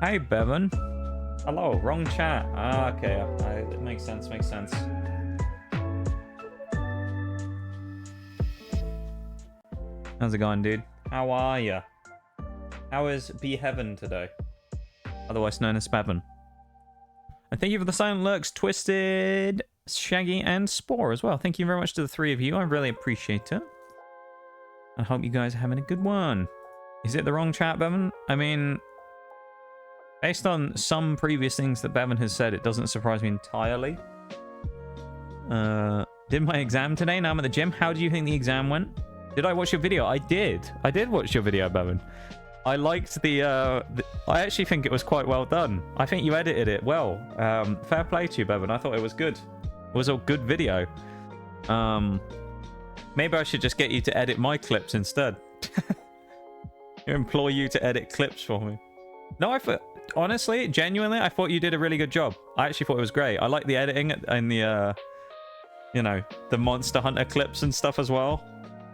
Hey, Bevan. Hello, wrong chat. Ah, okay. It makes sense, makes sense. How's it going, dude? How are ya? How is B Heaven today? Otherwise known as Bevan. And thank you for the silent lurks, Twisted, Shaggy, and Spore as well. Thank you very much to the three of you. I really appreciate it. I hope you guys are having a good one. Is it the wrong chat, Bevan? I mean, based on some previous things that Bevan has said, it doesn't surprise me entirely. Did my exam today. Now I'm at the gym. How do you think the exam went? Did I watch your video? I did. I did watch your video, Bevan. I liked I actually think it was quite well done. I think you edited it well. Fair play to you, Bevan. I thought it was good. It was a good video. Maybe I should just get you to edit my clips instead. Employ you to edit clips for me. No, honestly, genuinely, I thought you did a really good job. I actually thought it was great. I like the editing and the, you know, the Monster Hunter clips and stuff as well.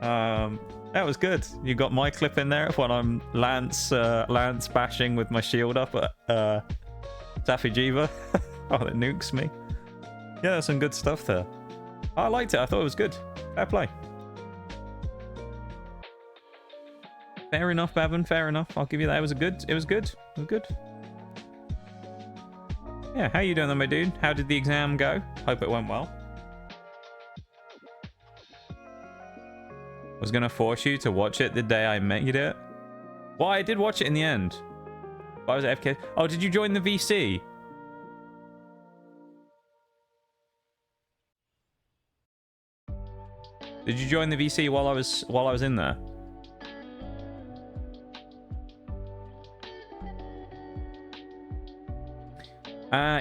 That was good. You got my clip in there when I'm Lance bashing with my shield up at Safijiva. Oh, that nukes me. Yeah, there's some good stuff there. I liked it. I thought it was good. Fair play. Fair enough, Bevan. Fair enough. I'll give you that. It was good. It was good. It was good. Yeah, how you doing then, my dude? How did the exam go? Hope it went well. I was gonna force you to watch it the day I made it. Well, I did watch it in the end. But I was AFK. Oh, did you join the VC? Did you join the VC while I was in there?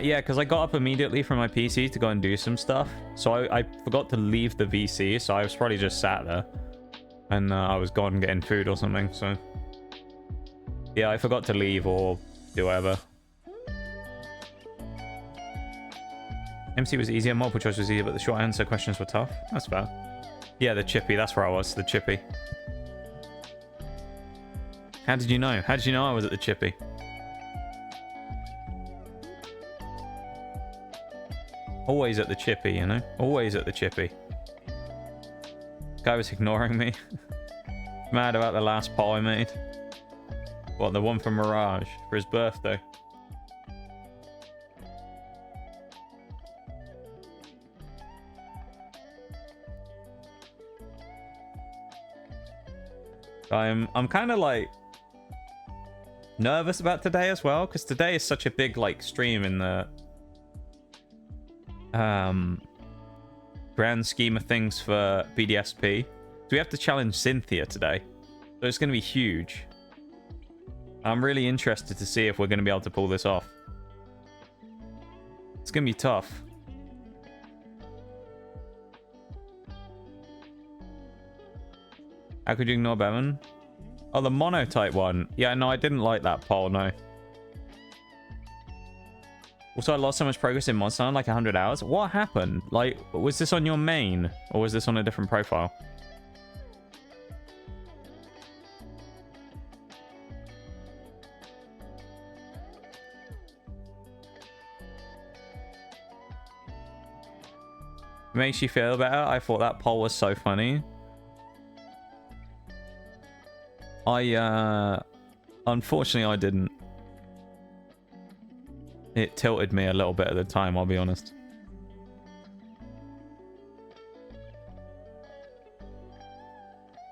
Yeah, because I got up immediately from my PC to go and do some stuff. So I forgot to leave the VC, so I was probably just sat there. And I was gone getting food or something, so... Yeah, I forgot to leave or do whatever. MC was easier, multiple choice was easier, but the short answer questions were tough. That's fair. Yeah, the chippy, that's where I was, the chippy. How did you know? How did you know I was at the chippy? Always at the chippy, you know? Always at the chippy. Guy was ignoring me. Mad about the last poll I made. What, the one from Mirage for his birthday? I'm kind of like nervous about today as well, because today is such a big like stream in the grand scheme of things for BDSP. So we have to challenge Cynthia today. So it's going to be huge. I'm really interested to see if we're going to be able to pull this off. It's going to be tough. How could you ignore Bevan? Oh, the monotype one. Yeah, no, I didn't like that poll, no. Also, I lost so much progress in Monster Hunter, like 100 hours. What happened? Like, was this on your main? Or was this on a different profile? Makes you feel better? I thought that poll was so funny. Unfortunately, I didn't. It tilted me a little bit at the time, I'll be honest.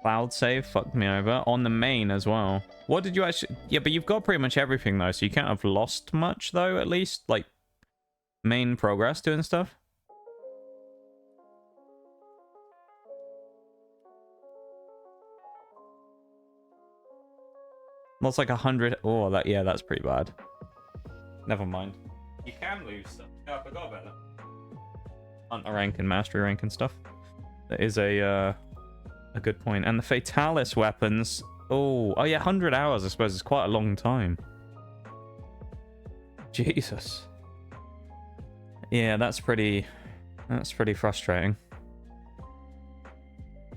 Cloud save fucked me over. On the main as well. What did you actually... Yeah, but you've got pretty much everything, though, so you can't have lost much, though, at least. Like, main progress doing stuff. Well, it's like 100... Oh, that, yeah, that's pretty bad. Never mind. You can lose stuff. Yeah, I forgot about that. Hunter rank and mastery rank and stuff. That is a good point. And the Fatalis weapons. Oh yeah, 100 hours, I suppose, is quite a long time. Jesus. Yeah, that's pretty frustrating.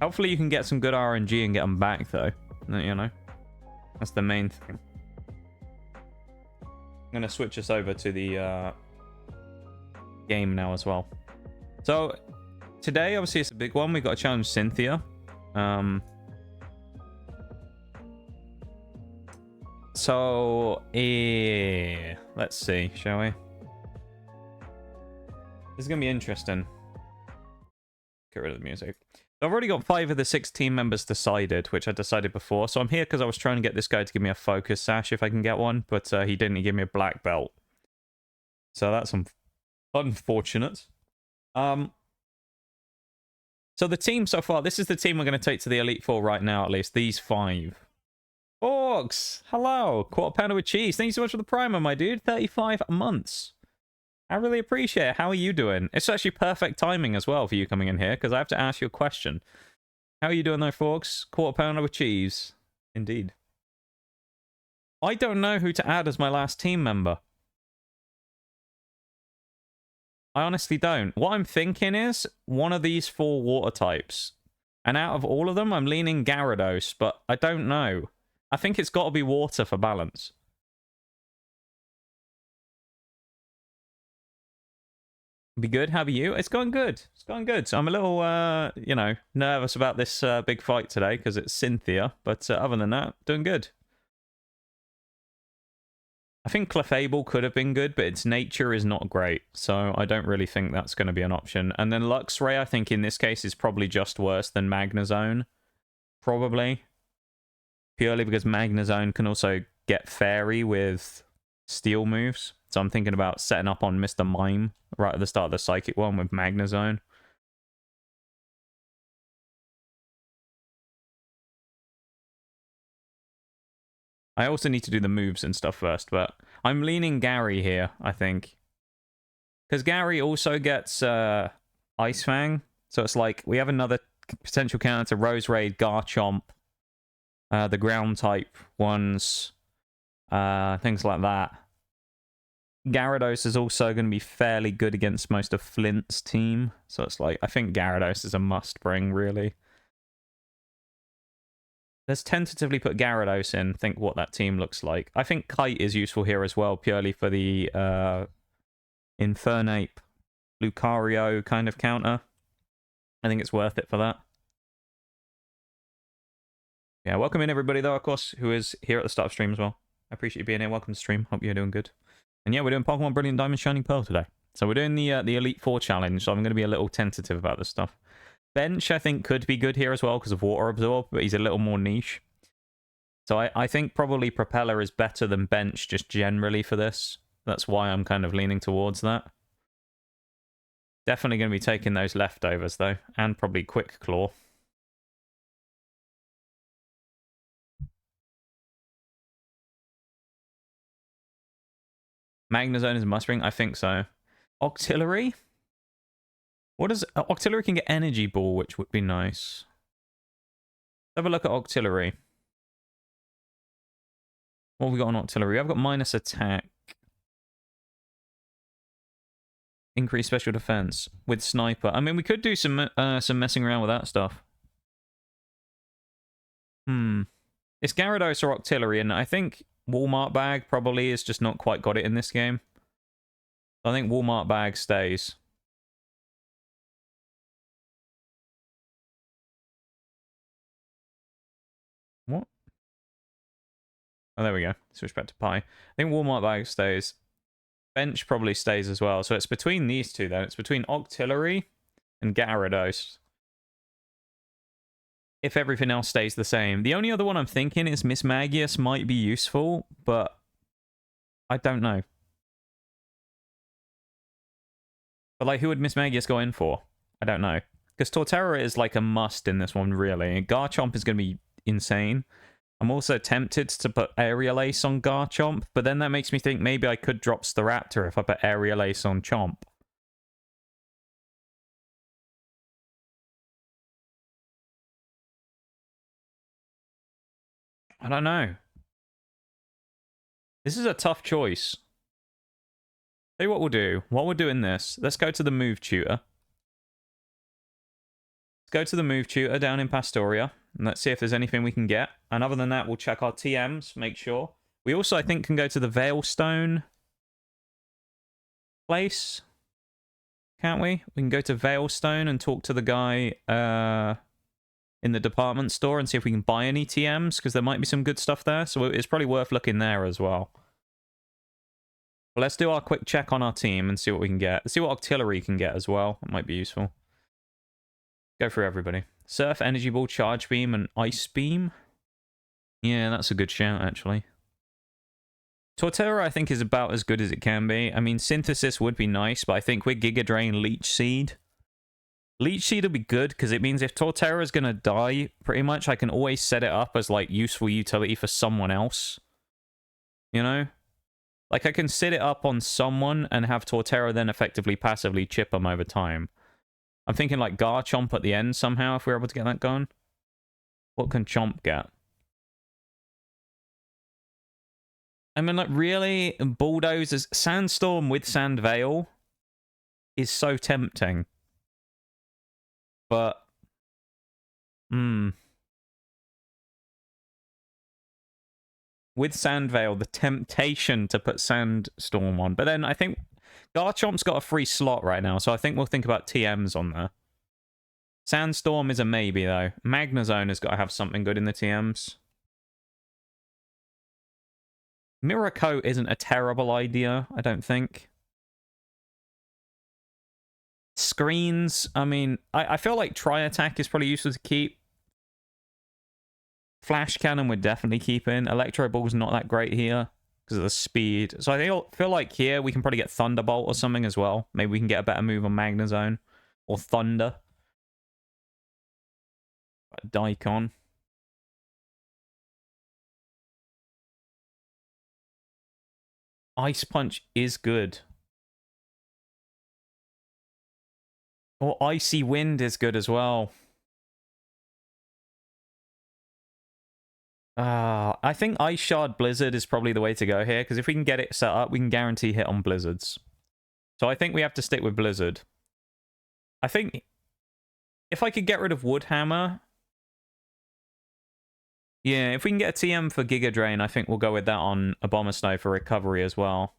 Hopefully you can get some good RNG and get them back, though. You know? That's the main thing. I'm going to switch us over to the game now as well. So today, obviously, it's a big one. We've got to challenge Cynthia. Let's see, shall we? This is going to be interesting. Get rid of the music. So I've already got 5 of the 6 team members decided, which I decided before. So I'm here because I was trying to get this guy to give me a focus sash if I can get one, but he didn't. He gave me a black belt. So that's unfortunate. So the team so far, this is the team we're going to take to the Elite Four right now, at least. These 5. Orcs, hello. Quarter pounder with cheese. Thank you so much for the primer, my dude. 35 months. I really appreciate it. How are you doing? It's actually perfect timing as well for you coming in here, because I have to ask you a question. How are you doing though, folks? Quarter pounder with cheese. Indeed. I don't know who to add as my last team member. I honestly don't. What I'm thinking is one of these 4 water types. And out of all of them, I'm leaning Gyarados, but I don't know. I think it's got to be water for balance. Be good. How are you? It's going good. It's going good. So I'm a little, you know, nervous about this big fight today because it's Cynthia. But other than that, doing good. I think Clefable could have been good, but its nature is not great. So I don't really think that's going to be an option. And then Luxray, I think in this case, is probably just worse than Magnezone. Probably. Purely because Magnezone can also get Fairy with Steel moves. So I'm thinking about setting up on Mr. Mime right at the start of the Psychic one with Magnezone. I also need to do the moves and stuff first, but I'm leaning Gary here, I think. Because Gary also gets Ice Fang. So it's like we have another potential counter to Rose Raid, Garchomp, the ground type ones, things like that. Gyarados is also going to be fairly good against most of Flint's team. So it's like, I think Gyarados is a must bring, really. Let's tentatively put Gyarados in, think what that team looks like. I think Kite is useful here as well, purely for the Infernape, Lucario kind of counter. I think it's worth it for that. Yeah, welcome in everybody, though, of course, who is here at the start of stream as well. I appreciate you being here. Welcome to stream. Hope you're doing good. And yeah, we're doing Pokemon Brilliant Diamond Shining Pearl today. So we're doing the Elite Four challenge, so I'm going to be a little tentative about this stuff. Bench, I think, could be good here as well because of Water Absorb, but he's a little more niche. So I think probably Propeller is better than Bench just generally for this. That's why I'm kind of leaning towards that. Definitely going to be taking those leftovers, though, and probably Quick Claw. Magnezone is a must bring? I think so. Octillery? What does... Octillery can get Energy Ball, which would be nice. Have a look at Octillery. What have we got on Octillery? I've got minus attack. Increase special defense with Sniper. I mean, we could do some messing around with that stuff. It's Gyarados or Octillery, and I think Walmart Bag probably is just not quite got it in this game. I think Walmart Bag stays. What? Oh, there we go. Switch back to Pie. I think Walmart Bag stays. Bench probably stays as well. So it's between these two, though. It's between Octillery and Gyarados. If everything else stays the same. The only other one I'm thinking is Miss Magius might be useful, but I don't know. But, like, who would Miss Magius go in for? I don't know. Because Torterra is, like, a must in this one, really. Garchomp is going to be insane. I'm also tempted to put Aerial Ace on Garchomp, but then that makes me think maybe I could drop Staraptor if I put Aerial Ace on Chomp. I don't know. This is a tough choice. Tell you what we'll do. While we're doing this, let's go to the move tutor. Let's go to the move tutor down in Pastoria, and let's see if there's anything we can get. And other than that, we'll check our TMs, make sure. We also, I think, can go to the Veilstone place, can't we? We can go to Veilstone and talk to the guy in the department store and see if we can buy any TMs, because there might be some good stuff there. So it's probably worth looking there as well. But let's do our quick check on our team and see what we can get. Let's see what artillery can get as well. That might be useful. Go for everybody. Surf, Energy Ball, Charge Beam, and Ice Beam. Yeah, that's a good shout, actually. Torterra, I think, is about as good as it can be. I mean, Synthesis would be nice, but I think with Giga Drain, Leech Seed. Leech Seed will be good, because it means if Torterra is going to die, pretty much, I can always set it up as, like, useful utility for someone else. You know? Like, I can set it up on someone and have Torterra then effectively passively chip them over time. I'm thinking, like, Garchomp at the end somehow, if we're able to get that going. What can Chomp get? I mean, like, really? Bulldozers? Sandstorm with Sand Veil is so tempting. But, with Sand Veil, the temptation to put Sandstorm on. But then I think Garchomp's got a free slot right now, so I think we'll think about TMs on there. Sandstorm is a maybe, though. Magnezone has got to have something good in the TMs. Mirror Coat isn't a terrible idea, I don't think. Screens, I mean, I feel like Tri-Attack is probably useful to keep. Flash Cannon would definitely keep in. Electro Ball's not that great here because of the speed. So I feel like here we can probably get Thunderbolt or something as well. Maybe we can get a better move on Magnezone. Or Thunder. Daikon. Ice Punch is good. Or Icy Wind is good as well. I think Ice Shard Blizzard is probably the way to go here, because if we can get it set up, we can guarantee hit on Blizzards. So I think we have to stick with Blizzard. I think if I could get rid of Woodhammer... Yeah, if we can get a TM for Giga Drain, I think we'll go with that on Abomasnow for recovery as well.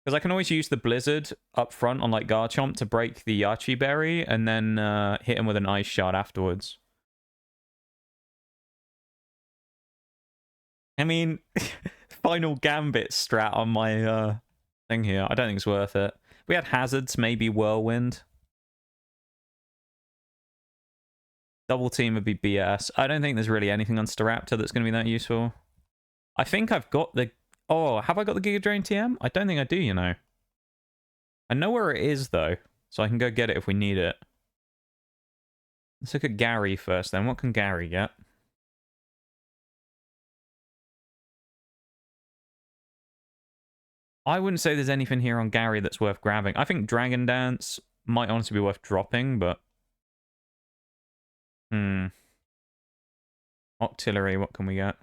Because I can always use the Blizzard up front on, like, Garchomp to break the Yachi Berry, and then hit him with an Ice Shard afterwards. I mean, Final Gambit strat on my thing here. I don't think it's worth it. We had Hazards, maybe Whirlwind. Double Team would be BS. I don't think there's really anything on Staraptor that's going to be that useful. I think I've got the... Oh, have I got the Giga Drain TM? I don't think I do, you know. I know where it is, though, so I can go get it if we need it. Let's look at Gary first, then. What can Gary get? I wouldn't say there's anything here on Gary that's worth grabbing. I think Dragon Dance might honestly be worth dropping, but... Octillery, what can we get?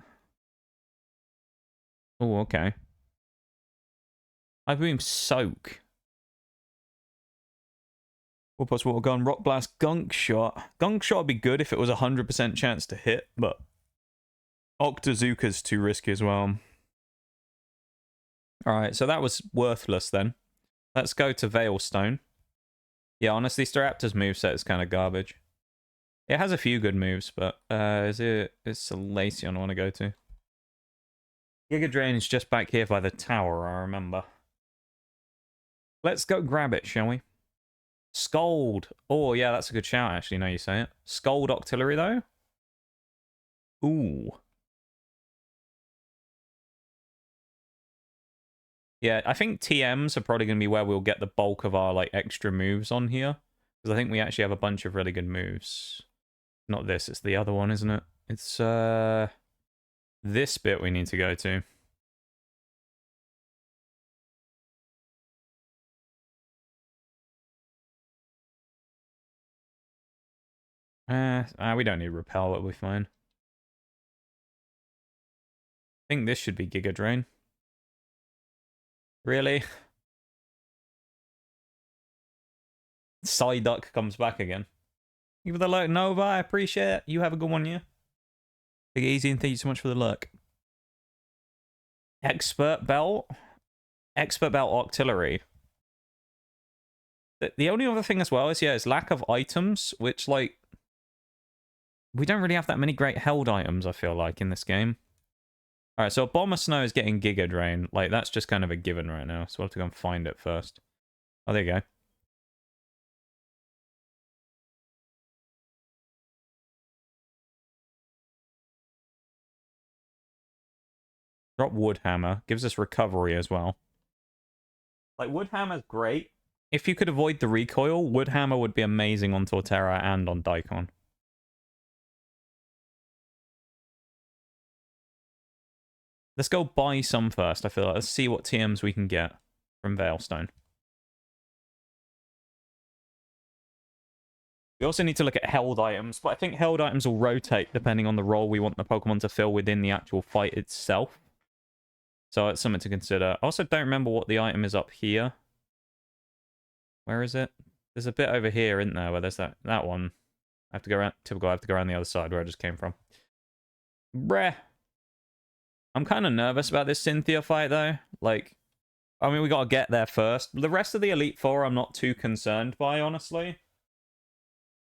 Oh, okay. I've been Soak. Whoopus Water Gun, Rock Blast, Gunk Shot. Gunk Shot would be good if it was a 100% chance to hit, but... Octazooka's too risky as well. Alright, so that was worthless then. Let's go to Veilstone. Yeah, honestly, Staraptor's moveset is kind of garbage. It has a few good moves, but it's a Laceon I want to go to. Giga Drain is just back here by the tower, I remember. Let's go grab it, shall we? Scold. Oh, yeah, that's a good shout, actually, now you say it. Scold Octillery, though? Ooh. Yeah, I think TMs are probably going to be where we'll get the bulk of our, like, extra moves on here. Because I think we actually have a bunch of really good moves. Not this, it's the other one, isn't it? It's, this bit we need to go to. We don't need Repel, it'll be fine. I think this should be Giga Drain. Really? Psyduck comes back again. Thank you for the luck, Nova. I appreciate it. You have a good one, yeah? Take it easy and thank you so much for the luck. Expert Belt. expert belt artillery. The only other thing as well is, yeah, is lack of items, which, like, we don't really have that many great held items, I feel like, in this game. Alright, so a bomb of snow is getting Giga Drain. Like, that's just kind of a given right now, so we'll have to go and find it first. Oh, there you go. Drop Wood Hammer. Gives us recovery as well. Like, Wood Hammer's great. If you could avoid the recoil, Wood Hammer would be amazing on Torterra and on Daikon. Let's go buy some first, I feel like. Let's see what TMs we can get from Veilstone. We also need to look at held items, but I think held items will rotate depending on the role we want the Pokemon to fill within the actual fight itself. So it's something to consider. I also don't remember what the item is up here. Where is it? There's a bit over here, isn't there, where there's that one. I have to go around, typical, I have to go around the other side where I just came from. Breh. I'm kind of nervous about this Cynthia fight, though. Like, I mean, we got to get there first. The rest of the Elite Four I'm not too concerned by, honestly.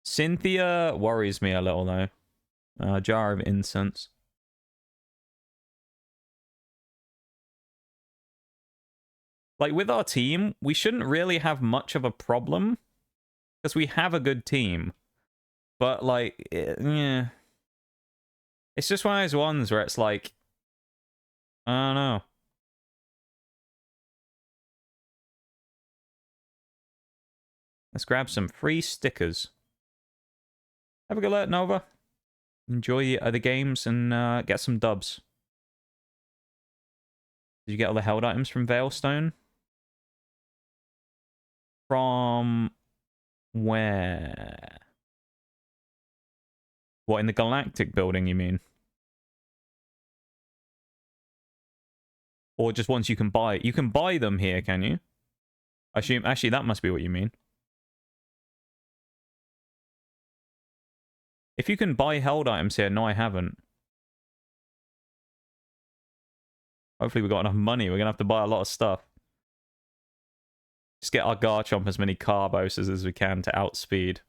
Cynthia worries me a little, though. Jar of Incense. Like, with our team, we shouldn't really have much of a problem. Because we have a good team. But, like, yeah. It's just one of those ones where it's like, I don't know. Let's grab some free stickers. Have a good night, Nova. Enjoy the games and get some dubs. Did you get all the held items from Veilstone? From where? What, in the Galactic building, you mean? Or just ones you can buy? You can buy them here, can you? I assume, actually, that must be what you mean. If you can buy held items here, no, I haven't. Hopefully we got enough money. We're going to have to buy a lot of stuff. Just get our Garchomp as many Carboses as we can to outspeed.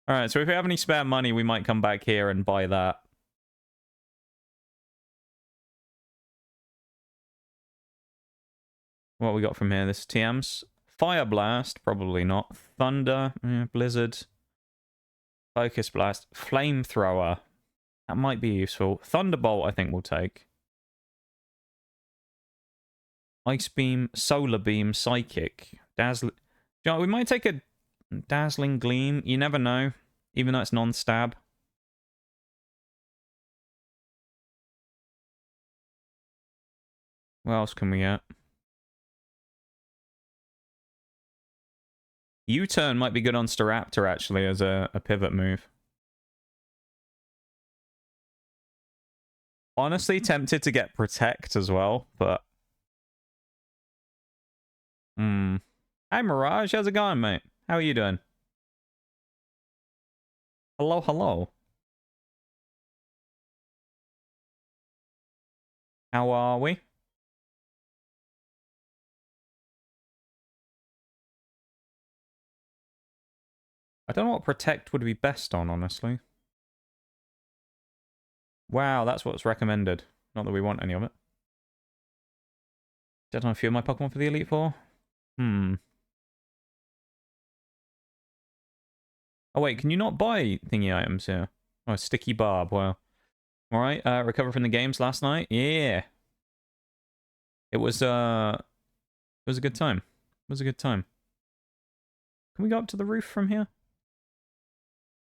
Alright, so if we have any spare money, we might come back here and buy that. What we got from here? This TMs. Fire Blast, probably not. Thunder, Blizzard. Focus Blast. Flamethrower. That might be useful. Thunderbolt, I think we'll take. Ice Beam, Solar Beam, Psychic. Dazzling. You know, we might take a Dazzling Gleam. You never know. Even though it's non-stab. What else can we get? U-turn might be good on Staraptor, actually, as a pivot move. Honestly, tempted to get Protect as well, but... Hi, Mirage. How's it going, mate? How are you doing? Hello, hello. How are we? I don't know what Protect would be best on, honestly. Wow, that's what's recommended. Not that we want any of it. Don't know a few of my Pokemon for the Elite Four. Oh, wait, can you not buy thingy items here? Oh, Sticky Barb, wow. Alright, recover from the games last night? Yeah. It was a good time. It was a good time. Can we go up to the roof from here?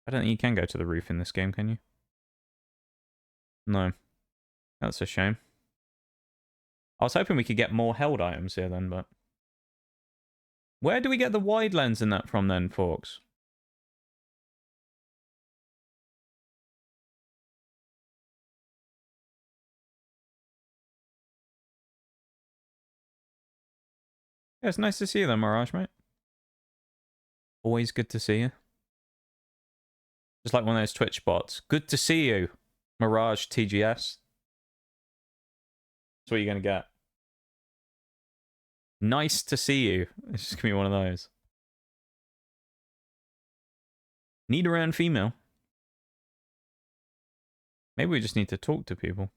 I don't think you can go to the roof in this game, can you? No. That's a shame. I was hoping we could get more held items here then, but... Where do we get the wide lens in that from then, Forks? Yeah, it's nice to see you then, Mirage, mate. Always good to see you. Just like one of those Twitch bots. Good to see you, Mirage TGS. That's what you're going to get. Nice to see you. It's just gonna be one of those. Need around female. Maybe we just need to talk to people.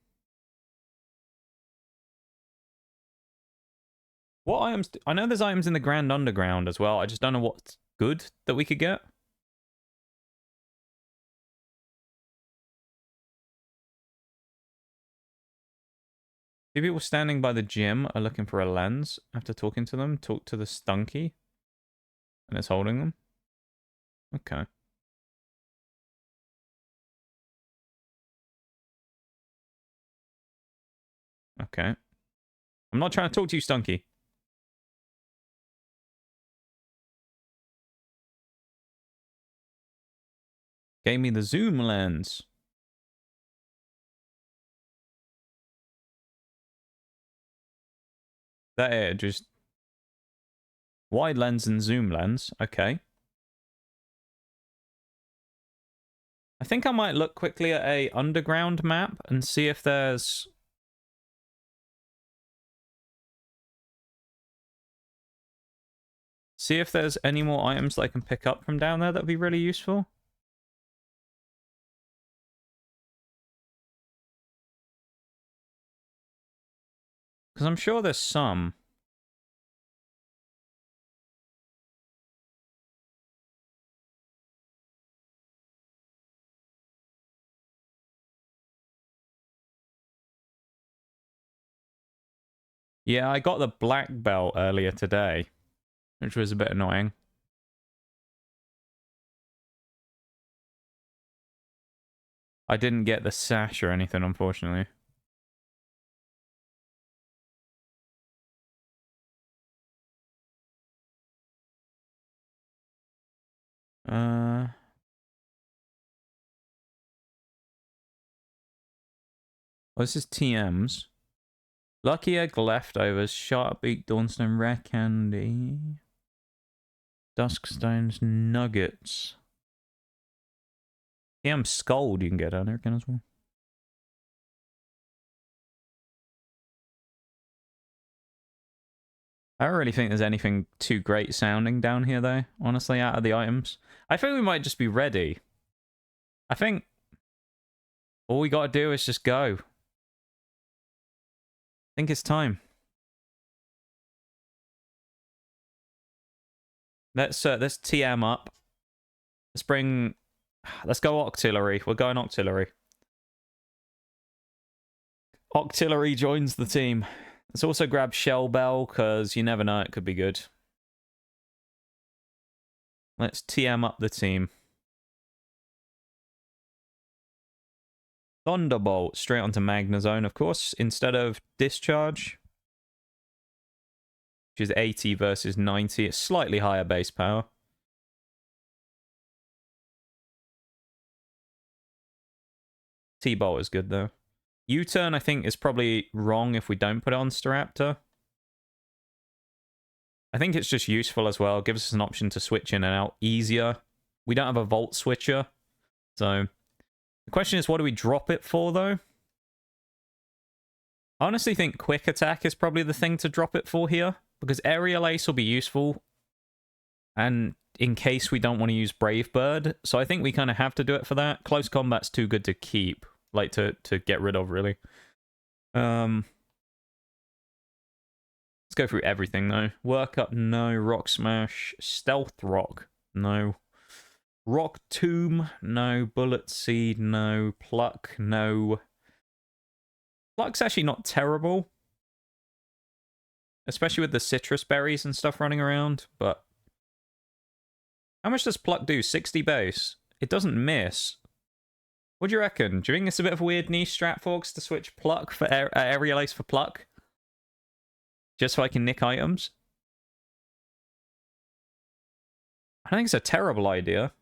What items? I know there's items in the Grand Underground as well. I just don't know what's good that we could get. Two people standing by the gym are looking for a lens. After talking to them, talk to the stunky. And it's holding them. Okay. Okay. I'm not trying to talk to you, stunky. Gave me the zoom lens. That it, just wide lens and zoom lens. Okay. I think I might look quickly at a underground map and see if there's... See if there's any more items that I can pick up from down there that would be really useful. Because I'm sure there's some. Yeah, I got the black belt earlier today, which was a bit annoying. I didn't get the sash or anything, unfortunately. Well, this is TMs. Lucky Egg leftovers, sharp beak, dawnstone, rare candy, duskstones, nuggets. TM Scold you can get down there again as well. I don't really think there's anything too great sounding down here, though, honestly, out of the items. I think we might just be ready. I think all we gotta do is just go. I think it's time. Let's TM up. Let's go Octillery. We're going Octillery. Octillery joins the team. Let's also grab Shell Bell, because you never know, it could be good. Let's TM up the team. Thunderbolt, straight onto Magnazone, of course, instead of Discharge. Which is 80 versus 90. It's slightly higher base power. T-Bolt is good, though. U-turn, I think, is probably wrong if we don't put it on Staraptor. I think it's just useful as well. It gives us an option to switch in and out easier. We don't have a Volt Switcher. So, the question is, what do we drop it for, though? I honestly think Quick Attack is probably the thing to drop it for here. Because Aerial Ace will be useful. And in case we don't want to use Brave Bird. So I think we kind of have to do it for that. Close Combat's too good to keep. Like, to get rid of, really. Let's go through everything, though. Work Up, no. Rock Smash. Stealth Rock, no. Rock Tomb, no. Bullet Seed, no. Pluck, no. Pluck's actually not terrible. Especially with the citrus berries and stuff running around, but... How much does Pluck do? 60 base? It doesn't miss. What do you reckon? Do you think it's a bit of a weird niche strat, Forks, to switch Pluck for Aerial Ace for Pluck? Just so I can nick items? I don't think it's a terrible idea.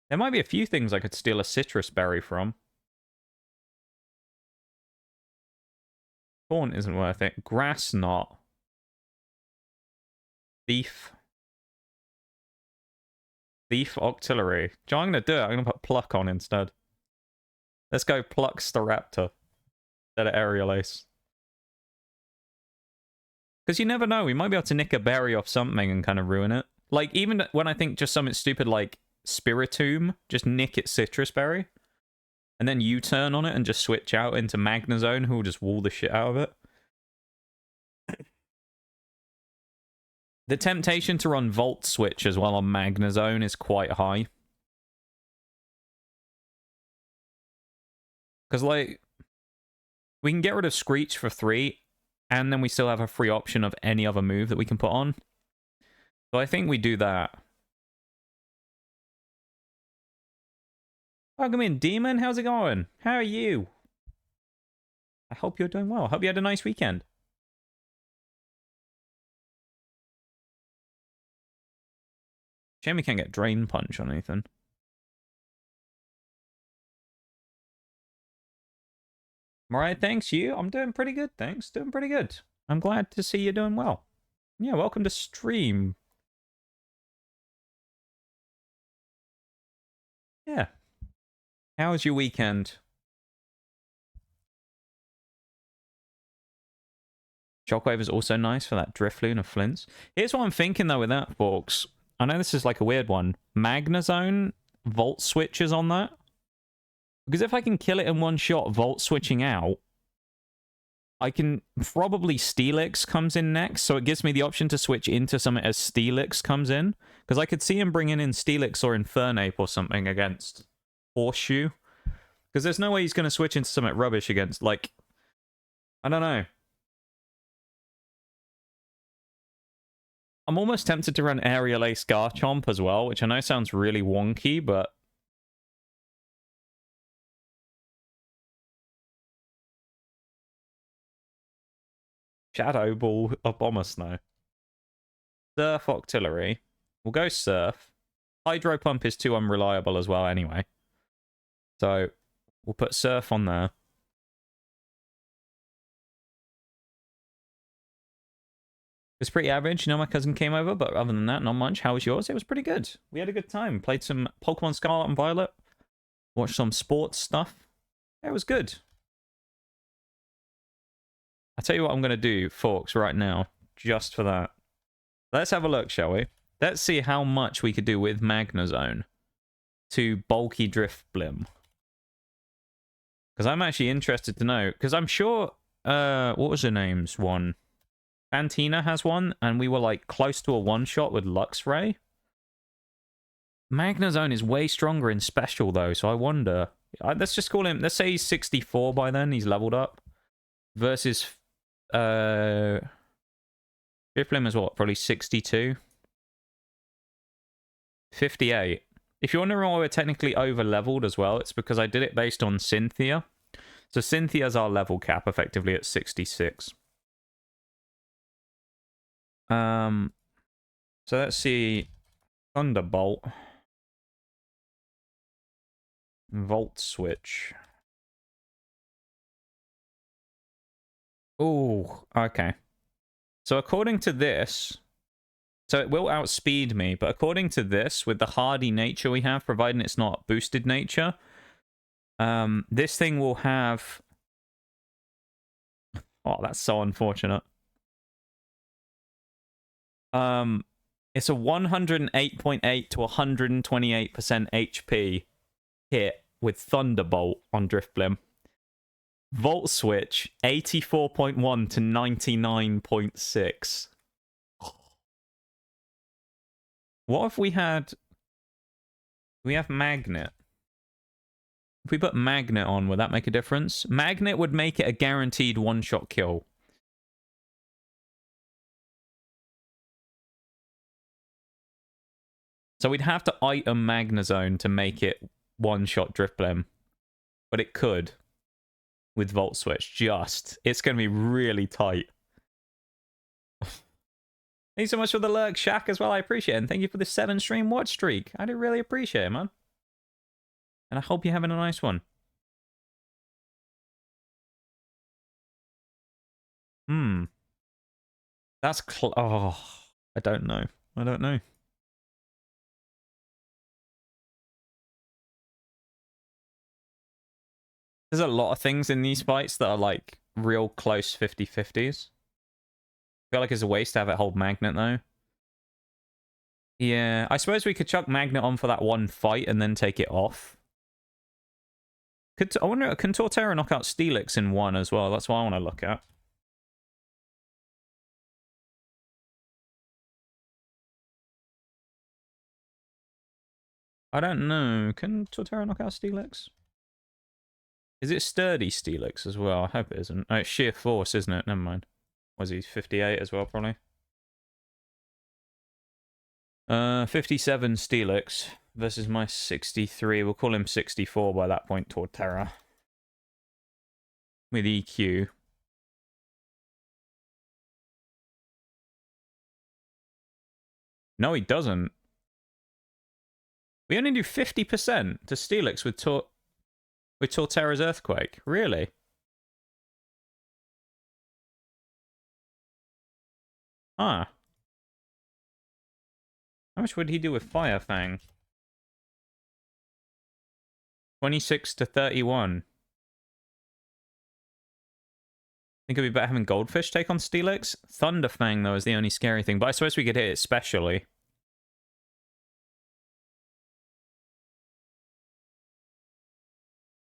There might be a few things I could steal a citrus berry from. Corn isn't worth it. Grass knot. Thief. Thief Octillery. Joe, I'm going to do it. I'm going to put Pluck on instead. Let's go Pluck Staraptor instead of Aerial Ace. Because you never know. We might be able to nick a berry off something and kind of ruin it. Like, even when I think just something stupid like Spiritomb, just nick its citrus berry. And then U-turn on it and just switch out into Magnezone, who will just wall the shit out of it. The temptation to run Volt Switch as well on Magnezone is quite high. Because, like, we can get rid of Screech for 3, and then we still have a free option of any other move that we can put on. So I think we do that. Welcome in, Demon. How's it going? How are you? I hope you're doing well. Hope you had a nice weekend. Shame we can't get Drain Punch on anything. Alright, thanks you. I'm doing pretty good, thanks. Doing pretty good. I'm glad to see you doing well. Yeah, welcome to stream. Yeah. How was your weekend? Shockwave is also nice for that Drifloon of Flint's. Here's what I'm thinking though with that, folks. I know this is like a weird one. Magnezone, Volt switches on that. Because if I can kill it in one shot, Volt switching out, I can probably Steelix comes in next, so it gives me the option to switch into something as Steelix comes in. Because I could see him bringing in Steelix or Infernape or something against Horseshoe. Because there's no way he's going to switch into something rubbish against, like, I don't know. I'm almost tempted to run Aerial Ace Garchomp as well, which I know sounds really wonky, but... Shadow Ball, Abomasnow. Surf Octillery. We'll go Surf. Hydro Pump is too unreliable as well anyway. So, we'll put Surf on there. It was pretty average. You know, my cousin came over, but other than that, not much. How was yours? It was pretty good. We had a good time. Played some Pokemon Scarlet and Violet. Watched some sports stuff. It was good. I'll tell you what I'm going to do, folks, right now. Just for that. Let's have a look, shall we? Let's see how much we could do with Magnezone to bulky Drifblim. Because I'm actually interested to know. Because I'm sure... what was her name's one? Fantina has one, and we were like close to a one-shot with Luxray. Magnezone is way stronger in special though, so I wonder. Let's just call him. Let's say he's 64 by then. He's leveled up. Versus, Drifblim is what? Probably 62, 58. If you wonder why we're technically over-leveled as well, it's because I did it based on Cynthia. So Cynthia's our level cap effectively at 66. So let's see. Thunderbolt. Volt Switch. Oh, okay. So according to this, so it will outspeed me, but according to this, with the hardy nature we have, providing it's not boosted nature, this thing will have... Oh, that's so unfortunate. It's a 108.8 to 128% HP hit with Thunderbolt on Drifblim. Volt Switch, 84.1 to 99.6. What if we had... We have Magnet. If we put Magnet on, would that make a difference? Magnet would make it a guaranteed one-shot kill. So we'd have to item Magnezone to make it one-shot Drifblim. But it could. With Volt Switch. Just. It's going to be really tight. Thanks so much for the lurk, Shaq, as well. I appreciate it. And thank you for the 7-stream watch streak. I do really appreciate it, man. And I hope you're having a nice one. That's... Oh, I don't know. I don't know. There's a lot of things in these fights that are like real close 50-50s. feel like it's a waste to have it hold magnet, though. Yeah, I suppose we could chuck magnet on for that one fight and then take it off. I wonder, can Torterra knock out Steelix in one as well? That's what I want to look at. I don't know. Can Torterra knock out Steelix? Is it sturdy Steelix as well? I hope it isn't. Oh, it's sheer force, isn't it? Never mind. Was he 58 as well, probably? 57 Steelix versus my 63. We'll call him 64 by that point, Torterra. With EQ. No, he doesn't. We only do 50% to Steelix with Torterra's Earthquake. Really? Ah. How much would he do with Fire Fang? 26 to 31. Think it'd be better having Goldfish take on Steelix? Thunder Fang, though, is the only scary thing. But I suppose we could hit it specially.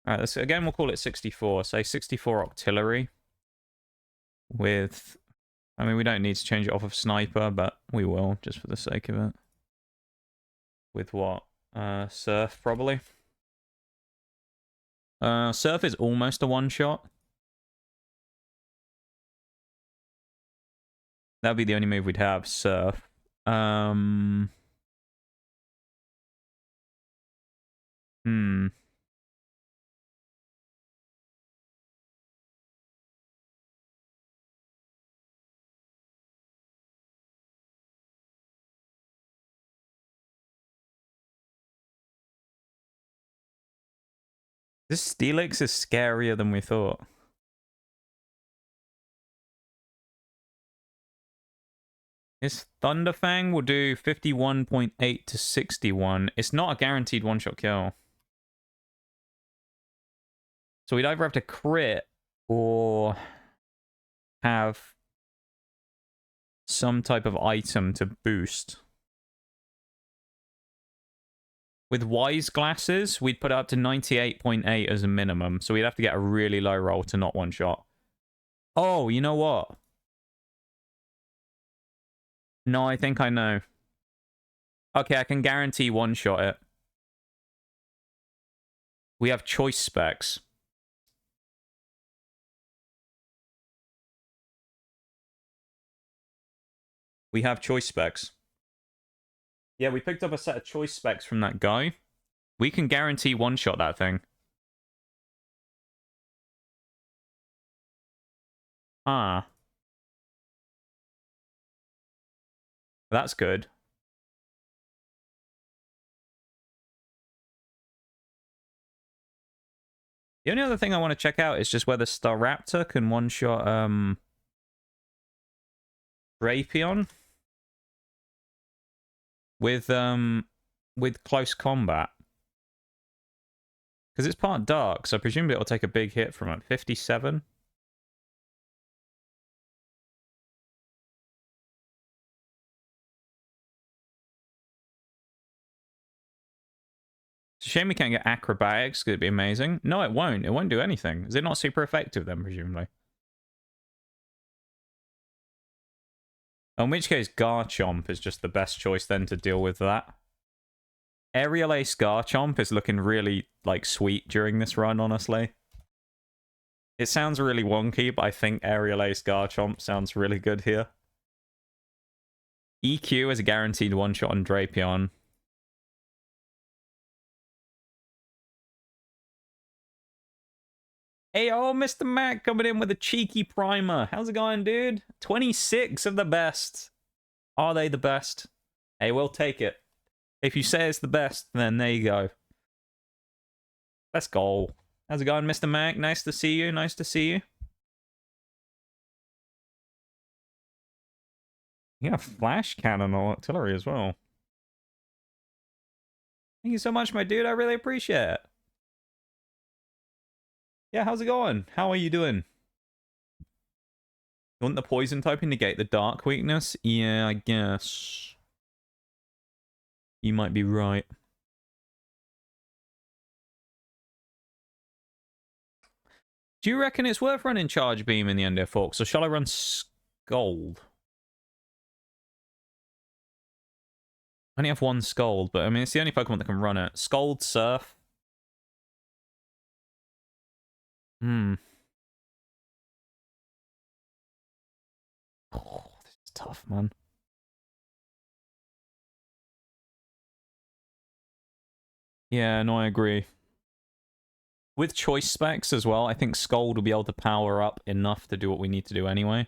Alright, again, we'll call it 64. Say 64 Octillery. With... I mean, we don't need to change it off of Sniper, but we will, just for the sake of it. With what? Surf, probably. Surf is almost a one-shot. That'd be the only move we'd have, Surf. This Steelix is scarier than we thought. His Thunderfang will do 51.8 to 61. It's not a guaranteed one-shot kill. So we'd either have to crit or have some type of item to boost. With Wise Glasses, we'd put it up to 98.8 as a minimum. So we'd have to get a really low roll to not one-shot. Oh, you know what? No, I think I know. Okay, I can guarantee one-shot it. We have choice specs. We have choice specs. Yeah, we picked up a set of choice specs from that guy. We can guarantee one-shot that thing. Ah. That's good. The only other thing I want to check out is just whether Staraptor can one-shot Drapion with close combat. Because it's part dark, so presumably it'll take a big hit from it. 57. It's a shame we can't get acrobatics, because it'd be amazing. No, it won't. It won't do anything. Is it not super effective then, presumably? In which case, Garchomp is just the best choice then to deal with that. Aerial Ace Garchomp is looking really, like, sweet during this run, honestly. It sounds really wonky, but I think Aerial Ace Garchomp sounds really good here. EQ is a guaranteed one-shot on Drapion. Hey, oh, Mr. Mac coming in with a cheeky primer. How's it going, dude? 26 of the best. Are they the best? Hey, we'll take it. If you say it's the best, then there you go. Let's go. How's it going, Mr. Mac? Nice to see you. Nice to see you. You got a flash cannon or artillery as well. Thank you so much, my dude. I really appreciate it. Yeah, how's it going? How are you doing? You Wouldn't the poison typing negate the dark weakness? Yeah, I guess. You might be right. Do you reckon it's worth running Charge Beam in the end of Forks, or shall I run Scold? I only have one Scold, but I mean, it's the only Pokemon that can run it. Scold, Surf. Hmm. Oh, this is tough, man. Yeah, no, I agree. With choice specs as well, I think Scold will be able to power up enough to do what we need to do anyway.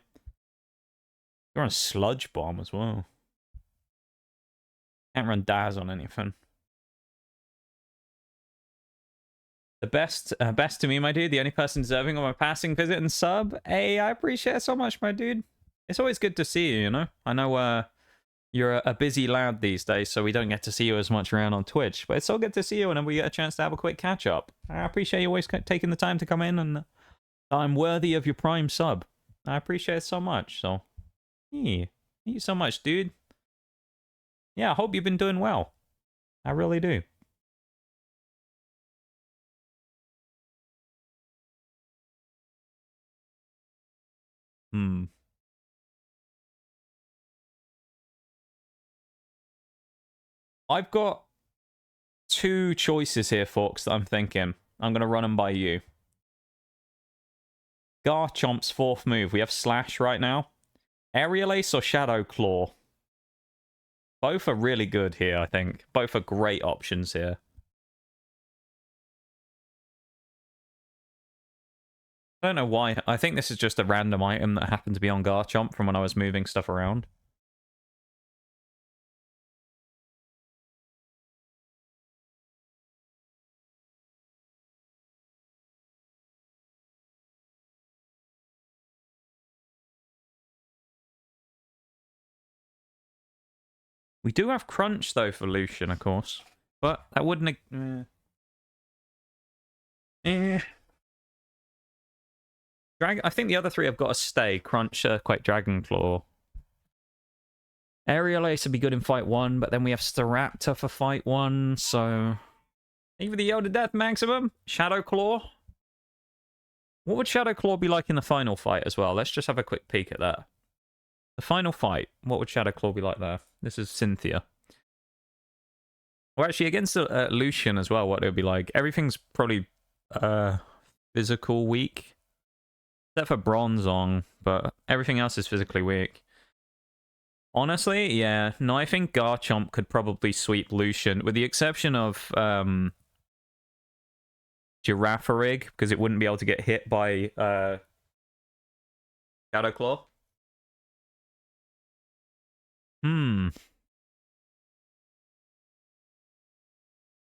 You're on a Sludge Bomb as well. Can't run Daz on anything. The best to me, my dude. The only person deserving of my passing visit and sub. Hey, I appreciate it so much, my dude. It's always good to see you, you know? I know you're a busy lad these days, so we don't get to see you as much around on Twitch. But it's so good to see you whenever we get a chance to have a quick catch-up. I appreciate you always taking the time to come in, and I'm worthy of your prime sub. I appreciate it so much, so... Yeah, thank you so much, dude. Yeah, I hope you've been doing well. I really do. I've got two choices here, folks, that I'm thinking. I'm going to run them by you. Garchomp's fourth move. We have Slash right now. Aerial Ace or Shadow Claw? Both are really good here, I think. Both are great options here. I don't know why. I think this is just a random item that happened to be on Garchomp from when I was moving stuff around. We do have Crunch, though, for Lucien, of course. But that wouldn't... I think the other three have got to stay. Crunch, Earthquake, Dragon Claw. Aerial Ace would be good in Fight 1, but then we have Staraptor for Fight 1, so... Either the Yoda Death Maximum, Shadow Claw. What would Shadow Claw be like in the final fight as well? Let's just have a quick peek at that. The final fight, what would Shadow Claw be like there? This is Cynthia. Well, actually, against Lucien as well, what it would be like. Everything's probably physical weak. Except for Bronzong, but everything else is physically weak. Honestly, yeah. No, I think Garchomp could probably sweep Lucien, with the exception of Girafarig, because it wouldn't be able to get hit by Shadow Claw.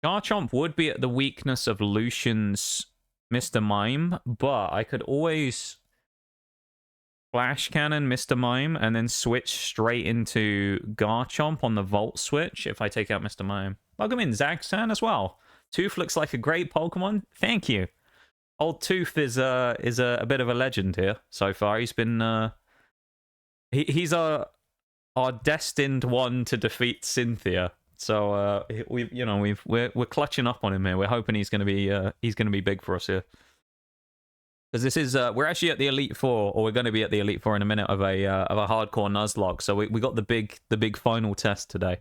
Garchomp would be at the weakness of Lucien's Mr. Mime, but I could always Flash Cannon Mr. Mime and then switch straight into Garchomp on the Volt switch if I take out Mr. Mime. Welcome in, Zagsan, as well. Tooth looks like a great Pokemon. Thank you. Old Tooth is a bit of a legend here so far. He's been he's our destined one to defeat Cynthia. So we're clutching up on him here. We're hoping he's gonna be big for us here. Because this is we're actually at the Elite Four, or we're going to be at the Elite Four in a minute of a hardcore nuzlocke. So we got the big final test today.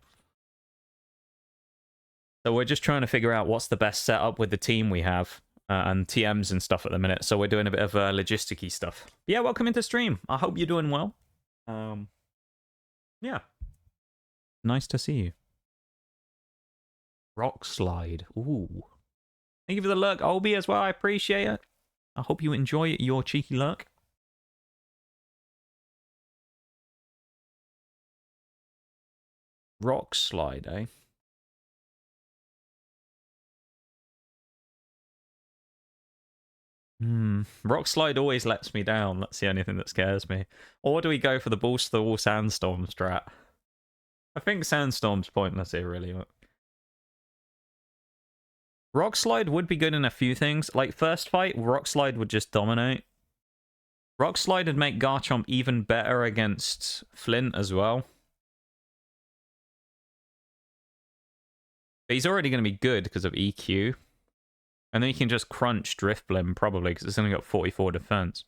So we're just trying to figure out what's the best setup with the team we have and TMs and stuff at the minute. So we're doing a bit of logisticy stuff. But yeah, welcome into stream. I hope you're doing well. Yeah, nice to see you. Rock Slide. Ooh. Thank you for the lurk, Obi, as well. I appreciate it. I hope you enjoy your cheeky lurk. Rock Slide, eh? Rock Slide always lets me down. That's the only thing that scares me. Or do we go for the balls to the wall Sandstorm strat? I think Sandstorm's pointless here, really. Rock Slide would be good in a few things. Like, first fight, Rock Slide would just dominate. Rock Slide would make Garchomp even better against Flint as well. But he's already going to be good because of EQ. And then you can just crunch Drifblim, probably, because it's only got 44 defense.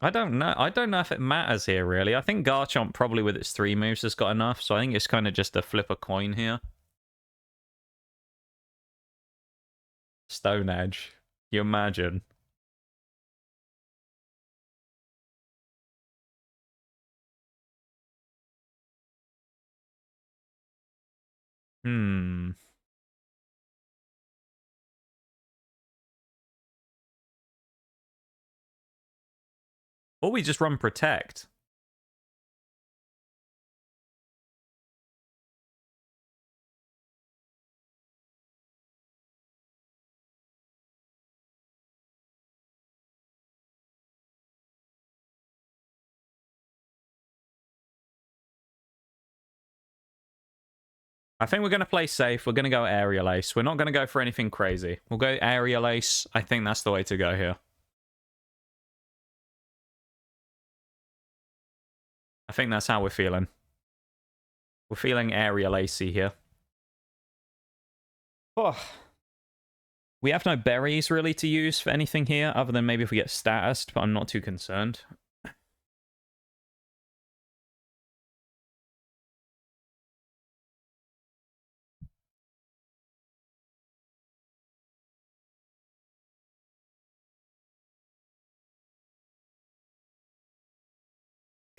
I don't know. I don't know if it matters here, really. I think Garchomp, probably with its 3 moves, has got enough. So I think it's kind of just a flip a coin here. Stone Edge. You imagine. Or we just run Protect. I think we're going to play safe. We're going to go Aerial Ace. We're not going to go for anything crazy. We'll go Aerial Ace. I think that's the way to go here. I think that's how we're feeling. We're feeling Aerial Acey here. Oh. We have no berries really to use for anything here, other than maybe if we get statused, but I'm not too concerned.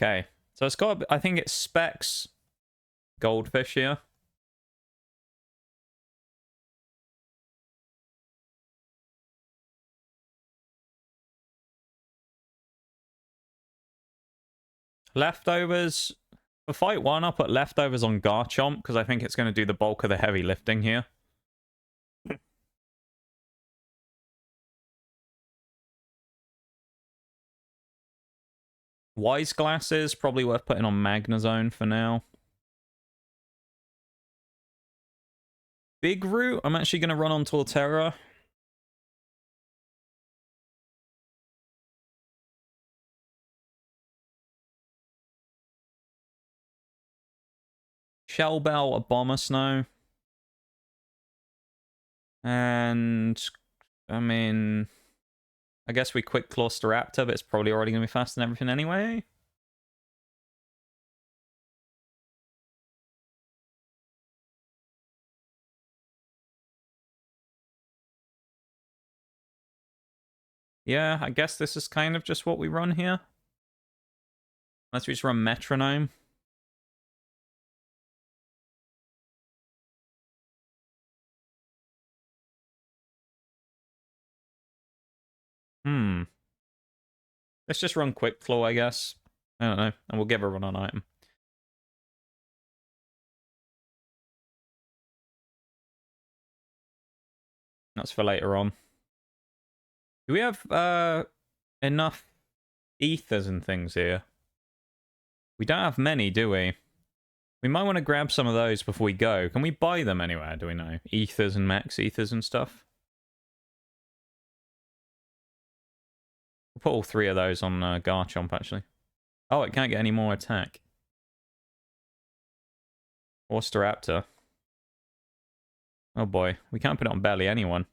Okay, so it's got, I think it specs Goldfish here. Leftovers. For fight 1, I'll put Leftovers on Garchomp, because I think it's going to do the bulk of the heavy lifting here. Wise Glasses, probably worth putting on Magnezone for now. Big Root, I'm actually going to run on Torterra. Shell Bell, Abomasnow. And, I mean, I guess we quick Claw Staraptor, but it's probably already going to be faster than everything anyway. Yeah, I guess this is kind of just what we run here. Unless we just run Metronome. Let's just run Quick Claw, I guess. I don't know. And we'll give a run on item. That's for later on. Do we have enough ethers and things here? We don't have many, do we? We might want to grab some of those before we go. Can we buy them anywhere, do we know? Ethers and max ethers and stuff? We'll put all 3 of those on Garchomp, actually. Oh, it can't get any more attack. Or Staraptor. Oh boy, we can't put it on barely anyone.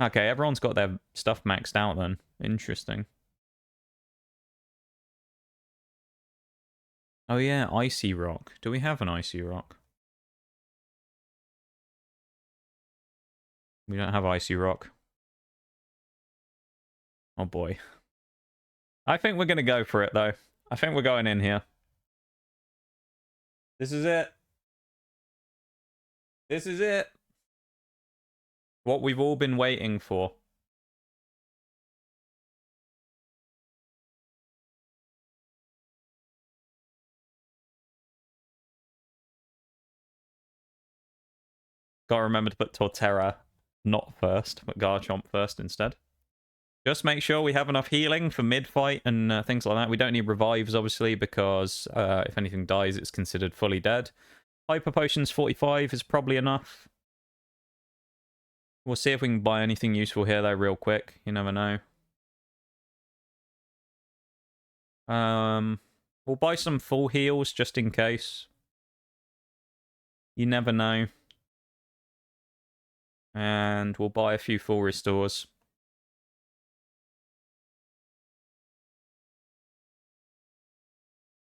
Okay, everyone's got their stuff maxed out then. Interesting. Oh yeah, Icy Rock. Do we have an Icy Rock? We don't have Icy Rock. Oh boy. I think we're going to go for it, though. I think we're going in here. This is it. This is it. What we've all been waiting for. Gotta remember to put Torterra not first, but Garchomp first instead. Just make sure we have enough healing for mid-fight and things like that. We don't need revives, obviously, because if anything dies, it's considered fully dead. Hyper Potions 45 is probably enough. We'll see if we can buy anything useful here, though, real quick. You never know. We'll buy some full heals, just in case. You never know. And we'll buy a few full restores.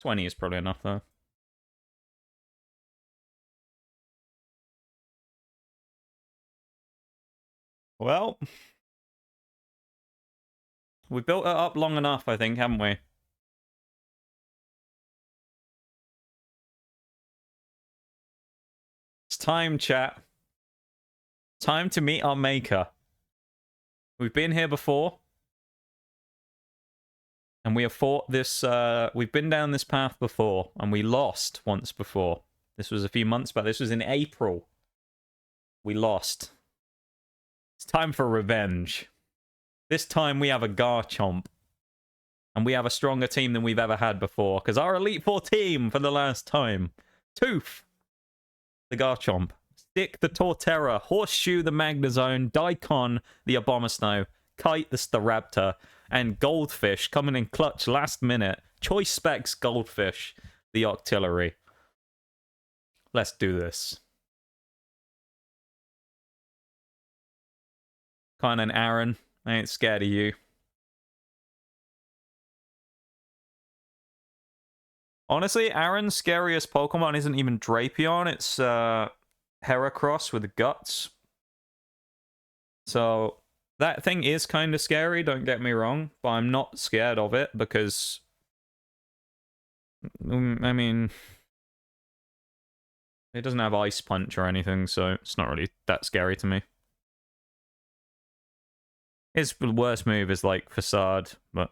20 is probably enough, though. Well, we've built it up long enough, I think, haven't we? It's time, chat. Time to meet our maker. We've been here before. And we have fought this, we've been down this path before, and we lost once before. This was a few months back. This was in April. We lost. It's time for revenge. This time we have a Garchomp. And we have a stronger team than we've ever had before. Because our Elite Four team for the last time. Tooth, the Garchomp. Stick, the Torterra. Horseshoe, the Magnezone. Daikon, the Abomasnow. Kite, the Staraptor. And Goldfish coming in clutch last minute. Choice Specs Goldfish, the Octillery. Let's do this. Kind and Aaron, I ain't scared of you. Honestly, Aaron's scariest Pokemon isn't even Drapion, it's Heracross with Guts. So that thing is kind of scary, don't get me wrong, but I'm not scared of it because, I mean, it doesn't have Ice Punch or anything, so it's not really that scary to me. His worst move is like Facade, but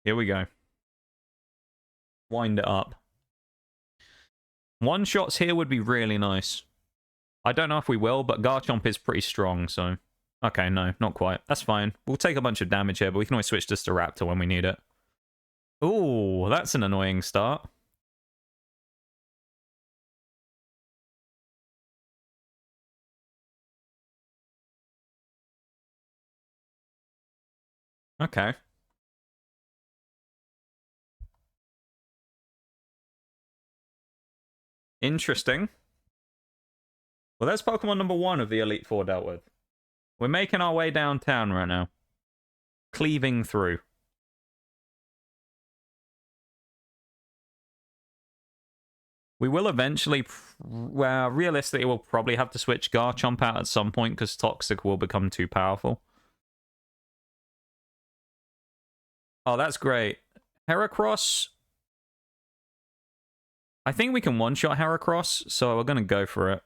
here we go. Wind it up. One-shots here would be really nice. I don't know if we will, but Garchomp is pretty strong, so... Okay, no, not quite. That's fine. We'll take a bunch of damage here, but we can always switch to Staraptor when we need it. Ooh, that's an annoying start. Okay. Interesting. Well, that's Pokemon number 1 of the Elite Four dealt with. We're making our way downtown right now. Cleaving through. We will eventually... Well, realistically, we'll probably have to switch Garchomp out at some point because Toxic will become too powerful. Oh, that's great. Heracross... I think we can one-shot Heracross, so we're going to go for it.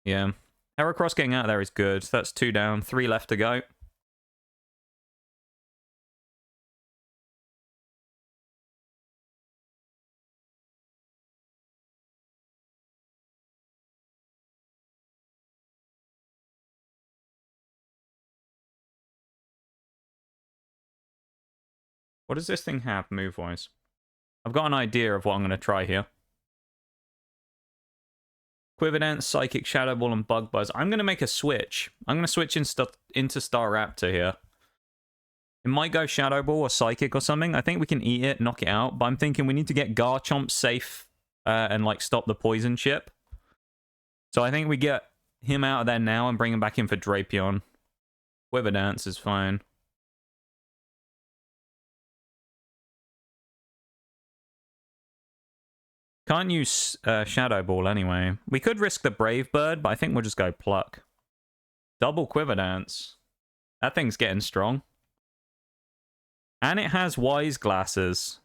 Yeah. Heracross getting out of there is good. That's 2 down, 3 left to go. What does this thing have, move-wise? I've got an idea of what I'm going to try here. Quiver Dance, Psychic, Shadow Ball, and Bug Buzz. I'm going to make a switch. I'm going to switch into Staraptor here. It might go Shadow Ball or Psychic or something. I think we can eat it, knock it out. But I'm thinking we need to get Garchomp safe and like stop the poison chip. So I think we get him out of there now and bring him back in for Drapion. Quiver Dance is fine. Can't use Shadow Ball anyway. We could risk the Brave Bird, but I think we'll just go Pluck. Double Quiver Dance. That thing's getting strong. And it has Wise Glasses.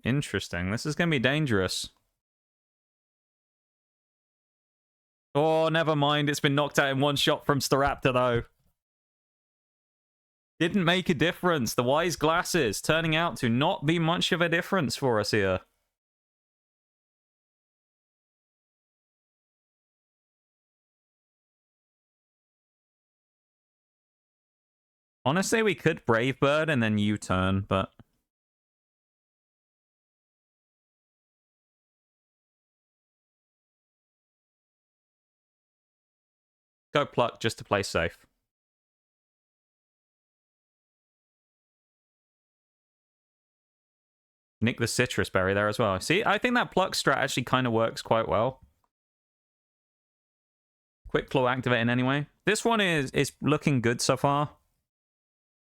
Interesting. This is going to be dangerous. Oh, never mind. It's been knocked out in one shot from Staraptor, though. Didn't make a difference. The Wise Glasses turning out to not be much of a difference for us here. Honestly, we could Brave Bird and then U-turn, but... Go Pluck just to play safe. Nick the Citrus Berry there as well. See, I think that Pluck strat actually kind of works quite well. Quick Claw activating anyway. This one is looking good so far.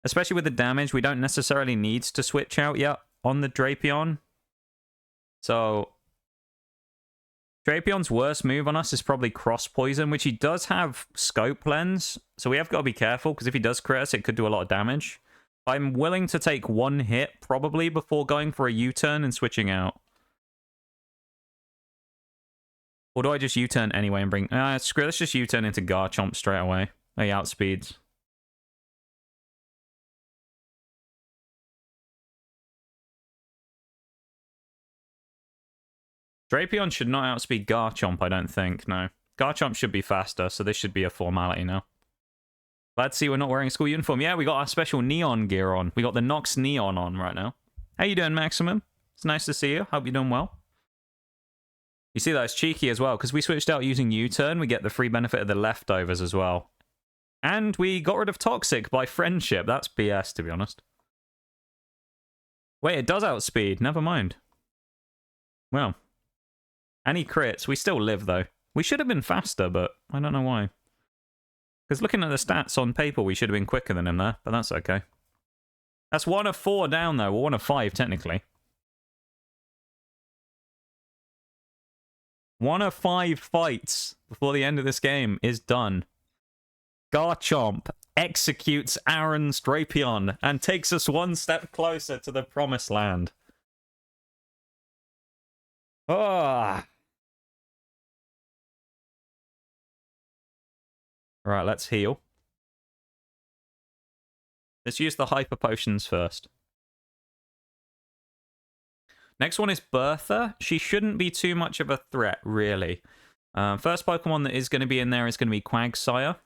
Especially with the damage, we don't necessarily need to switch out yet on the Drapion. So, Drapion's worst move on us is probably Cross Poison, which he does have Scope Lens. So we have got to be careful, because if he does crit us, it could do a lot of damage. I'm willing to take one hit, probably, before going for a U-turn and switching out. Or do I just U-turn anyway and bring... screw it, let's just U-turn into Garchomp straight away. He outspeeds. Drapion should not outspeed Garchomp, I don't think, no. Garchomp should be faster, so this should be a formality now. Glad to see we're not wearing a school uniform. Yeah, we got our special neon gear on. We got the Nox Neon on right now. How you doing, Maximum? It's nice to see you. Hope you're doing well. You see, that's cheeky as well, because we switched out using U-turn. We get the free benefit of the leftovers as well. And we got rid of Toxic by friendship. That's BS, to be honest. Wait, it does outspeed. Never mind. Well. And he crits. We still live, though. We should have been faster, but I don't know why. Because looking at the stats on paper, we should have been quicker than him there, but that's okay. That's 1 of 4 down, though. Well, 1 of 5, technically. 1 of 5 fights before the end of this game is done. Garchomp executes Aaron's Drapion and takes us 1 step closer to the promised land. Ah. Right, let's heal. Let's use the Hyper Potions first. Next one is Bertha. She shouldn't be too much of a threat, really. First Pokemon that is going to be in there is going to be Quagsire.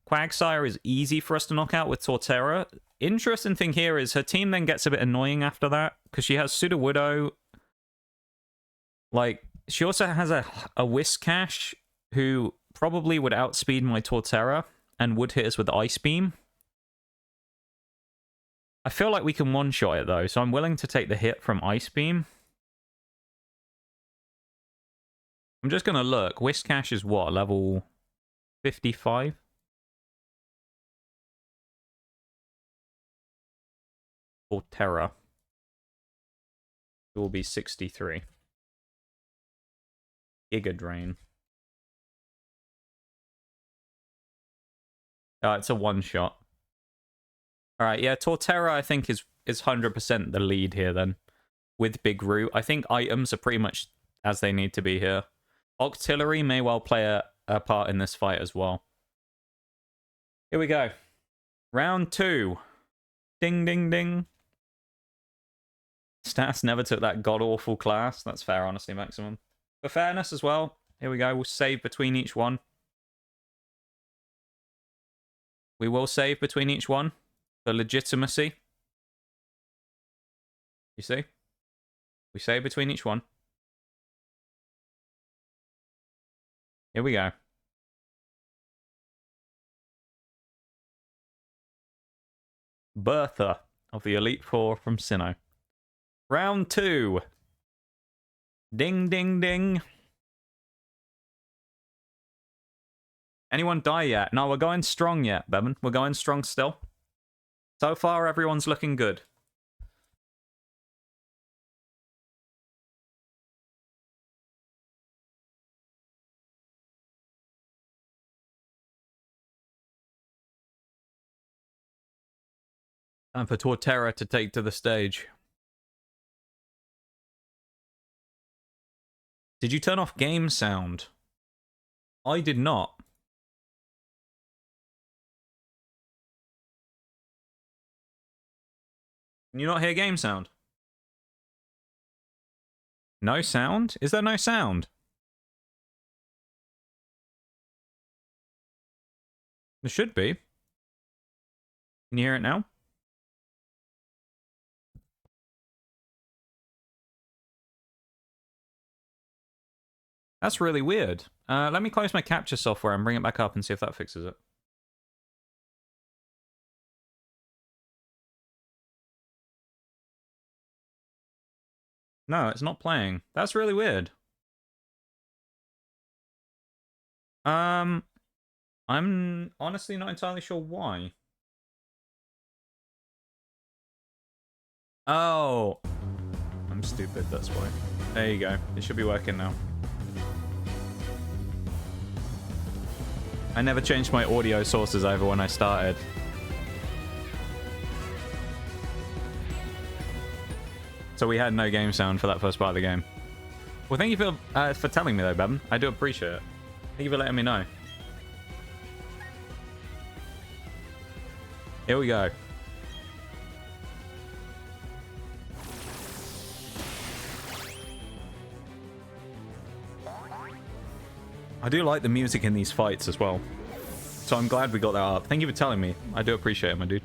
Quagsire is easy for us to knock out with Torterra. Interesting thing here is her team then gets a bit annoying after that, because she has Sudowoodo. Like, she also has a Whiscash who probably would outspeed my Torterra and would hit us with Ice Beam. I feel like we can one-shot it, though, so I'm willing to take the hit from Ice Beam. I'm just going to look. Whiscash is what? Level 55? Torterra. It will be 63. Giga Drain. It's a one-shot. Alright, yeah, Torterra, I think, is 100% the lead here, then. With Big Root. I think items are pretty much as they need to be here. Octillery may well play a part in this fight as well. Here we go. Round 2. Ding, ding, ding. Stats never took that god-awful class. That's fair, honestly, Maximum. For fairness as well, here we go. We'll save between each one. We will save between each one. For legitimacy. You see? We save between each one. Here we go. Bertha of the Elite Four from Sinnoh. Round 2. Ding, ding, ding. Anyone die yet? No, we're going strong yet, Bevan. We're going strong still. So far, everyone's looking good. Time for Torterra to take to the stage. Did you turn off game sound? I did not. Can you not hear game sound? No sound? Is there no sound? There should be. Can you hear it now? That's really weird. Let me close my capture software and bring it back up and see if that fixes it. No, it's not playing. That's really weird. I'm honestly not entirely sure why. Oh. I'm stupid, that's why. There you go. It should be working now. I never changed my audio sources over when I started. So we had no game sound for that first part of the game. Well, thank you for telling me though, Bevan. I do appreciate it. Thank you for letting me know. Here we go. I do like the music in these fights as well. So I'm glad we got that up. Thank you for telling me. I do appreciate it, my dude.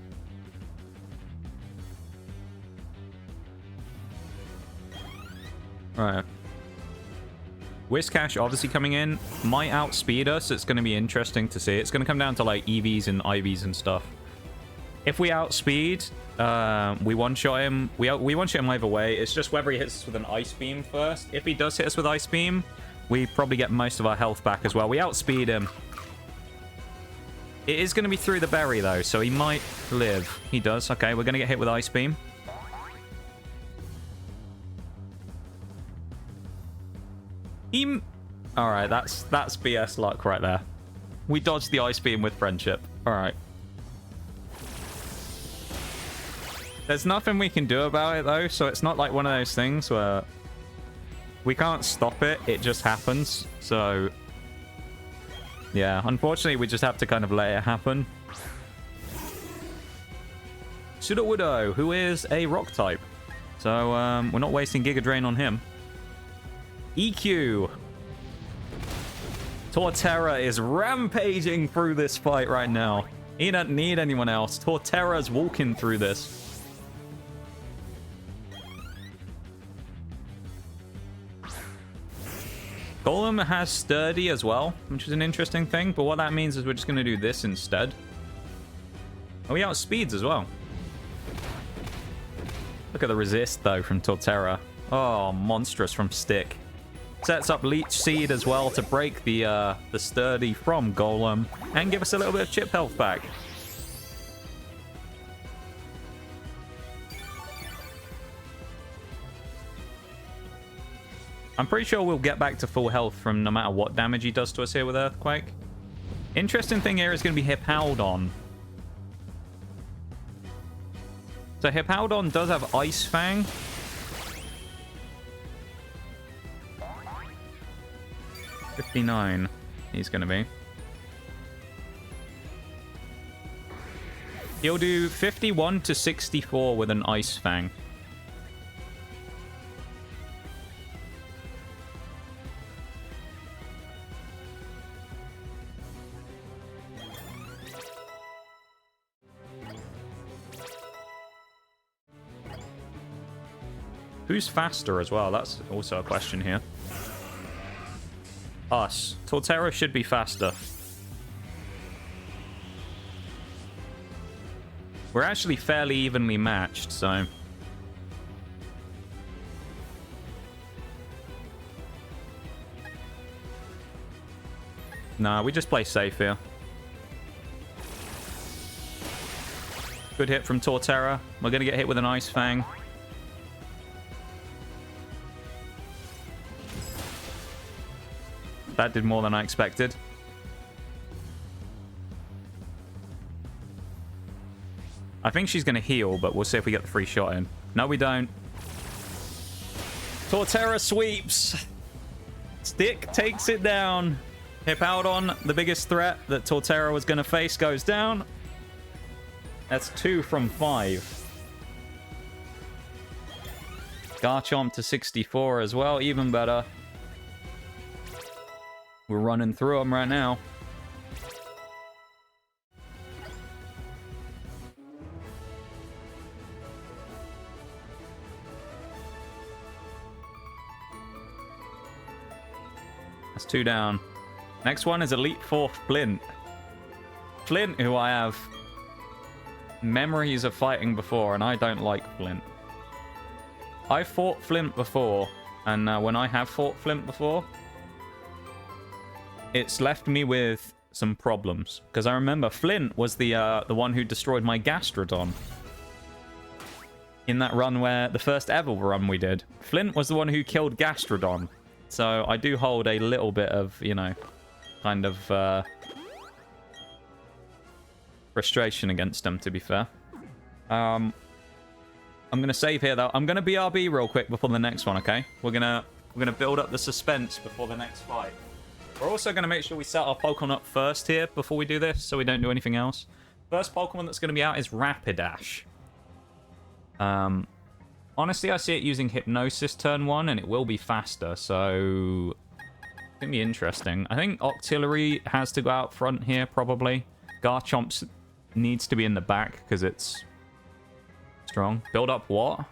Right. Whiscash obviously coming in. Might outspeed us. It's going to be interesting to see. It's going to come down to like EVs and IVs and stuff. If we outspeed, we one-shot him. We one-shot him either way. It's just whether he hits us with an ice beam first. If he does hit us with ice beam, we probably get most of our health back as well. We outspeed him. It is going to be through the berry, though, so he might live. He does. Okay, we're going to get hit with Ice Beam. Alright, that's BS luck right there. We dodged the Ice Beam with friendship. Alright. There's nothing we can do about it, though, so it's not like one of those things where we can't stop it. It just happens. So, yeah, unfortunately, we just have to kind of let it happen. Sudowoodo, who is a rock type. So, we're not wasting Giga Drain on him. EQ. Torterra is rampaging through this fight right now. He doesn't need anyone else. Torterra's walking through this. Golem has Sturdy as well, which is an interesting thing. But what that means is we're just going to do this instead. Oh, he outspeeds as well. Look at the resist, though, from Torterra. Oh, monstrous from Stick. Sets up Leech Seed as well to break the Sturdy from Golem and give us a little bit of chip health back. I'm pretty sure we'll get back to full health from no matter what damage he does to us here with Earthquake. Interesting thing here is going to be Hippowdon. So Hippowdon does have Ice Fang. $59 he's going to be. He'll do 51 to 64 with an Ice Fang. Who's faster as well? That's also a question here. Us. Torterra should be faster. We're actually fairly evenly matched, so... Nah, we just play safe here. Good hit from Torterra. We're going to get hit with an Ice Fang. That did more than I expected. I think she's going to heal, but we'll see if we get the free shot in. No, we don't. Torterra sweeps. Stick takes it down. Hippowdon, the biggest threat that Torterra was going to face, goes down. That's 2 from 5. Garchomp to 64 as well, even better. We're running through them right now. That's 2 down. Next one is Elite 4 Flint. Flint, who I have memories of fighting before, and I don't like Flint. I fought Flint before, and when I have fought Flint before, it's left me with some problems. Because I remember Flint was the one who destroyed my Gastrodon. In that run where, the first ever run we did, Flint was the one who killed Gastrodon. So I do hold a little bit of, you know, kind of frustration against him, to be fair. I'm going to save here, though. I'm going to BRB real quick before the next one, okay? We're gonna build up the suspense before the next fight. We're also going to make sure we set our Pokemon up first here before we do this, so we don't do anything else. First Pokemon that's going to be out is Rapidash. Honestly, I see it using Hypnosis turn 1, and it will be faster, so it's going to be interesting. I think Octillery has to go out front here, probably. Garchomp needs to be in the back, because it's strong. Build up what?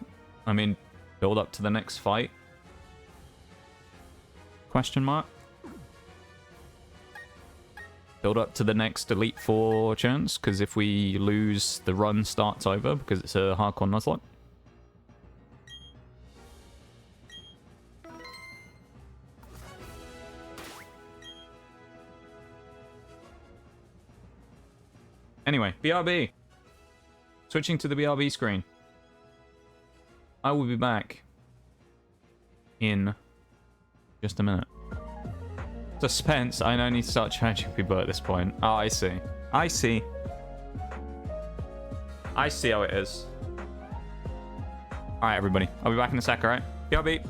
I mean, build up to the next fight? Question mark? Build up to the next Elite Four chance, because if we lose, the run starts over, because it's a hardcore nuzlocke. Anyway, BRB. Switching to the BRB screen. I will be back in just a minute. Suspense. I don't need to start changing people at this point. Oh, I see. I see. I see how it is. Alright, everybody. I'll be back in a sec, alright? BRB.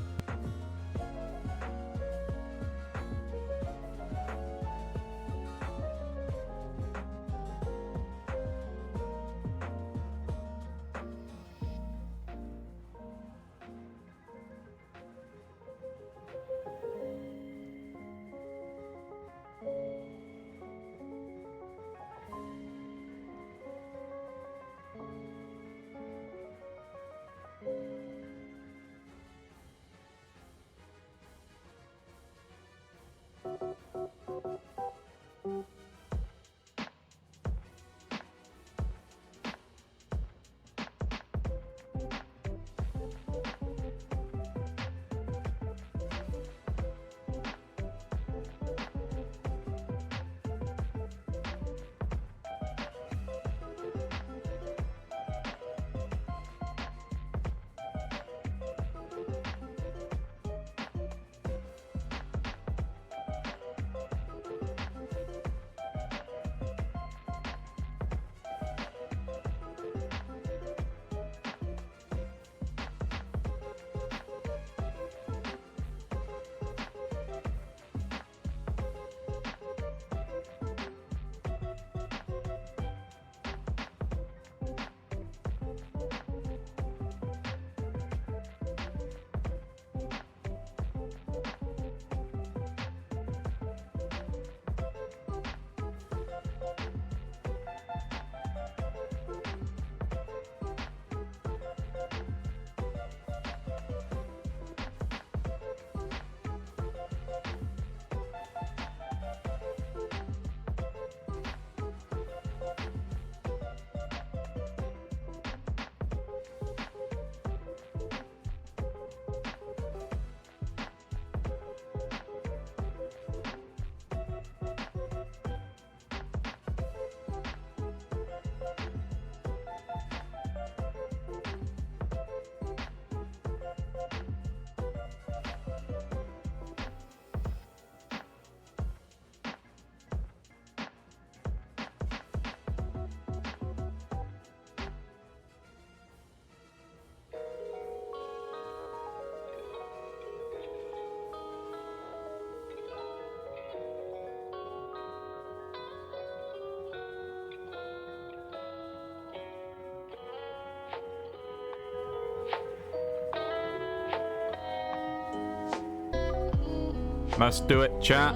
Let's do it, chat.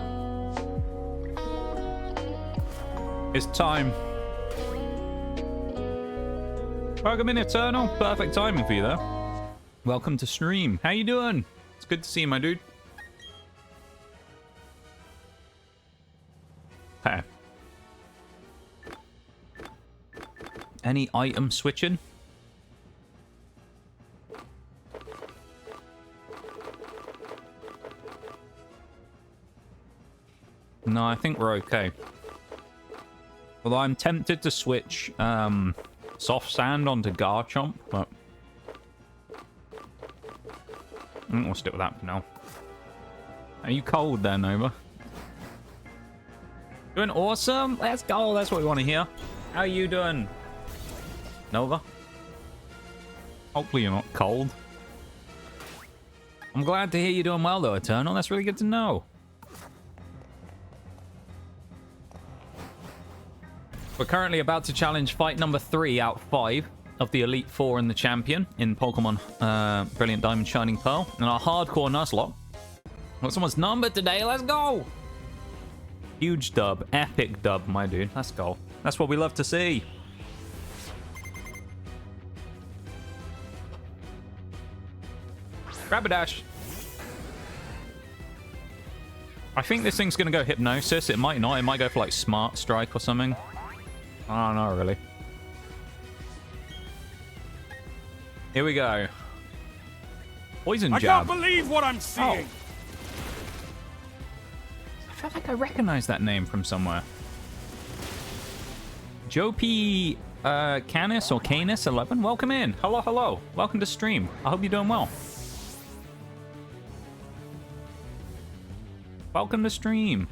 It's time. Welcome in, Eternal. Perfect timing for you there. Welcome to stream. How you doing? It's good to see you, my dude. Any item switching? No, I think we're okay. Although I'm tempted to switch soft sand onto Garchomp, but I think we'll stick with that for now. Are you cold there, Nova? Doing awesome? Let's go. That's what we want to hear. How are you doing, Nova? Hopefully you're not cold. I'm glad to hear you're doing well, though, Eternal. That's really good to know. We're currently about to challenge fight number 3 out of 5 of the Elite Four and the Champion in Pokemon Brilliant Diamond Shining Pearl. And our hardcore Nuzlocke. Got someone's number today. Let's go! Huge dub. Epic dub, my dude. Let's go. That's what we love to see. Rapidash. I think this thing's going to go Hypnosis. It might not. It might go for like Smart Strike or something. I don't know, really. Here we go. Poison Jab. I can't believe what I'm seeing. Oh. I feel like I recognize that name from somewhere. Joe P. Candice or Candice 11, welcome in. Hello, hello. Welcome to stream. I hope you're doing well. Welcome to stream.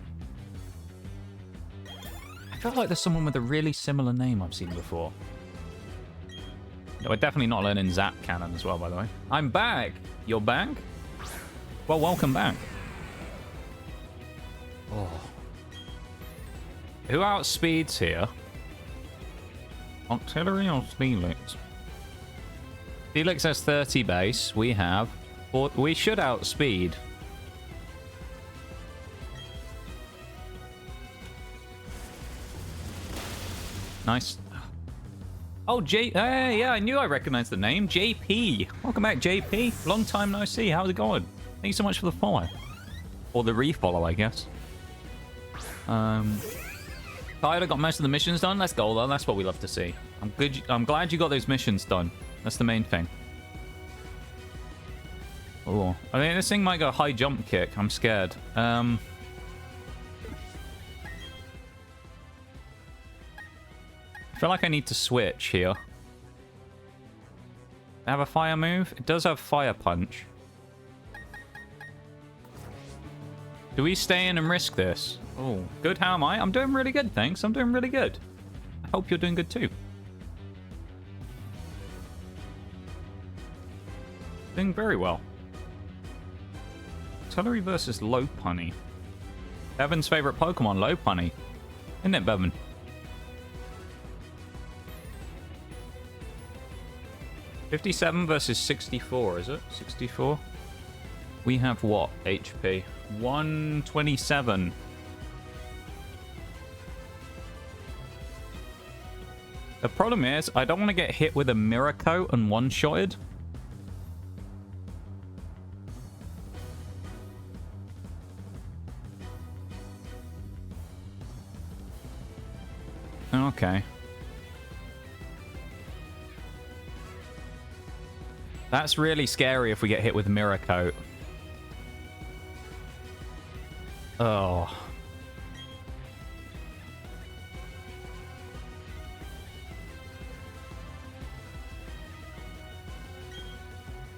I feel like there's someone with a really similar name I've seen before. No, we're definitely not learning Zap Cannon as well, by the way. I'm back. You're back? Well, welcome back. Oh. Who outspeeds here? Artillery or Steelix? Steelix has 30 base. We have... We should outspeed. Nice. Oh, yeah, I knew I recognized the name. JP. Welcome back, JP. Long time no see. How's it going? Thank you so much for the follow. Or the refollow, I guess. Tyler got most of the missions done. Let's go, though. That's what we love to see. I'm glad you got those missions done. That's the main thing. Oh, I mean, this thing might go high jump kick. I'm scared. I feel like I need to switch here. I have a fire move. It does have fire punch. Do we stay in and risk this? Oh, good. How am I? I'm doing really good, thanks. I'm doing really good. I hope you're doing good too. Doing very well. Artillery versus Lopunny. Bevan's favorite Pokemon, Lopunny. Isn't it, Bevan? $57 versus 64, is it? 64? We have what? HP? 127. The problem is, I don't want to get hit with a Mirror Coat and one-shotted. Okay. That's really scary if we get hit with Mirror Coat. Oh.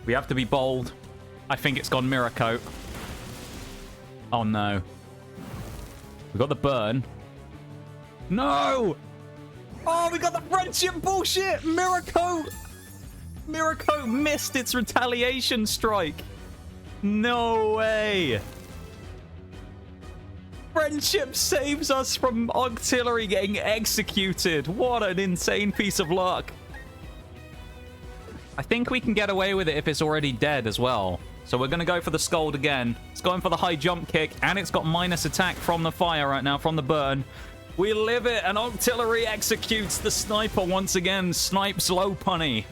We have to be bold. I think it's gone Mirror Coat. Oh no. We got the burn. No! Oh, we got the friendship bullshit! Mirror Coat! Mirror Coat missed its retaliation strike. No way. Friendship saves us from Octillery getting executed. What an insane piece of luck. I think we can get away with it if it's already dead as well. So we're going to go for the Scold again. It's going for the high jump kick, and it's got minus attack from the fire right now, from the burn. We live it, and Octillery executes the sniper once again. Snipes Lopunny.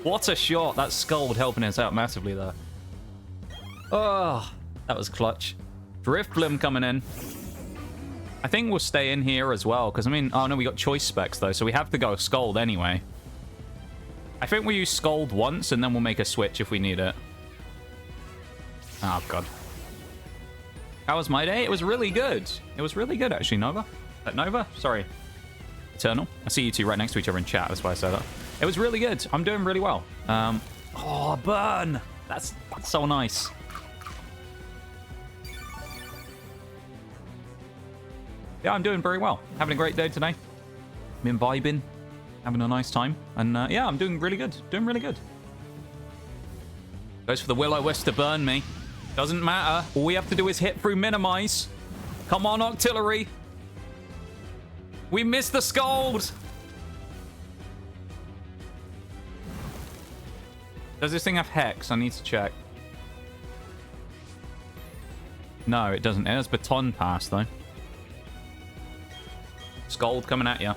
What a shot. That Scold helping us out massively there. Oh, that was clutch. Drift Bloom coming in. I think we'll stay in here as well, because, I mean... Oh, no, we got choice specs, though, so we have to go Scold anyway. I think we'll use Scold once, and then we'll make a switch if we need it. Oh, God. How was my day? It was really good. It was really good, actually, Nova. Nova? Sorry. Eternal. I see you two right next to each other in chat. That's why I said that. It was really good. I'm doing really well. Oh, burn. That's so nice. Yeah, I'm doing very well. Having a great day today. Been vibing. Having a nice time. And yeah, I'm doing really good. Doing really good. Goes for the Will-O-Wisp to burn me. Doesn't matter. All we have to do is hit through minimize. Come on, Octillery. We missed the Scold. Does this thing have Hex? I need to check. No, it doesn't. It has Baton Pass, though. Scold coming at you.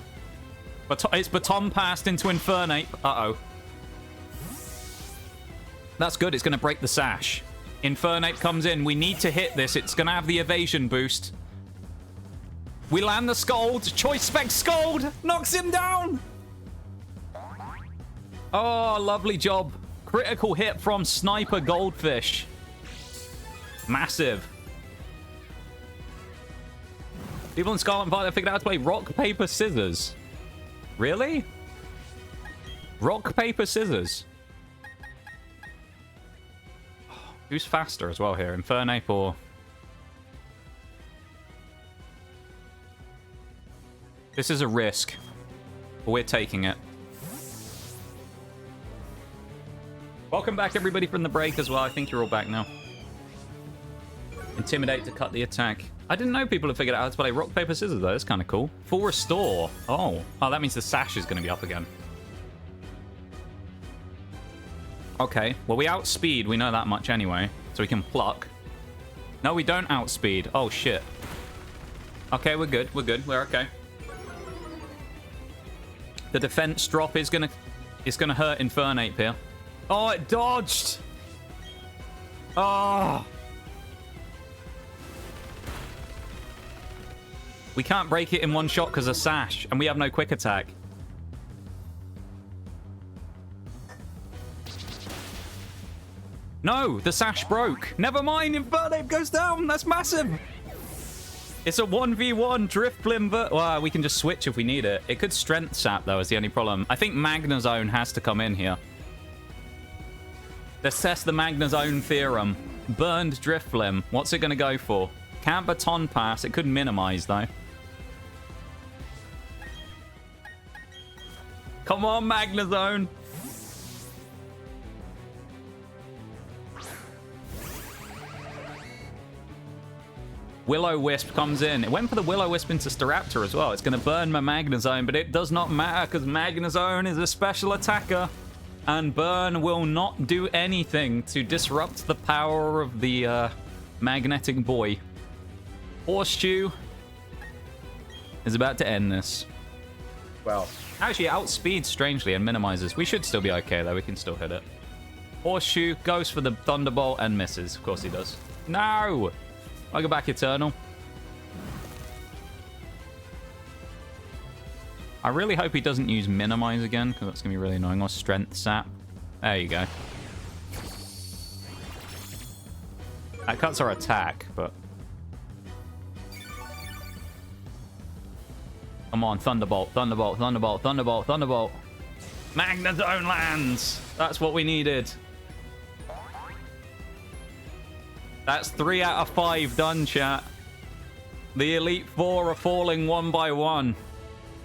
But it's Baton Passed into Infernape. Uh-oh. That's good. It's going to break the sash. Infernape comes in. We need to hit this. It's going to have the evasion boost. We land the Scold. Choice Spec Scold knocks him down. Oh, lovely job. Critical hit from Sniper Goldfish. Massive. People in Scarlet and Violet figured out how to play rock, paper, scissors. Really? Rock, paper, scissors. Who's faster as well here? Infernape or... This is a risk. But we're taking it. Welcome back, everybody, from the break as well. I think you're all back now. Intimidate to cut the attack. I didn't know people had figured out how to play rock, paper, scissors, though. That's kind of cool. Full restore. Oh, that means the sash is going to be up again. Okay. Well, we outspeed. We know that much anyway. So we can pluck. No, we don't outspeed. Oh, shit. Okay, we're good. We're good. We're okay. The defense drop is going to hurt Infernape here. Oh, it dodged. Oh. We can't break it in one shot because of sash, and we have no quick attack. No, the sash broke. Never mind, Infernape goes down. That's massive. It's a 1v1 Drift Limber. Well, we can just switch if we need it. It could Strength Sap, though, is the only problem. I think Magnezone has to come in here. Let's test the Magnezone theorem. Burned Drift Limb. What's it going to go for? Can't Baton Pass. It could minimize, though. Come on, Magnezone. Will-O-Wisp comes in. It went for the Will-O-Wisp into Staraptor as well. It's going to burn my Magnezone, but it does not matter because Magnezone is a special attacker. And burn will not do anything to disrupt the power of the magnetic boy. Horseshoe is about to end this. Well, actually outspeeds strangely and minimizes. We should still be okay though. We can still hit it. Horseshoe goes for the Thunderbolt and misses. Of course he does. No! I'll go back Eternal. I really hope he doesn't use Minimize again, because that's going to be really annoying. Or Strength Sap. There you go. That cuts our attack, but... Come on, Thunderbolt, Thunderbolt, Thunderbolt, Thunderbolt, Thunderbolt. Magnezone lands! That's what we needed. That's 3 out of 5 done, chat. The Elite Four are falling one by one.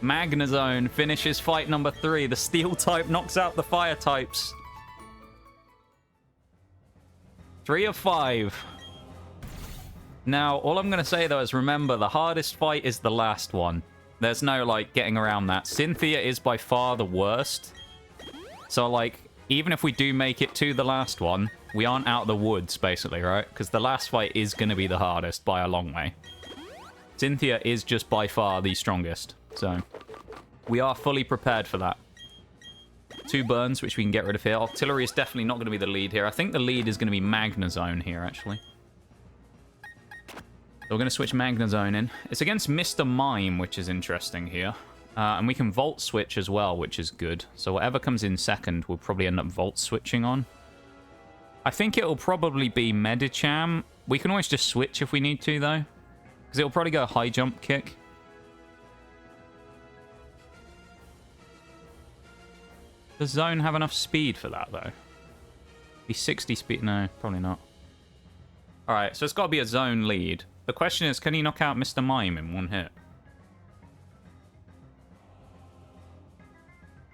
Magnezone finishes fight number 3. The Steel type knocks out the Fire types. 3 of 5. Now, all I'm going to say, though, is remember, the hardest fight is the last one. There's no, like, getting around that. Cynthia is by far the worst. So, like, even if we do make it to the last one, we aren't out of the woods, basically, right? Because the last fight is going to be the hardest by a long way. Cynthia is just by far the strongest. So, we are fully prepared for that. 2 burns, which we can get rid of here. Artillery is definitely not going to be the lead here. I think the lead is going to be Magnezone here, actually. we're going to switch Magnezone in. It's against Mr. Mime, which is interesting here. And we can Volt switch as well, which is good. So whatever comes in second, we'll probably end up Volt switching on. I think it'll probably be Medicham. We can always just switch if we need to, though. Because it'll probably go high jump kick. Does Zone have enough speed for that, though? Be 60 speed? No, probably not. Alright, so it's got to be a Zone lead. The question is, can he knock out Mr. Mime in one hit?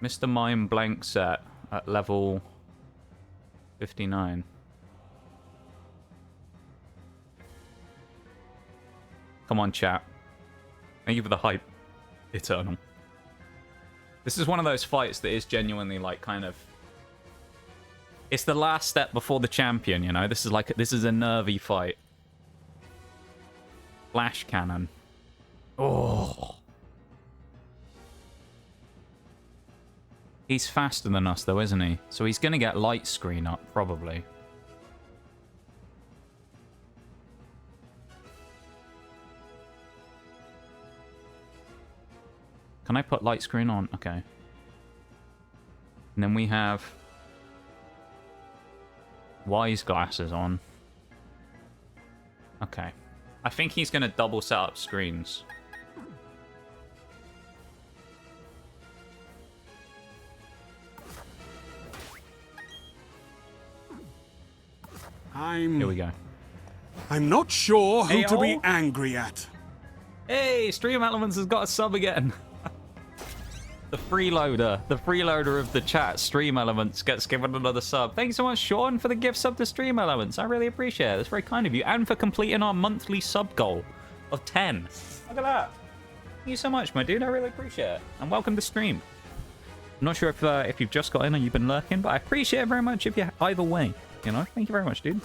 Mr. Mime blank set at level 59. Come on, chat. Thank you for the hype, Eternal. This is one of those fights that is genuinely like kind of... It's the last step before the champion, you know? This is a nervy fight. Flash cannon. Oh. He's faster than us, though, isn't he? So he's going to get light screen up, probably. Can I put light screen on? Okay. And then we have Wise glasses on. Okay. I think he's going to double set up screens. Here we go. I'm not sure who to be angry at. Hey, Stream Elements has got a sub again. The freeloader of the chat, Stream Elements, gets given another sub. Thanks so much, Sean, for the gift sub to Stream Elements. I really appreciate it. That's very kind of you. And for completing our monthly sub goal of 10. Look at that. Thank you so much, my dude. I really appreciate it. And welcome to stream. I'm not sure if you've just got in or you've been lurking, but I appreciate it very much if you either way. You know, thank you very much, dude.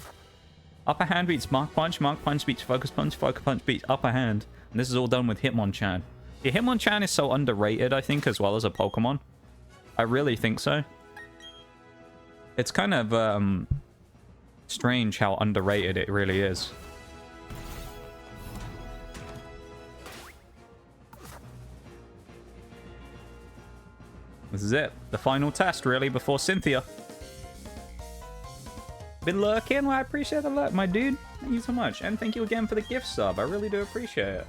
Upper hand beats Mark Punch beats Focus Punch beats Upper Hand. And this is all done with Hitmonchan. Yeah, Hitmonchan is so underrated, I think, as well as a Pokemon. I really think so. It's kind of strange how underrated it really is. This is it. The final test, really, before Cynthia. Been lurking? Well, I appreciate the lurk, my dude. Thank you so much. And thank you again for the gift sub. I really do appreciate it.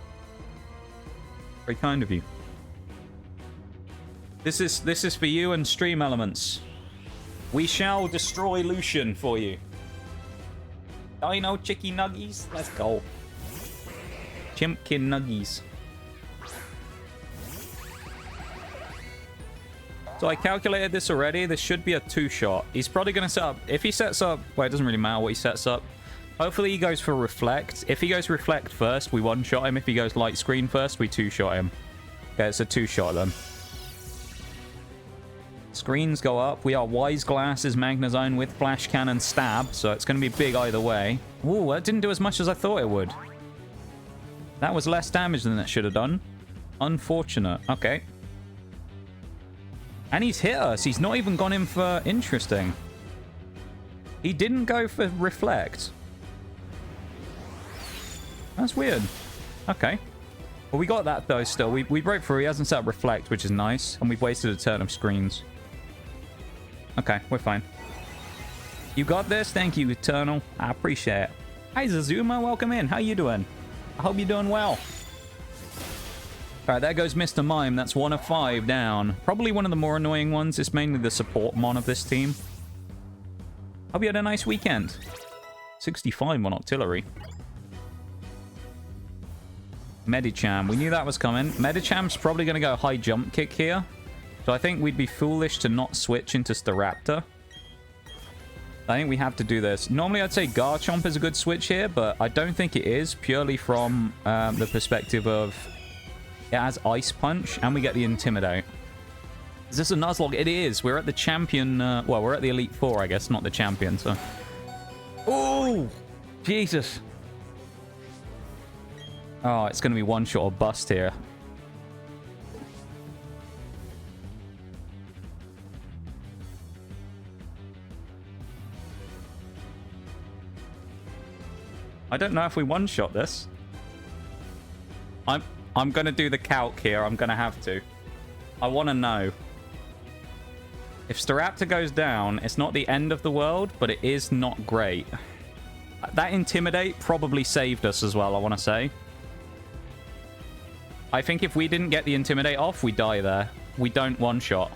Very kind of you. This is for you and Stream Elements. We shall destroy Lucien for you. Dino Chicky Nuggies. Let's go. Chimpkin Nuggies. So I calculated this already. This should be a 2-shot. He's probably going to set up... If he sets up... Well, it doesn't really matter what he sets up. Hopefully he goes for Reflect. If he goes Reflect first, we 1-shot him. If he goes Light Screen first, we 2-shot him. Okay, it's a 2-shot then. Screens go up. We are Wise Glasses, Magnezone with Flash Cannon Stab. So it's going to be big either way. Ooh, that didn't do as much as I thought it would. That was less damage than it should have done. Unfortunate. Okay. And he's hit us. He's not even gone in for interesting. He didn't go for Reflect. That's weird. Okay. Well, we got that, though, still. We broke through. He hasn't set up Reflect, which is nice. And we've wasted a turn of screens. Okay, we're fine. You got this? Thank you, Eternal. I appreciate it. Hi, Zazuma. Welcome in. How you doing? I hope you're doing well. All right, there goes Mr. Mime. That's 1 of 5 down. Probably one of the more annoying ones. It's mainly the support mon of this team. Hope you had a nice weekend. 65 on Artillery. Medicham. We knew that was coming. Medicham's probably going to go high jump kick here. So I think we'd be foolish to not switch into Staraptor. I think we have to do this. Normally I'd say Garchomp is a good switch here, but I don't think it is, purely from the perspective of it has Ice Punch and we get the Intimidate. Is this a Nuzlocke? It is. We're at the champion. Well, we're at the Elite Four, I guess, not the champion. So, oh, Jesus. Oh, it's going to be 1-shot or bust here. I don't know if we 1-shot this. I'm going to do the calc here. I'm going to have to. I want to know. If Staraptor goes down, it's not the end of the world, but it is not great. That Intimidate probably saved us as well, I want to say. I think if we didn't get the Intimidate off, we die there. We don't one-shot.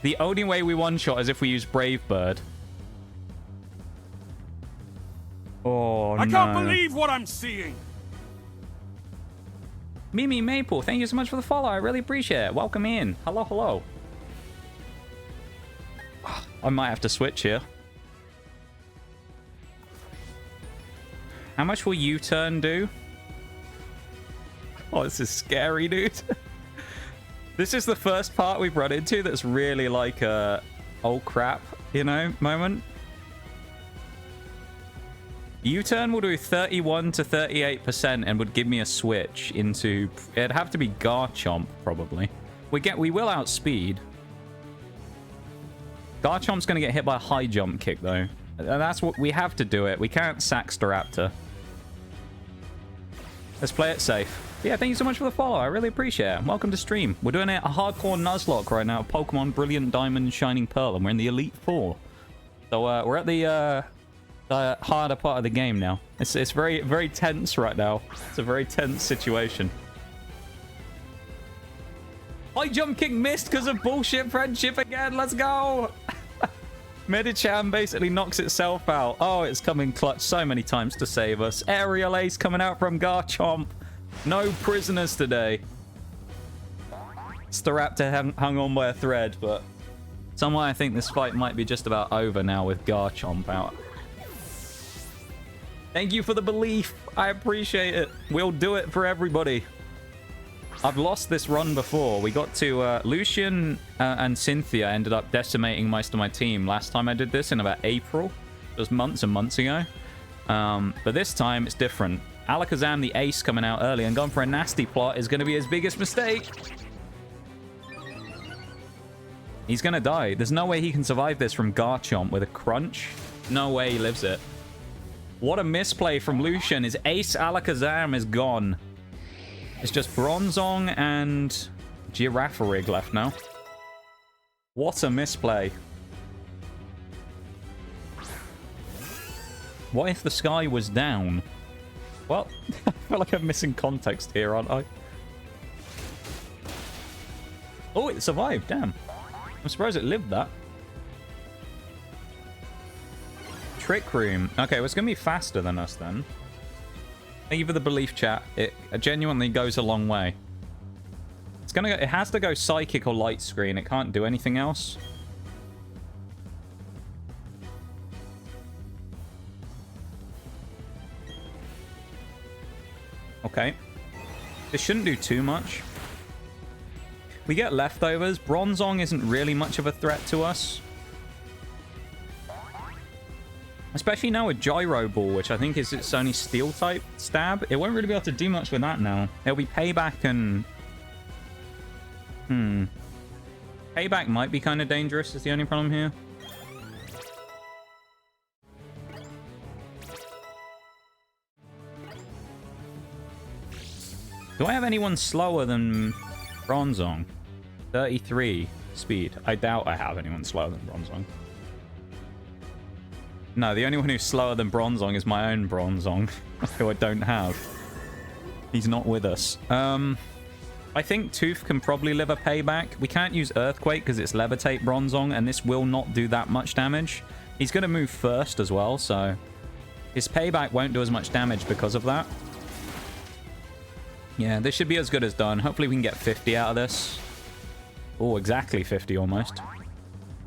The only way we one-shot is if we use Brave Bird. Oh, no. I can't believe what I'm seeing. Mimi Maple, thank you so much for the follow. I really appreciate it. Welcome in. Hello, hello. I might have to switch here. How much will U-turn do? Oh, this is scary, dude. This is the first part we've run into that's really like a oh crap, you know, moment. U-turn will do 31 to 38% and would give me a switch into... It'd have to be Garchomp, probably. We will outspeed. Garchomp's going to get hit by a high jump kick, though. And that's what we have to do it. We can't sack Staraptor. Let's play it safe. But yeah, thank you so much for the follow. I really appreciate it. Welcome to stream. We're doing a hardcore Nuzlocke right now. Pokemon Brilliant Diamond Shining Pearl. And we're in the Elite Four. So we're at the harder part of the game now. It's very, very tense right now. It's a very tense situation. High jump kick missed because of bullshit friendship again. Let's go. Medicham basically knocks itself out. Oh, it's coming clutch so many times to save us. Aerial Ace coming out from Garchomp. No prisoners today. Staraptor hung on by a thread, but somehow I think this fight might be just about over now with Garchomp out. Thank you for the belief. I appreciate it. We'll do it for everybody. I've lost this run before. We got to... Lucien and Cynthia ended up decimating most of my team last time I did this in about April. It was months and months ago. But this time, it's different. Alakazam, the ace, coming out early and going for a nasty plot is going to be his biggest mistake. He's going to die. There's no way he can survive this from Garchomp with a crunch. No way he lives it. What a misplay from Lucien. His ace Alakazam is gone. It's just Bronzong and Girafarig left now. What a misplay. What if the sky was down? Well, I feel like I'm missing context here, aren't I? Oh, it survived. Damn. I'm surprised it lived that. Trick Room. Okay, well, it's going to be faster than us then. Thank you for the belief, chat. It genuinely goes a long way. It's gonna go, it has to go Psychic or Light Screen. It can't do anything else. Okay. This shouldn't do too much. We get leftovers. Bronzong isn't really much of a threat to us. Especially now with Gyro Ball, which I think is its only Steel-type stab. It won't really be able to do much with that now. It'll be Payback and... Payback might be kind of dangerous is the only problem here. Do I have anyone slower than Bronzong? 33 speed. I doubt I have anyone slower than Bronzong. No, the only one who's slower than Bronzong is my own Bronzong, who I don't have. He's not with us. I think Tooth can probably live a Payback. We can't use Earthquake because it's Levitate Bronzong, and this will not do that much damage. He's going to move first as well, so his Payback won't do as much damage because of that. Yeah, this should be as good as done. Hopefully we can get 50 out of this. Oh, exactly 50 almost.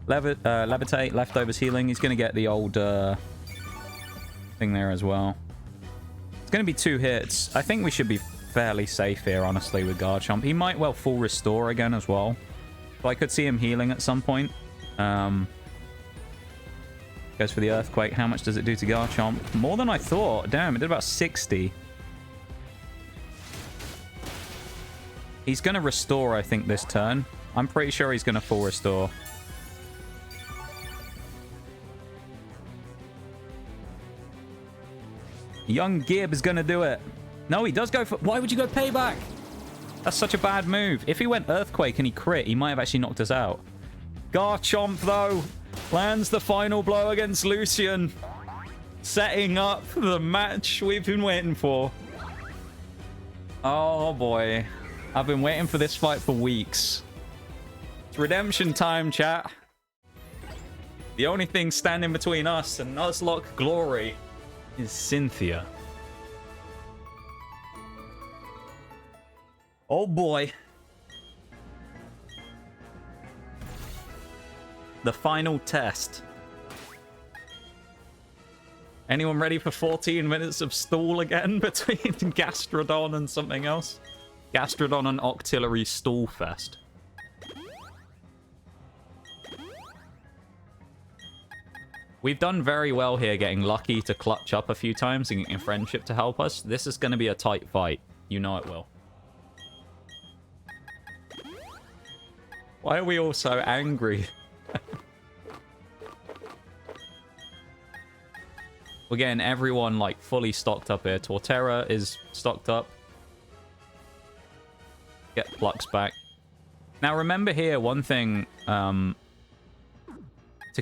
Levitate, Leftovers Healing. He's going to get the old thing there as well. It's going to be 2 hits. I think we should be fairly safe here, honestly, with Garchomp. He might well full restore again as well. But I could see him healing at some point. Goes for the Earthquake. How much does it do to Garchomp? More than I thought. Damn, it did about 60. He's going to restore, I think, this turn. I'm pretty sure he's going to full restore. Young Gib is going to do it. No, he does go for... Why would you go payback? That's such a bad move. If he went Earthquake and he crit, he might have actually knocked us out. Garchomp, though, lands the final blow against Lucien. Setting up the match we've been waiting for. Oh, boy. I've been waiting for this fight for weeks. It's redemption time, chat. The only thing standing between us and Nuzlocke glory is Cynthia. Oh boy. The final test. Anyone ready for 14 minutes of stall again between Gastrodon and something else? Gastrodon and Octillery Stall Fest. We've done very well here getting lucky to clutch up a few times and getting friendship to help us. This is going to be a tight fight. You know it will. Why are we all so angry? We're getting everyone, like, fully stocked up here. Torterra is stocked up. Get Plucks back. Now, remember here, one thing to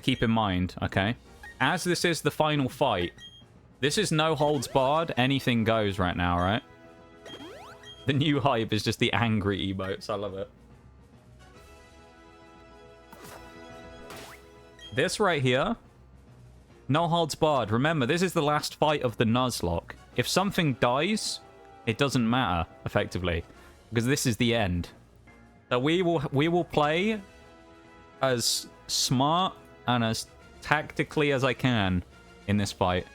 keep in mind, okay? As this is the final fight, this is no holds barred. Anything goes right now, right? The new hype is just the angry emotes. I love it. This right here, no holds barred. Remember, this is the last fight of the Nuzlocke. If something dies, it doesn't matter, effectively, because this is the end. So we will play as smart and as tactically as I can in this fight,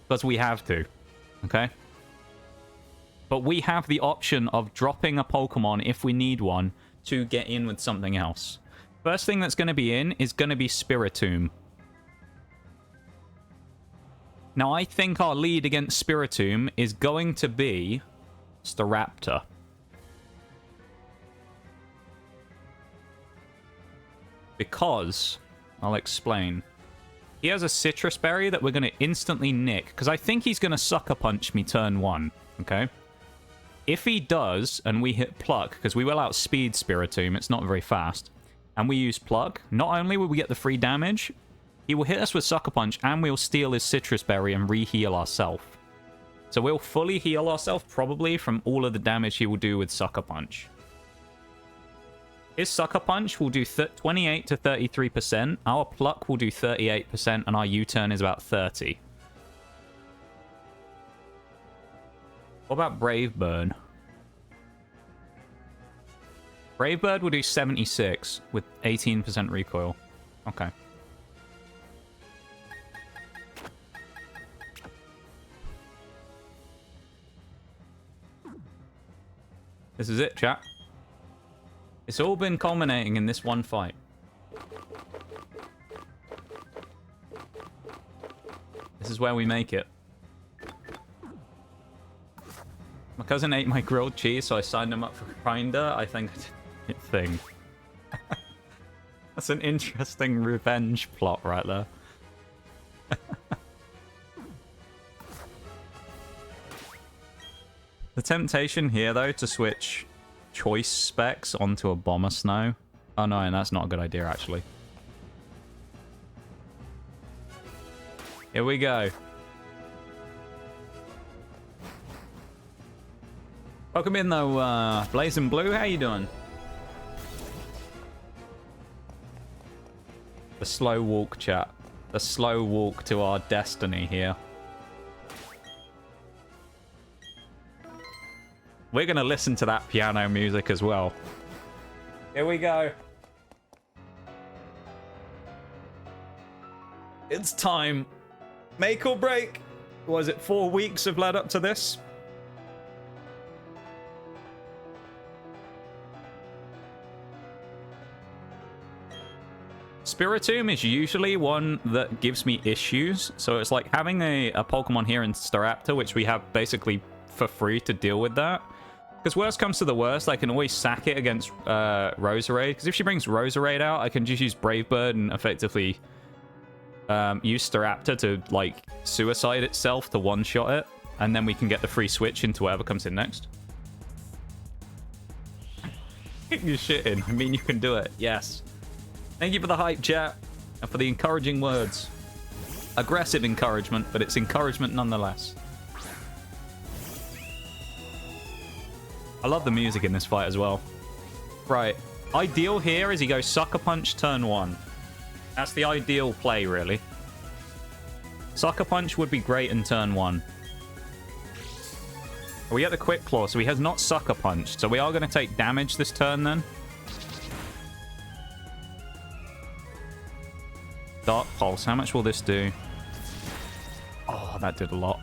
because we have to, okay? But we have the option of dropping a Pokemon if we need one to get in with something else. First thing that's going to be in is going to be Spiritomb. Now, I think our lead against Spiritomb is going to be Staraptor. Because, I'll explain. He has a Citrus Berry that we're going to instantly nick, because I think he's going to Sucker Punch me turn 1, okay? If he does, and we hit Pluck, because we will outspeed Spiritomb, it's not very fast, and we use Pluck, not only will we get the free damage, he will hit us with Sucker Punch, and we'll steal his Citrus Berry and re-heal ourselves. So we'll fully heal ourselves, probably, from all of the damage he will do with Sucker Punch. His Sucker Punch will do 28 to 33%, our Pluck will do 38%, and our U-turn is about 30. What about Brave Bird? Brave Bird will do 76 with 18% recoil. Okay. This is it, chat. It's all been culminating in this one fight. This is where we make it. My cousin ate my grilled cheese, so I signed him up for Grindr. I think thing. That's an interesting revenge plot right there. The temptation here, though, to switch choice specs onto a Bomber Snow. Oh no, and that's not a good idea, actually. Here we go. Welcome in, though, Blazing Blue. How you doing? The slow walk, chat. The slow walk to our destiny here. We're going to listen to that piano music as well. Here we go. It's time. Make or break. Was it 4 weeks have led up to this? Spiritomb is usually one that gives me issues. So it's like having a Pokemon here in Staraptor, which we have basically for free to deal with that. Because worst comes to the worst, I can always sack it against Roserade. Because if she brings Roserade out, I can just use Brave Bird and effectively use Staraptor to, like, suicide itself to one-shot it. And then we can get the free switch into whatever comes in next. You're shitting. I mean, you can do it. Yes. Thank you for the hype, chat. And for the encouraging words. Aggressive encouragement, but it's encouragement nonetheless. I love the music in this fight as well. Right. Ideal here is he goes Sucker Punch turn 1. That's the ideal play, really. Sucker Punch would be great in turn 1. We get the Quick Claw, so he has not Sucker Punched. So we are going to take damage this turn then. Dark Pulse, how much will this do? Oh, that did a lot.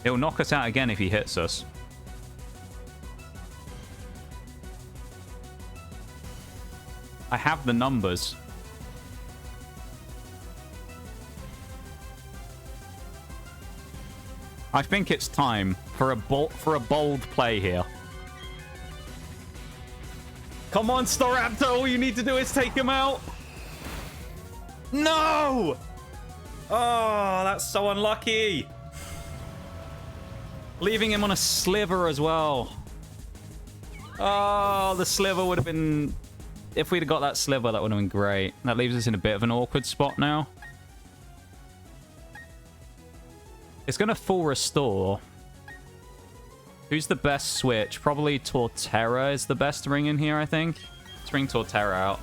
It'll knock us out again if he hits us. I have the numbers. I think it's time for a bold play here. Come on, Staraptor! All you need to do is take him out. No! Oh, that's so unlucky. Leaving him on a sliver as well. Oh, the sliver would have been... If we'd have got that sliver, that would have been great. That leaves us in a bit of an awkward spot now. It's going to full restore. Who's the best switch? Probably Torterra is the best ring in here, I think. Let's ring Torterra out.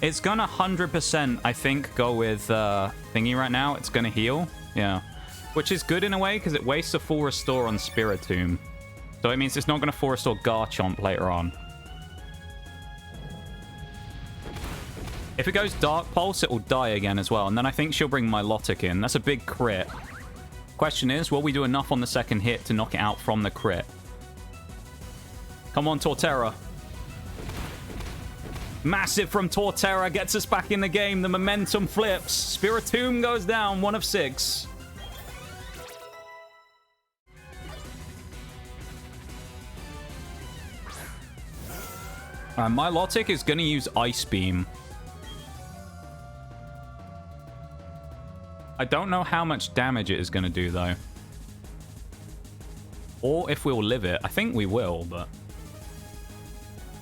It's going to 100%, I think, go with Thingy right now. It's going to heal. Yeah. Which is good in a way, because it wastes a full restore on Spiritomb. So it means it's not going to full restore Garchomp later on. If it goes Dark Pulse, it will die again as well. And then I think she'll bring Milotic in. That's a big crit. Question is, will we do enough on the second hit to knock it out from the crit? Come on, Torterra. Massive from Torterra gets us back in the game. The momentum flips. Spiritomb goes down, 1 of 6. Milotic is going to use Ice Beam. I don't know how much damage it is going to do, though. Or if we'll live it. I think we will, but...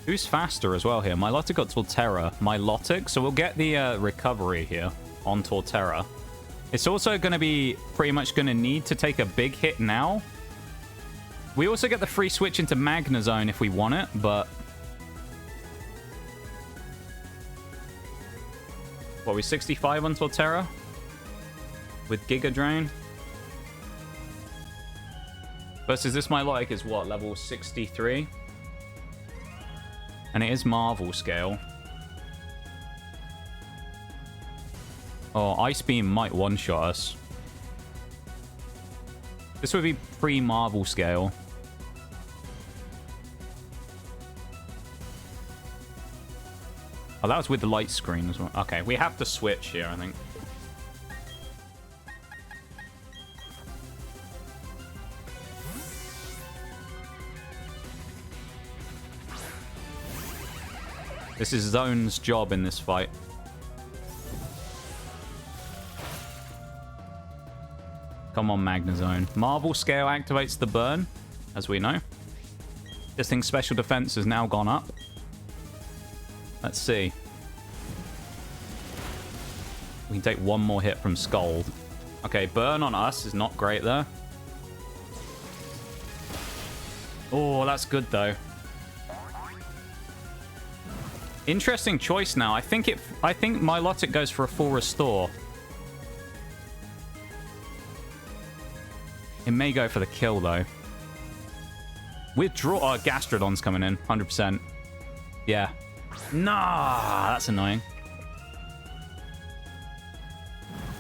Who's faster as well here? Milotic got Torterra. Milotic, so we'll get the recovery here on Torterra. It's also going to be pretty much going to need to take a big hit now. We also get the free switch into Magnezone if we want it, but... What, are we 65 on Torterra? With Giga Drain? Versus this Milotic is what? Level 63? And it is Marvel scale. Oh, Ice Beam might one-shot us. This would be pre-Marvel scale. Oh, that was with the light screen as well. Okay, we have to switch here, I think. This is Zone's job in this fight. Come on, Magnezone. Marvel Scale activates the burn, as we know. This thing's special defense has now gone up. Let's see. We can take one more hit from Scald. Okay, burn on us is not great, though. Oh, that's good, though. Interesting choice now. I think Milotic goes for a full restore. It may go for the kill, though. Withdraw. Oh, Gastrodon's coming in. 100%. Yeah. Nah, that's annoying.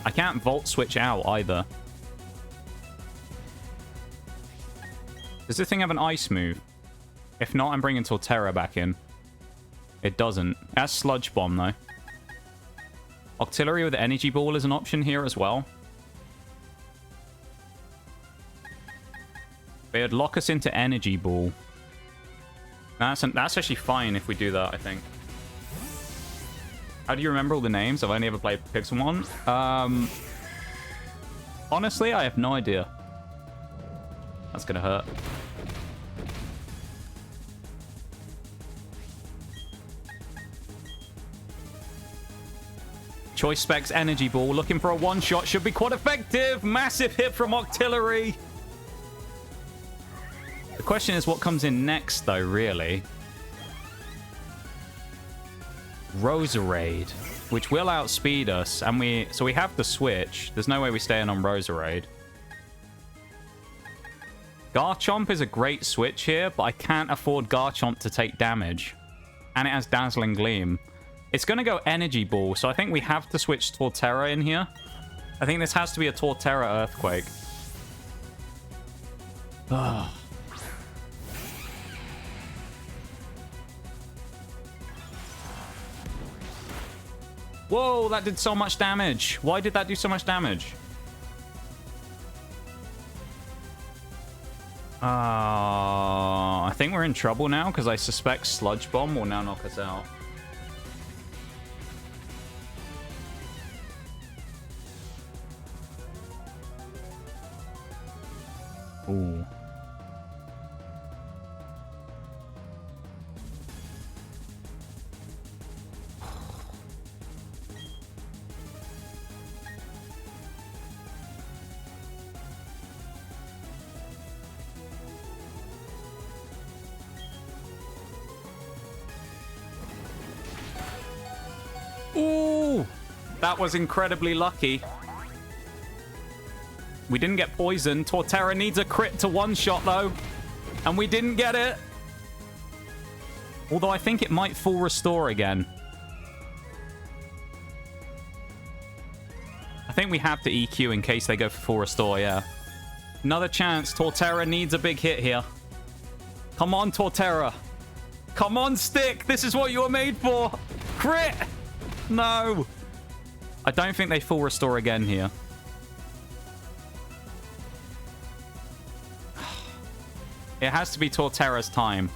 I can't Volt Switch out, either. Does this thing have an Ice move? If not, I'm bringing Torterra back in. It doesn't. It has Sludge Bomb, though. Octillery with Energy Ball is an option here as well. They would lock us into Energy Ball. That's actually fine if we do that, I think. How do you remember all the names? I've only ever played Pixelmon. Honestly, I have no idea. That's gonna hurt. Choice Specs Energy Ball. Looking for a one-shot. Should be quite effective. Massive hit from Octillery. The question is what comes in next, though, really. Roserade, which will outspeed us. And so we have to switch. There's no way we stay in on Roserade. Garchomp is a great switch here, but I can't afford Garchomp to take damage. And it has Dazzling Gleam. It's going to go Energy Ball, so I think we have to switch Torterra in here. I think this has to be a Torterra Earthquake. Ugh. Whoa, that did so much damage. Why did that do so much damage? I think we're in trouble now because I suspect Sludge Bomb will now knock us out. Ooh. Ooh, that was incredibly lucky. We didn't get poisoned. Torterra needs a crit to one-shot, though. And we didn't get it. Although I think it might full restore again. I think we have to EQ in case they go for full restore, yeah. Another chance. Torterra needs a big hit here. Come on, Torterra. Come on, Stick. This is what you were made for. Crit. No. I don't think they full restore again here. It has to be Torterra's time.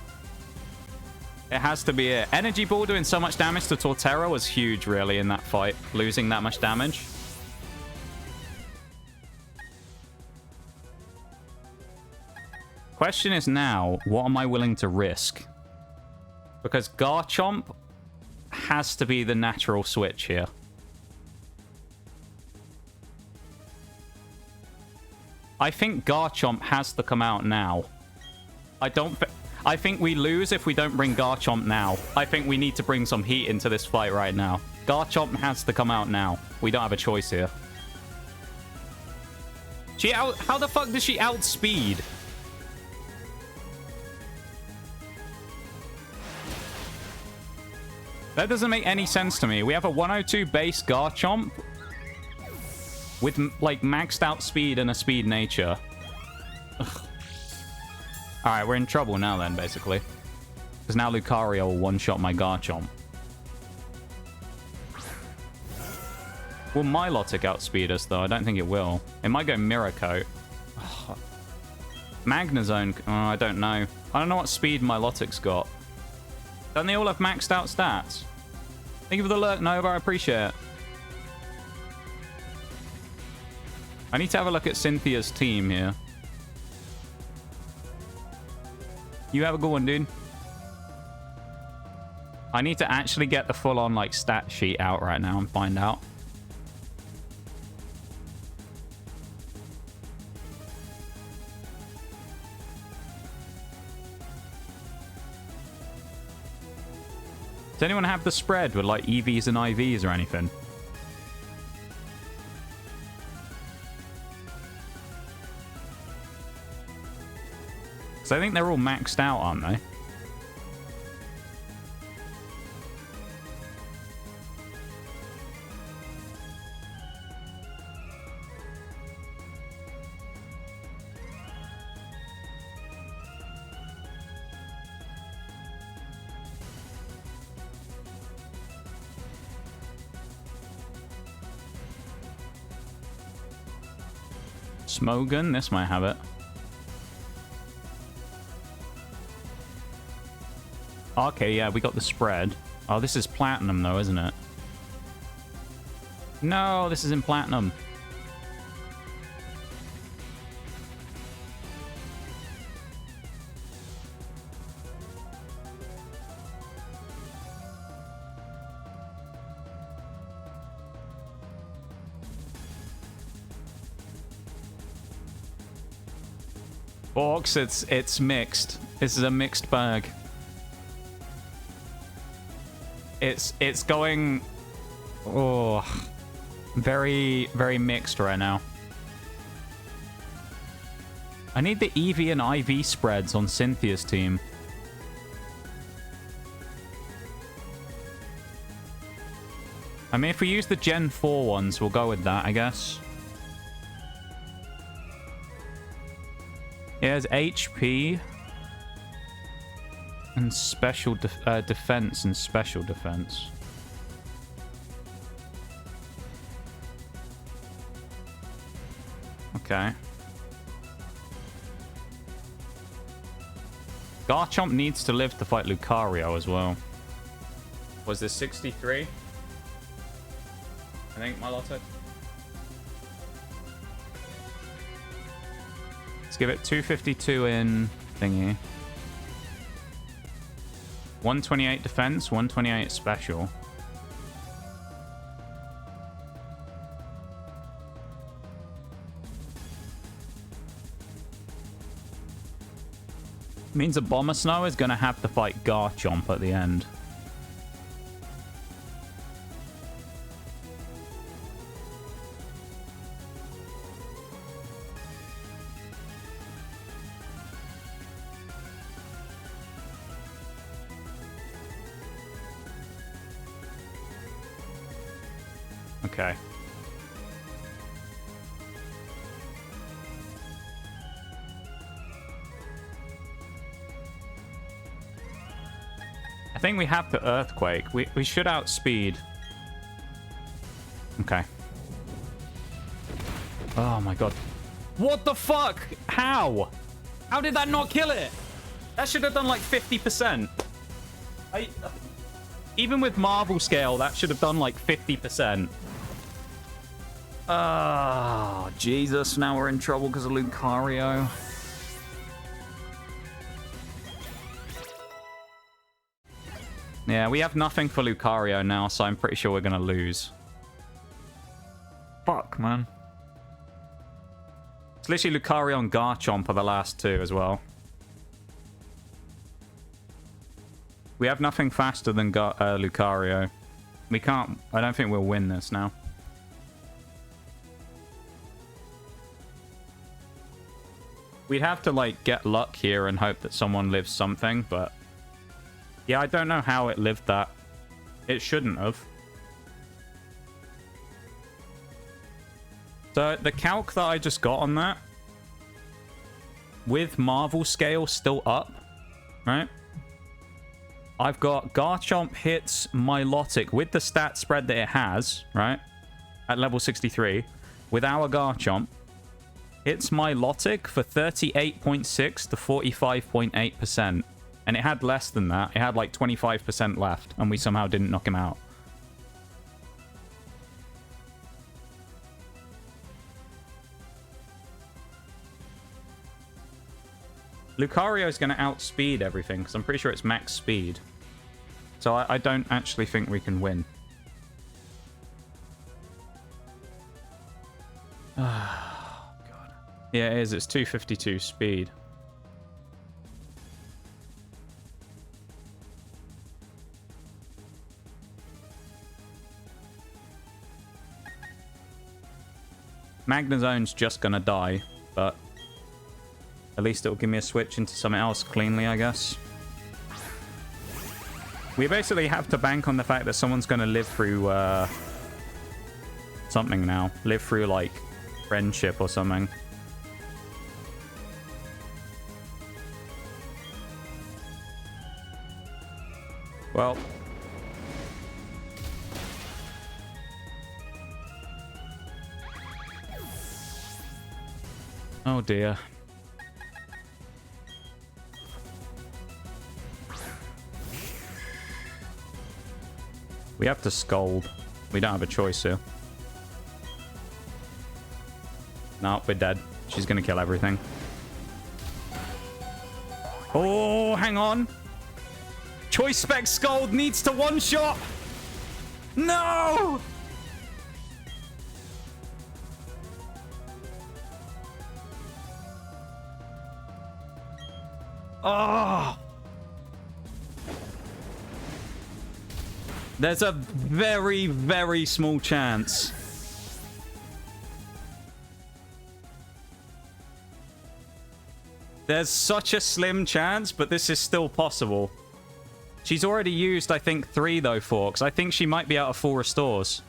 It has to be it. Energy Ball doing so much damage to Torterra was huge, really, in that fight. Losing that much damage. Question is now, what am I willing to risk? Because Garchomp has to be the natural switch here. I think Garchomp has to come out now. I think we lose if we don't bring Garchomp now. I think we need to bring some heat into this fight right now. Garchomp has to come out now. We don't have a choice here. How the fuck does she outspeed? That doesn't make any sense to me. We have a 102 base Garchomp with, like, maxed out speed and a speed nature. Ugh. Alright, we're in trouble now then, basically. Because now Lucario will one-shot my Garchomp. Will Milotic outspeed us, though? I don't think it will. It might go Mirror Coat. Ugh. Magnezone... Oh, I don't know. I don't know what speed Milotic's got. Don't they all have maxed out stats? Thank you for the lurk, Nova. I appreciate it. I need to have a look at Cynthia's team here. You have a good one, dude. I need to actually get the full-on, like, stat sheet out right now and find out. Does anyone have the spread with, like, EVs and IVs or anything? Because I think they're all maxed out, aren't they? Smogon, this might have it. Okay, yeah, we got the spread. Oh, this is platinum, though, isn't it? No, this isn't platinum. Orcs, it's mixed. This is a mixed bag. It's going very, very mixed right now. I need the EV and IV spreads on Cynthia's team. I mean, if we use the Gen 4 ones, we'll go with that, I guess. It has HP and special defense and special defense. Okay. Garchomp needs to live to fight Lucario as well. Was this 63? I think my lotto. Let's give it 252 in thingy. 128 defense, 128 special. Means a Bomber Snow is going to have to fight Garchomp at the end. Okay. I think we have the Earthquake. We should outspeed. Okay. Oh my god. What the fuck? How? How did that not kill it? That should have done like 50%. Even with Marvel scale, that should have done like 50%. Oh, Jesus. Now we're in trouble because of Lucario. Yeah, we have nothing for Lucario now, so I'm pretty sure we're going to lose. Fuck, man. It's literally Lucario and Garchomp are the last two as well. We have nothing faster than Lucario. We can't... I don't think we'll win this now. We'd have to, like, get luck here and hope that someone lives something, but... Yeah, I don't know how it lived that. It shouldn't have. So, the calc that I just got on that, with Marvel scale still up, right? I've got Garchomp hits Milotic with the stat spread that it has, right? At level 63. With our Garchomp, hits Milotic for 38.6 to 45.8%. And it had less than that. It had like 25% left, and we somehow didn't knock him out. Lucario is going to outspeed everything, because I'm pretty sure it's max speed. So I don't actually think we can win. Oh, God. Yeah, it is. It's 252 speed. Magnezone's just gonna die, but at least it'll give me a switch into something else cleanly, I guess. We basically have to bank on the fact that someone's gonna live through something now. Live through, like, friendship or something. Well... Oh dear. We have to scold. We don't have a choice here. No, we're dead. She's going to kill everything. Oh, hang on. Choice Spec Scold needs to one-shot. No! Oh! There's a very, very small chance. There's such a slim chance, but this is still possible. She's already used, I think, 3, though, Forks. I think she might be out of full restores.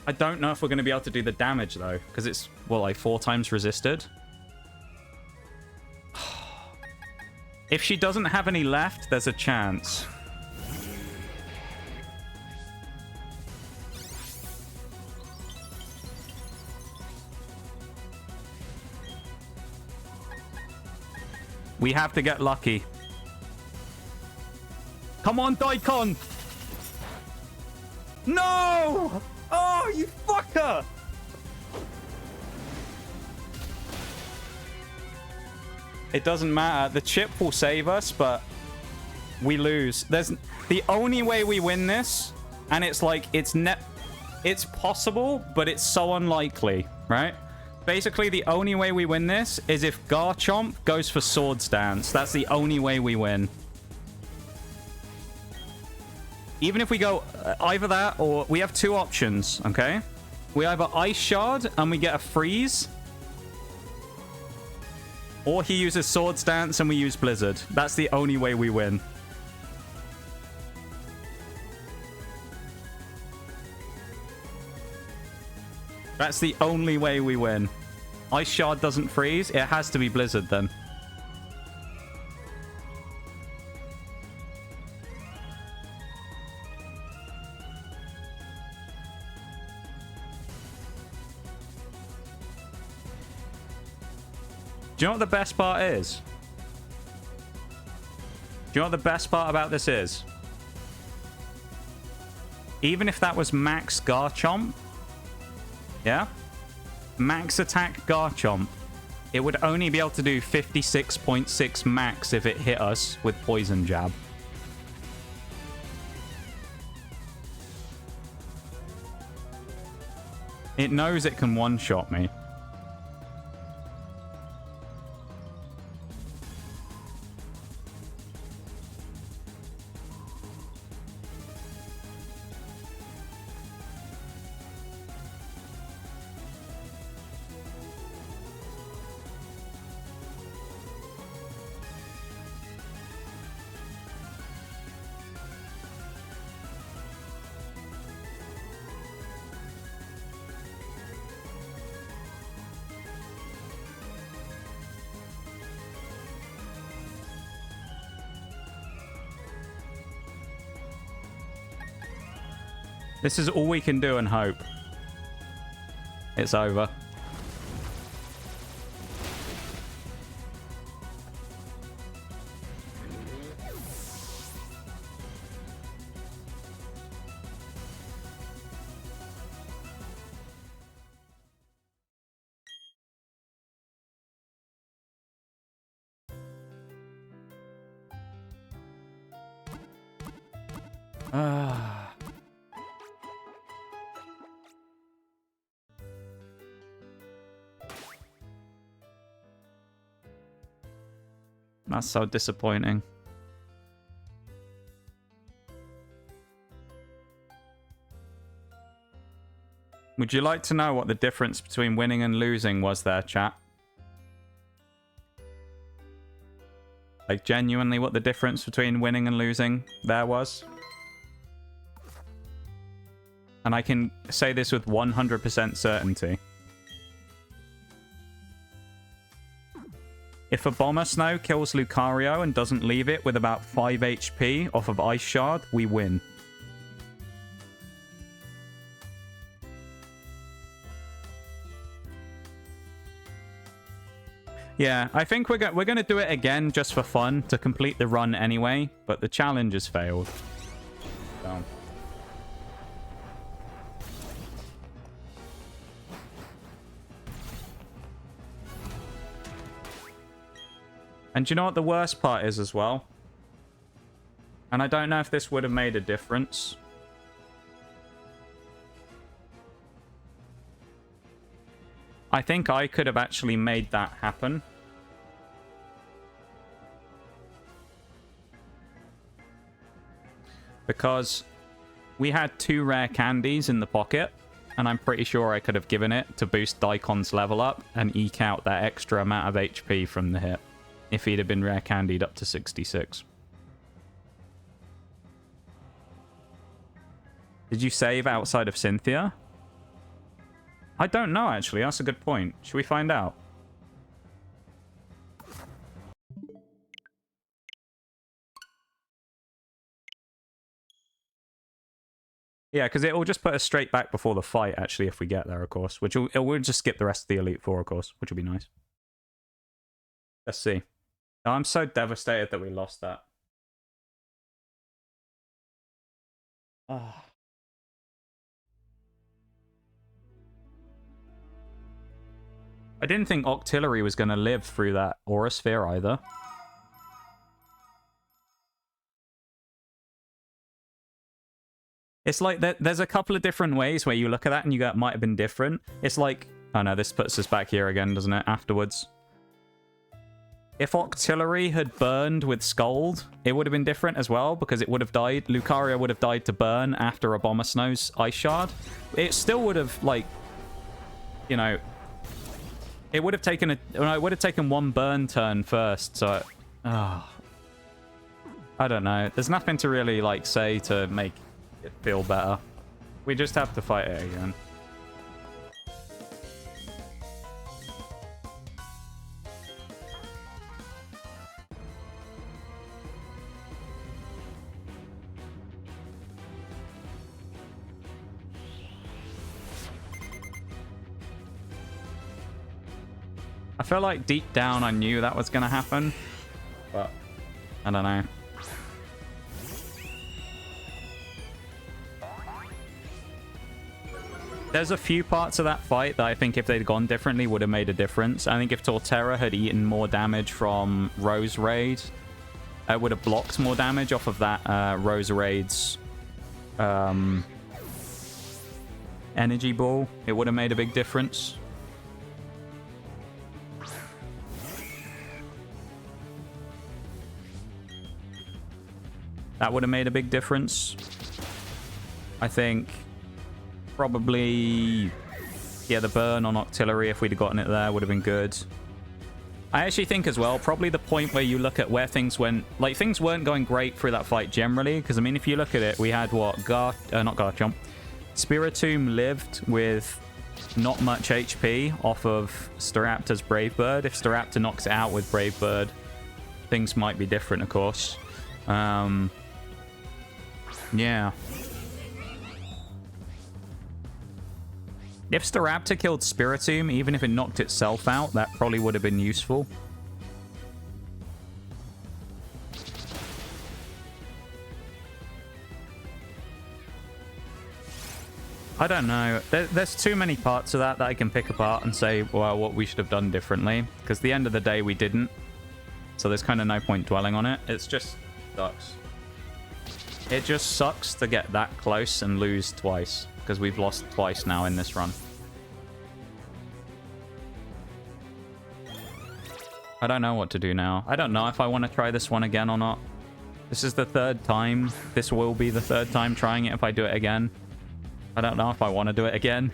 I don't know if we're going to be able to do the damage, though, because it's, well, like 4 times resisted. If she doesn't have any left, there's a chance. We have to get lucky. Come on, Daikon! No! Oh, you fucker! It doesn't matter. The chip will save us, but we lose. There's the only way we win this, and it's like it's possible, but it's so unlikely, right? Basically, the only way we win this is if Garchomp goes for Swords Dance. That's the only way we win. Even if we go either that or we have 2 options, okay? We either Ice Shard and we get a freeze, or he uses Swords Dance and we use Blizzard. That's the only way we win. That's the only way we win. Ice Shard doesn't freeze. It has to be Blizzard then. Do you know what the best part is? Do you know what the best part about this is? Even if that was max Garchomp, yeah? Max attack Garchomp, it would only be able to do 56.6 max if it hit us with Poison Jab. It knows it can one-shot me. This is all we can do and hope. It's over. That's so disappointing. Would you like to know what the difference between winning and losing was there, chat? Like, genuinely what the difference between winning and losing there was? And I can say this with 100% certainty. If a Bomber Snow kills Lucario and doesn't leave it with about 5 HP off of Ice Shard, we win. Yeah, I think we're going to do it again just for fun to complete the run anyway, but the challenge has failed. So. And do you know what the worst part is as well? And I don't know if this would have made a difference. I think I could have actually made that happen. Because we had 2 rare candies in the pocket, and I'm pretty sure I could have given it to boost Daikon's level up and eke out that extra amount of HP from the hit if he'd have been rare candied up to 66. Did you save outside of Cynthia? I don't know, actually. That's a good point. Should we find out? Yeah, because it will just put us straight back before the fight, actually, if we get there, of course. Which we'll just skip the rest of the Elite Four, of course, which will be nice. Let's see. Oh, I'm so devastated that we lost that. Ah. I didn't think Octillery was going to live through that Aura Sphere either. It's like there's a couple of different ways where you look at that and you go, it might have been different. It's like, oh no, this puts us back here again, doesn't it, afterwards? If Octillery had burned with Scold, it would have been different as well, because it would have died. Lucaria would have died to burn after Abomasnow's Ice Shard. It still would have, like, you know... It would have taken it would have taken 1 burn turn first, so... I don't know. There's nothing to really, like, say to make it feel better. We just have to fight it again. I feel like deep down I knew that was going to happen, but I don't know. There's a few parts of that fight that I think if they'd gone differently would have made a difference. I think if Torterra had eaten more damage from Rose Raid, it would have blocked more damage off of that Rose Raid's energy ball. It would have made a big difference. That would have made a big difference. I think probably, yeah, the burn on Octillery, if we'd have gotten it there, would have been good. I actually think as well, probably the point where you look at where things went, like things weren't going great through that fight generally, because I mean, if you look at it, we had what, not Garchomp, Spiritomb lived with not much HP off of Staraptor's Brave Bird. If Staraptor knocks it out with Brave Bird, things might be different, of course. Yeah. If Staraptor killed Spiritomb, even if it knocked itself out, that probably would have been useful. I don't know. There's too many parts of that I can pick apart and say, well, what we should have done differently. Because at the end of the day, we didn't. So there's kind of no point dwelling on it. It's just sucks. It just sucks to get that close and lose twice, because we've lost twice now in this run. I don't know what to do now. I don't know if I want to try this one again or not. This is the 3rd time. This will be the 3rd time trying it if I do it again. I don't know if I want to do it again.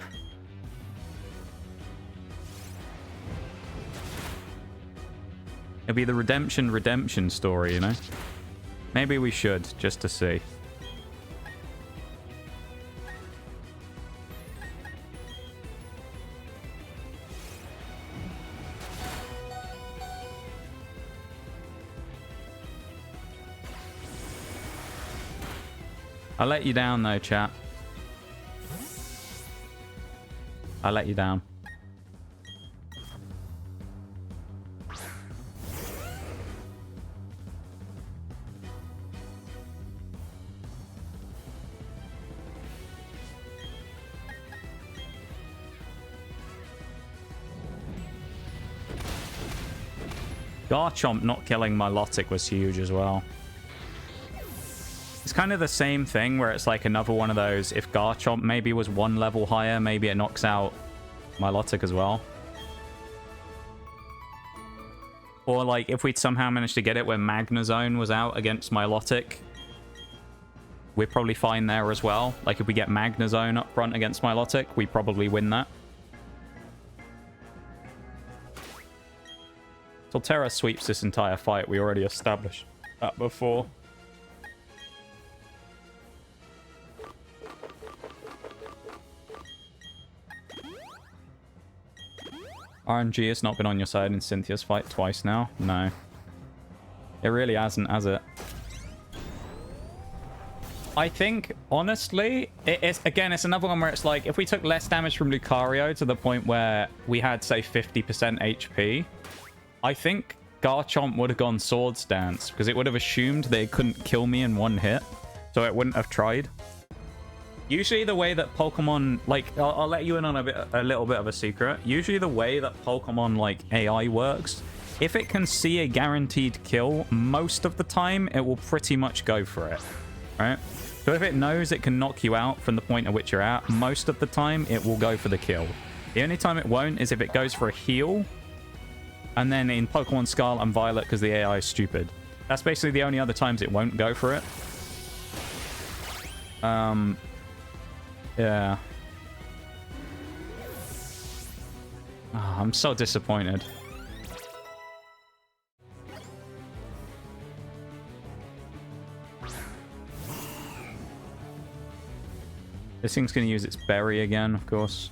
It'll be the redemption story, you know? Maybe we should, just to see. I let you down, though, chat. I let you down. Garchomp not killing Milotic was huge as well. It's kind of the same thing where it's like another one of those, if Garchomp maybe was one level higher, maybe it knocks out Milotic as well. Or like if we'd somehow managed to get it where Magnezone was out against Milotic, we're probably fine there as well. Like if we get Magnezone up front against Milotic, we probably win that. Torterra sweeps this entire fight. We already established that before. RNG has not been on your side in Cynthia's fight twice now. No. It really hasn't, has it? I think, honestly, it's another one where it's like, if we took less damage from Lucario to the point where we had, say, 50% HP, I think Garchomp would have gone Swords Dance, because it would have assumed they couldn't kill me in one hit, so it wouldn't have tried. Usually the way that Pokemon, like, I'll let you in on a little bit of a secret. Usually the way that Pokemon, like, AI works, if it can see a guaranteed kill, most of the time it will pretty much go for it, right? So if it knows it can knock you out from the point at which you're at, most of the time it will go for the kill. The only time it won't is if it goes for a heal, and then in Pokemon Scarlet and Violet, because the AI is stupid. That's basically the only other times it won't go for it. Yeah. Oh, I'm so disappointed. This thing's going to use its berry again, of course.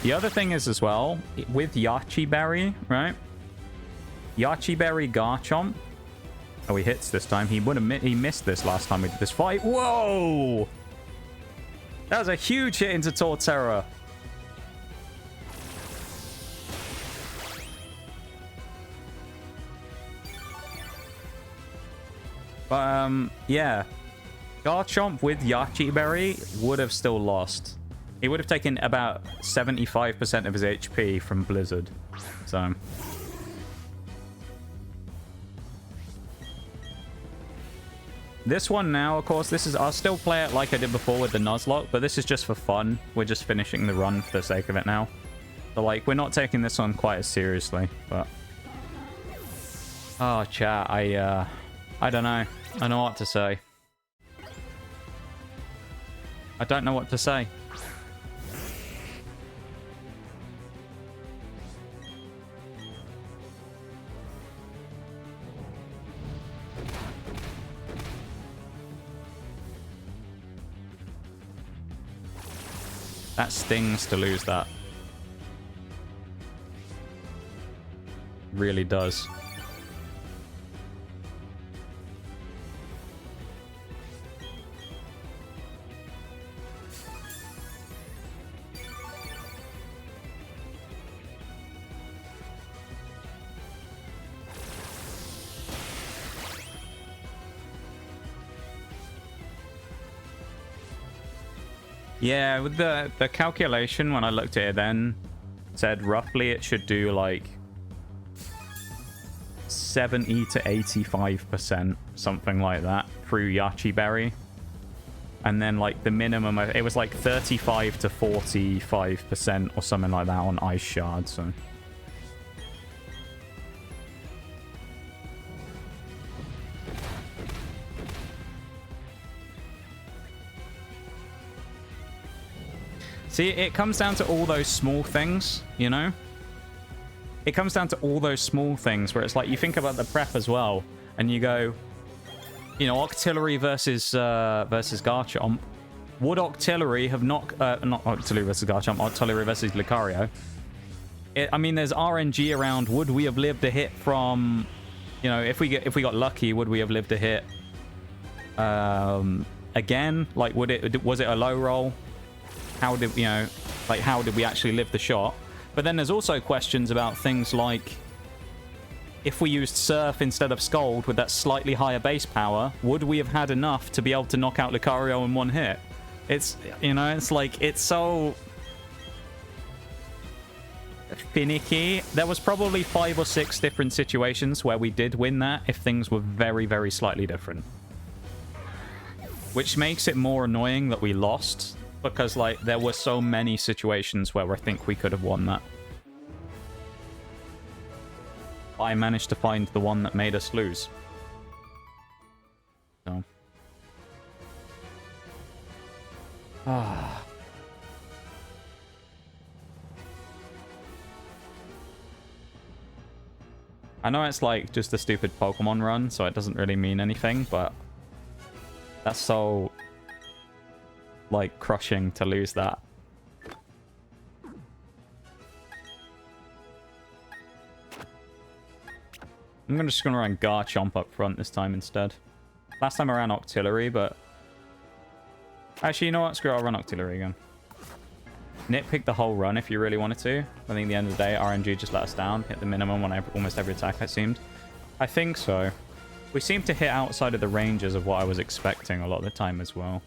The other thing is as well, with Yachi Berry, right? Yachi Berry Garchomp. Oh, he hits this time. He missed this last time we did this fight. Whoa! That was a huge hit into Torterra. But, yeah. Garchomp with Yachi Berry would have still lost. He would have taken about 75% of his HP from Blizzard. So... this one now, of course, I'll still play it like I did before with the Nuzlocke, but this is just for fun. We're just finishing the run for the sake of it now. So, like, we're not taking this one quite as seriously, but... oh, chat, I don't know. I don't know what to say. I don't know what to say. That stings to lose that. Really does. Yeah, with the calculation when I looked at it then, said roughly it should do like 70 to 85%, something like that, through Yachi Berry. And then like the minimum, it was like 35 to 45% or something like that on Ice Shard, so... see, it comes down to all those small things, you know? It comes down to all those small things where it's like, you think about the prep as well, and you go, you know, Octillery versus Garchomp. Would Octillery have not Octillery versus Garchomp, Octillery versus Lucario? I mean, there's RNG around. Would we have lived a hit from, you know, if we got lucky, would we have lived a hit again? Like, was it a low roll? How did, you know, like, how did we actually live the shot? But then there's also questions about things like, if we used Surf instead of Scald with that slightly higher base power, would we have had enough to be able to knock out Lucario in one hit? It's, you know, it's like, it's so... finicky. There was probably 5 or 6 different situations where we did win that if things were very, very slightly different. Which makes it more annoying that we lost, because, like, there were so many situations where I think we could have won that. I managed to find the one that made us lose. So. I know it's like just a stupid Pokemon run, so it doesn't really mean anything, but that's so, like, crushing to lose that. I'm just going to run Garchomp up front this time instead. Last time I ran Octillery, but... Actually, you know what? Screw it, I'll run Octillery again. Nitpick the whole run if you really wanted to. I think at the end of the day, RNG just let us down. Hit the minimum on almost every attack, it seemed. I think so. We seem to hit outside of the ranges of what I was expecting a lot of the time as well.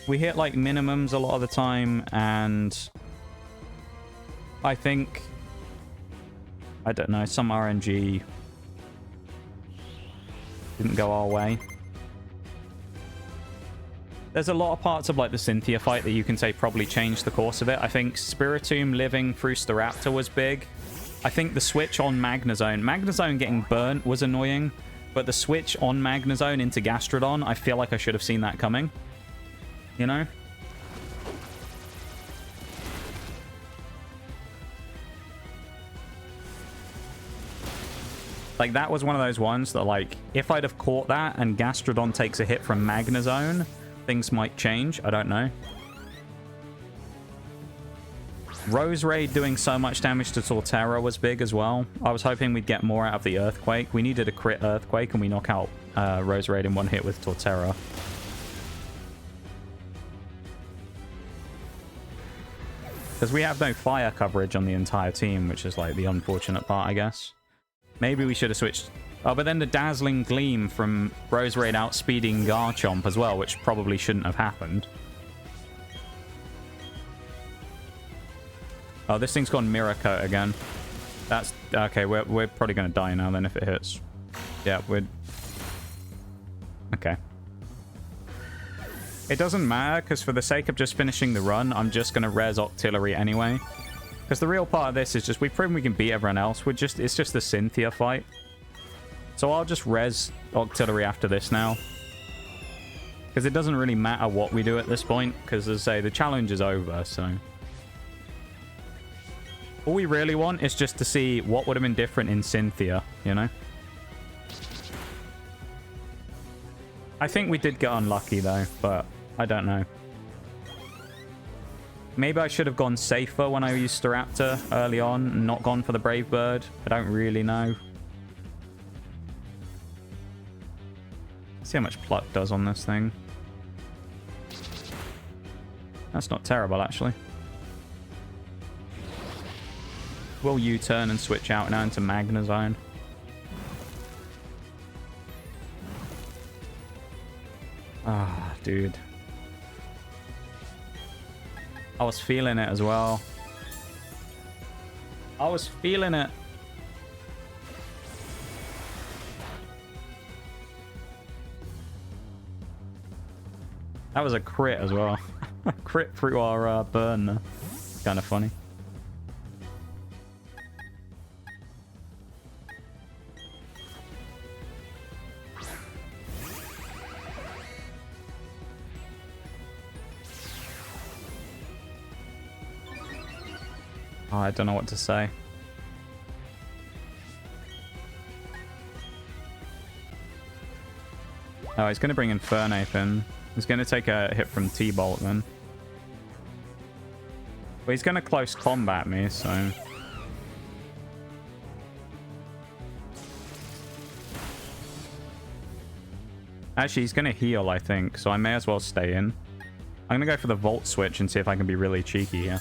We hit, like, minimums a lot of the time, and... I think... I don't know, some RNG didn't go our way. There's a lot of parts of, like, the Cynthia fight that you can say probably changed the course of it. I think Spiritomb living through Staraptor was big. I think the switch on Magnezone getting burnt was annoying, but the switch on Magnezone into Gastrodon, I feel like I should have seen that coming. You know? Like, that was one of those ones that, like, if I'd have caught that and Gastrodon takes a hit from Magnezone, things might change. I don't know. Roserade doing so much damage to Torterra was big as well. I was hoping we'd get more out of the Earthquake. We needed a crit Earthquake, and we knock out Roserade in one hit with Torterra. Because we have no fire coverage on the entire team, which is, like, the unfortunate part, I guess. Maybe we should have switched... Oh, but then the Dazzling Gleam from Roserade outspeeding Garchomp as well, which probably shouldn't have happened. Oh, this thing's gone Mirror Coat again. That's... Okay, we're probably going to die now then if it hits. Yeah, we're... Okay. It doesn't matter, because for the sake of just finishing the run, I'm just going to res Octillery anyway. Because the real part of this is just, we've proven we can beat everyone else. It's just the Cynthia fight. So I'll just res Octillery after this now. Because it doesn't really matter what we do at this point. Because, as I say, the challenge is over, so... All we really want is just to see what would have been different in Cynthia, you know? I think we did get unlucky, though, but I don't know. Maybe I should have gone safer when I used Staraptor early on and not gone for the Brave Bird. I don't really know. Let's see how much Pluck does on this thing. That's not terrible, actually. We'll U-turn and switch out now into Magnezone. Ah, dude. I was feeling it as well. I was feeling it. That was a crit as well. Crit through our burn. Kind of funny. Oh, I don't know what to say. Oh, he's going to bring Infernape in. He's going to take a hit from T-Bolt then. But he's going to close combat me, so... Actually, he's going to heal, I think, so I may as well stay in. I'm going to go for the Volt Switch and see if I can be really cheeky here.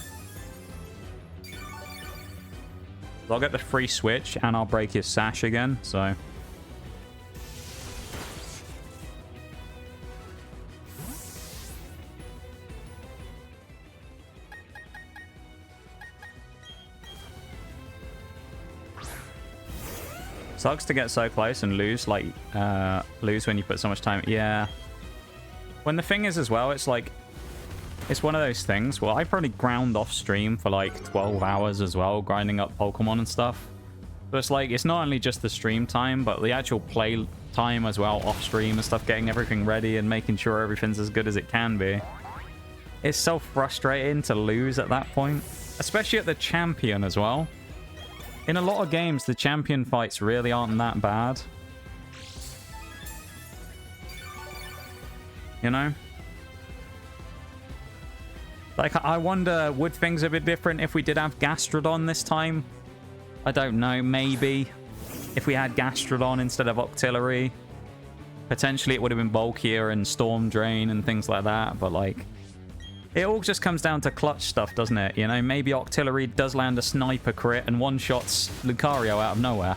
I'll get the free switch, and I'll break his sash again, so... Sucks to get so close and lose, like, lose when you put so much time. Yeah. When the thing is as well, it's like, it's one of those things. Well, I probably ground off stream for like 12 hours as well, grinding up Pokemon and stuff. So it's like, it's not only just the stream time, but the actual play time as well, off stream and stuff, getting everything ready and making sure everything's as good as it can be. It's so frustrating to lose at that point, especially at the champion as well. In a lot of games, the champion fights really aren't that bad. You know? Like, I wonder, would things have been different if we did have Gastrodon this time? I don't know, maybe. If we had Gastrodon instead of Octillery, potentially it would have been bulkier and Storm Drain and things like that, but like, it all just comes down to clutch stuff, doesn't it? You know, maybe Octillery does land a sniper crit and one-shots Lucario out of nowhere.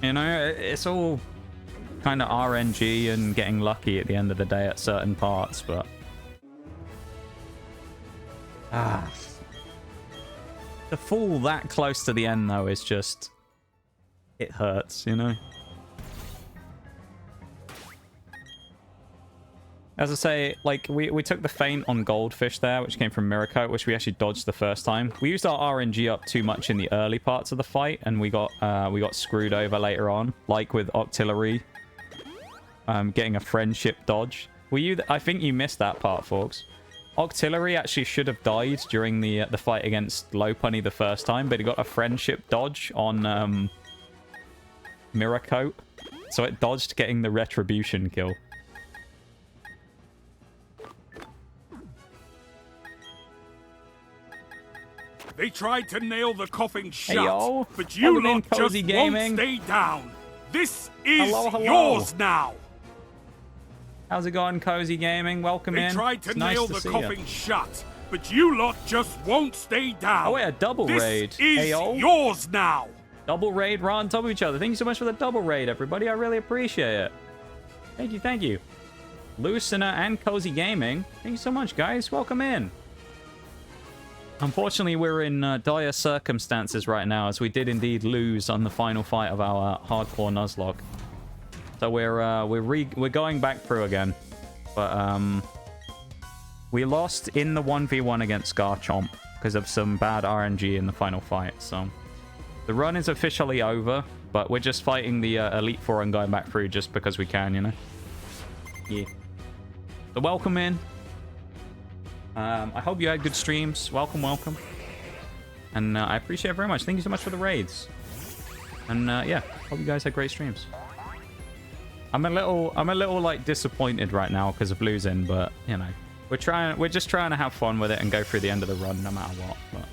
You know, it's all kind of RNG and getting lucky at the end of the day at certain parts, but... To fall that close to the end, though, is just... It hurts, you know? As I say, like, we took the feint on Goldfish there, which came from Miracle, which we actually dodged the first time. We used our RNG up too much in the early parts of the fight, and we got screwed over later on, like with Octillery. Getting a friendship dodge. I think you missed that part, folks. Octillery actually should have died during the fight against Lopunny the first time, but he got a friendship dodge on Miracle, so it dodged getting the retribution kill. They tried to nail the coffin shut, yo. but you Welcome in, lot just Cozy Gaming. won't stay down. This is Hello. yours now. How's it going, Cozy Gaming? Welcome in. They tried to It's nice nail to the see coffin ya. shut, but you lot just won't stay down. Oh wait, a double raid. This is Ayo. yours now. Double raid right on top of each other. Thank you so much for the double raid, everybody. I really appreciate it. Thank you, thank you. Lucien and Cozy Gaming. Thank you so much, guys. Welcome in. Unfortunately, we're in dire circumstances right now, as we did indeed lose on the final fight of our hardcore nuzlocke. So we're going back through again, but we lost in the 1v1 against Garchomp because of some bad RNG in the final fight. So the run is officially over, but we're just fighting the Elite Four and going back through just because we can, you know. Yeah. So welcome in. I hope you had good streams. Welcome, welcome. And I appreciate it very much. Thank you so much for the raids. And yeah, hope you guys had great streams. I'm a little like disappointed right now because of losing, but you know, we're just trying to have fun with it and go through the end of the run no matter what. But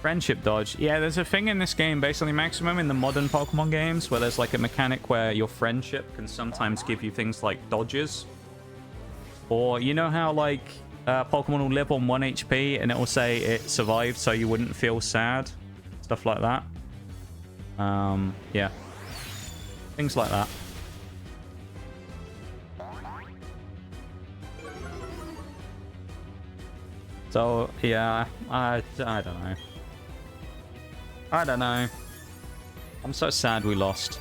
friendship dodge. Yeah, there's a thing in this game, basically maximum in the modern Pokemon games, where there's like a mechanic where your friendship can sometimes give you things like dodges. Or you know how like Pokemon will live on 1 HP and it will say it survived so you wouldn't feel sad? Stuff like that. Yeah. Things like that. So, yeah, I don't know. I don't know. I'm so sad we lost.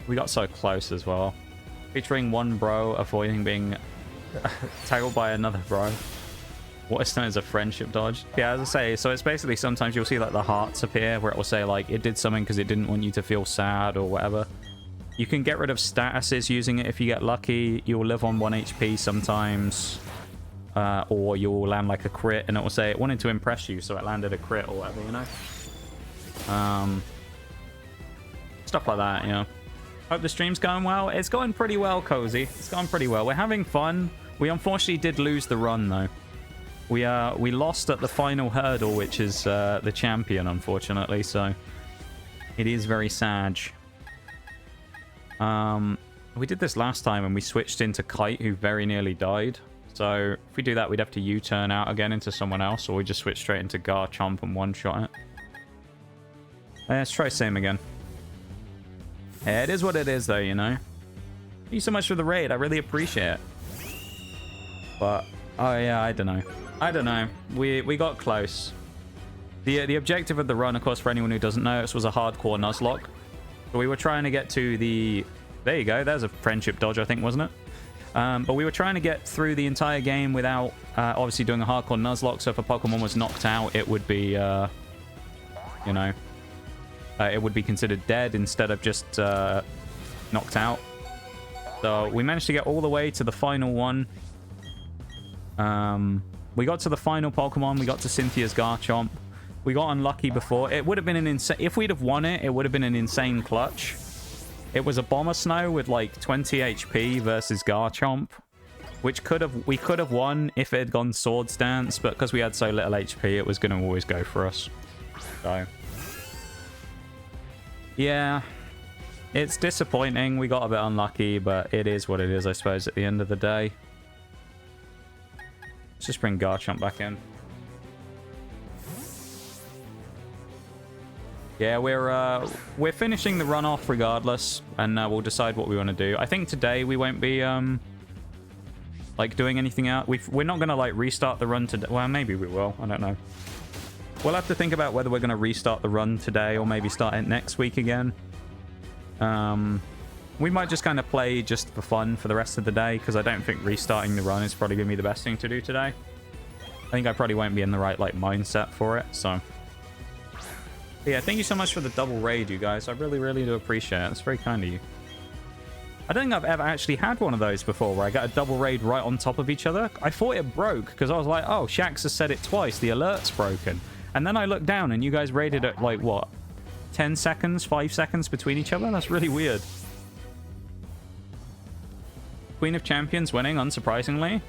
We got so close as well. Featuring one bro avoiding being tackled by another bro. What is known as a friendship dodge. Yeah, as I say, so it's basically sometimes you'll see like the hearts appear where it will say like it did something because it didn't want you to feel sad or whatever. You can get rid of statuses using it if you get lucky. You'll live on 1 HP sometimes. Or you'll land like a crit and it will say it wanted to impress you, so it landed a crit or whatever, you know? Stuff like that, you know. Hope the stream's going well. It's going pretty well, Cozy. It's going pretty well. We're having fun. We unfortunately did lose the run, though. We lost at the final hurdle, which is the champion, unfortunately, so it is very sad. We did this last time and we switched into Kite, who very nearly died. So if we do that, we'd have to U-turn out again into someone else, or we just switch straight into Garchomp and one-shot it. Let's try same again. Yeah, it is what it is, though, you know. Thank you so much for the raid. I really appreciate it. But, oh yeah, I don't know. I don't know. We got close. The objective of the run, of course, for anyone who doesn't know, this was a hardcore nuzlocke. So we were trying to get to the... There you go. There's a friendship dodge, I think, wasn't it? But we were trying to get through the entire game without obviously doing a hardcore nuzlocke. So if a Pokemon was knocked out, it would be, you know, it would be considered dead instead of just knocked out. So we managed to get all the way to the final one. We got to the final Pokemon. We got to Cynthia's Garchomp. We got unlucky before. It would have been an insane... If we'd have won it, it would have been an insane clutch. It was a Bomber Snow with like 20 HP versus Garchomp, which we could have won if it had gone Swords Dance, but because we had so little HP, it was going to always go for us. So, yeah, it's disappointing. We got a bit unlucky, but it is what it is, I suppose, at the end of the day. Let's just bring Garchomp back in. Yeah, we're finishing the run off regardless, and we'll decide what we want to do. I think today we won't be like doing anything out. We're not gonna like restart the run today. Well, maybe we will. I don't know. We'll have to think about whether we're gonna restart the run today or maybe start it next week again. We might just kind of play just for fun for the rest of the day, because I don't think restarting the run is probably gonna be the best thing to do today. I think I probably won't be in the right like mindset for it. So. Yeah, thank you so much for the double raid, you guys. I really, really do appreciate it. It's very kind of you. I don't think I've ever actually had one of those before where I got a double raid right on top of each other. I thought it broke because I was like, oh, Shax has said it twice. The alert's broken. And then I looked down and you guys raided at like, what? 10 seconds, 5 seconds between each other? That's really weird. Queen of Champions winning, unsurprisingly.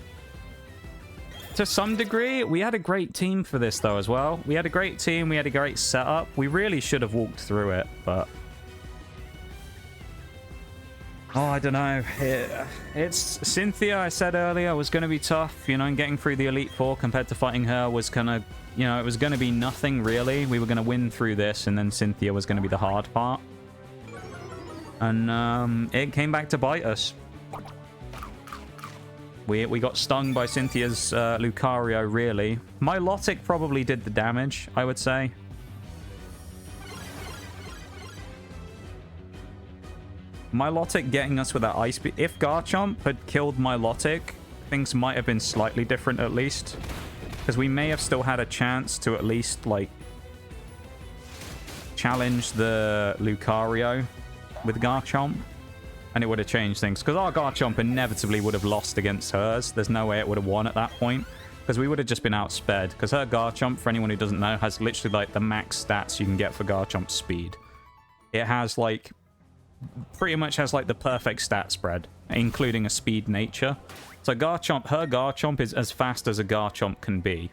To some degree, we had a great team for this, though, as well. We had a great team. We had a great setup. We really should have walked through it, but... Oh, I don't know. It's Cynthia, I said earlier, was going to be tough, you know, and getting through the Elite Four compared to fighting her was going to, you know, it was going to be nothing, really. We were going to win through this, and then Cynthia was going to be the hard part. And it came back to bite us. We got stung by Cynthia's Lucario, really. Milotic probably did the damage, I would say. Milotic getting us with that Ice Beam. If Garchomp had killed Milotic, things might have been slightly different at least. Because we may have still had a chance to at least, like, challenge the Lucario with Garchomp. And it would have changed things. Because our Garchomp inevitably would have lost against hers. There's no way it would have won at that point. Because we would have just been outsped. Because her Garchomp, for anyone who doesn't know, has literally like the max stats you can get for Garchomp's speed. It has like... pretty much has like the perfect stat spread. Including a speed nature. So Garchomp, her Garchomp is as fast as a Garchomp can be.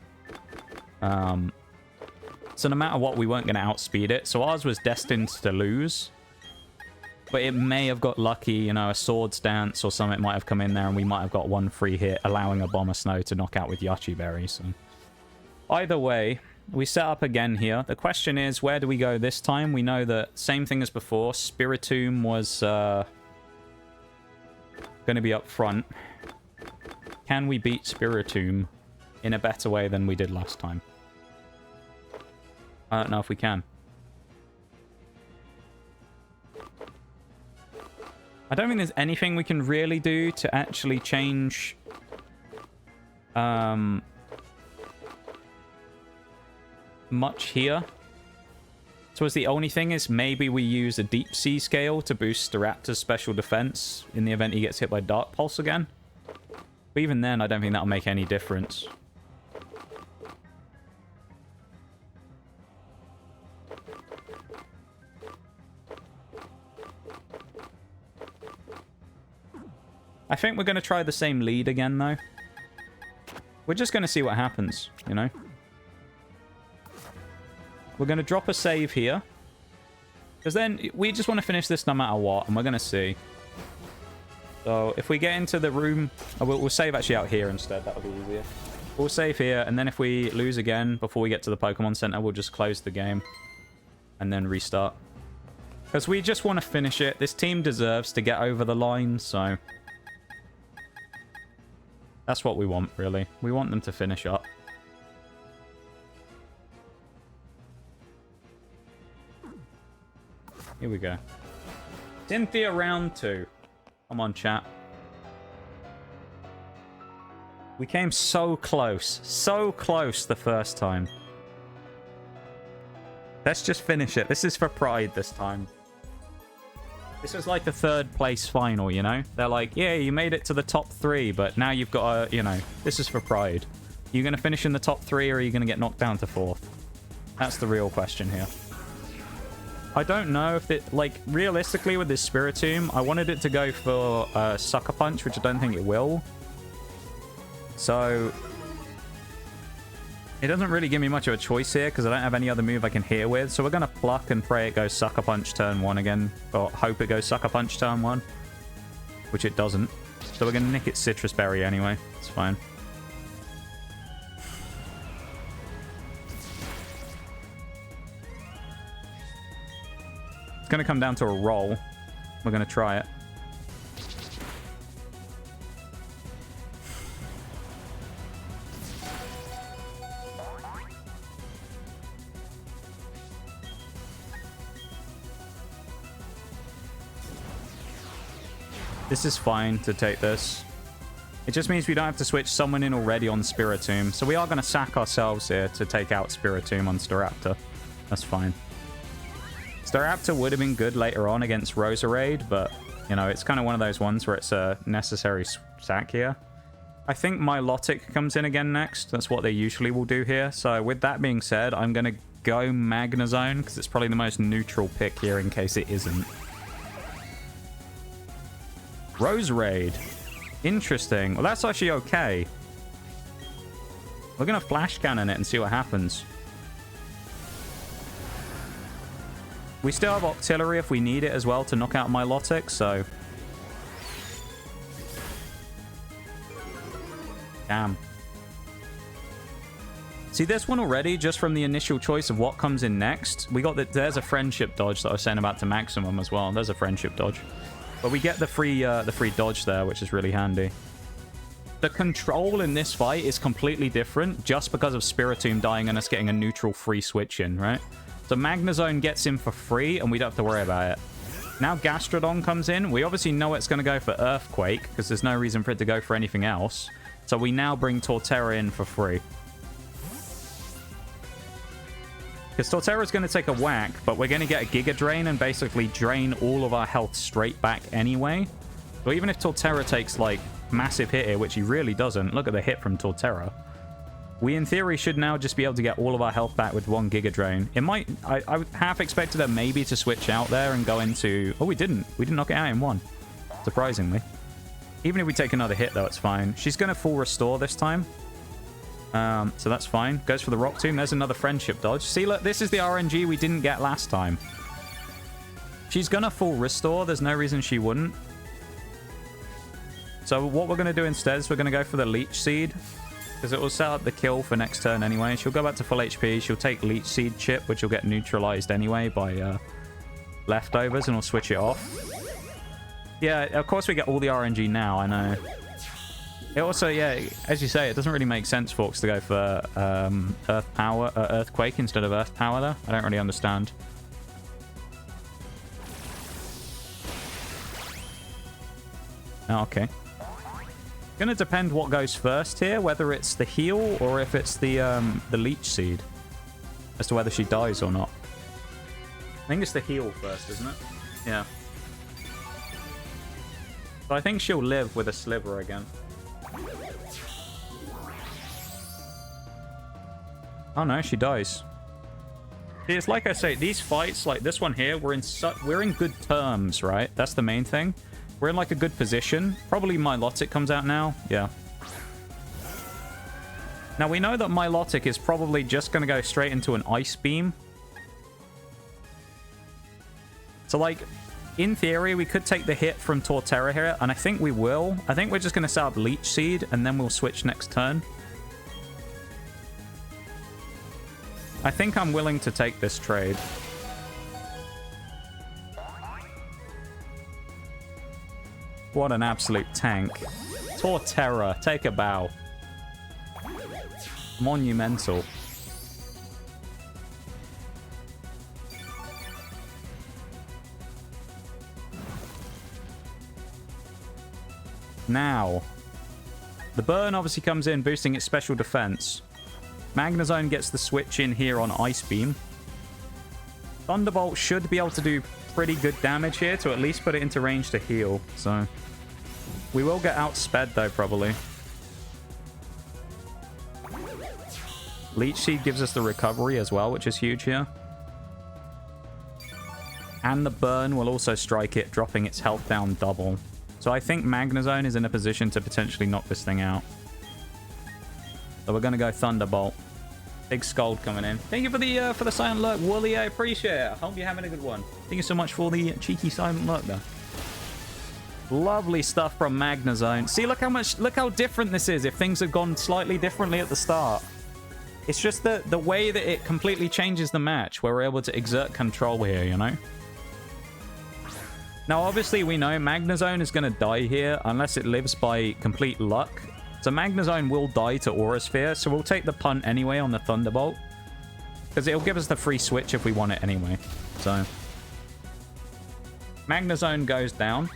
So no matter what, we weren't going to outspeed it. So ours was destined to lose. But it may have got lucky, you know, a Swords Dance or something might have come in there and we might have got one free hit, allowing a Bomber Snow to knock out with Yachi Berry. So either way, we set up again here. The question is, where do we go this time? We know that same thing as before. Spiritomb was going to be up front. Can we beat Spiritomb in a better way than we did last time? I don't know if we can. I don't think there's anything we can really do to actually change much here. So the only thing is maybe we use a Deep Sea Scale to boost Staraptor's special defense in the event he gets hit by Dark Pulse again. But even then, I don't think that'll make any difference. I think we're going to try the same lead again, though. We're just going to see what happens, you know? We're going to drop a save here. Because then we just want to finish this no matter what, and we're going to see. So if we get into the room... Oh, we'll save actually out here instead. That'll be easier. We'll save here, and then if we lose again before we get to the Pokemon Center, we'll just close the game. And then restart. Because we just want to finish it. This team deserves to get over the line, so... That's what we want, really. We want them to finish up. Here we go. Cynthia round 2. Come on, chat. We came so close. So close the first time. Let's just finish it. This is for pride this time. This is like the 3rd place final, you know? They're like, yeah, you made it to the top 3, but now you've got to, you know, this is for pride. You going to finish in the top 3 or are you going to get knocked down to 4th? That's the real question here. I don't know if it, like, realistically with this Spiritomb, I wanted it to go for Sucker Punch, which I don't think it will. So it doesn't really give me much of a choice here because I don't have any other move I can heal with. So we're going to pluck and pray it goes Sucker Punch turn 1 again. Or hope it goes Sucker Punch turn 1. Which it doesn't. So we're going to nick its Citrus Berry anyway. It's fine. It's going to come down to a roll. We're going to try it. This is fine to take this. It just means we don't have to switch someone in already on Spiritomb. So we are going to sack ourselves here to take out Spiritomb on Staraptor. That's fine. Staraptor would have been good later on against Roserade, but, you know, it's kind of one of those ones where it's a necessary sack here. I think Milotic comes in again next. That's what they usually will do here. So with that being said, I'm going to go Magnezone because it's probably the most neutral pick here in case it isn't. Roserade. Interesting. Well, that's actually okay. We're going to Flash Cannon it and see what happens. We still have Octillery if we need it as well to knock out Milotic, so... Damn. See, this one already, just from the initial choice of what comes in next, we got that. There's a Friendship Dodge that I was saying about to maximum as well. There's a Friendship Dodge. But we get the free dodge there, which is really handy. The control in this fight is completely different just because of Spiritomb dying and us getting a neutral free switch in, right? So Magnezone gets in for free and we don't have to worry about it. Now Gastrodon comes in. We obviously know it's going to go for Earthquake because there's no reason for it to go for anything else. So we now bring Torterra in for free. Because Torterra's going to take a whack, but we're going to get a Giga Drain and basically drain all of our health straight back anyway. So even if Torterra takes, like, massive hit here, which he really doesn't, look at the hit from Torterra, we in theory should now just be able to get all of our health back with one Giga Drain. It might... I half expected her maybe to switch out there and go into... Oh, we didn't. We didn't knock it out in one. Surprisingly. Even if we take another hit, though, it's fine. She's going to full restore this time. So that's fine. Goes for the Rock Tomb. There's another Friendship Dodge. See, look, this is the RNG we didn't get last time. She's gonna full restore. There's no reason she wouldn't. So what we're gonna do instead is we're gonna go for the Leech Seed, because it will set up the kill for next turn anyway. She'll go back to full HP. She'll take Leech Seed chip, which will get neutralized anyway by leftovers, and we'll switch it off. Yeah, of course we get all the RNG now, I know. It also, yeah, as you say, it doesn't really make sense, Forks, to go for Earthquake instead of Earth Power, though. I don't really understand. Oh, okay. Gonna depend what goes first here, whether it's the heal or if it's the Leech Seed, as to whether she dies or not. I think it's the heal first, isn't it? Yeah. So I think she'll live with a Sliver again. Oh no, she dies. See, it's like I say, these fights, like this one here, we're in good terms, right? That's the main thing. We're in like a good position. Probably Milotic comes out now. Yeah. Now we know that Milotic is probably just going to go straight into an Ice Beam. So like, in theory, we could take the hit from Torterra here, and I think we will. I think we're just going to set up Leech Seed, and then we'll switch next turn. I think I'm willing to take this trade. What an absolute tank. Torterra, take a bow. Monumental. Now, the burn obviously comes in, boosting its special defense. Magnezone gets the switch in here on Ice Beam. Thunderbolt should be able to do pretty good damage here to at least put it into range to heal. So, we will get outsped though, probably. Leech Seed gives us the recovery as well, which is huge here. And the burn will also strike it, dropping its health down double. So I think Magnezone is in a position to potentially knock this thing out. So we're going to go Thunderbolt. Big Scold coming in. Thank you for the silent lurk, Wooly. I appreciate it. I hope you're having a good one. Thank you so much for the cheeky silent lurk there. Lovely stuff from Magnezone. See, look how different this is if things had gone slightly differently at the start. It's just the way that it completely changes the match, where we're able to exert control here, you know? Now, obviously, we know Magnezone is going to die here unless it lives by complete luck. So Magnezone will die to Aura Sphere, so we'll take the punt anyway on the Thunderbolt. Because it'll give us the free switch if we want it anyway. So Magnezone goes down.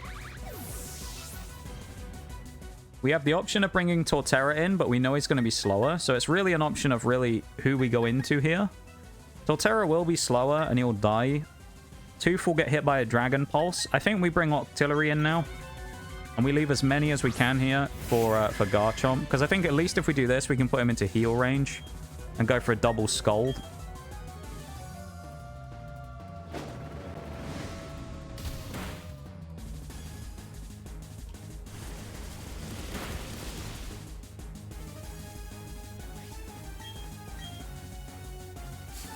We have the option of bringing Torterra in, but we know he's going to be slower. So it's really an option of really who we go into here. Torterra will be slower and he'll die. Tooth will get hit by a Dragon Pulse. I think we bring Octillery in now. And we leave as many as we can here for Garchomp. Because I think at least if we do this, we can put him into heal range. And go for a double Scald.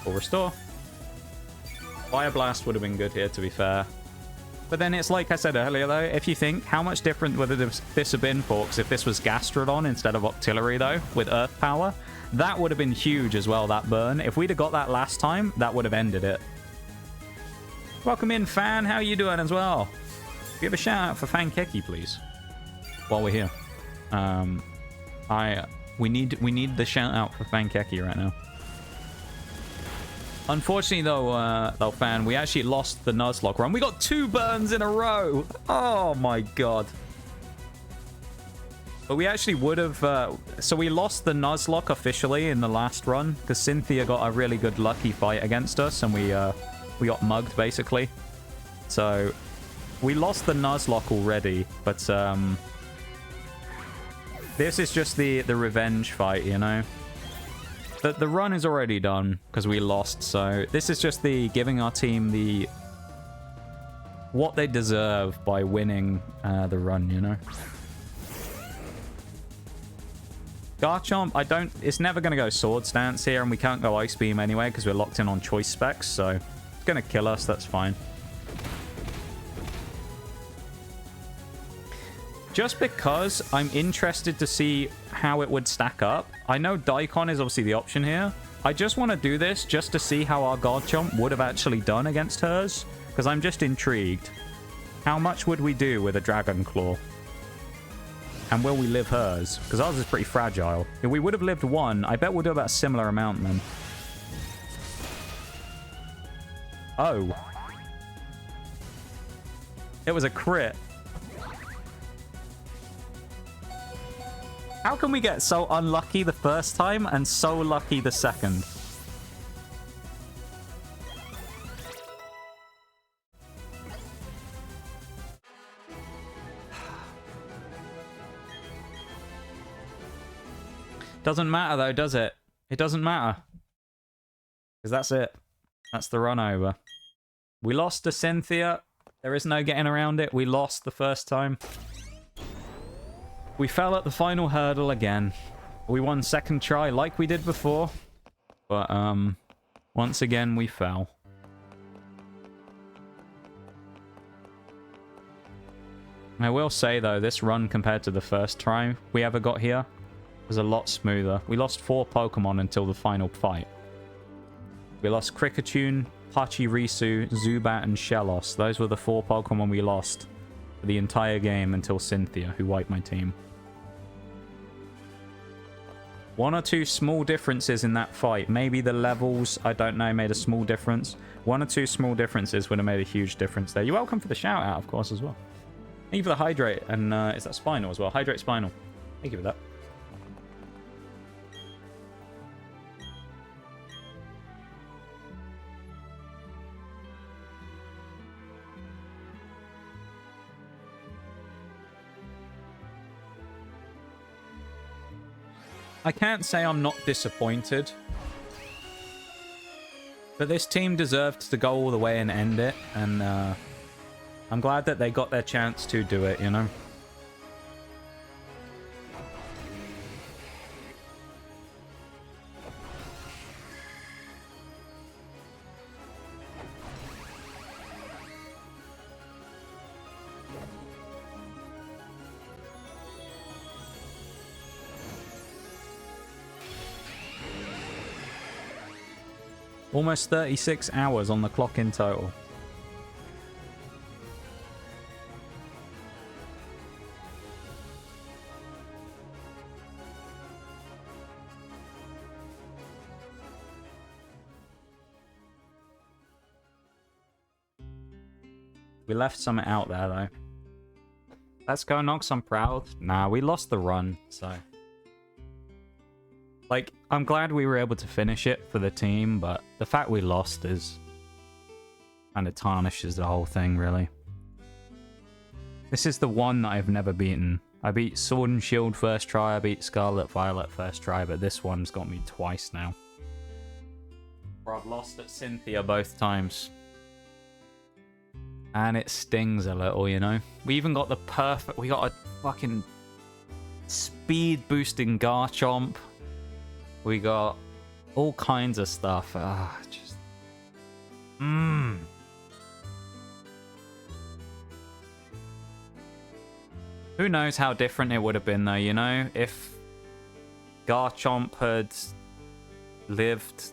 Full restore. Fire Blast would have been good here, to be fair. But then it's like I said earlier, though, if you think, how much different would this have been, Forks, if this was Gastrodon instead of Octillery, though, with Earth Power? That would have been huge as well, that burn. If we'd have got that last time, that would have ended it. Welcome in, Fan. How are you doing as well? Give a shout out for Fan Keki, please. While we're here. We need the shout out for Fan Keki right now. Unfortunately, though, Fan, we actually lost the Nuzlocke run. We got 2 burns in a row. Oh, my God. But we actually would have... so we lost the Nuzlocke officially in the last run because Cynthia got a really good lucky fight against us and we got mugged, basically. So we lost the Nuzlocke already, but this is just the revenge fight, you know? The run is already done because we lost, so this is just the giving our team the what they deserve by winning the run, you know. Garchomp, it's never going to go Sword Stance here, and we can't go Ice Beam anyway because we're locked in on choice specs, so it's going to kill us, that's fine. Just because I'm interested to see how it would stack up. I know Daikon is obviously the option here. I just want to do this just to see how our Garchomp would have actually done against hers. Because I'm just intrigued. How much would we do with a Dragon Claw? And will we live hers? Because ours is pretty fragile. If we would have lived one, I bet we'll do about a similar amount then. Oh. It was a crit. How can we get so unlucky the first time and so lucky the second? Doesn't matter though, does it? It doesn't matter. Because that's it. That's the run over. We lost to Cynthia. There is no getting around it. We lost the first time. We fell at the final hurdle again. We won second try like we did before. But, once again, we fell. I will say, though, this run compared to the first try we ever got here was a lot smoother. We lost 4 Pokemon until the final fight. We lost Kricketune, Pachirisu, Zubat, and Shellos. Those were the 4 Pokemon we lost for the entire game until Cynthia, who wiped my team. 1 or 2 small differences in that fight. Maybe the levels, I don't know, made a small difference. 1 or 2 small differences would have made a huge difference there. You're welcome for the shout out, of course, as well. Thank you for the hydrate, and is that spinal as well? Hydrate spinal. Thank you for that. I can't say I'm not disappointed. But this team deserved to go all the way and end it, and I'm glad that they got their chance to do it, you know? Almost 36 hours on the clock in total. We left something out there, though. Let's go, Nox. I'm proud. Nah, we lost the run, so... Like, I'm glad we were able to finish it for the team, but the fact we lost is... kind of tarnishes the whole thing, really. This is the one that I've never beaten. I beat Sword and Shield first try, I beat Scarlet Violet first try, but this one's got me twice now. Or I've lost at Cynthia both times. And it stings a little, you know? We even got the perfect... We got a fucking speed boosting Garchomp. We got all kinds of stuff. Just... Who knows how different it would have been, though, you know? If Garchomp had lived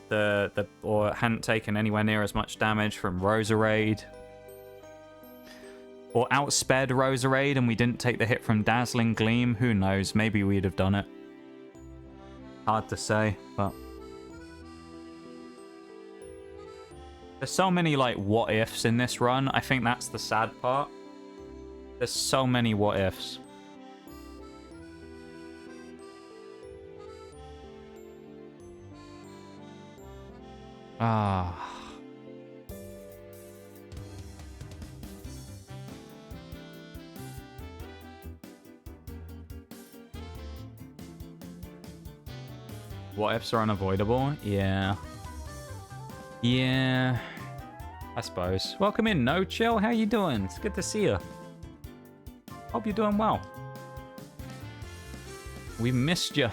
or hadn't taken anywhere near as much damage from Roserade. Or outsped Roserade and we didn't take the hit from Dazzling Gleam. Who knows? Maybe we'd have done it. Hard to say, but... There's so many, like, what-ifs in this run. I think that's the sad part. There's so many what-ifs. What-ifs are unavoidable? Yeah. Yeah. I suppose. Welcome in, No Chill. How you doing? It's good to see you. Hope you're doing well. We missed you.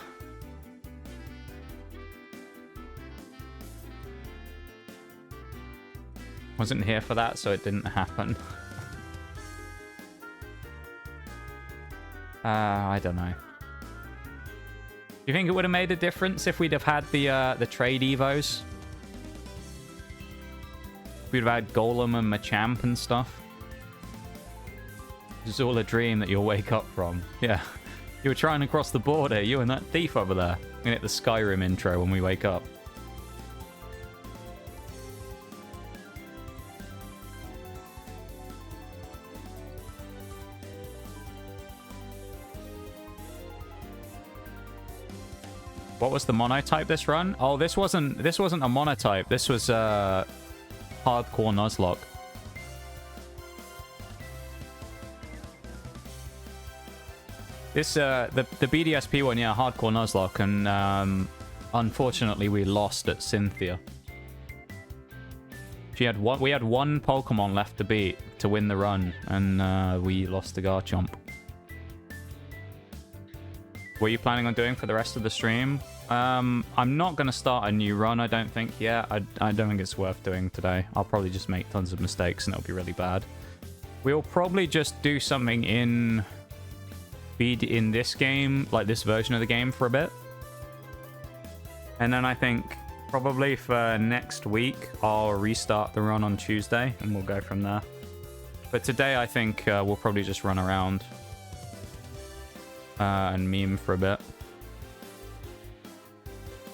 Wasn't here for that, so it didn't happen. I don't know. Do you think it would have made a difference if we'd have had the trade evos? We'd have had Golem and Machamp and stuff. It's all a dream that you'll wake up from. Yeah. You were trying to cross the border, you and that thief over there. We get the Skyrim intro when we wake up. What was the monotype this run? Oh, this wasn't a monotype. This was hardcore nuzlocke. This the BDSP one, yeah, hardcore nuzlocke, and unfortunately we lost at Cynthia. We had one Pokemon left to beat to win the run, and we lost to Garchomp. What are you planning on doing for the rest of the stream? I'm not going to start a new run, I don't think, yet. I don't think it's worth doing today. I'll probably just make tons of mistakes and it'll be really bad. We'll probably just do something in this game, like this version of the game, for a bit. And then I think probably for next week, I'll restart the run on Tuesday and we'll go from there. But today I think we'll probably just run around and meme for a bit.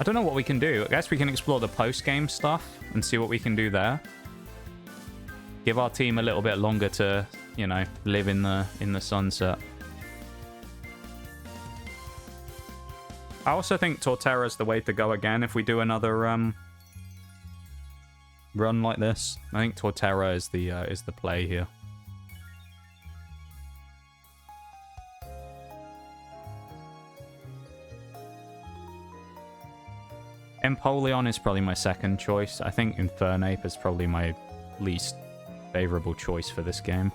I don't know what we can do. I guess we can explore the post-game stuff and see what we can do there. Give our team a little bit longer to, you know, live in the sunset. I also think Torterra's the way to go again if we do another run like this. I think Torterra is the play here. Empoleon is probably my second choice. I think Infernape is probably my least favorable choice for this game.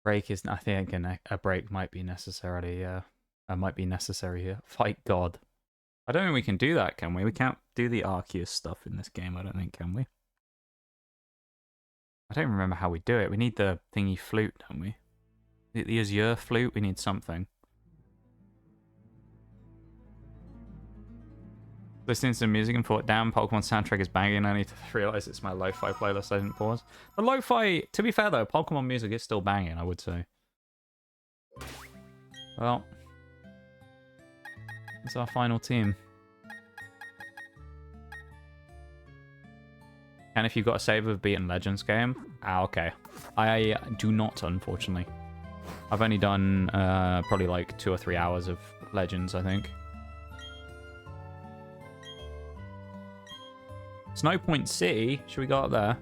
Break is, I think, a break might be necessarily, might be necessary here. Fight God. I don't think we can do that, can we? We can't do the Arceus stuff in this game, I don't think, can we? I don't remember how we do it. We need the thingy flute, don't we? The Azure flute, we need something. Listening to some music and thought, damn, Pokemon soundtrack is banging. I need to realize it's my lo-fi playlist. I didn't pause. The lo-fi, to be fair though, Pokemon music is still banging, I would say. Well, it's our final team. And if you've got a save of beaten Legends game, okay. I do not, unfortunately. I've only done probably like 2 or 3 hours of Legends, I think. Snowpoint City? Should we go up there?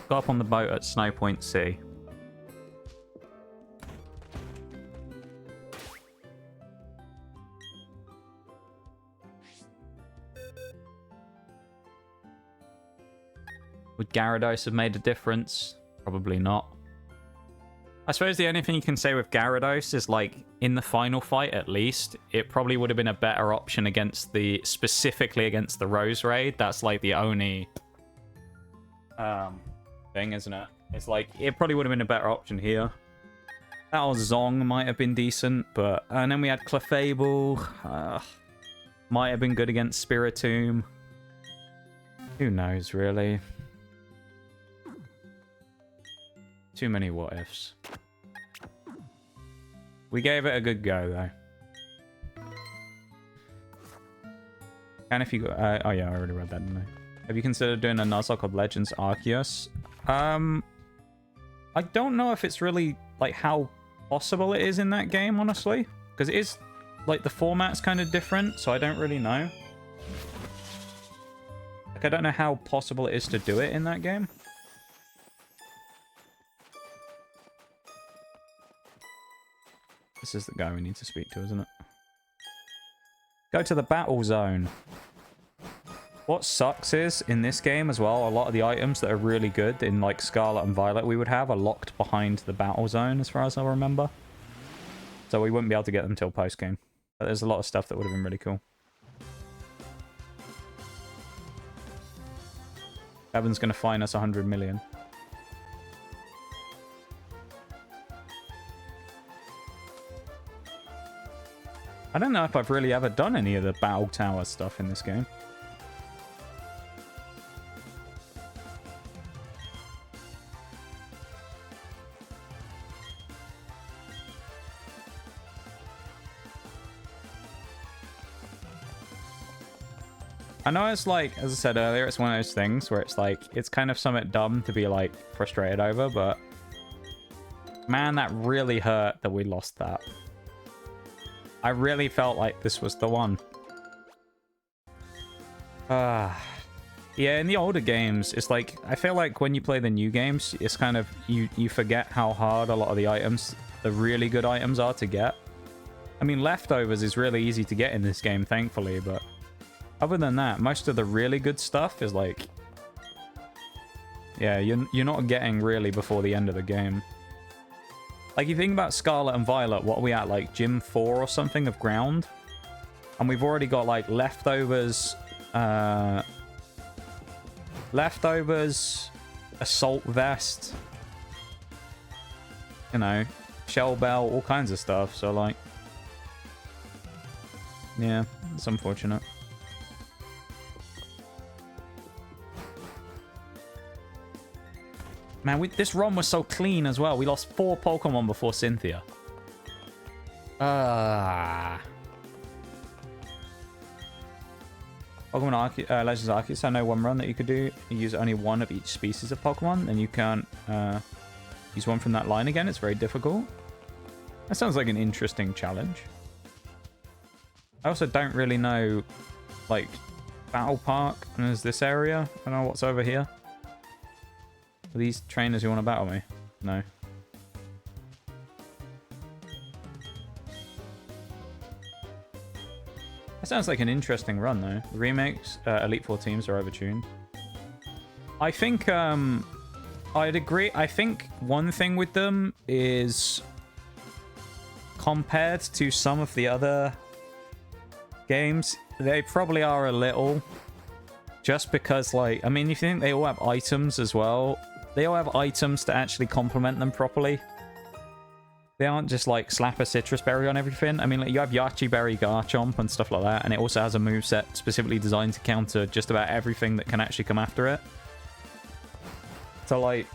Go up on the boat at Snowpoint City. Would Gyarados have made a difference? Probably not. I suppose the only thing you can say with Gyarados is, like, in the final fight at least, it probably would have been a better option against specifically against the Rose Raid. That's, like, the only thing, isn't it? It's like, it probably would have been a better option here. That or Zong might have been decent, but... And then we had Clefable. Might have been good against Spiritomb. Who knows, really? Too many what-ifs. We gave it a good go, though. And if you go... oh, yeah, I already read that, didn't I? Have you considered doing a Nuzlocke of Legends Arceus? I don't know if it's really, like, how possible it is in that game, honestly. Because it is, like, the format's kind of different, so I don't really know. Like, I don't know how possible it is to do it in that game. This is the guy we need to speak to, isn't it? Go to the battle zone. What sucks is, in this game as well, a lot of the items that are really good in, like, Scarlet and Violet we would have are locked behind the battle zone, as far as I remember. So we wouldn't be able to get them till post-game. But there's a lot of stuff that would have been really cool. Evan's going to fine us 100 million. I don't know if I've really ever done any of the Battle Tower stuff in this game. I know it's like, as I said earlier, it's one of those things where it's like, it's kind of somewhat dumb to be like frustrated over, but man, that really hurt that we lost that. I really felt like this was the one. Yeah, in the older games, it's like, I feel like when you play the new games, it's kind of, you forget how hard a lot of the items, the really good items are to get. I mean, Leftovers is really easy to get in this game, thankfully, but other than that, most of the really good stuff is like, yeah, you're not getting really before the end of the game. Like, you think about Scarlet and Violet, what are we at, like, Gym 4 or something of ground? And we've already got, like, Leftovers, Assault Vest, you know, shell bell, all kinds of stuff. So, like, yeah, it's unfortunate. Man, this run was so clean as well. We lost 4 Pokemon before Cynthia. Pokemon Legends Arceus, I know one run that you could do. You use only one of each species of Pokemon, and you can't use one from that line again. It's very difficult. That sounds like an interesting challenge. I also don't really know, like, Battle Park, and there's this area. I don't know what's over here. Are these trainers who want to battle me? No. That sounds like an interesting run, though. Remakes, Elite Four teams are overtuned. I think, I'd agree. I think one thing with them is, compared to some of the other games, they probably are a little. Just because, like, I mean, you think they all have items as well. They all have items to actually complement them properly. They aren't just, like, slap a citrus berry on everything. I mean, like, you have Yachi Berry, Garchomp, and stuff like that. And it also has a moveset specifically designed to counter just about everything that can actually come after it. So, like...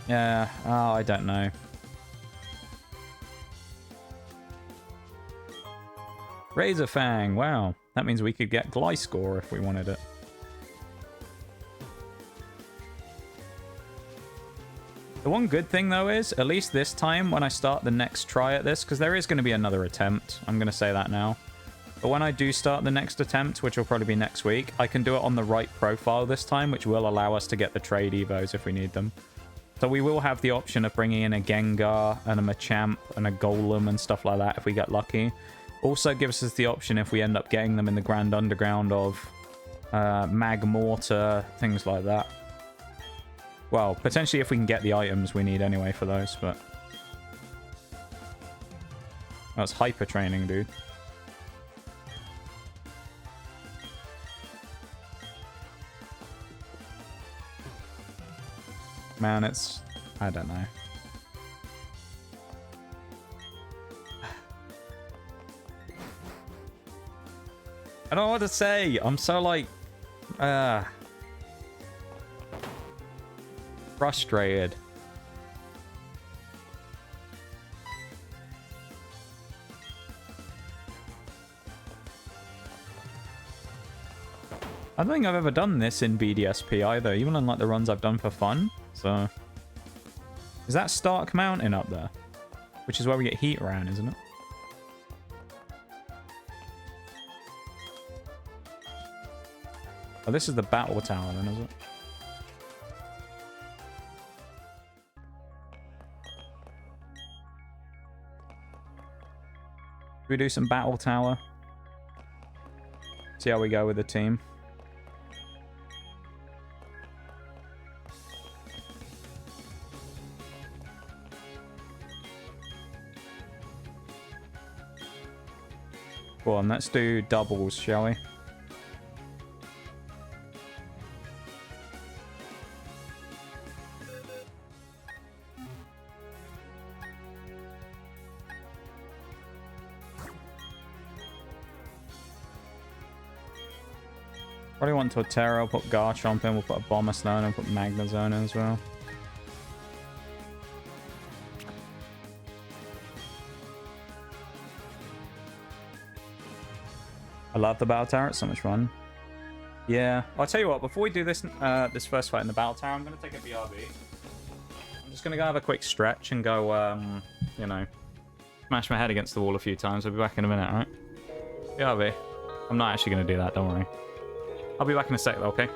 yeah, oh, I don't know. Razor Fang, wow. That means we could get Gliscor if we wanted it. The one good thing, though, is, at least this time, when I start the next try at this, because there is going to be another attempt. I'm going to say that now. But when I do start the next attempt, which will probably be next week, I can do it on the right profile this time, which will allow us to get the trade Evos if we need them. So we will have the option of bringing in a Gengar and a Machamp and a Golem and stuff like that if we get lucky. Also gives us the option if we end up getting them in the Grand Underground of Magmortar, things like that. Well, potentially if we can get the items we need anyway for those, but... that's hyper training, dude. Man, it's... I don't know. I don't know what to say. I'm so, like... frustrated. I don't think I've ever done this in BDSP either, even on like the runs I've done for fun. So, is that Stark Mountain up there? Which is where we get heat ran, isn't it? Oh, this is the battle tower then, is it? We do some battle tower. See how we go with the team. Go on, let's do doubles, shall we? Probably want Torterra, we'll put Garchomp in, we'll put a Bomber Stone and put Magnezone in as well. I love the Battle Tower, it's so much fun. Yeah, I'll tell you what, before we do this this first fight in the Battle Tower, I'm going to take a BRB. I'm just going to go have a quick stretch and go, you know, smash my head against the wall a few times. I'll be back in a minute, alright? BRB. I'm not actually going to do that, don't worry. I'll be back in a sec, though, okay?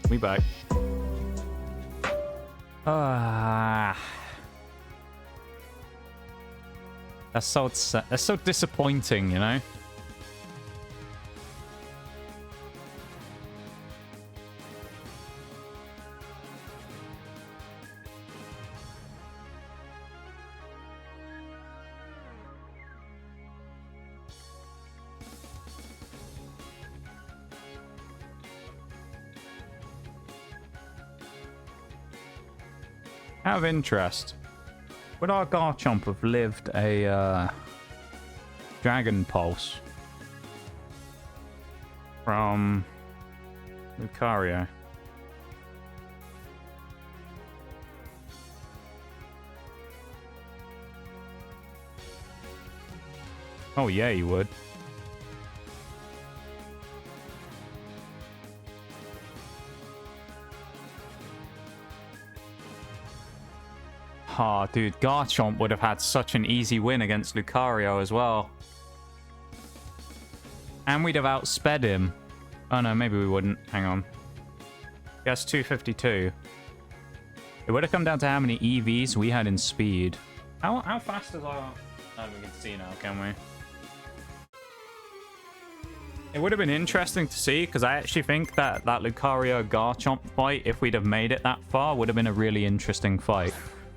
We back. That's so disappointing, you know? Out of interest, would our Garchomp have lived a Dragon Pulse from Lucario? Oh yeah, you would. Oh, dude, Garchomp would have had such an easy win against Lucario as well. And we'd have outsped him. Oh no, maybe we wouldn't. Hang on. Yes, 252. It would have come down to how many EVs we had in speed. How fast is our... Oh, we can see now, can we? It would have been interesting to see, because I actually think that Lucario Garchomp fight, if we'd have made it that far, would have been a really interesting fight.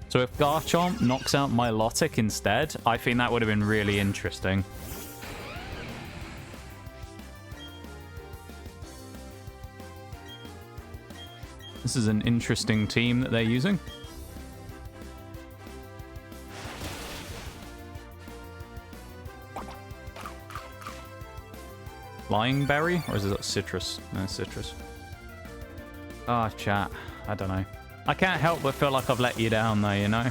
So if Garchomp knocks out Milotic instead, I think that would have been really interesting. This is an interesting team that they're using. Flying Berry? Or is it Citrus? No, Citrus. Ah, chat. I don't know. I can't help but feel like I've let you down though, you know?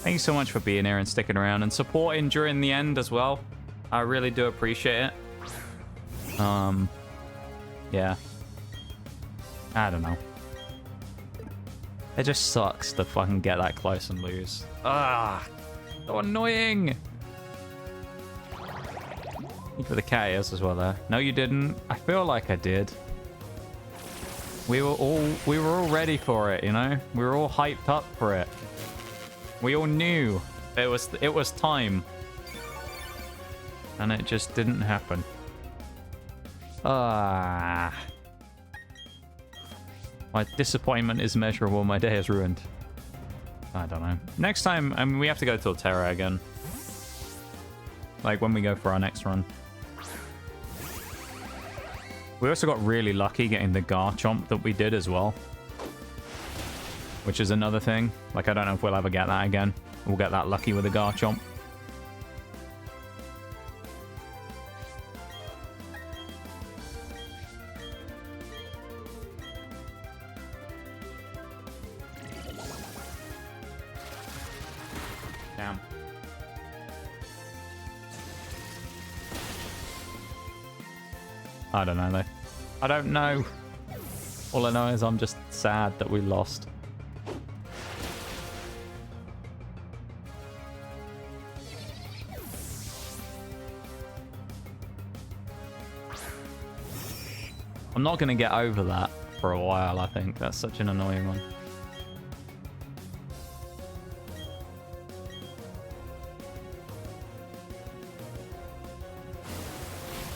Thank you so much for being here and sticking around and supporting during the end as well. I really do appreciate it. Yeah. I don't know. It just sucks to fucking get that close and lose. Ah, so annoying. You for the KS as well there. No, you didn't. I feel like I did. We were all ready for it, you know? We were all hyped up for it. We all knew it was time. And it just didn't happen. Ah. My disappointment is measurable. My day is ruined. I don't know. Next time, I mean, we have to go to Terra again. Like when we go for our next run. We also got really lucky getting the Garchomp that we did as well. Which is another thing. Like, I don't know if we'll ever get that again. We'll get that lucky with the Garchomp. Damn. I don't know, though. I don't know. All I know is I'm just sad that we lost. I'm not going to get over that for a while, I think. That's such an annoying one.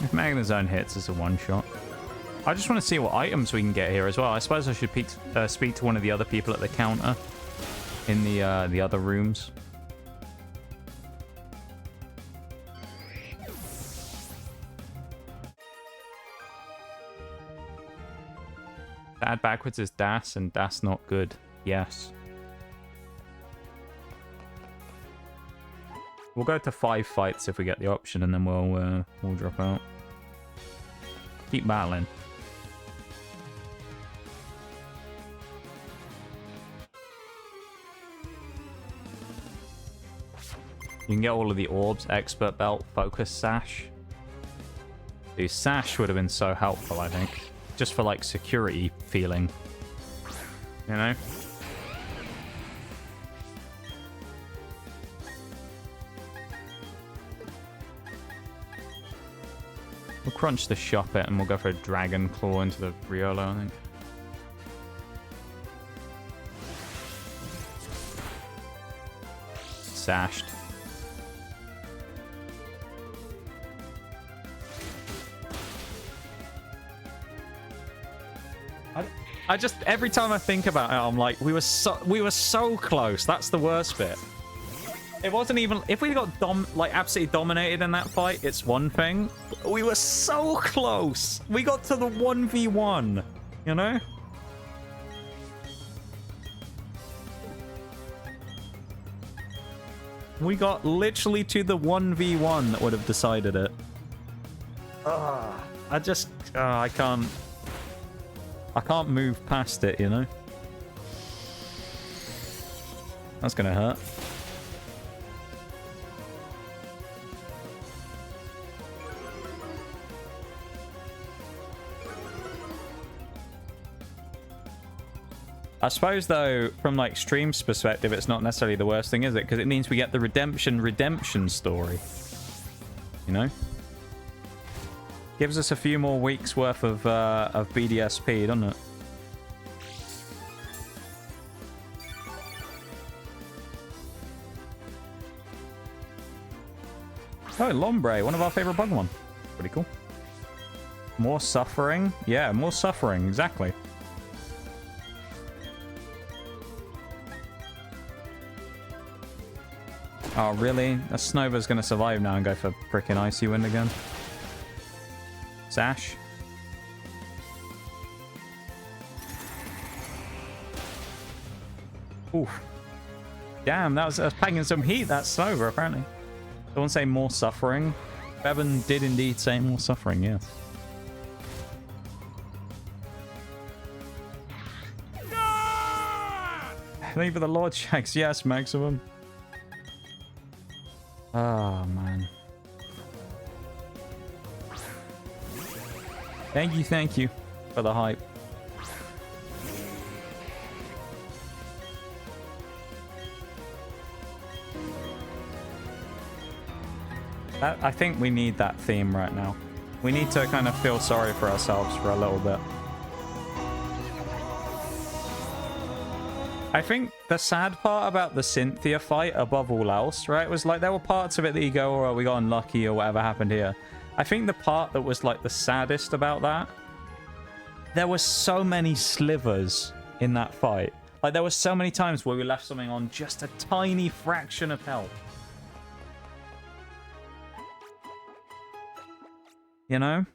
If Magnezone hits, it's a one-shot. I just want to see what items we can get here as well. I suppose I should speak to one of the other people at the counter in the other rooms. Add backwards is Das, and Das not good. Yes. We'll go to 5 fights if we get the option, and then we'll drop out. Keep battling. You can get all of the orbs, expert belt, focus sash. Dude, sash would have been so helpful, I think. Just for, like, security feeling. You know? We'll crunch the shop it and we'll go for a dragon claw into the Riolo, I think. Sashed. I just, every time I think about it, I'm like, we were so close. That's the worst bit. It wasn't even, if we got absolutely dominated in that fight, it's one thing. We were so close. We got to the 1v1, you know? We got literally to the 1v1 that would have decided it. I can't move past it, you know? That's gonna hurt. I suppose, though, from, like, Stream's perspective, it's not necessarily the worst thing, is it? Because it means we get the redemption story. You know? Gives us a few more weeks worth of BDSP, doesn't it? Oh, Lombre, one of our favorite Pokemon. Pretty cool. More suffering? Yeah, more suffering, exactly. Oh, really? A Snova's gonna survive now and go for frickin' Icy Wind again. Sash. Oof. Damn, that was packing some heat, that Snova, apparently. Someone say more suffering. Bevan did indeed say more suffering, yes. Leave for the Lord Shags, yes, Maximum. Oh, man. Thank you for the hype. I think we need that theme right now. We need to kind of feel sorry for ourselves for a little bit. I think the sad part about the Cynthia fight, above all else, right, was like there were parts of it that you go, oh, we got unlucky or whatever happened here. I think the part that was like the saddest about that, there were so many slivers in that fight. Like there were so many times where we left something on just a tiny fraction of health. You know?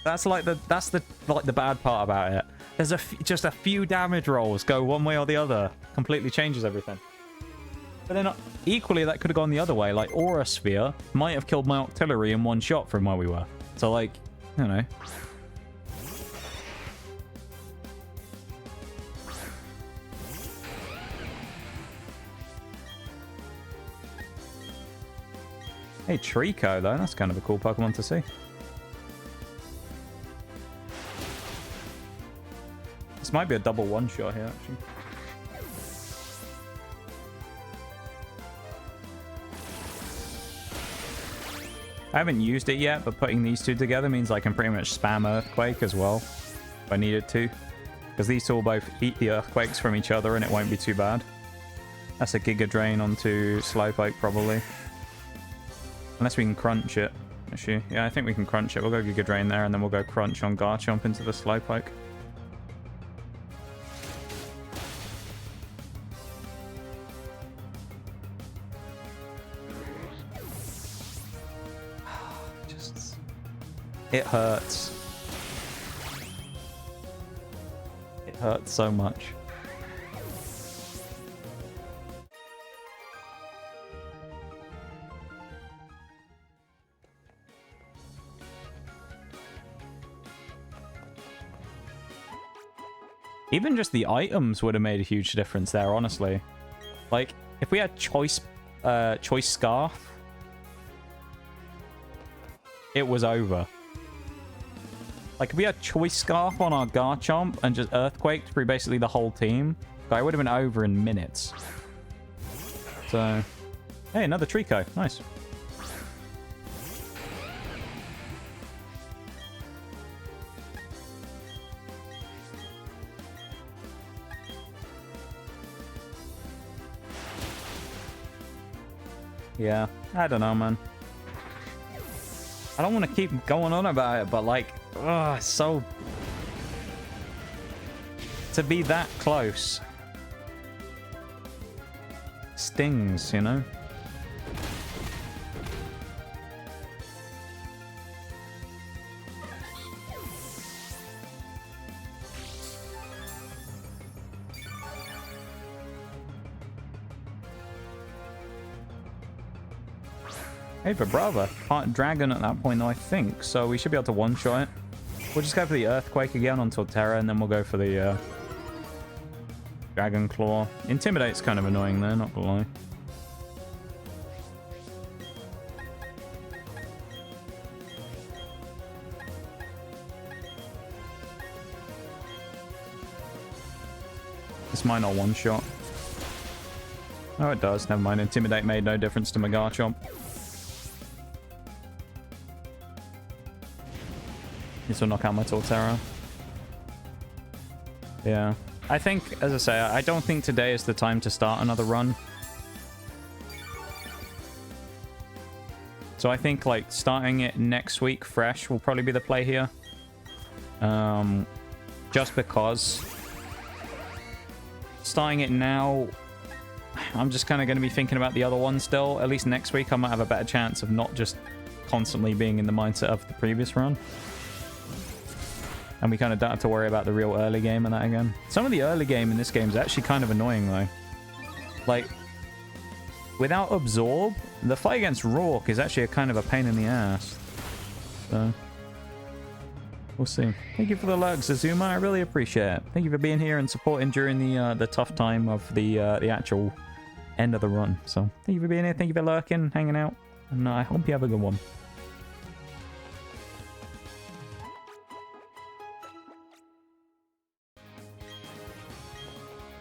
That's the bad part about it. There's just a few damage rolls go one way or the other. Completely changes everything. But then equally that could have gone the other way. Like Aura Sphere might have killed my Octillery in one shot from where we were. So like, you know. Hey, Trico though. That's kind of a cool Pokemon to see. This might be a double one-shot here, actually. I haven't used it yet, but putting these two together means I can pretty much spam Earthquake as well, if I needed to. Because these two will both eat the Earthquakes from each other and it won't be too bad. That's a Giga Drain onto Slowpoke, probably. Unless we can crunch it. Actually, yeah, I think we can crunch it. We'll go Giga Drain there, and then we'll go crunch on Garchomp into the Slowpoke. It hurts. It hurts so much. Even just the items would have made a huge difference there, honestly. Like, if we had choice scarf, it was over. Like, if we had Choice Scarf on our Garchomp and just Earthquaked through basically the whole team, I would have been over in minutes. So, hey, another Trico. Nice. Yeah, I don't know, man. I don't want to keep going on about it, but like, ugh, so... To be that close stings, you know? Hey, for Brava. Dragon at that point, though, I think. So we should be able to one-shot it. We'll just go for the Earthquake again on Torterra, and then we'll go for the Dragon Claw. Intimidate's kind of annoying there, not gonna lie. This might not one-shot. Oh, it does. Never mind. Intimidate made no difference to my Garchomp. This will knock out my Torterra. Yeah. I think, as I say, I don't think today is the time to start another run. So I think, like, starting it next week fresh will probably be the play here. Just because starting it now, I'm just kind of going to be thinking about the other one still. At least next week I might have a better chance of not just constantly being in the mindset of the previous run. And we kind of don't have to worry about the real early game and that again. Some of the early game in this game is actually kind of annoying, though. Like, without Absorb, the fight against Roark is actually a kind of a pain in the ass. So, we'll see. Thank you for the lurks, Azuma. I really appreciate it. Thank you for being here and supporting during the tough time of the actual end of the run. So, thank you for being here. Thank you for lurking, hanging out. And I hope you have a good one.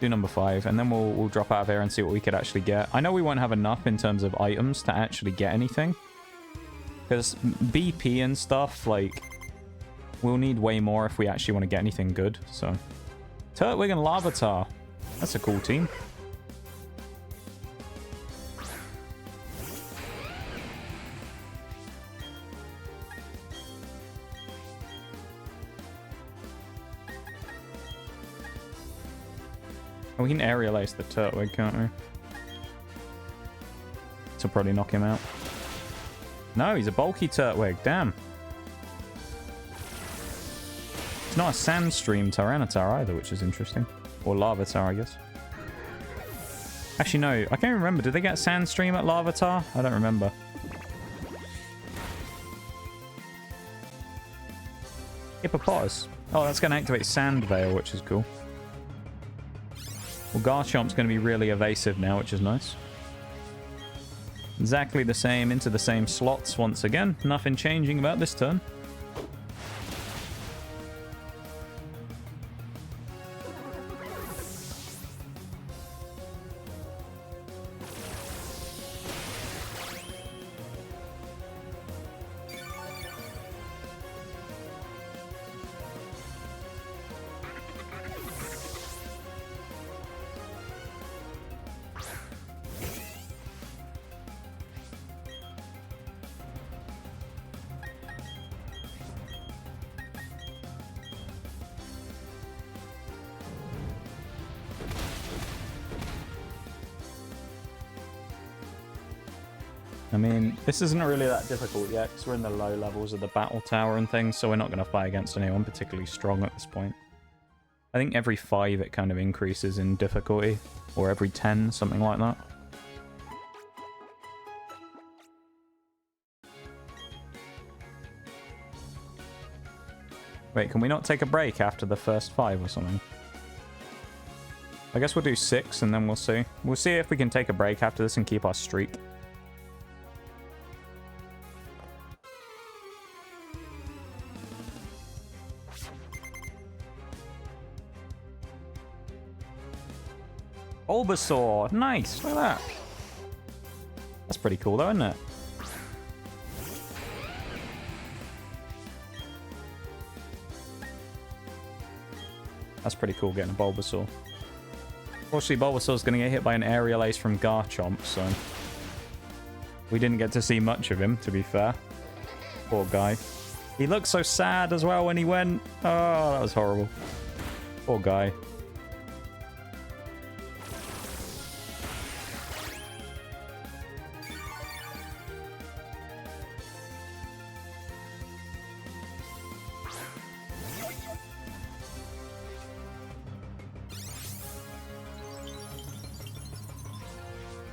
Do number 5, and then we'll drop out of here and see what we could actually get. I know we won't have enough in terms of items to actually get anything, because BP and stuff, like, we'll need way more if we actually want to get anything good. So Turtwig and Larvitar, that's a cool team. We can aerial ace the Turtwig, can't we? This will probably knock him out. No, he's a bulky Turtwig. Damn. It's not a Sandstream Tyranitar either, which is interesting. Or Larvitar, I guess. Actually, no. I can't remember. Did they get Sandstream at Larvitar? I don't remember. Hippopotas. Oh, that's going to activate Sand Veil, which is cool. Well, Garchomp's going to be really evasive now, which is nice. Exactly the same, into the same slots once again. Nothing changing about this turn. I mean, this isn't really that difficult yet, because we're in the low levels of the battle tower and things, so we're not going to fight against anyone particularly strong at this point. I think every 5 it kind of increases in difficulty, or every 10, something like that. Wait, can we not take a break after the first 5 or something? I guess we'll do 6 and then we'll see. We'll see if we can take a break after this and keep our streak. Bulbasaur, nice, look at that. That's pretty cool though, isn't it? That's pretty cool getting a Bulbasaur. Unfortunately, Bulbasaur's going to get hit by an aerial ace from Garchomp, so We didn't get to see much of him, to be fair. Poor guy. He looked so sad as well when he went. Oh, that was horrible. Poor guy.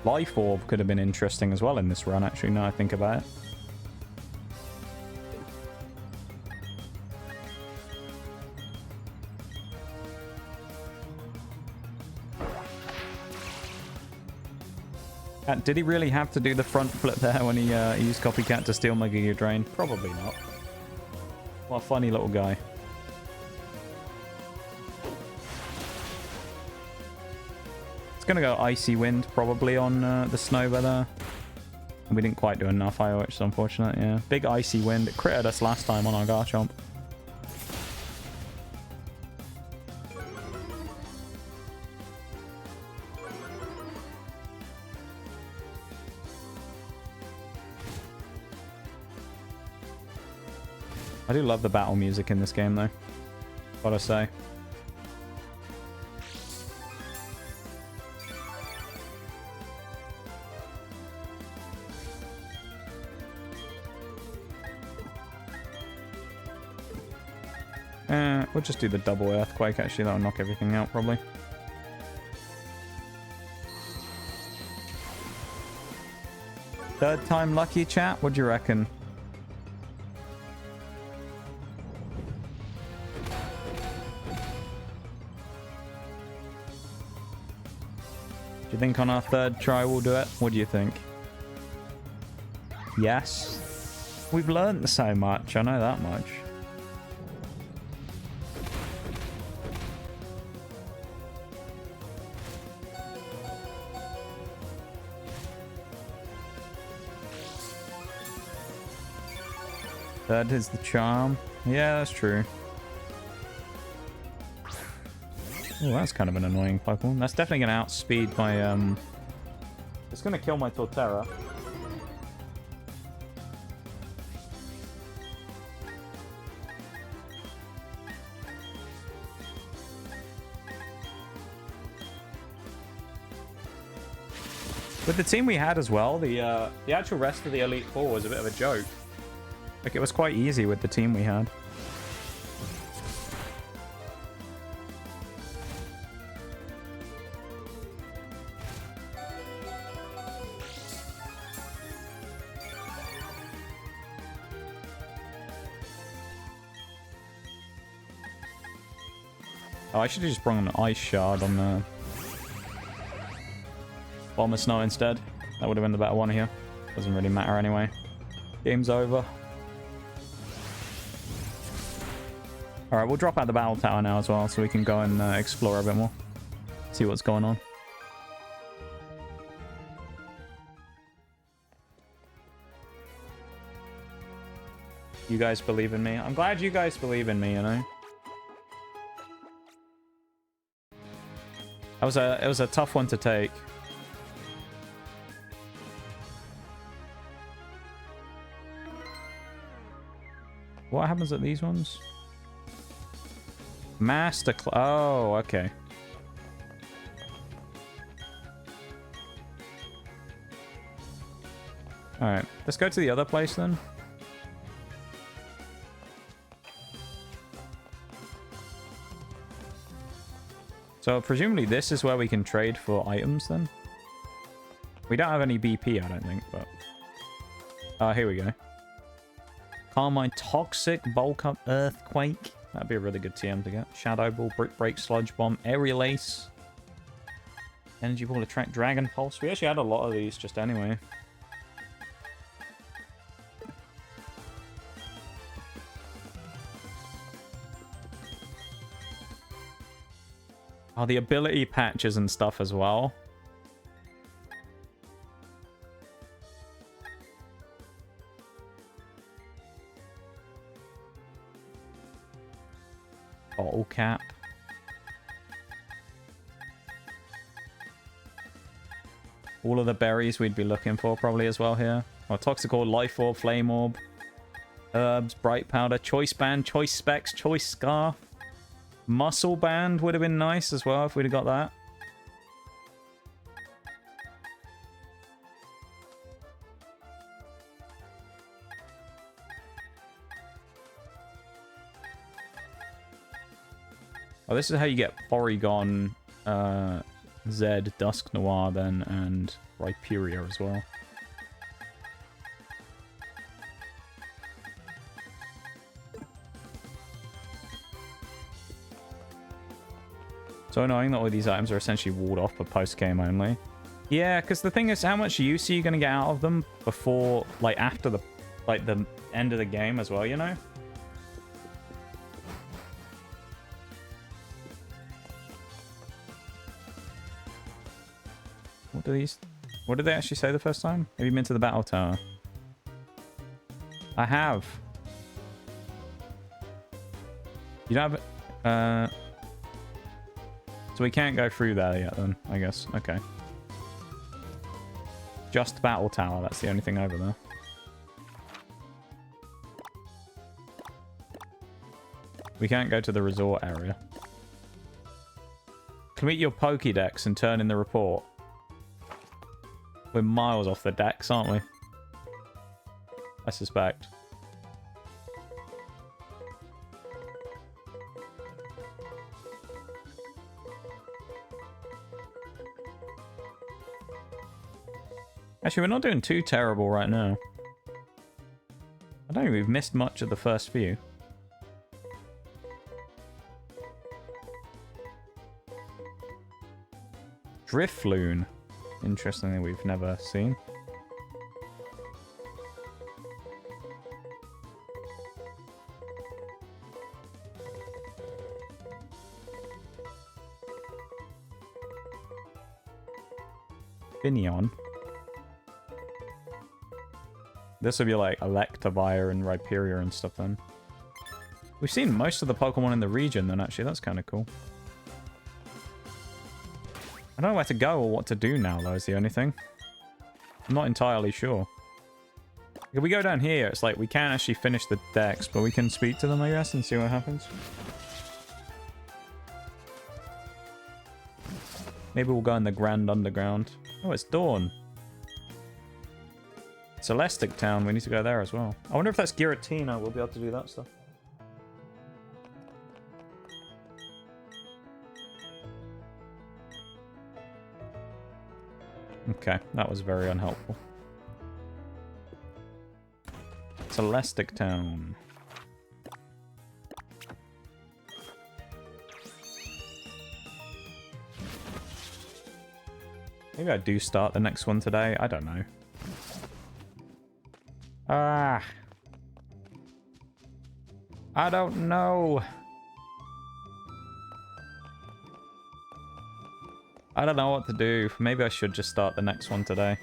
Life Orb could have been interesting as well in this run, actually, now I think about it. Did he really have to do the front flip there when he used Copycat to steal my Giga Drain? Probably not. What a funny little guy. It's going to go Icy Wind probably on the Snow there. We didn't quite do enough, which is unfortunate, yeah. Big Icy Wind. It critted us last time on our Garchomp. I do love the battle music in this game, though. Gotta say. We'll just do the double Earthquake, actually. That'll knock everything out, probably. Third time lucky, chat? What do you reckon? Do you think on our third try we'll do it? What do you think? Yes. We've learned so much. I know that much. That is the charm. Yeah, that's true. Oh, that's kind of an annoying Pokemon. That's definitely going to outspeed my, It's going to kill my Torterra. With the team we had as well, the actual rest of the Elite Four was a bit of a joke. Like, it was quite easy with the team we had. Oh, I should have just brought an Ice Shard on the Bomber Snow instead. That would have been the better one here. Doesn't really matter anyway. Game's over. Alright, we'll drop out the Battle Tower now as well, so we can go and explore a bit more. See what's going on. You guys believe in me. I'm glad you guys believe in me, you know. It was a tough one to take. What happens at these ones? Master oh, okay. Alright, let's go to the other place then. So presumably this is where we can trade for items then. We don't have any BP, I don't think, but... here we go. Carmine Toxic, Bulk Up Earthquake. That'd be a really good TM to get. Shadow Ball, Brick Break, Sludge Bomb, Aerial Ace. Energy Ball, Attract, Dragon Pulse. We actually had a lot of these just anyway. Oh, the ability patches and stuff as well. Bottle cap. All of the berries we'd be looking for probably as well here. Or Toxic Orb, Life Orb, Flame Orb, Herbs, Bright Powder, Choice Band, Choice Specs, Choice Scarf. Muscle Band would have been nice as well if we'd have got that. Oh, this is how you get Porygon, Zed, Dusk Noir then, and Rhyperior as well. So annoying that all these items are essentially walled off for post-game only. Yeah, because the thing is, how much use are you going to get out of them before, like, after the end of the game as well, you know? What did they actually say the first time? Have you been to the battle tower? I have. You don't have... So we can't go through there yet then, I guess. Okay. Just battle tower, that's the only thing over there. We can't go to the resort area. Complete your Pokédex and turn in the report. We're miles off the decks, aren't we? I suspect. Actually, we're not doing too terrible right now. I don't think we've missed much of the first few. Drifloon. Interestingly, we've never seen. Finneon. This would be like Electivire and Rhyperior and stuff then. We've seen most of the Pokemon in the region then, actually. That's kind of cool. I don't know where to go or what to do now, though, is the only thing. I'm not entirely sure. If we go down here, it's like we can't actually finish the decks, but we can speak to them, I guess, and see what happens. Maybe we'll go in the Grand Underground. Oh, it's dawn. Celestic Town, we need to go there as well. I wonder if that's Giratina, we'll be able to do that stuff. Okay, that was very unhelpful. Celestic Town. Maybe I do start the next one today, I don't know. Ah. I don't know. I don't know what to do. Maybe I should just start the next one today.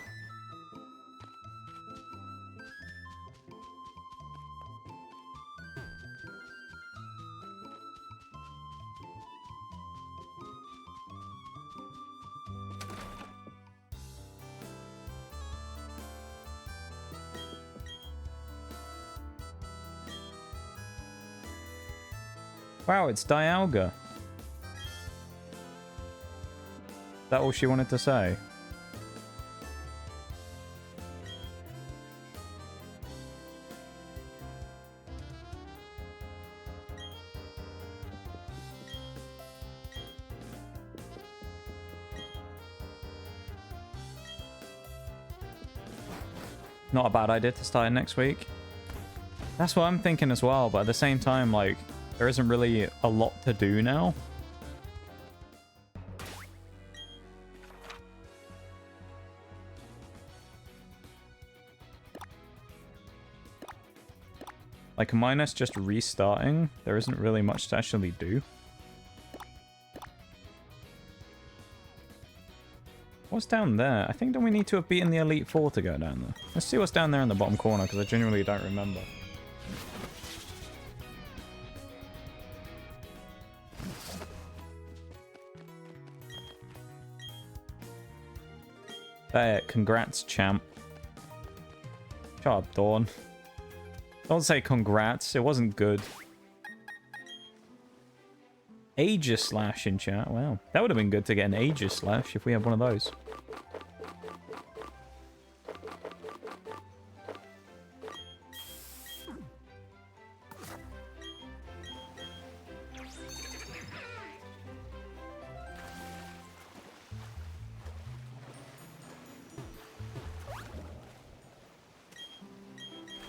Wow, it's Dialga. Is that all she wanted to say? Not a bad idea to start next week. That's what I'm thinking as well, but at the same time, like, there isn't really a lot to do now. Like, minus just restarting, there isn't really much to actually do. What's down there? I think that we need to have beaten the Elite Four to go down there. Let's see what's down there in the bottom corner, because I genuinely don't remember. Congrats, champ. Shut up, Dawn. Don't say congrats. It wasn't good. Aegis Slash in chat. Wow. That would have been good to get an Aegis Slash if we had one of those.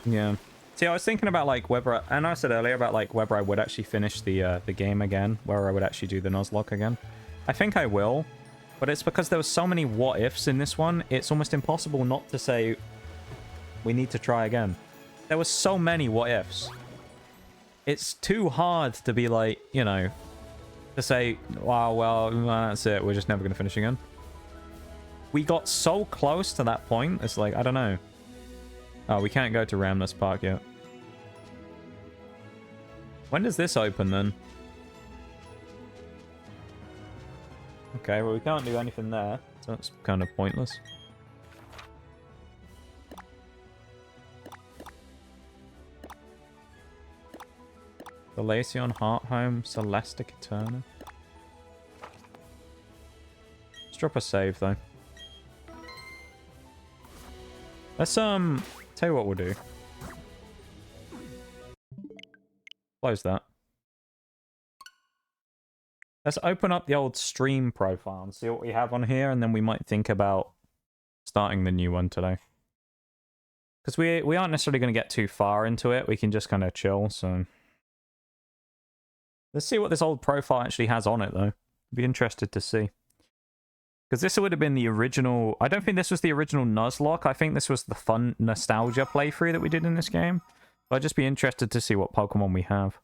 Yeah. See, I was thinking about like whether, and I said earlier about like whether I would actually finish the game again, whether I would actually do the nuzlocke again. I think I will, but it's because there was so many what ifs in this one. It's almost impossible not to say we need to try again. There was so many what ifs. It's too hard to be like, you know, to say, wow, well, that's it. We're just never going to finish again. We got so close to that point. It's like, I don't know. Oh, we can't go to Ramnus Park yet. When does this open, then? Okay, well, we can't do anything there, so that's kind of pointless. Lucien, Hearthome, Celestic Eterna. Let's drop a save, though. Let's, tell you what we'll do. Close that. Let's open up the old stream profile and see what we have on here, and then we might think about starting the new one today. Because we aren't necessarily going to get too far into it. We can just kind of chill, so... Let's see what this old profile actually has on it, though. Be interested to see. Because this would have been the original... I don't think this was the original Nuzlocke. I think this was the fun nostalgia playthrough that we did in this game. But I'd just be interested to see what Pokemon we have.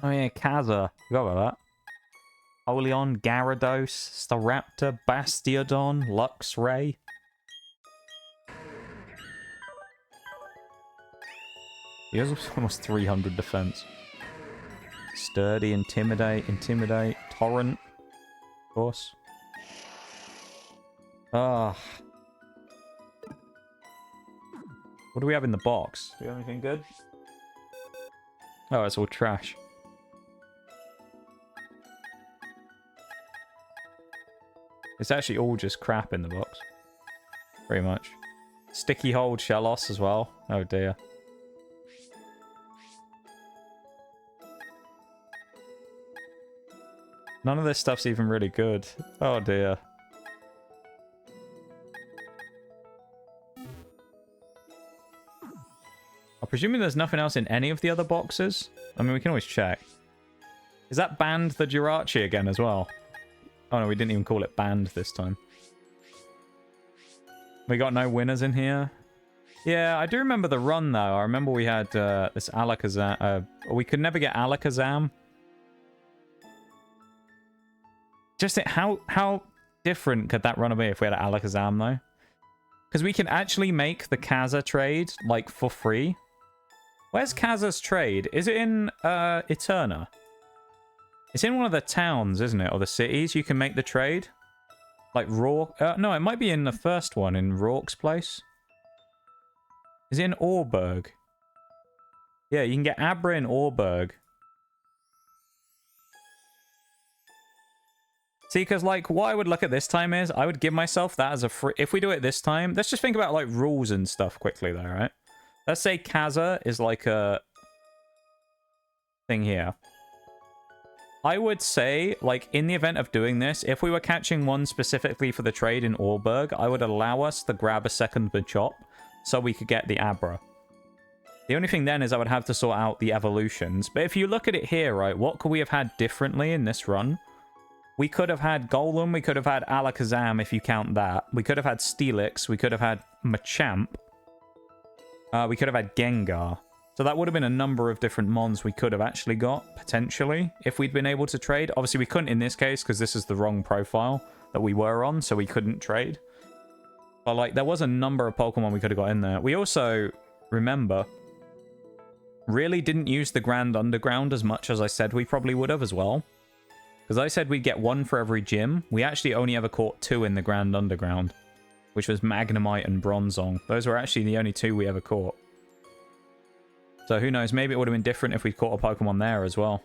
Oh yeah, Kaza. Forgot about that. Oleon, Gyarados, Staraptor, Bastiodon, Luxray. He has almost 300 defense. Sturdy, Intimidate, Torrent, of course. Ah. What do we have in the box? Do we have anything good? Oh, it's all trash. It's actually all just crap in the box. Pretty much. Sticky Hold Shellos as well. Oh dear. None of this stuff's even really good. Oh dear. I'm presuming there's nothing else in any of the other boxes. I mean, we can always check. Is that Banned the Jirachi again as well? Oh no, we didn't even call it Banned this time. We got no winners in here. Yeah, I do remember the run though. I remember we had this Alakazam. We could never get Alakazam. Just how different could that run be if we had an Alakazam, though? Because we can actually make the Kaza trade, like, for free. Where's Kaza's trade? Is it in Eterna? It's in one of the towns, isn't it? Or the cities you can make the trade? Like Roark? No, it might be in the first one, in Roark's place. Is it in Orberg? Yeah, you can get Abra in Orberg. See, because, like, what I would look at this time is, I would give myself that as a free... If we do it this time, let's just think about, like, rules and stuff quickly, though, right? Let's say Kaza is, like, a thing here. I would say, like, in the event of doing this, if we were catching one specifically for the trade in Orberg, I would allow us to grab a second Machop so we could get the Abra. The only thing then is I would have to sort out the evolutions. But if you look at it here, right, what could we have had differently in this run? We could have had Golem, we could have had Alakazam if you count that. We could have had Steelix, we could have had Machamp. We could have had Gengar. So that would have been a number of different mons we could have actually got, potentially, if we'd been able to trade. Obviously, we couldn't in this case, because this is the wrong profile that we were on, so we couldn't trade. But, like, there was a number of Pokemon we could have got in there. We also, remember, really didn't use the Grand Underground as much as I said we probably would have as well. Because I said we'd get 1 for every gym. We actually only ever caught 2 in the Grand Underground, which was Magnemite and Bronzong. Those were actually the only 2 we ever caught. So who knows, maybe it would have been different if we'd caught a Pokemon there as well.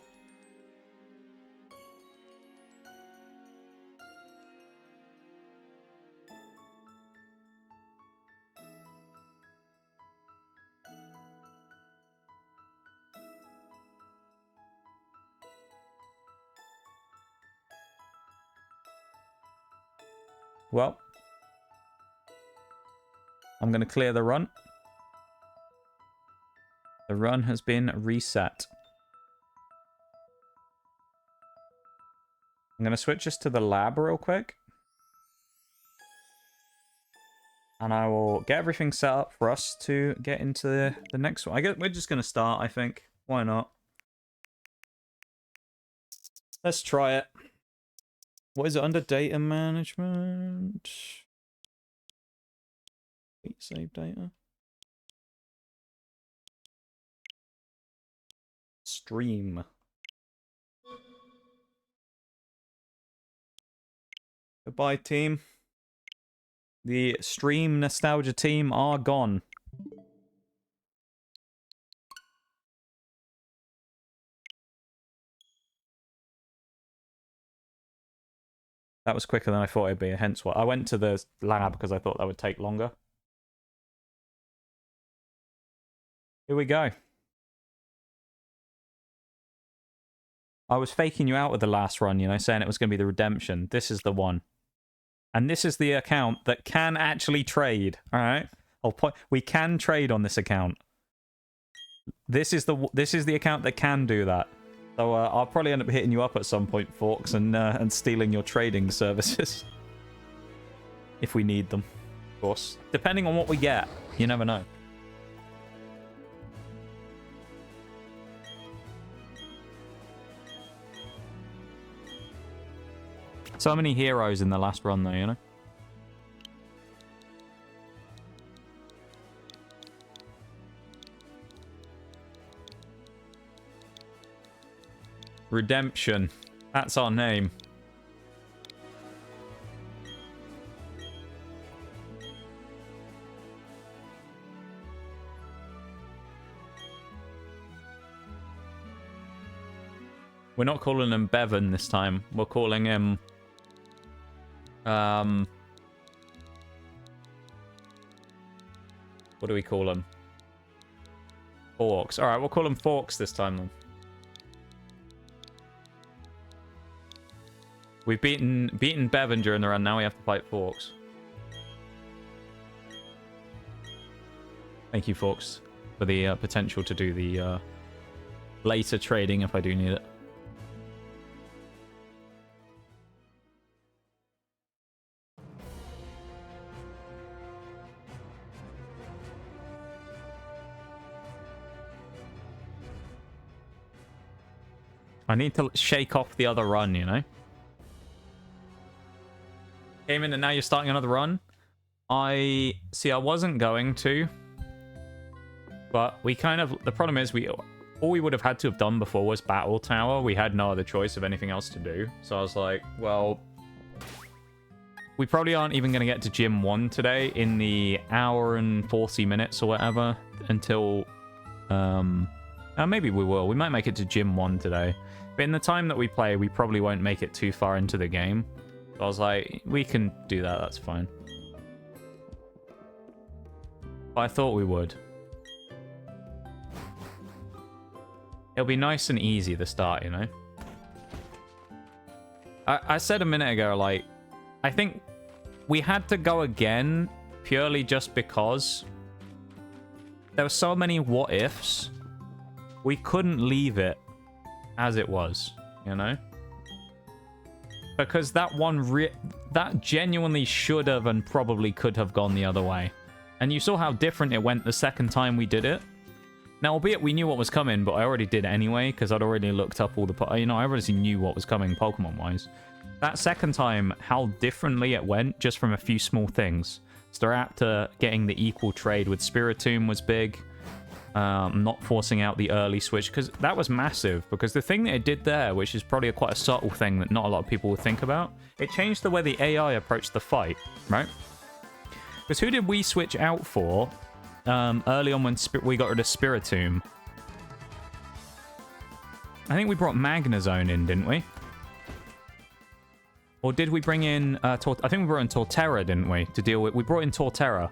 Well, I'm going to clear the run. The run has been reset. I'm going to switch us to the lab real quick. And I will get everything set up for us to get into the next one. I guess we're just going to start, I think. Why not? Let's try it. What is it under data management? Save data. Stream. Goodbye, team. The stream nostalgia team are gone. That was quicker than I thought it'd be, hence why I went to the lab because I thought that would take longer. Here we go. I was faking you out with the last run, you know, saying it was going to be the redemption. This is the one. And this is the account that can actually trade, all right? We can trade on this account. This is the account that can do that. So I'll probably end up hitting you up at some point, Forks, and stealing your trading services. If we need them, of course. Depending on what we get, you never know. So many heroes in the last run, though, you know? Redemption. That's our name. We're not calling him Bevan this time. We're calling him... what do we call him? Forks. Alright, we'll call him Forks this time then. We've beaten Bevan during the run, now we have to fight Forks. Thank you, Forks, for the potential to do the later trading if I do need it. I need to shake off the other run, you know? Came in and now you're starting another run? I wasn't going to. But we kind of... The problem is, all we would have had to have done before was Battle Tower. We had no other choice of anything else to do. So I was like, well... We probably aren't even going to get to Gym 1 today in the hour and 40 minutes or whatever. Until... maybe we will. We might make it to Gym 1 today. But in the time that we play, we probably won't make it too far into the game. So I was like, we can do that, that's fine. But I thought we would. It'll be nice and easy, the start, you know? I said a minute ago, like, I think we had to go again purely just because there were so many what-ifs. We couldn't leave it as it was, you know? Because that one, that genuinely should have and probably could have gone the other way. And you saw how different it went the second time we did it. Now, albeit we knew what was coming, but I already did it anyway, because I'd already looked up all the... You know, I already knew what was coming Pokemon-wise. That second time, how differently it went, just from a few small things. Staraptor getting the equal trade with Spiritomb was big. not forcing out the early switch, because that was massive. Because the thing that it did there, which is probably quite a subtle thing that not a lot of people would think about, it changed the way the AI approached the fight, right? Because who did we switch out for early on when we got rid of Spiritomb? I think we brought Magnazone in, didn't we? Or did we bring in... I think we brought in Torterra, didn't we? To deal with... We brought in Torterra.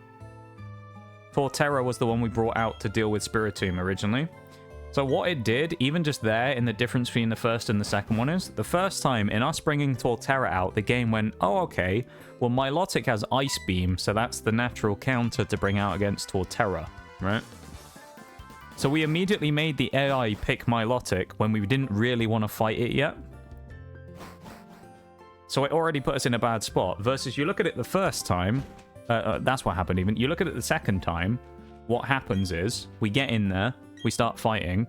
Torterra was the one we brought out to deal with Spiritomb originally. So what it did, even just there, in the difference between the first and the second one is, the first time, in us bringing Torterra out, the game went, oh, okay, well, Milotic has Ice Beam, so that's the natural counter to bring out against Torterra, right? So we immediately made the AI pick Milotic when we didn't really want to fight it yet. So it already put us in a bad spot. Versus you look at it the first time, that's what happened even. You look at it the second time, what happens is, we get in there, we start fighting,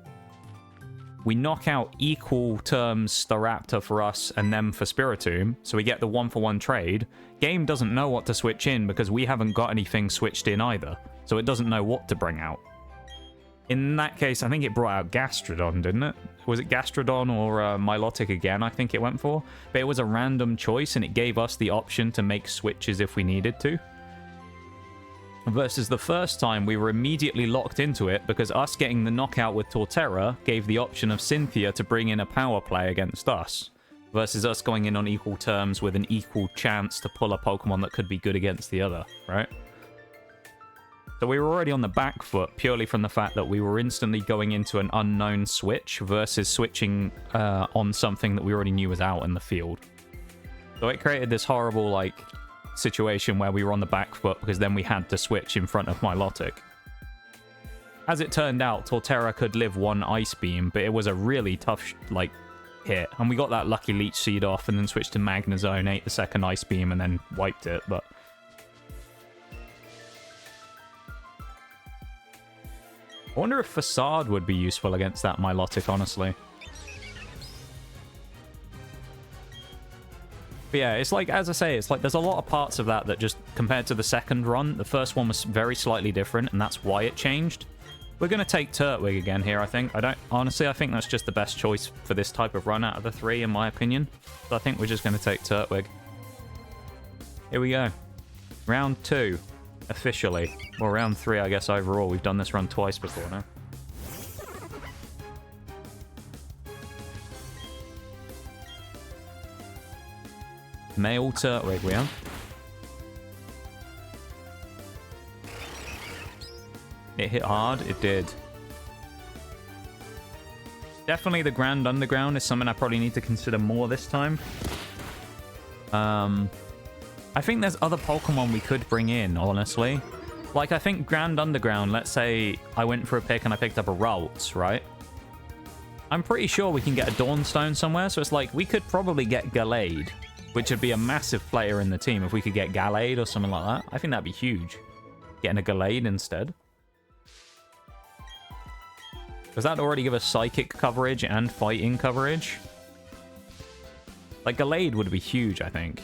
we knock out equal terms Staraptor for us and them for Spiritomb, so we get the 1-for-1 trade. Game doesn't know what to switch in because we haven't got anything switched in either, so it doesn't know what to bring out. In that case, I think it brought out Gastrodon, didn't it? Was it Gastrodon or Milotic again, I think it went for? But it was a random choice, and it gave us the option to make switches if we needed to. Versus the first time, we were immediately locked into it because us getting the knockout with Torterra gave the option of Cynthia to bring in a power play against us. Versus us going in on equal terms with an equal chance to pull a Pokemon that could be good against the other, right? So we were already on the back foot purely from the fact that we were instantly going into an unknown switch versus switching on something that we already knew was out in the field. So it created this horrible, like, situation where we were on the back foot because then we had to switch in front of Milotic. As it turned out, Torterra could live one Ice Beam, but it was a really tough, like, hit. And we got that lucky Leech Seed off and then switched to Magnazone, ate the second Ice Beam, and then wiped it, but... I wonder if Facade would be useful against that Milotic, honestly. But yeah, it's like, as I say, it's like there's a lot of parts of that that just, compared to the second run, the first one was very slightly different, and that's why it changed. We're going to take Turtwig again here, I think. Honestly, I think that's just the best choice for this type of run out of the three, in my opinion. So I think we're just going to take Turtwig. Here we go. Round 2. Officially. Well, round 3, I guess, overall. We've done this run twice before now. Male Turtwig, we are. It hit hard. It did. Definitely the Grand Underground is something I probably need to consider more this time. I think there's other Pokemon we could bring in, honestly. Like, I think Grand Underground, let's say I went for a pick and I picked up a Ralts, right? I'm pretty sure we can get a Dawnstone somewhere, so it's like, we could probably get Gallade, which would be a massive player in the team if we could get Gallade or something like that. I think that'd be huge. Getting a Gallade instead. Does that already give us Psychic coverage and Fighting coverage? Like, Gallade would be huge, I think.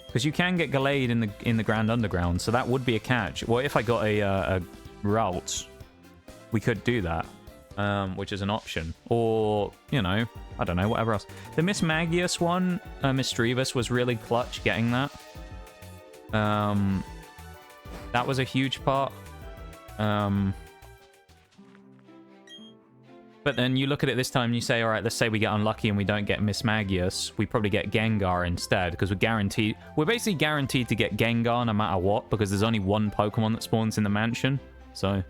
Because you can get Gallade in the Grand Underground, so that would be a catch. Well, if I got a Ralts, we could do that, which is an option. Or, you know, I don't know, whatever else. The Miss Magius one, Misdreavus, was really clutch getting that. That was a huge part. But then you look at it this time and you say, all right, let's say we get unlucky and we don't get Miss Magius. We probably get Gengar instead because we're basically guaranteed to get Gengar no matter what because there's only one Pokemon that spawns in the mansion. So,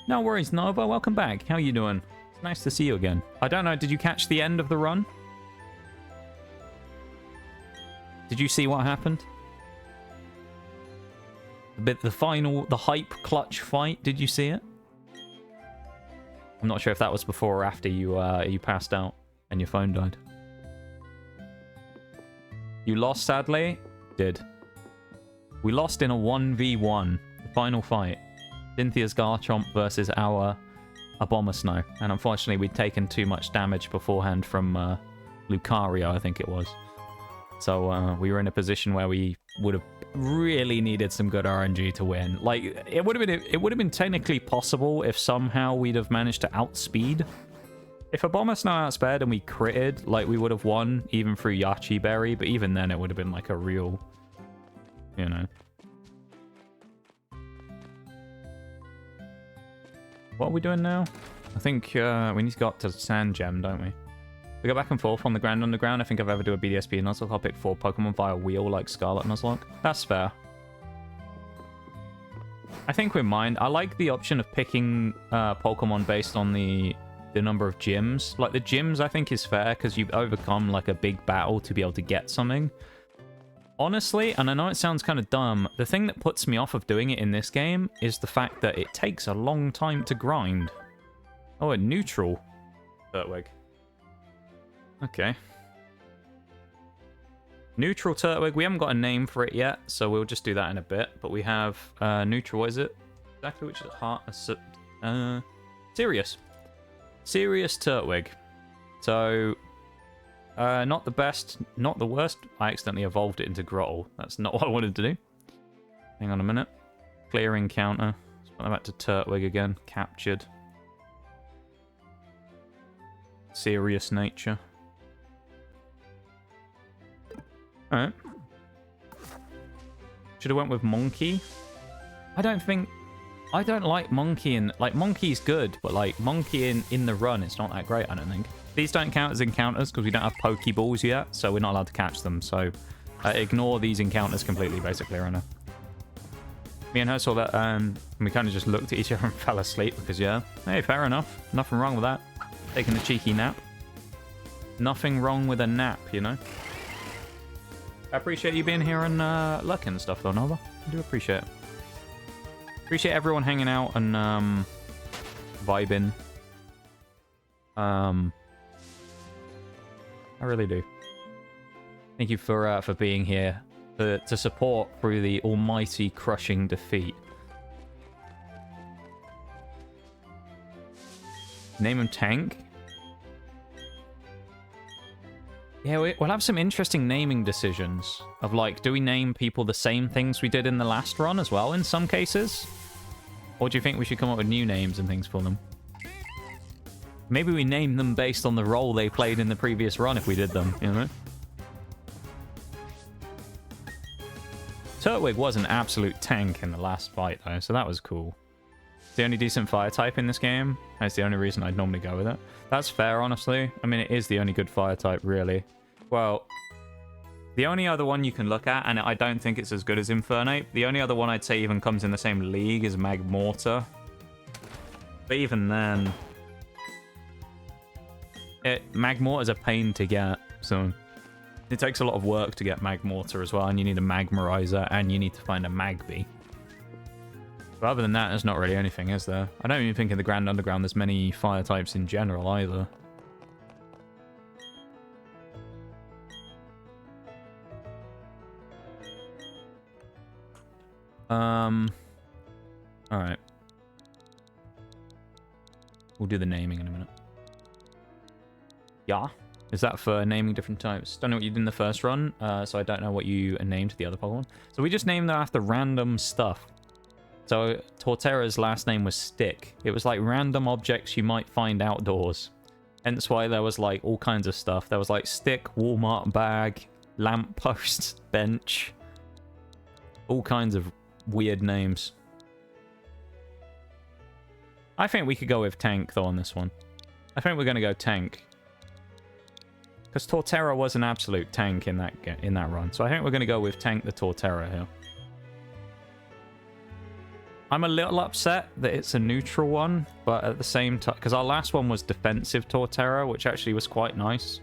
no worries, Nova. Welcome back. How you doing? It's nice to see you again. I don't know. Did you catch the end of the run? Did you see what happened? The hype clutch fight. Did you see it? I'm not sure if that was before or after you passed out and your phone died. You lost, sadly? Did. We lost in a 1v1, the final fight. Cynthia's Garchomp versus our Abomasnow. And unfortunately, we'd taken too much damage beforehand from Lucario, I think it was. So we were in a position where we would have really needed some good RNG to win. Like, it would have been technically possible if somehow we'd have managed to outspeed. If a bomber snow outsped and we critted, like, we would have won even through Yachi Berry, but even then it would have been like a real, you know. What are we doing now? I think we need to go up to Sand Gem, don't we? We go back and forth on the Grand Underground. I think if I ever do a BDSP Nuzlocke, I'll pick 4 Pokemon via wheel like Scarlet Nuzlocke. That's fair. I think we mind. I like the option of picking Pokemon based on the number of gyms. Like, the gyms, I think, is fair because you've overcome, like, a big battle to be able to get something. Honestly, and I know it sounds kind of dumb, the thing that puts me off of doing it in this game is the fact that it takes a long time to grind. Oh, a neutral Turtwig. Okay. Neutral Turtwig. We haven't got a name for it yet, so we'll just do that in a bit. But we have neutral, what is it? Exactly, which is heart. Serious. Serious Turtwig. So, not the best, not the worst. I accidentally evolved it into Grottle. That's not what I wanted to do. Hang on a minute. Clear encounter. Let's put that back to Turtwig again. Captured. Serious nature. Alright. Should have went with Monkey. I don't like Monkey in... Like, Monkey's good, but, like, Monkey in the run, it's not that great, I don't think. These don't count as encounters because we don't have Pokeballs yet, so we're not allowed to catch them. So, ignore these encounters completely, basically, right now. Me and her saw that, and we kind of just looked at each other and fell asleep because, yeah. Hey, fair enough. Nothing wrong with that. Taking a cheeky nap. Nothing wrong with a nap, you know? I appreciate you being here and luck and stuff, though, Nova. I do appreciate it. Appreciate everyone hanging out and vibing. I really do. Thank you for being here to support through the almighty crushing defeat. Name him Tank. Yeah, we'll have some interesting naming decisions of, like, do we name people the same things we did in the last run as well in some cases? Or do you think we should come up with new names and things for them? Maybe we name them based on the role they played in the previous run if we did them, you know? Turtwig was an absolute tank in the last fight, though, so that was cool. It's the only decent fire type in this game. That's the only reason I'd normally go with it. That's fair, honestly. I mean, it is the only good fire type, really. Well, the only other one you can look at, and I don't think it's as good as Infernape, the only other one I'd say even comes in the same league is Magmortar. But even then... Magmortar's a pain to get, so... It takes a lot of work to get Magmortar as well, and you need a Magmarizer, and you need to find a Magby. But other than that, there's not really anything, is there? I don't even think in the Grand Underground there's many fire types in general, either. Alright. We'll do the naming in a minute. Yeah. Is that for naming different types? Don't know what you did in the first run, so I don't know what you named the other Pokemon. So we just named them after random stuff. So Torterra's last name was Stick. It was like random objects you might find outdoors. Hence why there was like all kinds of stuff. There was like Stick, Walmart bag, lamppost, bench. All kinds of weird names. I think we could go with Tank, though, on this one. I think we're going to go Tank. Because Torterra was an absolute tank in that run. So I think we're going to go with Tank the Torterra here. I'm a little upset that it's a neutral one, but at the same time... Because our last one was defensive Torterra, which actually was quite nice.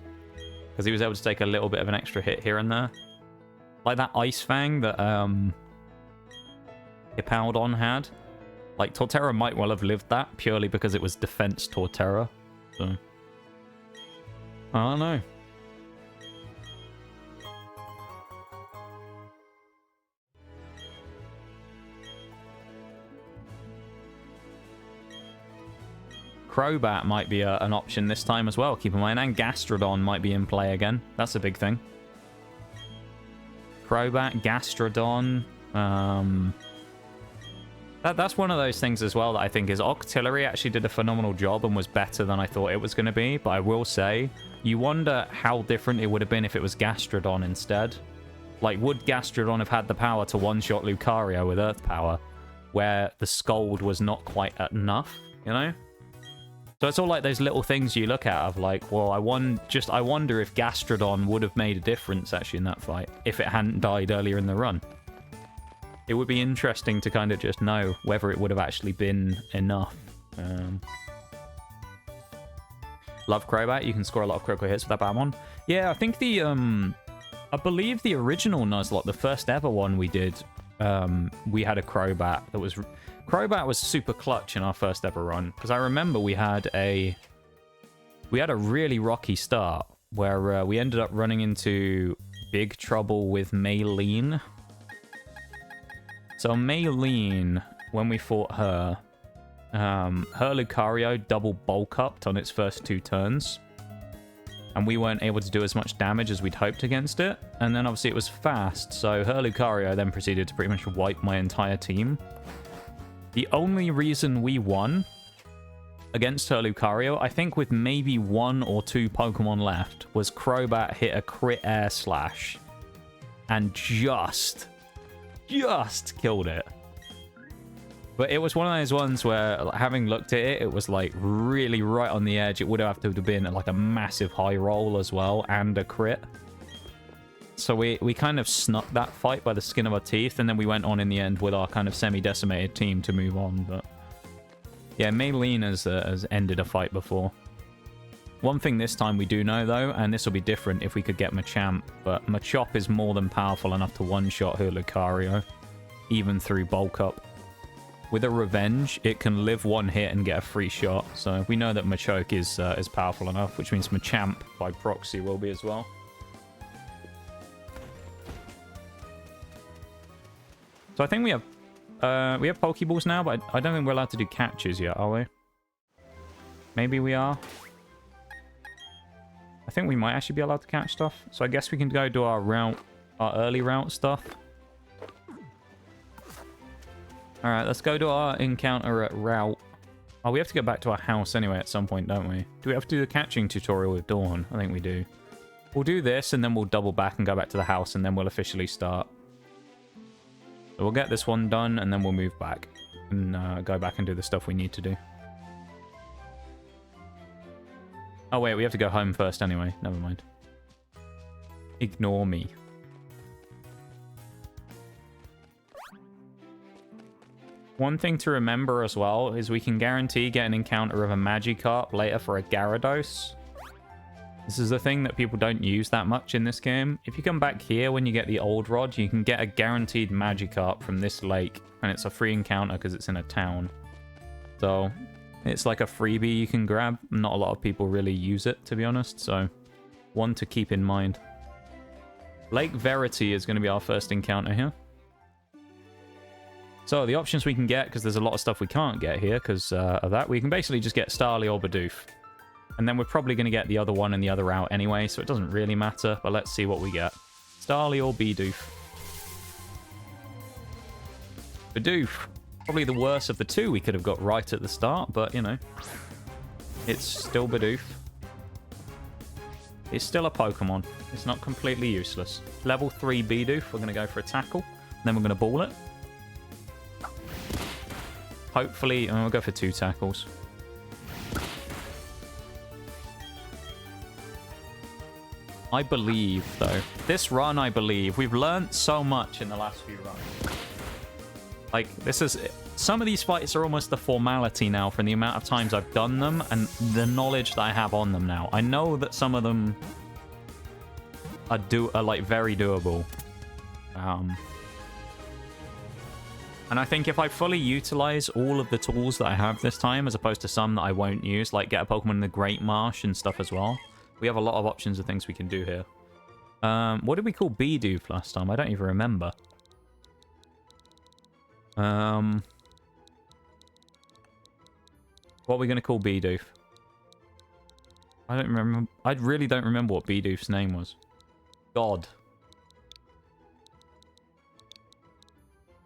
Because he was able to take a little bit of an extra hit here and there. Like that Ice Fang that Hippowdon had. Like, Torterra might well have lived that, purely because it was defense Torterra. So... I don't know. Crobat might be an option this time as well, keep in mind. And Gastrodon might be in play again. That's a big thing. Crobat, Gastrodon. That's one of those things as well that I think is Octillery actually did a phenomenal job and was better than I thought it was going to be. But I will say, you wonder how different it would have been if it was Gastrodon instead. Like, would Gastrodon have had the power to one-shot Lucario with Earth Power, where the Scald was not quite enough, you know? So it's all like those little things you look at of like, well, I wonder if Gastrodon would have made a difference actually in that fight if it hadn't died earlier in the run. It would be interesting to kind of just know whether it would have actually been enough. Love Crobat. You can score a lot of critical hits with that Batmon. Yeah, I think I believe the original Nuzlocke, the first ever one we did, we had a Crobat that was... Crobat was super clutch in our first ever run. Because I remember we had a really rocky start where we ended up running into big trouble with Maylene. So Maylene, when we fought her, her Lucario double bulk upped on its first 2 turns. And we weren't able to do as much damage as we'd hoped against it. And then obviously it was fast, so her Lucario then proceeded to pretty much wipe my entire team. The only reason we won against her Lucario, I think with maybe 1 or 2 Pokemon left, was Crobat hit a crit air slash and just killed it. But it was one of those ones where, having looked at it, it was like really right on the edge. It would have to have been like a massive high roll as well and a crit. So we kind of snuck that fight by the skin of our teeth, and then we went on in the end with our kind of semi-decimated team to move on. But yeah, Maylene has ended a fight before. One thing this time we do know, though, and this will be different if we could get Machamp, but Machop is more than powerful enough to one-shot her Lucario, even through bulk up. With a Revenge, it can live 1 hit and get a free shot, so we know that Machoke is powerful enough, which means Machamp, by proxy, will be as well. So I think we have Pokeballs now, but I don't think we're allowed to do catches yet, are we? Maybe we are. I think we might actually be allowed to catch stuff. So I guess we can go do our early route stuff. Alright, let's go to our encounter at route. Oh, we have to get back to our house anyway at some point, don't we? Do we have to do the catching tutorial with Dawn? I think we do. We'll do this, and then we'll double back and go back to the house, and then we'll officially start. So we'll get this one done, and then we'll move back. And go back and do the stuff we need to do. Oh, wait, we have to go home first anyway. Never mind. Ignore me. One thing to remember as well is we can guarantee get an encounter of a Magikarp later for a Gyarados. This is a thing that people don't use that much in this game. If you come back here when you get the old rod, you can get a guaranteed Magikarp from this lake. And it's a free encounter because it's in a town. So it's like a freebie you can grab. Not a lot of people really use it, to be honest. So one to keep in mind. Lake Verity is going to be our first encounter here. So the options we can get, because there's a lot of stuff we can't get here because of that, we can basically just get Starly or Bidoof. And then we're probably going to get the other one and the other route anyway, so it doesn't really matter. But let's see what we get. Starly or Bidoof. Bidoof. Probably the worst of the two we could have got right at the start, but, you know. It's still Bidoof. It's still a Pokemon. It's not completely useless. Level 3 Bidoof. We're going to go for a tackle. Then we're going to ball it. Hopefully, we'll go for 2 tackles. I believe, though. This run, I believe. We've learnt so much in the last few runs. Like, this is... Some of these fights are almost a formality now from the amount of times I've done them and the knowledge that I have on them now. I know that some of them are like, very doable. And I think if I fully utilize all of the tools that I have this time, as opposed to some that I won't use, like get a Pokemon in the Great Marsh and stuff as well, we have a lot of options of things we can do here. What did we call Bidoof last time? I don't even remember. What are we going to call Bidoof? I don't remember. I really don't remember what Bidoof's name was. God.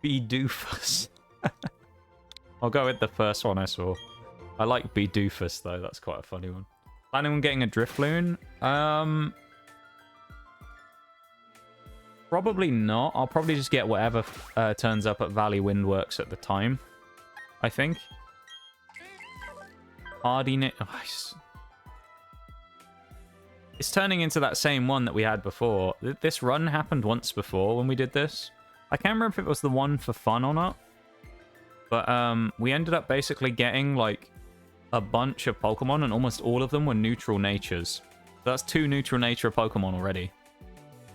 Be doofus. I'll go with the first one I saw. I like Be doofus though. That's quite a funny one. Planning on getting a Drifloon? Probably not. I'll probably just get whatever turns up at Valley Windworks at the time, I think. Hardiness. Oh, it's turning into that same one that we had before. This run happened once before when we did this. I can't remember if it was the one for fun or not. But we ended up basically getting like a bunch of Pokemon, and almost all of them were neutral natures. So that's 2 neutral nature Pokemon already.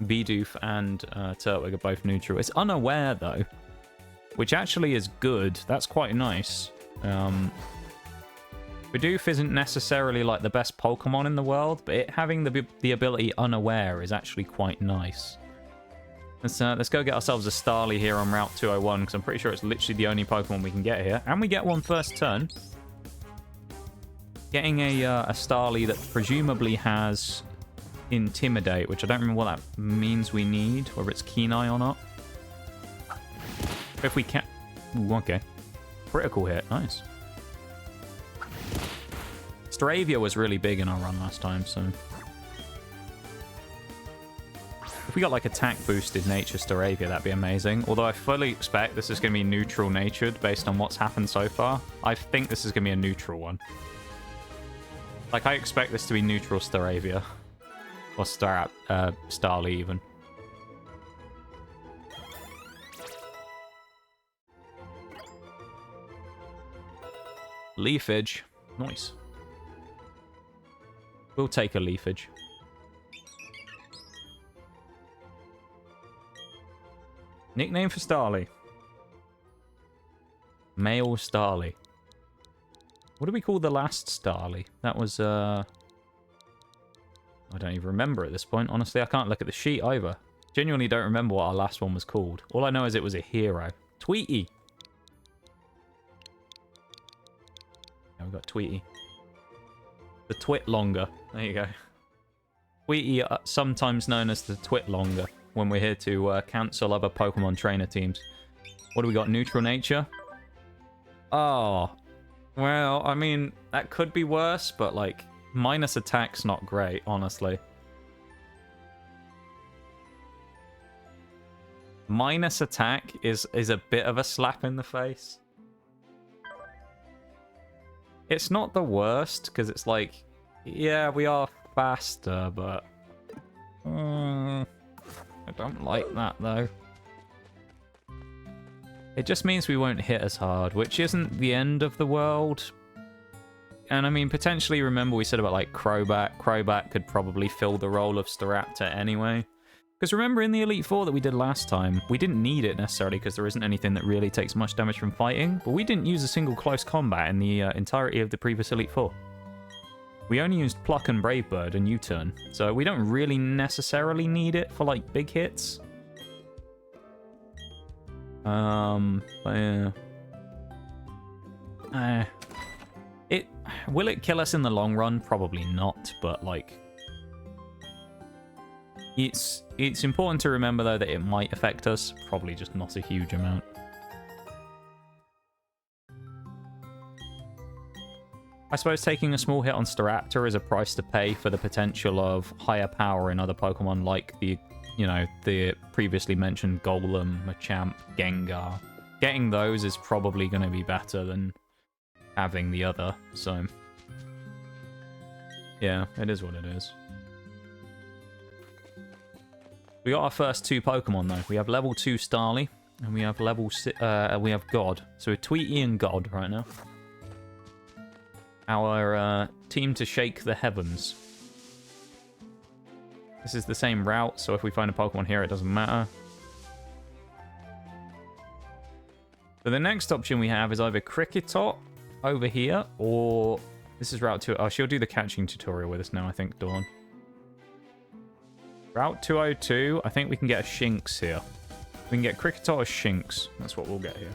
Bidoof and Turtwig are both neutral. It's unaware though, which actually is good. That's quite nice. Bidoof isn't necessarily like the best Pokemon in the world, but it having the ability unaware is actually quite nice. Let's go get ourselves a Starly here on Route 201, because I'm pretty sure it's literally the only Pokemon we can get here. And we get one first turn. Getting a Starly that presumably has Intimidate, which I don't remember what that means we need, whether it's Keen Eye or not. If we can... Ooh, okay. Critical hit, nice. Staravia was really big in our run last time, so... If we got like attack boosted nature Staravia, that'd be amazing. Although I fully expect this is going to be neutral natured based on what's happened so far. I think this is going to be a neutral one. Like, I expect this to be neutral Staravia. Or Starly even. Leafage. Nice. We'll take a Leafage. Nickname for Starly. Male Starly. What do we call the last Starly? That was, I don't even remember at this point. Honestly, I can't look at the sheet either. Genuinely don't remember what our last one was called. All I know is it was a hero. Tweety. Yeah, we got Tweety. The Twitlonger. There you go. Tweety, sometimes known as the Twitlonger, when we're here to cancel other Pokemon trainer teams. What do we got? Neutral nature? Oh. Well, I mean, that could be worse, but, like, minus attack's not great, honestly. Minus attack is a bit of a slap in the face. It's not the worst, because it's like, yeah, we are faster, but... I don't like that, though. It just means we won't hit as hard, which isn't the end of the world. And I mean, potentially, remember we said about, like, Crobat. Crobat could probably fill the role of Staraptor anyway. Because remember in the Elite Four that we did last time, we didn't need it necessarily because there isn't anything that really takes much damage from fighting, but we didn't use a single close combat in the entirety of the previous Elite Four. We only used Pluck and Brave Bird and U-Turn, so we don't really necessarily need it for, like, big hits. But yeah. Will it kill us in the long run? Probably not, but, like... It's important to remember, though, that it might affect us. Probably just not a huge amount. I suppose taking a small hit on Staraptor is a price to pay for the potential of higher power in other Pokemon like the, you know, the previously mentioned Golem, Machamp, Gengar. Getting those is probably going to be better than having the other, so... Yeah, it is what it is. We got our first 2 Pokemon, though. We have level 2 Starly, and we have we have God. So we're Tweety and God right now. Our team to shake the heavens. This is the same route, so if we find a Pokemon here, it doesn't matter. So the next option we have is either Kricketot over here, or... This is Route 2. Oh, she'll do the catching tutorial with us now, I think, Dawn. Route 202, I think we can get a Shinx here. We can get Kricketot or Shinx. That's what we'll get here.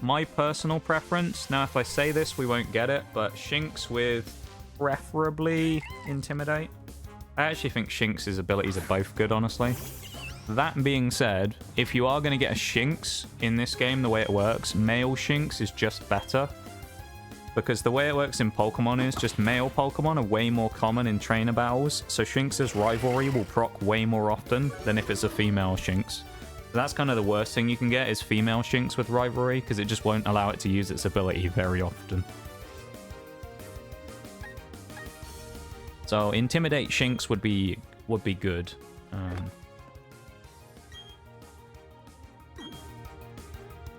My personal preference, now if I say this, we won't get it, but Shinx with preferably Intimidate. I actually think Shinx's abilities are both good, honestly. That being said, if you are going to get a Shinx in this game, the way it works, male Shinx is just better. Because the way it works in Pokemon is just male Pokemon are way more common in trainer battles, so Shinx's rivalry will proc way more often than if it's a female Shinx. So that's kind of the worst thing you can get is female Shinx with rivalry, because it just won't allow it to use its ability very often. So Intimidate Shinx would be good.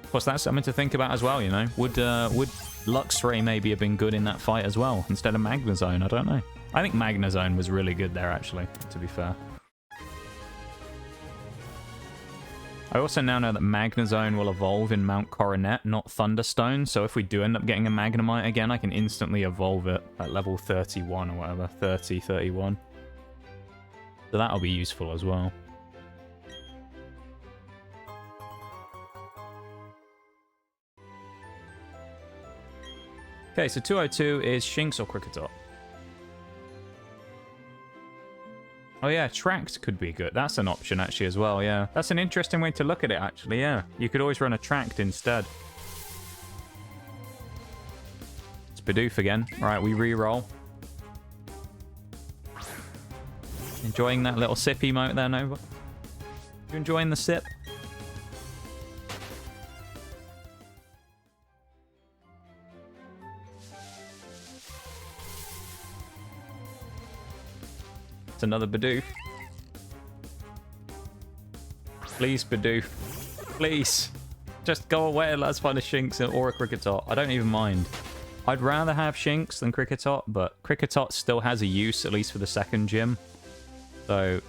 Of course, that's something to think about as well, you know. Would Luxray maybe have been good in that fight as well, instead of Magnezone? I don't know. I think Magnezone was really good there, actually, to be fair. I also now know that Magnezone will evolve in Mount Coronet, not Thunderstone, so if we do end up getting a Magnemite again, I can instantly evolve it at level 31 or whatever, 30, 31. So that'll be useful as well. Okay, so 202 is Shinx or Kricketot. Oh yeah, Tract could be good. That's an option actually as well, yeah. That's an interesting way to look at it actually, yeah. You could always run a Tract instead. It's Bidoof again. Right, we re-roll. Enjoying that little sip emote there, Nova? You enjoying the sip? It's another Bidoof. Please, Bidoof. Please. Just go away and let's find a Shinx or a Kricketot. I don't even mind. I'd rather have Shinx than Kricketot, but Kricketot still has a use, at least for the second gym. So,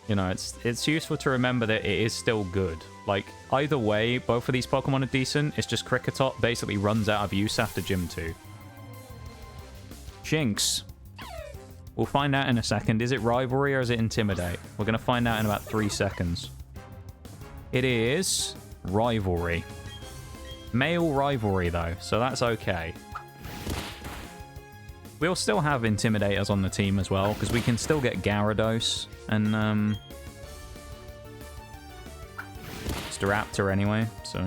you know, it's useful to remember that it is still good. Like, either way, both of these Pokemon are decent. It's just Kricketot basically runs out of use after Gym 2. Shinx. We'll find out in a second. Is it Rivalry or is it Intimidate? We're going to find out in about 3 seconds. It is Rivalry. Male Rivalry, though, so that's okay. We'll still have Intimidators on the team as well, because we can still get Gyarados and Staraptor anyway, so...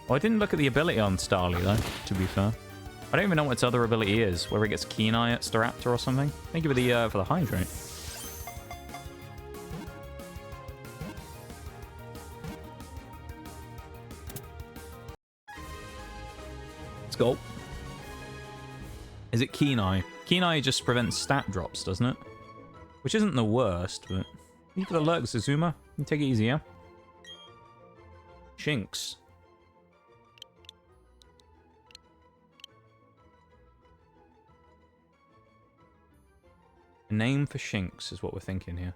Well, I didn't look at the ability on Starly, though, to be fair. I don't even know what its other ability is, whether it gets Keen Eye at Staraptor or something. Thank you for the Hydrate. Let's go. Is it Keen Eye? Keen Eye just prevents stat drops, doesn't it? Which isn't the worst, but... Thank you for the lurk, Zazuma. You take it easy, yeah? Shinx. A name for Shinx is what we're thinking here.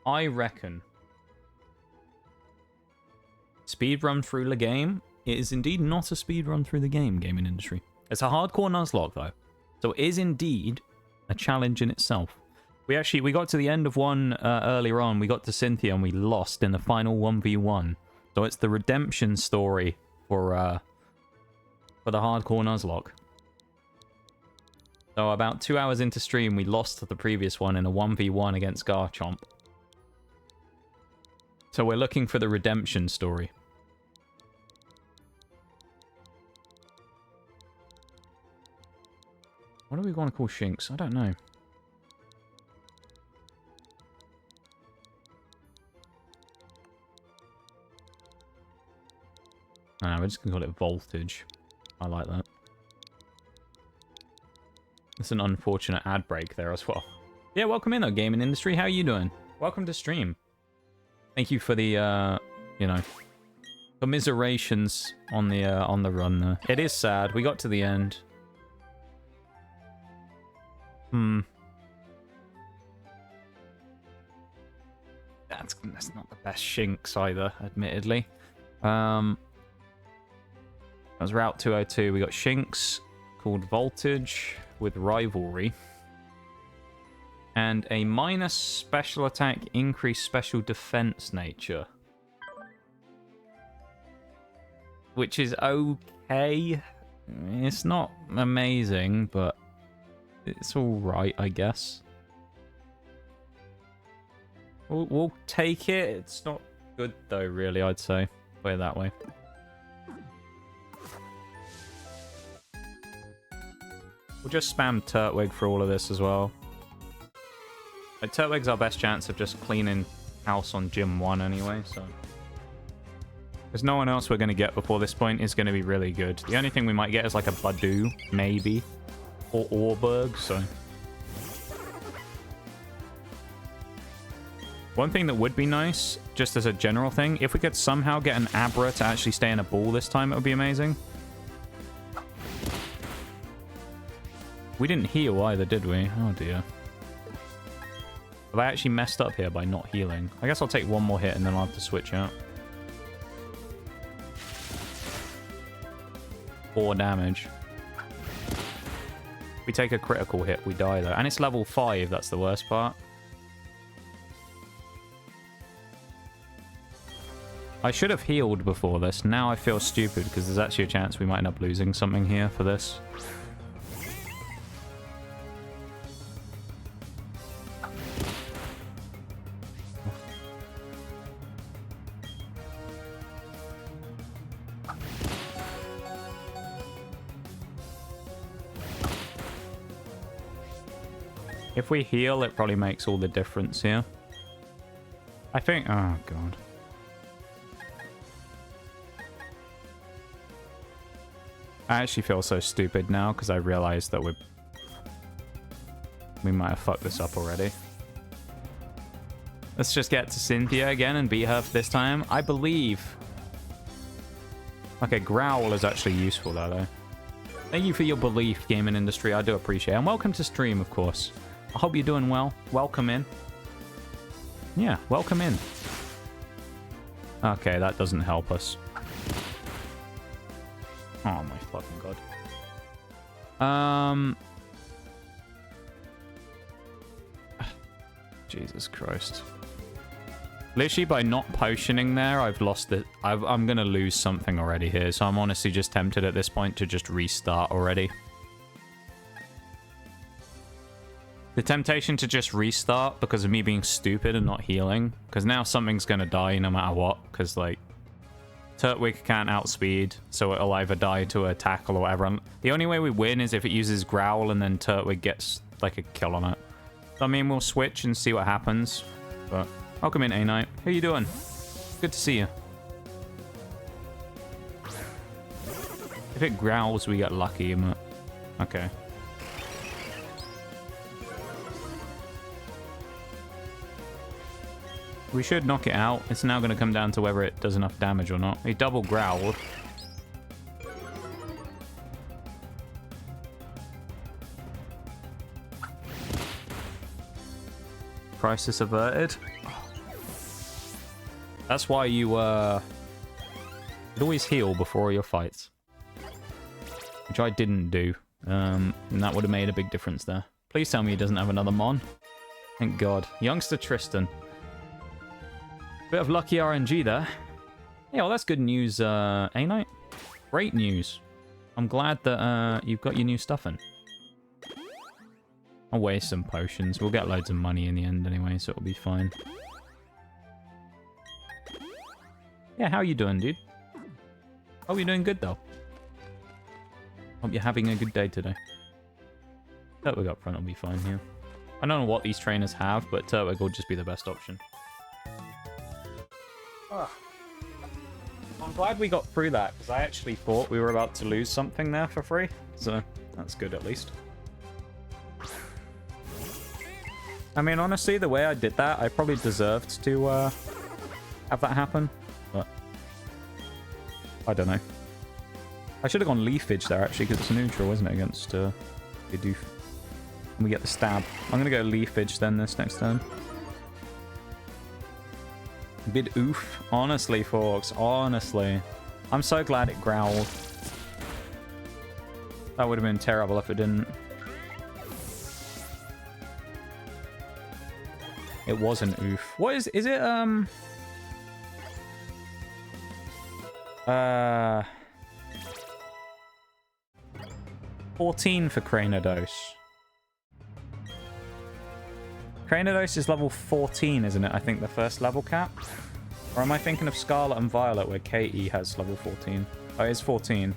I reckon speed run through the game. It is indeed not a speed run through the game, gaming industry. It's a hardcore nuzlocke though, so it is indeed a challenge in itself. We got to the end of one earlier on. We got to Cynthia and we lost in the final 1v1. So it's the redemption story for the hardcore nuzlocke. So about 2 hours into stream, we lost to the previous one in a 1v1 against Garchomp. So we're looking for the redemption story. What do we want to call Shinx? I don't know. We're just going to call it Voltage. I like that. It's an unfortunate ad break there as well. Yeah, welcome in though, gaming industry. How are you doing? Welcome to stream. Thank you for the, you know, commiserations on the run there. It is sad. We got to the end. That's not the best Shinx either, admittedly. That was Route 202. We got Shinx called Voltage with Rivalry. And a minus special attack, increased special defense nature. which is okay. It's not amazing, but it's all right, I guess. We'll take it. It's not good, though, really, I'd say. Put it that way. We'll just spam Turtwig for all of this as well. Like, Turtwig's our best chance of just cleaning house on Gym 1 anyway, so... Because no one else we're going to get before this point is going to be really good. The only thing we might get is like a Badoo, maybe. Or Orberg, so... One thing that would be nice, just as a general thing, if we could somehow get an Abra to actually stay in a ball this time, it would be amazing. We didn't heal either, did we? Oh dear. Have I actually messed up here by not healing? I guess I'll take one more hit and then I'll have to switch out. 4 damage. We take a critical hit, we die though. And it's level 5, that's the worst part. I should have healed before this. Now I feel stupid because there's actually a chance we might end up losing something here for this. If we heal, it probably makes all the difference here. I think... Oh, God. I actually feel so stupid now because I realized that we might have fucked this up already. Let's just get to Cynthia again and beat her for this time. I believe... Okay, Growl is actually useful though. Thank you for your belief, gaming industry. I do appreciate it. And welcome to stream, of course. I hope you're doing well. Welcome in. Yeah, welcome in. Okay, that doesn't help us. Oh my fucking god. Jesus Christ. Literally by not potioning there, I've lost it. I'm gonna lose something already here, so I'm honestly just tempted at this point to just restart already. The temptation to just restart because of me being stupid and not healing, because now something's gonna die no matter what, because like Turtwig can't outspeed, so it'll either die to a tackle or whatever. And the only way we win is if it uses Growl and then Turtwig gets like a kill on it. So, I mean, we'll switch and see what happens. But welcome in, A-Knight. How you doing? Good to see you. If it growls, we get lucky. Okay. We should knock it out. It's now going to come down to whether it does enough damage or not. He double growled. Crisis averted. That's why you always heal before your fights. Which I didn't do. And that would have made a big difference there. Please tell me he doesn't have another Mon. Thank God. Youngster Tristan. Bit of lucky RNG there. Yeah, well, that's good news, A-Knight. Great news. I'm glad that you've got your new stuff in. I'll waste some potions. We'll get loads of money in the end anyway, so it'll be fine. Yeah, how you doing, dude? Hope you're doing good, though. Hope you're having a good day today. Turtwig up front will be fine here. I don't know what these trainers have, but Turtwig will just be the best option. Oh. I'm glad we got through that, because I actually thought we were about to lose something there for free. So, that's good at least. I mean, honestly, the way I did that, I probably deserved to have that happen. But I don't know. I should have gone Leafage there, actually, because it's neutral, isn't it, against Bidoof. And we get the stab. I'm going to go Leafage then this next turn. Bidoof. Honestly, folks. Honestly. I'm so glad it growled. That would have been terrible if it didn't. It was an oof. What is it, 14 for Cranidos. Cranidos is level 14, isn't it? I think the first level cap. Or am I thinking of Scarlet and Violet where Katie has level 14? Oh, it is 14.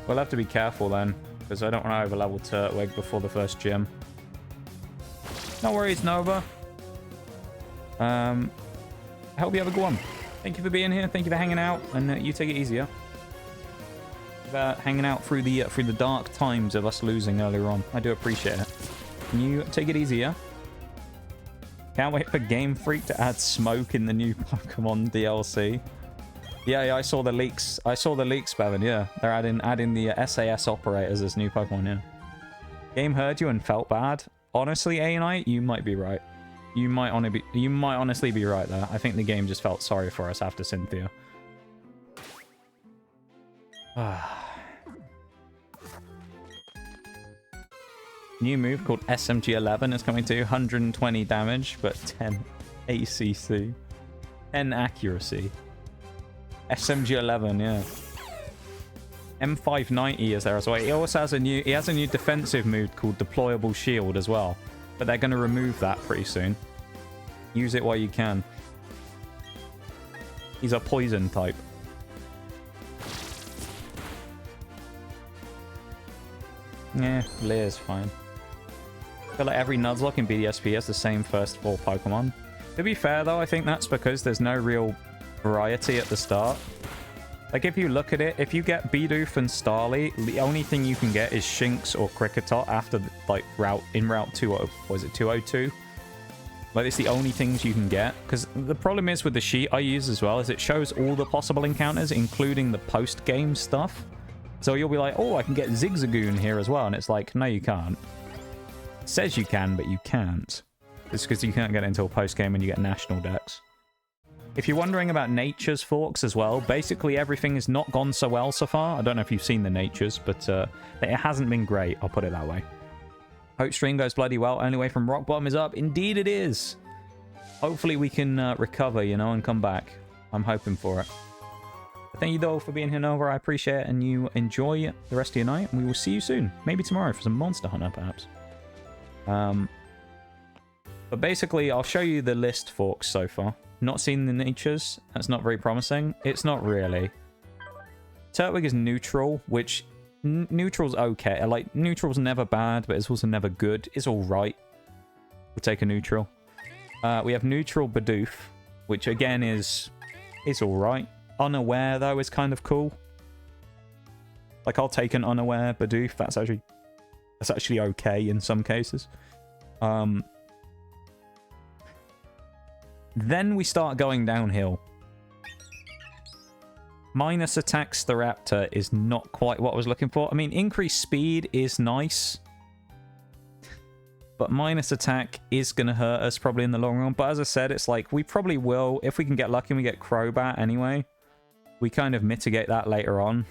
We'll have to be careful then, because I don't want to overlevel Turtwig before the first gym. No worries, Nova. I hope you have a good one. Thank you for being here. Thank you for hanging out, and you take it easier. Hanging out through the dark times of us losing earlier on. I do appreciate it. Can you take it easier? Can't wait for Game Freak to add smoke in the new Pokemon DLC. Yeah, I saw the leaks. I saw the leaks, Bevan. Yeah, they're adding the SAS operators as new Pokemon. Yeah. Game heard you and felt bad. Honestly, A-Knight, you might be right. You might honestly be right there. I think the game just felt sorry for us after Cynthia. New move called SMG11 is coming to 120 damage, but 10 ACC. 10 accuracy. SMG11, yeah. M590 is there as well. He also has a new defensive move called Deployable Shield as well. But they're going to remove that pretty soon. Use it while you can. He's a poison type. Yeah, Lear's fine. I feel like every nuzlocke in BDSP has the same first 4 Pokemon. To be fair though, I think that's because there's no real variety at the start. Like if you look at it, if you get Bidoof and Starly, the only thing you can get is Shinx or Kricketot after like route 202. Was it 202? Like it's the only things you can get. Because the problem is with the sheet I use as well is it shows all the possible encounters, including the post-game stuff. So you'll be like, oh, I can get Zigzagoon here as well. And it's like, no, you can't. It says you can, but you can't. It's because you can't get it until post-game and you get national decks. If you're wondering about Nature's Forks as well, basically everything has not gone so well so far. I don't know if you've seen the Natures, but it hasn't been great. I'll put it that way. Hope stream goes bloody well. Only way from rock bottom is up. Indeed it is. Hopefully we can recover, you know, and come back. I'm hoping for it. But thank you, though, for being here, Nova. I appreciate it, and you enjoy the rest of your night. And we will see you soon. Maybe tomorrow for some Monster Hunter, perhaps. But basically, I'll show you the list forks so far. Not seen the Natures. That's not very promising. It's not really. Turtwig is neutral, which... neutral's okay. Like, neutral's never bad, but it's also never good. It's alright. We'll take a neutral. We have neutral Bidoof, which again is alright. Unaware, though, is kind of cool. Like, I'll take an unaware Bidoof. That's actually okay in some cases. Then we start going downhill. Minus attack Staraptor is not quite what I was looking for. I mean, increased speed is nice. But minus attack is going to hurt us probably in the long run. But as I said, it's like we probably will. If we can get lucky and we get Crobat anyway, we kind of mitigate that later on.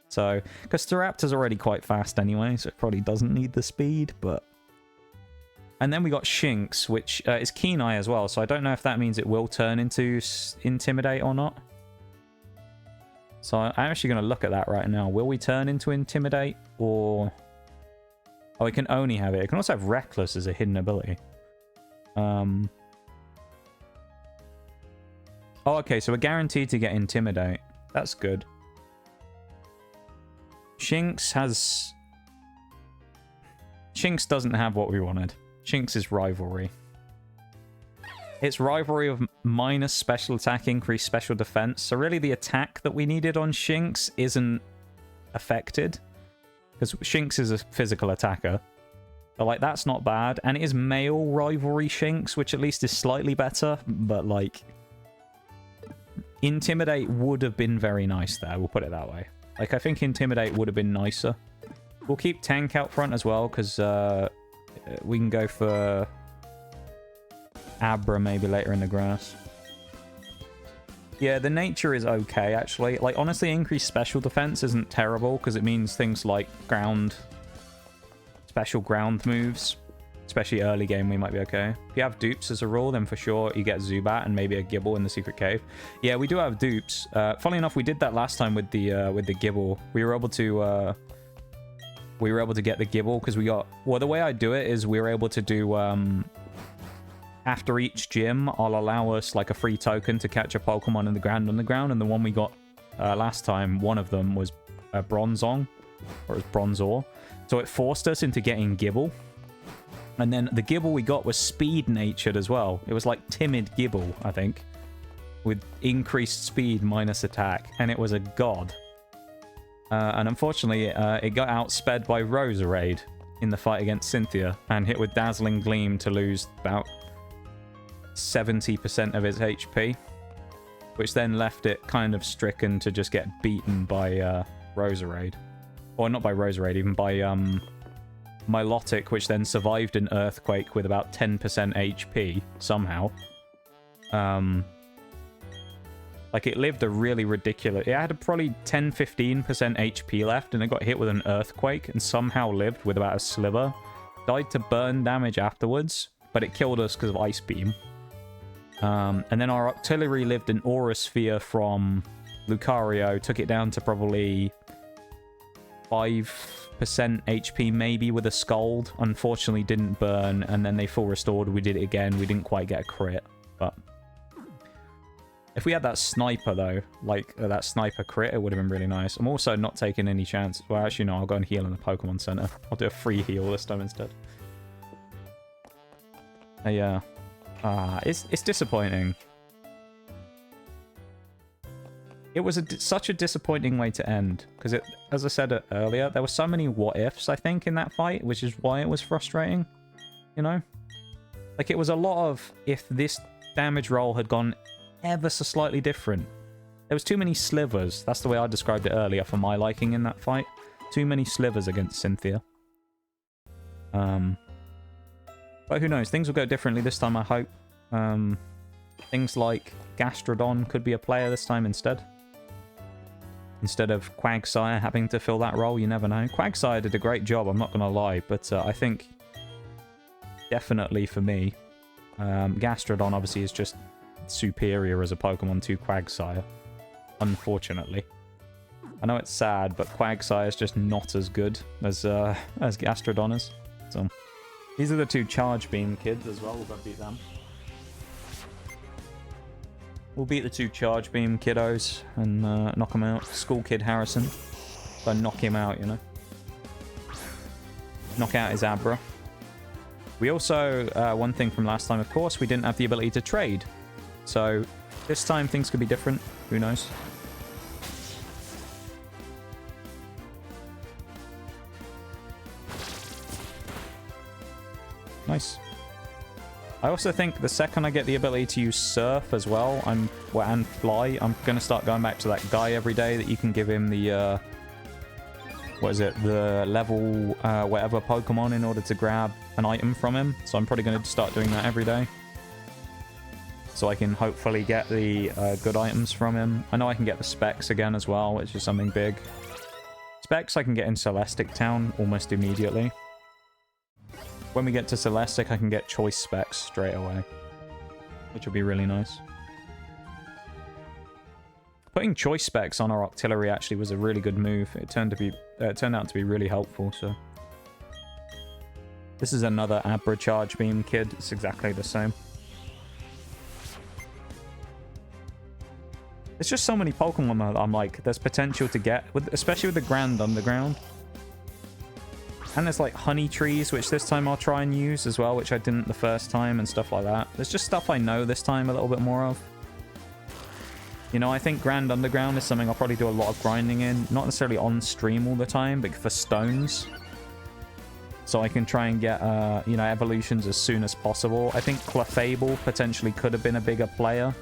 So, because Staraptor's already quite fast anyway, so it probably doesn't need the speed, but... And then we got Shinx, which is Keen Eye as well, so I don't know if that means it will turn into Intimidate or not. So I'm actually going to look at that right now. Will we turn into Intimidate, or... Oh, we can only have it. It can also have Reckless as a hidden ability. Oh, okay, so we're guaranteed to get Intimidate. That's good. Shinx doesn't have what we wanted. Shinx is Rivalry. It's Rivalry of minus special attack, increased special defense. So really the attack that we needed on Shinx isn't affected. Because Shinx is a physical attacker. But like, that's not bad. And it is male Rivalry Shinx, which at least is slightly better. But like, Intimidate would have been very nice there. We'll put it that way. Like, I think Intimidate would have been nicer. We'll keep Tank out front as well, because we can go for Abra maybe later in the grass. Yeah, the nature is okay, actually. Like, honestly, increased special defense isn't terrible, because it means things like special ground moves. Especially early game, we might be okay. If you have dupes as a rule, then for sure you get Zubat and maybe a Gibble in the secret cave. Yeah, we do have dupes. Funnily enough, we did that last time with the Gibble. We were able to we were able to get the Gibble because we got... Well, the way I do it is we were able to do... after each gym, I'll allow us like a free token to catch a Pokemon in the Grand Underground, and the one we got last time, one of them was a Bronzong, or it was Bronzor. So it forced us into getting Gibble. And then the Gibble we got was speed-natured as well. It was like Timid Gibble, I think, with increased speed minus attack, and it was a god. And unfortunately, it got outsped by Roserade in the fight against Cynthia, and hit with Dazzling Gleam to lose about 70% of its HP, which then left it kind of stricken to just get beaten by Roserade. Or not by Roserade, even by Milotic, which then survived an Earthquake with about 10% HP somehow. Like, it lived a really ridiculous... It had probably 10-15% HP left, and it got hit with an Earthquake, and somehow lived with about a sliver. Died to burn damage afterwards, but it killed us because of Ice Beam. And then our Octillery lived an Aura Sphere from Lucario, took it down to probably 5% HP maybe with a Scald. Unfortunately didn't burn, and then they full restored. We did it again. We didn't quite get a crit, but... If we had that sniper, though, like that sniper crit, it would have been really nice. I'm also not taking any chances. Well, actually, no, I'll go and heal in the Pokemon Center. I'll do a free heal this time instead. Yeah. It's disappointing. It was such a disappointing way to end. Because, as I said earlier, there were so many what-ifs, I think, in that fight, which is why it was frustrating. You know? Like, it was a lot of, if this damage roll had gone ever so slightly different. There was too many slivers. That's the way I described it earlier for my liking in that fight. Too many slivers against Cynthia. But who knows? Things will go differently this time, I hope. Things like Gastrodon could be a player this time instead. Instead of Quagsire having to fill that role, you never know. Quagsire did a great job, I'm not going to lie, but I think definitely for me, Gastrodon obviously is just superior as a Pokemon to Quagsire, unfortunately. I know it's sad, but Quagsire is just not as good as Gastrodon is. So these are the two Charge Beam kids as well. We'll go beat them. We'll beat the two Charge Beam kiddos and knock them out. School Kid Harrison. So knock him out, you know. Knock out his Abra. We also, one thing from last time, of course, we didn't have the ability to trade. So, this time things could be different. Who knows? Nice. I also think the second I get the ability to use Surf as well, and Fly, I'm going to start going back to that guy every day that you can give him the, what is it? The level, whatever Pokemon in order to grab an item from him. So I'm probably going to start doing that every day. So I can hopefully get the good items from him. I know I can get the specs again as well, which is something big. Specs I can get in Celestic Town almost immediately. When we get to Celestic, I can get choice specs straight away, which would be really nice. Putting choice specs on our Octillery actually was a really good move. It turned out to be really helpful. So this is another Abra Charge Beam kid. It's exactly the same. There's just so many Pokemon that I'm like, there's potential to get, especially with the Grand Underground. And there's like honey trees, which this time I'll try and use as well, which I didn't the first time and stuff like that. There's just stuff I know this time a little bit more of. You know, I think Grand Underground is something I'll probably do a lot of grinding in. Not necessarily on stream all the time, but for stones. So I can try and get, you know, evolutions as soon as possible. I think Clefable potentially could have been a bigger player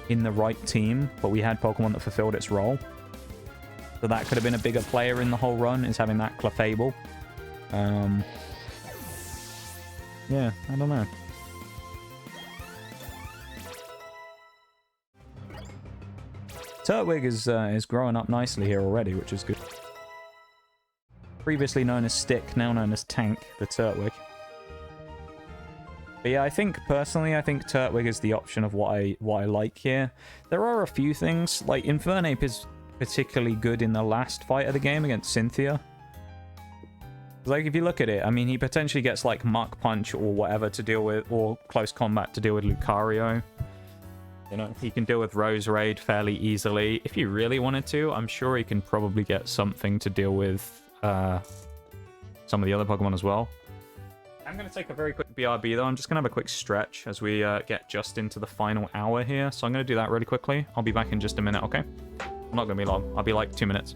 in the right team, but we had Pokemon that fulfilled its role. So that could have been a bigger player in the whole run, is having that Clefable. Yeah, I don't know. Turtwig is growing up nicely here already, which is good. Previously known as Stick, now known as Tank, the Turtwig. But yeah, I think, personally, I think Turtwig is the option of what I like here. There are a few things, like Infernape is particularly good in the last fight of the game against Cynthia. Like, if you look at it, I mean, he potentially gets, like, Muck Punch or whatever to deal with, or Close Combat to deal with Lucario. You know, he can deal with Rose Raid fairly easily. If he really wanted to, I'm sure he can probably get something to deal with some of the other Pokemon as well. I'm going to take a very quick BRB, though. I'm just going to have a quick stretch as we get just into the final hour here. So I'm going to do that really quickly. I'll be back in just a minute, okay? I'm not going to be long. I'll be like 2 minutes.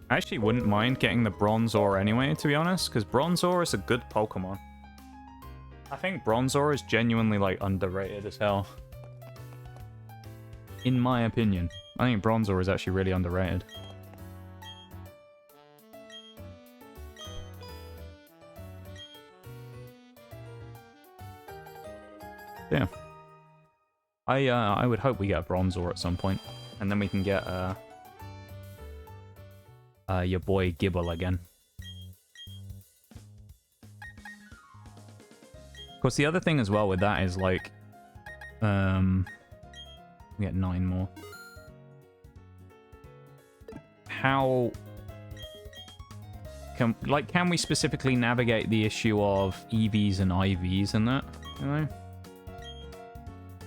I actually wouldn't mind getting the Bronzor anyway, to be honest, because Bronzor is a good Pokemon. I think Bronzor is genuinely, like, underrated as hell. In my opinion. I think Bronzor is actually really underrated. Yeah. I would hope we get a Bronzor at some point, and then we can get, your boy Gibble again. Of course, the other thing as well with that is, like, we get 9 more. How can we specifically navigate the issue of EVs and IVs and that, you know?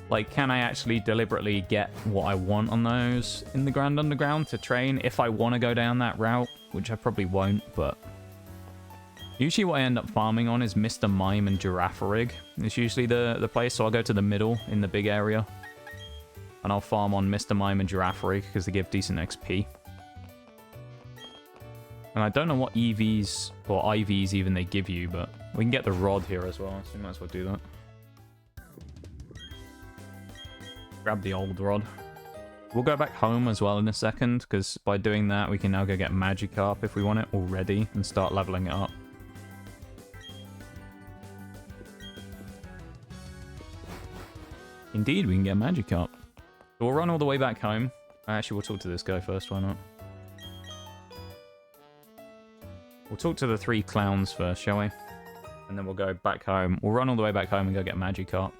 Like, can I actually deliberately get what I want on those in the Grand Underground to train if I want to go down that route? Which I probably won't, but... Usually what I end up farming on is Mr. Mime and Girafarig. It's usually the place, so I'll go to the middle in the big area. And I'll farm on Mr. Mime and Girafarig because they give decent XP. And I don't know what EVs or IVs even they give you, but we can get the Rod here as well, so we might as well do that. Grab the old Rod. We'll go back home as well in a second, because by doing that, we can now go get Magikarp if we want it already, and start leveling it up. Indeed, we can get Magikarp. So we'll run all the way back home. Actually, we'll talk to this guy first, why not? We'll talk to the 3 clowns first, shall we? And then we'll go back home. We'll run all the way back home and go get Magikarp.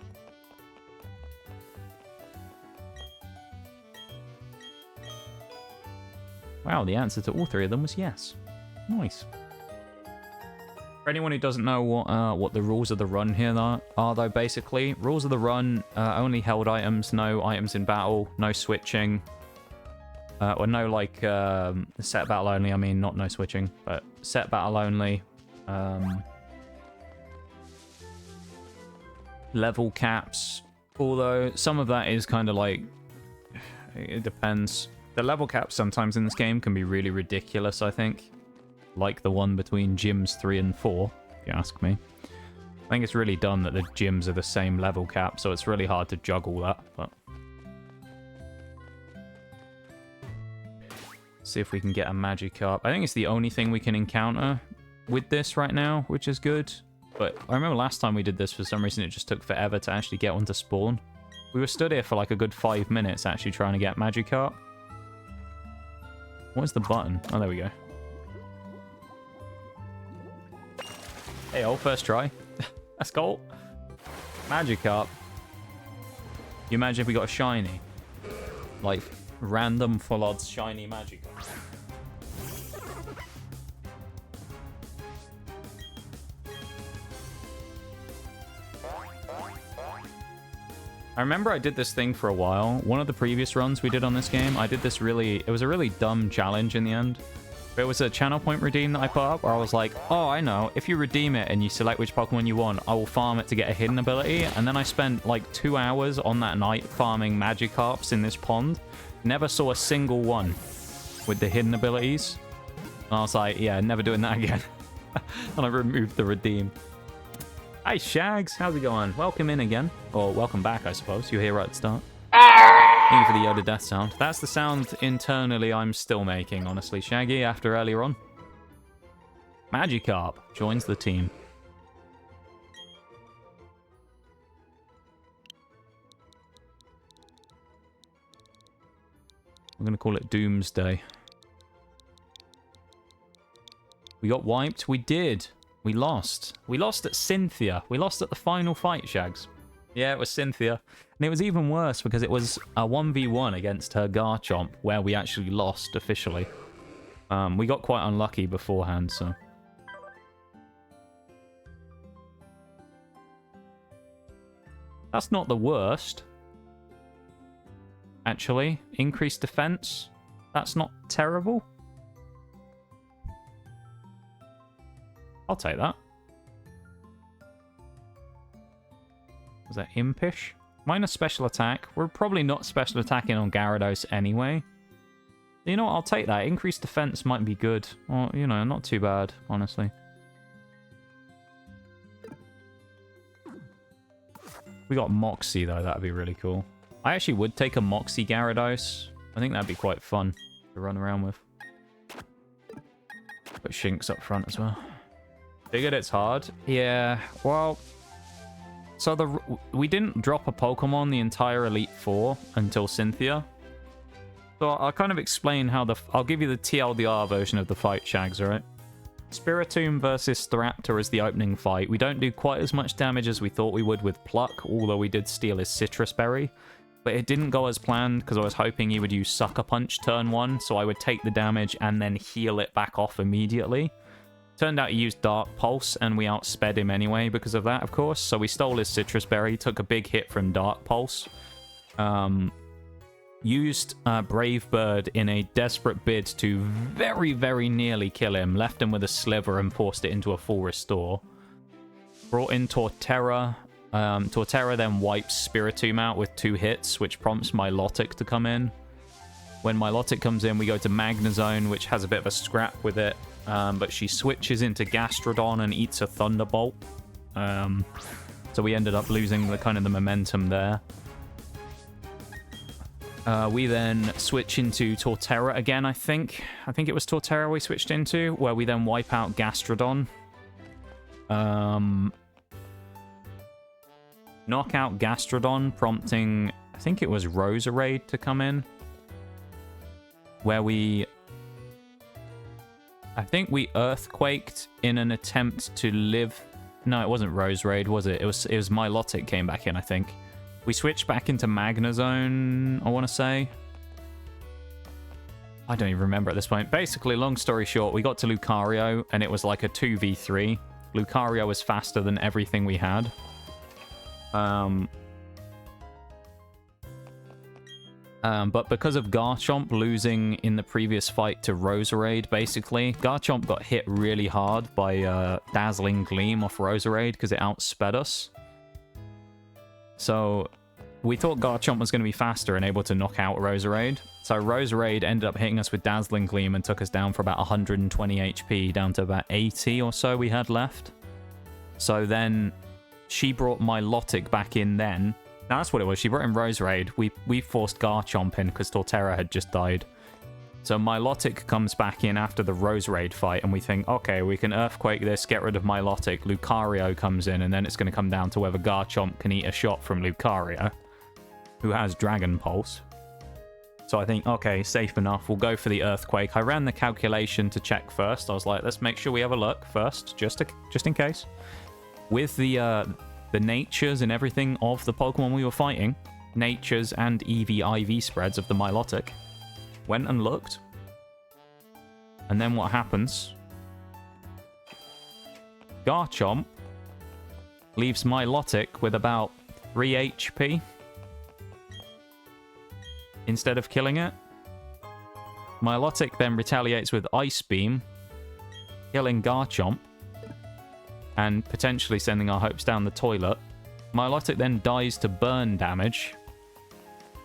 Wow, the answer to all 3 of them was yes. Nice. For anyone who doesn't know what the rules of the run here are, though, basically, rules of the run, only held items, no items in battle, no switching, or no, like, set battle only, I mean, not no switching, but set battle only, level caps, although some of that is kind of like, it depends. The level caps sometimes in this game can be really ridiculous, I think. Like the one between gyms 3 and 4, if you ask me. I think it's really dumb that the gyms are the same level cap, so it's really hard to juggle that, but... See if we can get a Magikarp. I think it's the only thing we can encounter with this right now, which is good. But I remember last time we did this, for some reason, it just took forever to actually get one to spawn. We were stood here for like a good 5 minutes actually trying to get Magikarp. What's the button? Oh, there we go. Hey, oh, first try. Let's go. Magikarp. You imagine if we got a shiny? Like, random full odds shiny Magikarp. I remember I did this thing for a while. One of the previous runs we did on this game, I did this it was a really dumb challenge in the end. But it was a channel point redeem that I put up where I was like, oh, I know, if you redeem it and you select which Pokemon you want, I will farm it to get a hidden ability. And then I spent like 2 hours on that night farming Magikarps in this pond. Never saw a single one with the hidden abilities. And I was like, yeah, never doing that again. And I removed the redeem. Hi, Shags. How's it going? Welcome in again. Or welcome back, I suppose. You're here right at the start. Thank you for the Yoda death sound. That's the sound internally I'm still making, honestly, Shaggy, after earlier on. Magikarp joins the team. I'm going to call it Doomsday. We got wiped? We did. We lost. We lost at Cynthia. We lost at the final fight, Shags. Yeah, it was Cynthia. And it was even worse because it was a 1v1 against her Garchomp where we actually lost officially. We got quite unlucky beforehand, so... That's not the worst. Actually, increased defense. That's not terrible. I'll take that. Was that impish? Minus special attack. We're probably not special attacking on Gyarados anyway. You know what? I'll take that. Increased defense might be good. Or, you know, not too bad, honestly. We got Moxie, though. That'd be really cool. I actually would take a Moxie Gyarados. I think that'd be quite fun to run around with. Put Shinx up front as well. Figured it's hard. Yeah, well... So we didn't drop a Pokemon the entire Elite Four until Cynthia. So I'll kind of explain how I'll give you the TLDR version of the fight, Shags, alright? Spiritomb versus Thraptor is the opening fight. We don't do quite as much damage as we thought we would with Pluck, although we did steal his Citrus Berry. But it didn't go as planned, because I was hoping he would use Sucker Punch turn 1, so I would take the damage and then heal it back off immediately. Turned out he used Dark Pulse, and we outsped him anyway because of that, of course. So we stole his Citrus Berry, took a big hit from Dark Pulse. Used Brave Bird in a desperate bid to very, very nearly kill him. Left him with a sliver and forced it into a full restore. Brought in Torterra. Torterra then wipes Spiritomb out with 2 hits, which prompts Milotic to come in. When Milotic comes in, we go to Magnezone, which has a bit of a scrap with it. But she switches into Gastrodon and eats a Thunderbolt. So we ended up losing the momentum there. We then switch into Torterra again, I think. I think it was Torterra we switched into, where we then wipe out Gastrodon. Knock out Gastrodon, prompting, I think it was Roserade to come in. Where I think we Earthquaked in an attempt to live... No, it wasn't Roserade, was it? It was Milotic came back in, I think. We switched back into Magnezone, I want to say. I don't even remember at this point. Basically, long story short, we got to Lucario, and it was like a 2v3. Lucario was faster than everything we had. But because of Garchomp losing in the previous fight to Roserade, basically, Garchomp got hit really hard by Dazzling Gleam off Roserade because it outsped us. So we thought Garchomp was going to be faster and able to knock out Roserade. So Roserade ended up hitting us with Dazzling Gleam and took us down for about 120 HP, down to about 80 or so we had left. So then she brought Milotic back in then. Now, that's what it was. She brought in Roserade. We forced Garchomp in because Torterra had just died. So Milotic comes back in after the Rose Raid fight, and we think, okay, we can Earthquake this, get rid of Milotic. Lucario comes in, and then it's going to come down to whether Garchomp can eat a shot from Lucario, who has Dragon Pulse. So I think, okay, safe enough. We'll go for the Earthquake. I ran the calculation to check first. I was like, let's make sure we have a look first, just in case. With the natures and everything of the Pokemon we were fighting, natures and EV/IV spreads of the Milotic, went and looked. And then what happens? Garchomp leaves Milotic with about 3 HP. Instead of killing it. Milotic then retaliates with Ice Beam, killing Garchomp, and potentially sending our hopes down the toilet. Milotic then dies to burn damage.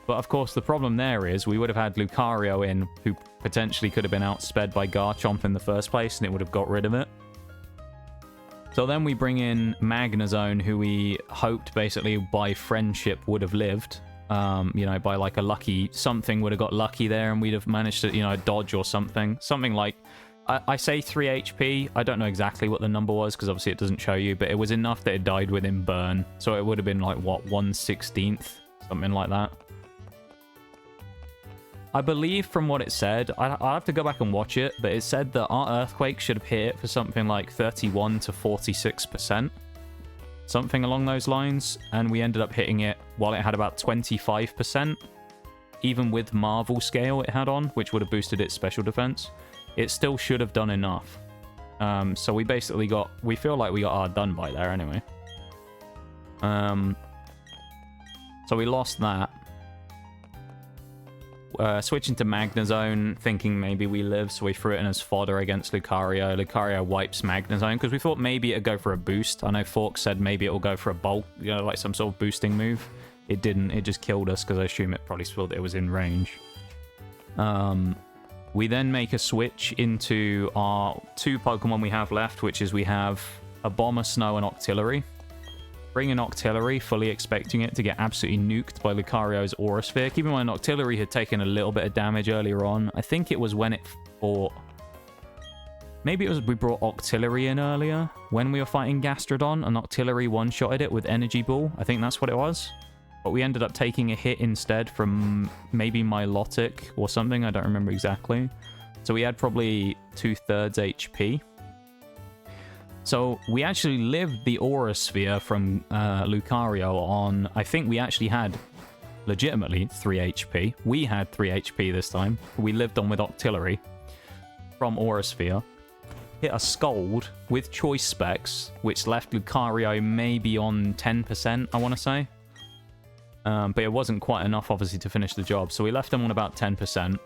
But of course, the problem there is we would have had Lucario in, who potentially could have been outsped by Garchomp in the first place, and it would have got rid of it. So then we bring in Magnezone, who we hoped basically by friendship would have lived. You know, by like a lucky... Something would have got lucky there, and we'd have managed to, you know, dodge or something. Something like... I say 3 HP. I don't know exactly what the number was, because obviously it doesn't show you, but it was enough that it died within burn. So it would have been like, what, 1/16th? Something like that. I believe from what it said, I'll have to go back and watch it, but it said that our Earthquake should have hit for something like 31 to 46%. Something along those lines, and we ended up hitting it while it had about 25%. Even with Marvel Scale it had on, which would have boosted its special defense, it still should have done enough. So we basically got... We feel like we got our done by there anyway. So we lost that. Switching to Magnezone, thinking maybe we live, so we threw it in as fodder against Lucario. Lucario wipes Magnezone, because we thought maybe it'd go for a boost. I know Fork said maybe it'll go for a bulk, you know, like some sort of boosting move. It didn't, it just killed us, because I assume it probably thought it was in range. We then make a switch into our 2 Pokemon we have left, which is we have Abomasnow and Octillery. Bring in Octillery, fully expecting it to get absolutely nuked by Lucario's Aura Sphere. Keep in mind, Octillery had taken a little bit of damage earlier on. I think it was when it fought... Maybe it was we brought Octillery in earlier when we were fighting Gastrodon, and Octillery one-shotted it with Energy Ball. I think that's what it was. But we ended up taking a hit instead from maybe Milotic or something. I don't remember exactly. So we had probably 2/3 HP. So we actually lived the Aura Sphere from Lucario on... I think we actually had legitimately 3 HP. We had 3 HP this time. We lived on with Octillery from Aura Sphere. Hit a Scold with Choice Specs, which left Lucario maybe on 10%, I want to say. But it wasn't quite enough, obviously, to finish the job. So we left him on about 10%.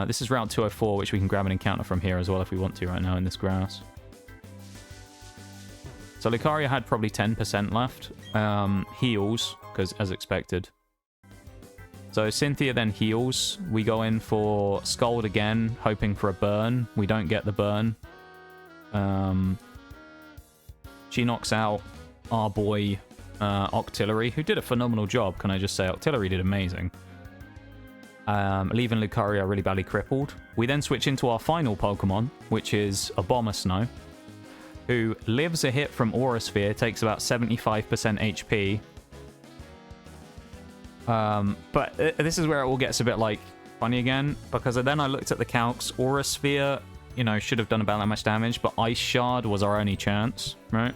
This is Route 204, which we can grab an encounter from here as well if we want to right now in this grass. So Lucario had probably 10% left. Heals, because as expected. So Cynthia then heals. We go in for Scold again, hoping for a burn. We don't get the burn. She knocks out our boy Octillery, who did a phenomenal job, can I just say. Octillery did amazing. Leaving Lucario really badly crippled. We then switch into our final Pokemon, which is Abomasnow, who lives a hit from Aura Sphere, takes about 75% HP. But this is where it all gets a bit, like, funny again, because then I looked at the calcs. Aura Sphere, you know, should have done about that much damage, but Ice Shard was our only chance, right?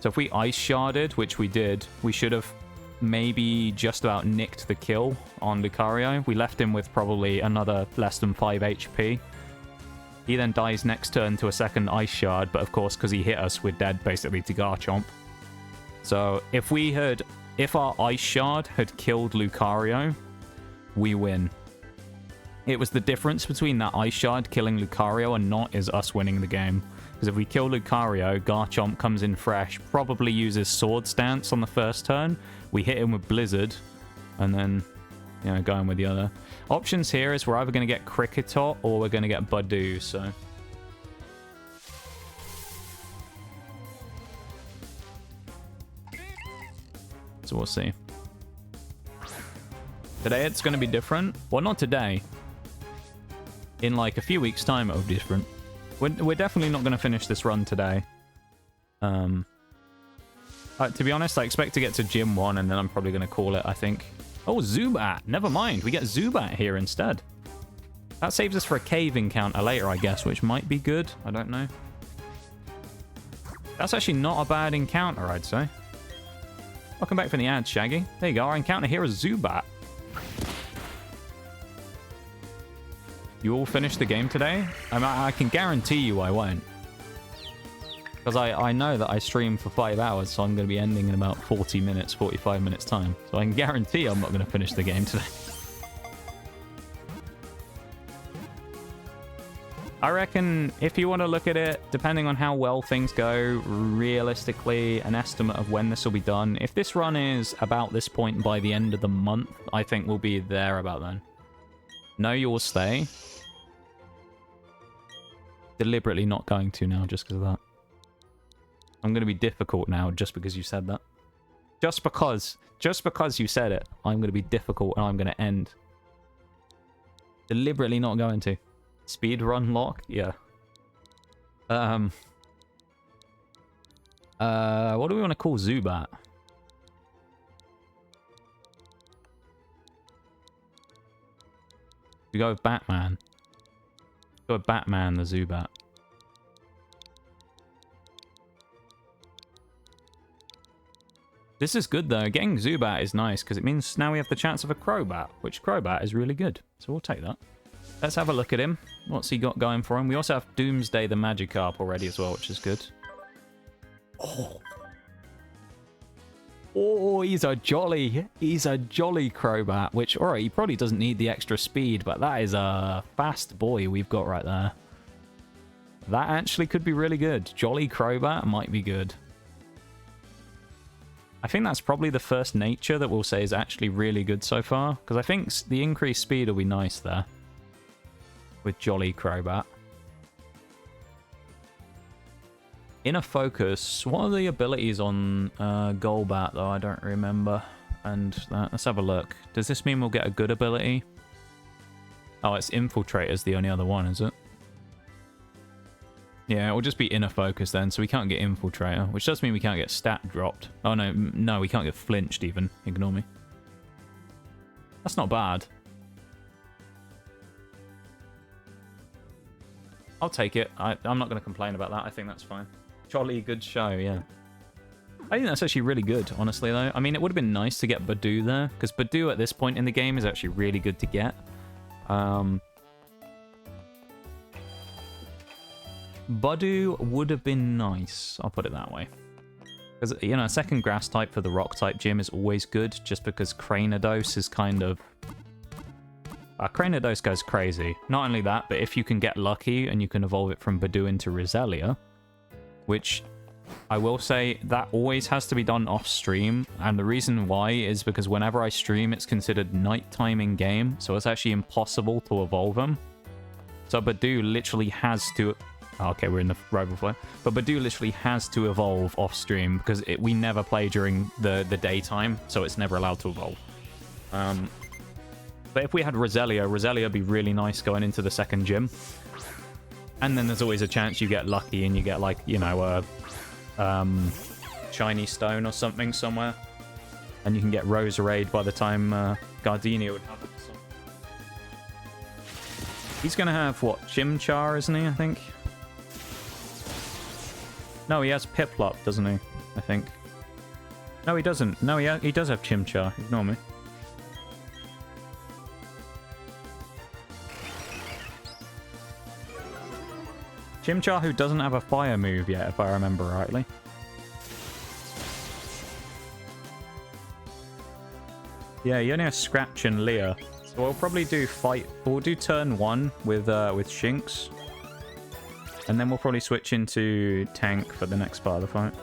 So if we Ice Sharded, which we did, we should have maybe just about nicked the kill on Lucario. We left him with probably another less than 5 HP. He then dies next turn to a second Ice Shard, but of course, because he hit us, we're dead basically to Garchomp. So if our Ice Shard had killed Lucario, we win. It was the difference between that Ice Shard killing Lucario and not is us winning the game. Because if we kill Lucario, Garchomp comes in fresh, probably uses Sword Stance on the first turn. We hit him with Blizzard, and then, you know, going with the other. Options here is we're either going to get Kricketot or we're going to get Badoo, so... So we'll see. Today it's going to be different. Well, not today. in like a few weeks' time it'll be different. We're definitely not going to finish this run today. To be honest, I expect to get to Gym 1 and then I'm probably going to call it, I think. Oh, Zubat. Never mind. We get Zubat here instead. That saves us for a cave encounter later, I guess, which might be good. I don't know. That's actually not a bad encounter, I'd say. Welcome back from the ad, Shaggy. There you go. Our encounter here is Zubat. You all finished the game today? I can guarantee you I won't. Because I know that I stream for 5 hours, so I'm going to be ending in about 40 minutes, 45 minutes time. So I can guarantee I'm not going to finish the game today. I reckon if you want to look at it, depending on how well things go, realistically, an estimate of when this will be done. If this run is about this point by the end of the month, I think we'll be there about then. No, you will stay. Deliberately not going to now just because of that. I'm going to be difficult now just because you said that. Just because you said it, I'm going to be difficult and I'm going to end. Deliberately not going to. Speedrun lock? Yeah. What do we want to call Zubat? We go with Batman. Go with Batman, the Zubat. This is good though. Getting Zubat is nice because it means now we have the chance of a Crobat, which Crobat is really good. So we'll take that. Let's have a look at him. What's he got going for him? We also have Doomsday the Magikarp already as well, which is good. Oh, he's a jolly Crobat, which, alright, he probably doesn't need the extra speed, but that is a fast boy we've got right there. That actually could be really good. Jolly Crobat might be good. I think that's probably the first nature that we'll say is actually really good so far, because I think the increased speed will be nice there. With Jolly Crobat. Inner Focus. What are the abilities on Golbat, though? I don't remember. And let's have a look. Does this mean we'll get a good ability? Oh, it's Infiltrate is the only other one, is it? Yeah, it will just be Inner Focus then, so we can't get Infiltrator, which does mean we can't get stat dropped. Oh, no, we can't get flinched even. Ignore me. That's not bad. I'll take it. I'm not going to complain about that. I think that's fine. Jolly good show, yeah. I think that's actually really good, honestly, though. I mean, it would have been nice to get Badoo there, because Badoo at this point in the game is actually really good to get. Badoo would have been nice. I'll put it that way. Because, you know, a second grass type for the rock type gym is always good, just because Cranidos is kind of... Cranidos goes crazy. Not only that, but if you can get lucky and you can evolve it from Badoo into Roselia, which I will say that always has to be done off stream, and the reason why is because whenever I stream, it's considered nighttime in game, so it's actually impossible to evolve them. So Badoo literally has to... Okay, we're in the rival flow. But Badoo literally has to evolve off stream because we never play during the daytime, so it's never allowed to evolve. But if we had Roselia would be really nice going into the second gym. And then there's always a chance you get lucky and you get, like, you know, a shiny stone or something somewhere. And you can get Roserade by the time Gardenia would have it. So. He's going to have, what, Chimchar, isn't he, I think? No, he has Piplup, doesn't he? I think. No, he doesn't. No, he does have Chimchar. Ignore me. Chimchar who doesn't have a fire move yet, if I remember rightly. Yeah, he only has Scratch and Leer. So we'll probably do we'll do turn 1 with Shinx. And then we'll probably switch into tank for the next part of the fight.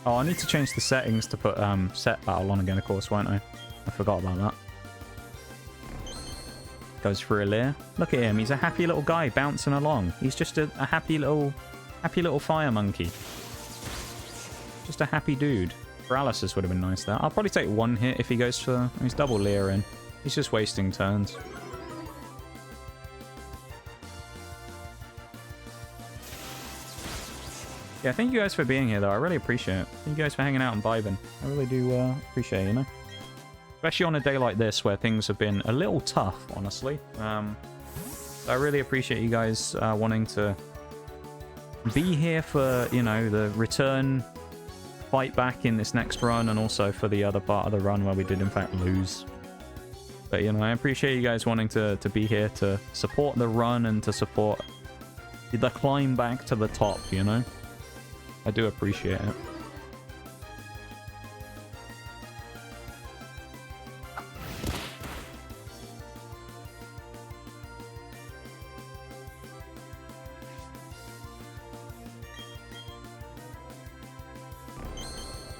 Oh, I need to change the settings to put set battle on again, of course, won't I? I forgot about that. Goes for a Leer. Look at him, he's a happy little guy bouncing along. He's just a happy little fire monkey. Just a happy dude. Paralysis would have been nice there. I'll probably take one hit if he goes for... He's double Leer in. He's just wasting turns. Yeah, thank you guys for being here, though. I really appreciate it. Thank you guys for hanging out and vibing. I really do appreciate it, you know? Especially on a day like this where things have been a little tough, honestly. So I really appreciate you guys wanting to be here for, you know, the return fight back in this next run, and also for the other part of the run where we did in fact lose. But, you know, I appreciate you guys wanting to be here to support the run and to support the climb back to the top, you know? I do appreciate it.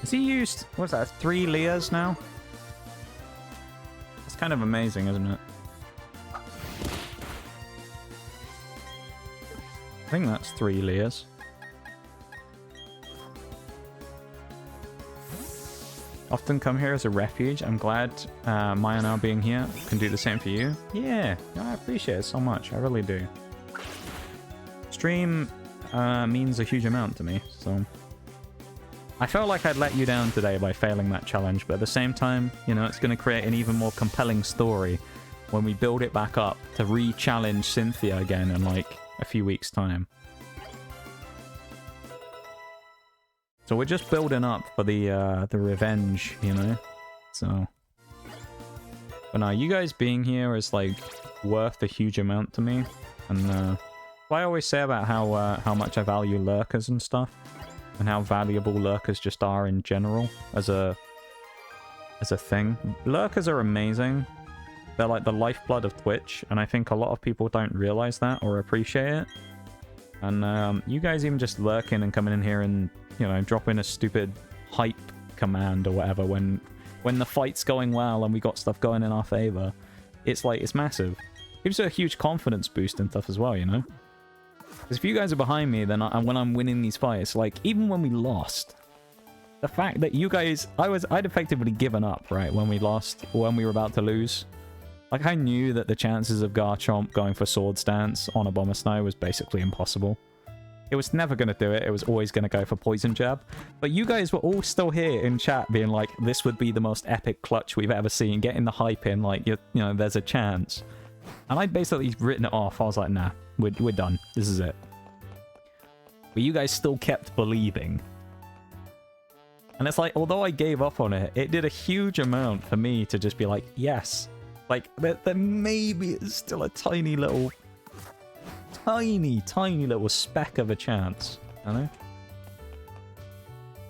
Has he used, what's that, 3 Leers now? That's kind of amazing, isn't it? I think that's 3 Leers. Often come here as a refuge. I'm glad Maya now being here can do the same for you. Yeah, I appreciate it so much. I really do. Stream means a huge amount to me, so... I felt like I'd let you down today by failing that challenge, but at the same time, you know, it's going to create an even more compelling story when we build it back up to re-challenge Cynthia again in, like, a few weeks' time. So we're just building up for the revenge, you know? So... But no, you guys being here is, like, worth a huge amount to me. And, what I always say about how much I value lurkers and stuff, and how valuable lurkers just are in general as a thing. Lurkers are amazing. They're like the lifeblood of Twitch, and I think a lot of people don't realize that or appreciate it. And you guys even just lurking and coming in here and, you know, dropping a stupid hype command or whatever when the fight's going well and we got stuff going in our favor, it's like, it's massive. Gives you a huge confidence boost and stuff as well, you know? Because if you guys are behind me, then when I'm winning these fights, like, even when we lost, the fact that you guys... I'd effectively given up, right, when we lost, when we were about to lose. Like, I knew that the chances of Garchomp going for Sword Stance on a Bomber Snow was basically impossible. It was never going to do it. It was always going to go for Poison Jab. But you guys were all still here in chat being like, this would be the most epic clutch we've ever seen. Getting the hype in, like, you know, there's a chance. And I'd basically written it off. I was like, nah, we're done. This is it. But you guys still kept believing. And it's like, although I gave up on it, it did a huge amount for me to just be like, yes. Like, there maybe is still a tiny little speck of a chance. I know.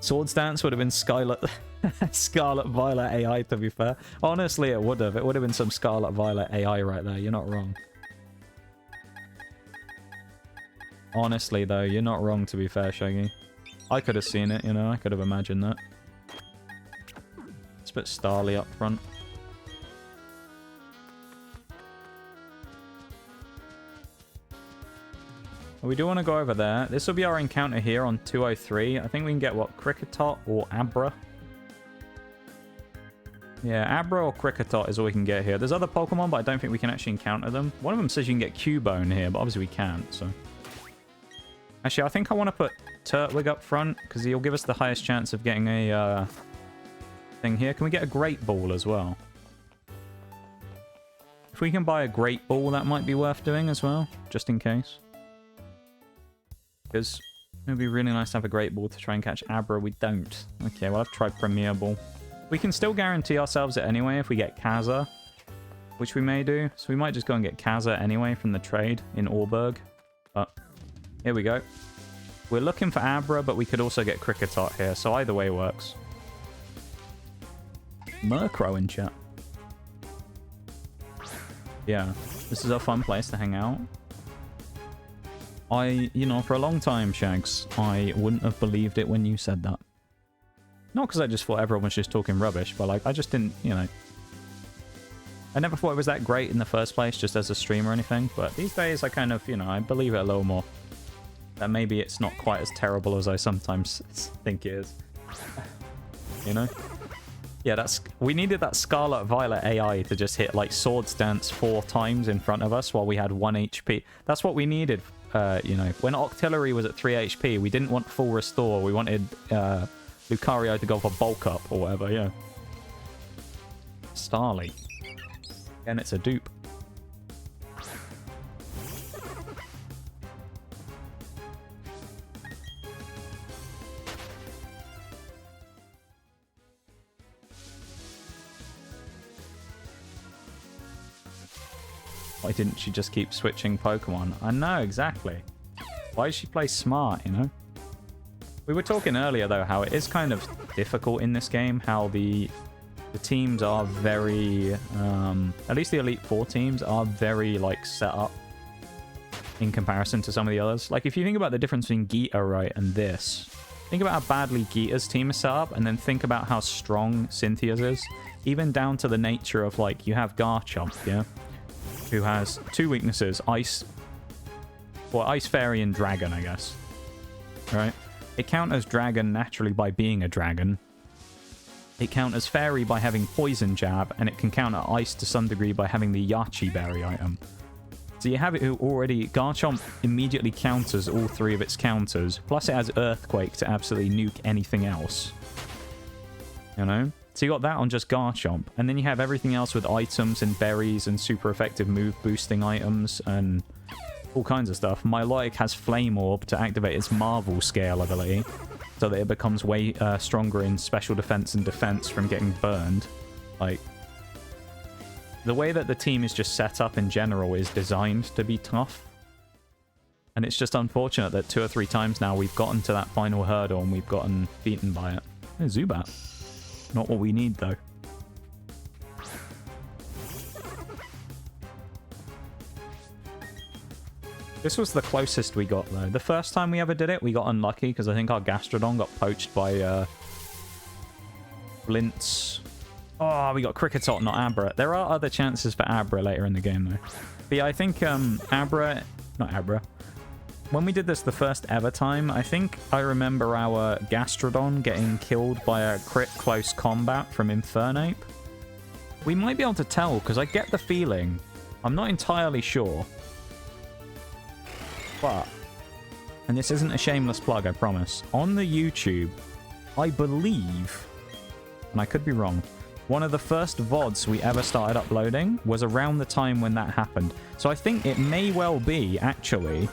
Sword Stance would have been Scarlet Violet AI, to be fair. Honestly, it would have. It would have been some Scarlet Violet AI right there. You're not wrong. Honestly, though, you're not wrong, to be fair, Shaggy. I could have seen it, you know? I could have imagined that. Let's put Starly up front. We do want to go over there. This will be our encounter here on 203. I think we can get, what, Kricketot or Abra? Yeah, Abra or Kricketot is all we can get here. There's other Pokemon, but I don't think we can actually encounter them. One of them says you can get Cubone here, but obviously we can't, so... Actually, I think I want to put Turtwig up front, because he'll give us the highest chance of getting a thing here. Can we get a Great Ball as well? If we can buy a Great Ball, that might be worth doing as well, just in case. Because it would be really nice to have a Great Ball to try and catch Abra. We don't. Okay, well, I've tried Premier Ball. We can still guarantee ourselves it anyway if we get Kaza, which we may do. So we might just go and get Kaza anyway from the trade in Orberg. But here we go. We're looking for Abra, but we could also get Kricketot here. So either way works. Murkrow in chat. Yeah, this is a fun place to hang out. You know, for a long time, Shags, I wouldn't have believed it when you said that. Not because I just thought everyone was just talking rubbish, but, like, I just didn't, you know... I never thought it was that great in the first place, just as a streamer or anything, but these days I kind of, you know, I believe it a little more. That maybe it's not quite as terrible as I sometimes think it is. you know? Yeah, we needed that Scarlet Violet AI to just hit like Swords Dance 4 times in front of us while we had 1 HP. That's what we needed, you know. When Octillery was at 3 HP, we didn't want full restore. We wanted Lucario to go for bulk up or whatever, yeah. Starly. And it's a dupe. Why didn't she just keep switching Pokemon? I know, exactly. Why did she play smart, you know? We were talking earlier, though, how it is kind of difficult in this game, how the teams are very... at least the Elite Four teams are very, like, set up in comparison to some of the others. Like, if you think about the difference between Gita, right, and this, think about how badly Gita's team is set up, and then think about how strong Cynthia's is. Even down to the nature of, like, you have Garchomp, yeah? Who has 2 weaknesses, Ice... Well, Ice Fairy and Dragon, I guess. Right? It counters Dragon naturally by being a dragon. It counters Fairy by having Poison Jab, and it can counter Ice to some degree by having the Yachi Berry item. So you have it already... Garchomp immediately counters all 3 of its counters, plus it has Earthquake to absolutely nuke anything else. You know? So you got that on just Garchomp, and then you have everything else with items and berries and super effective move boosting items and all kinds of stuff. Milotic has Flame Orb to activate its Marvel scale ability, so that it becomes way stronger in special defense and defense from getting burned. Like, the way that the team is just set up in general is designed to be tough. And it's just unfortunate that 2 or 3 times now we've gotten to that final hurdle and we've gotten beaten by it. Hey, Zubat. Not what we need, though. This was the closest we got, though. The first time we ever did it, we got unlucky, because I think our Gastrodon got poached by Flint's... Oh, we got Kricketot, not Abra. There are other chances for Abra later in the game, though. But yeah, I think Abra... Not Abra. When we did this the first ever time, I think I remember our Gastrodon getting killed by a crit close combat from Infernape. We might be able to tell, because I get the feeling, I'm not entirely sure, but, and this isn't a shameless plug, I promise, on the YouTube, I believe, and I could be wrong, one of the first VODs we ever started uploading was around the time when that happened. So I think it may well be, actually,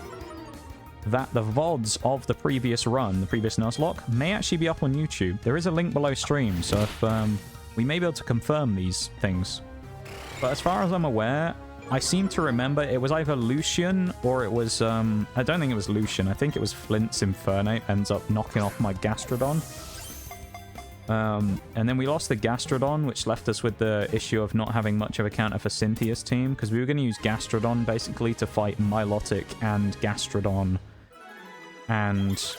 that the VODs of the previous run, the previous Nuzlocke, may actually be up on YouTube. There is a link below stream, so if we may be able to confirm these things. But as far as I'm aware, I seem to remember it was either Lucien or it was... I don't think it was Lucien. I think it was Flint's Infernape ends up knocking off my Gastrodon. And then we lost the Gastrodon, which left us with the issue of not having much of a counter for Cynthia's team, because we were going to use Gastrodon, basically, to fight Milotic and Gastrodon and,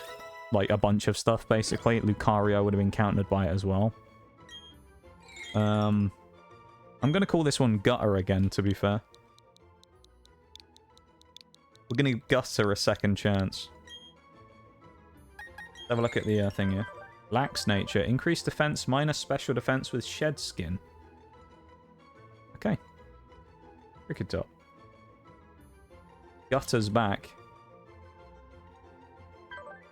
like, a bunch of stuff, basically. Lucario would have been countered by it as well. I'm going to call this one Gutter again, to be fair. We're going to give Gutter a second chance. Let's have a look at the thing here. Lax nature. Increased defense minus special defense with shed skin. Okay. Kricketot. Gutter's back.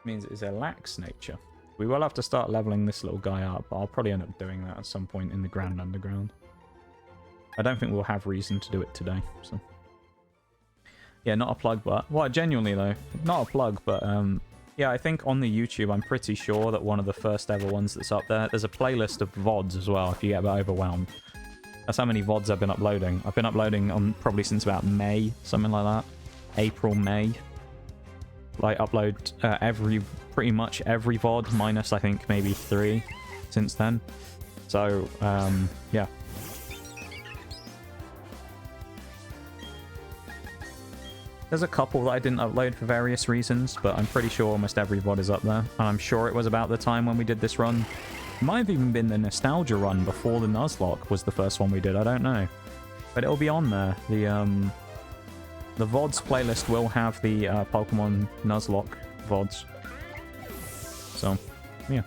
Means it's a lax nature. We will have to start leveling this little guy up. I'll probably end up doing that at some point in the Grand Underground. I don't think we'll have reason to do it today, so... Yeah, not a plug, but... Well, genuinely, though. Not a plug, but, yeah, I think on the YouTube, I'm pretty sure that one of the first ever ones that's up there, there's a playlist of VODs as well, if you get a bit overwhelmed. That's how many VODs I've been uploading. I've been uploading on probably since about May, something like that. April, May. Like, upload pretty much every VOD, minus, I think, maybe 3 since then. So, yeah. There's a couple that I didn't upload for various reasons, but I'm pretty sure almost every VOD is up there. And I'm sure it was about the time when we did this run. It might have even been the Nostalgia run before the Nuzlocke was the first one we did, I don't know. But it'll be on there. The VODs playlist will have the Pokemon Nuzlocke VODs. So, yeah.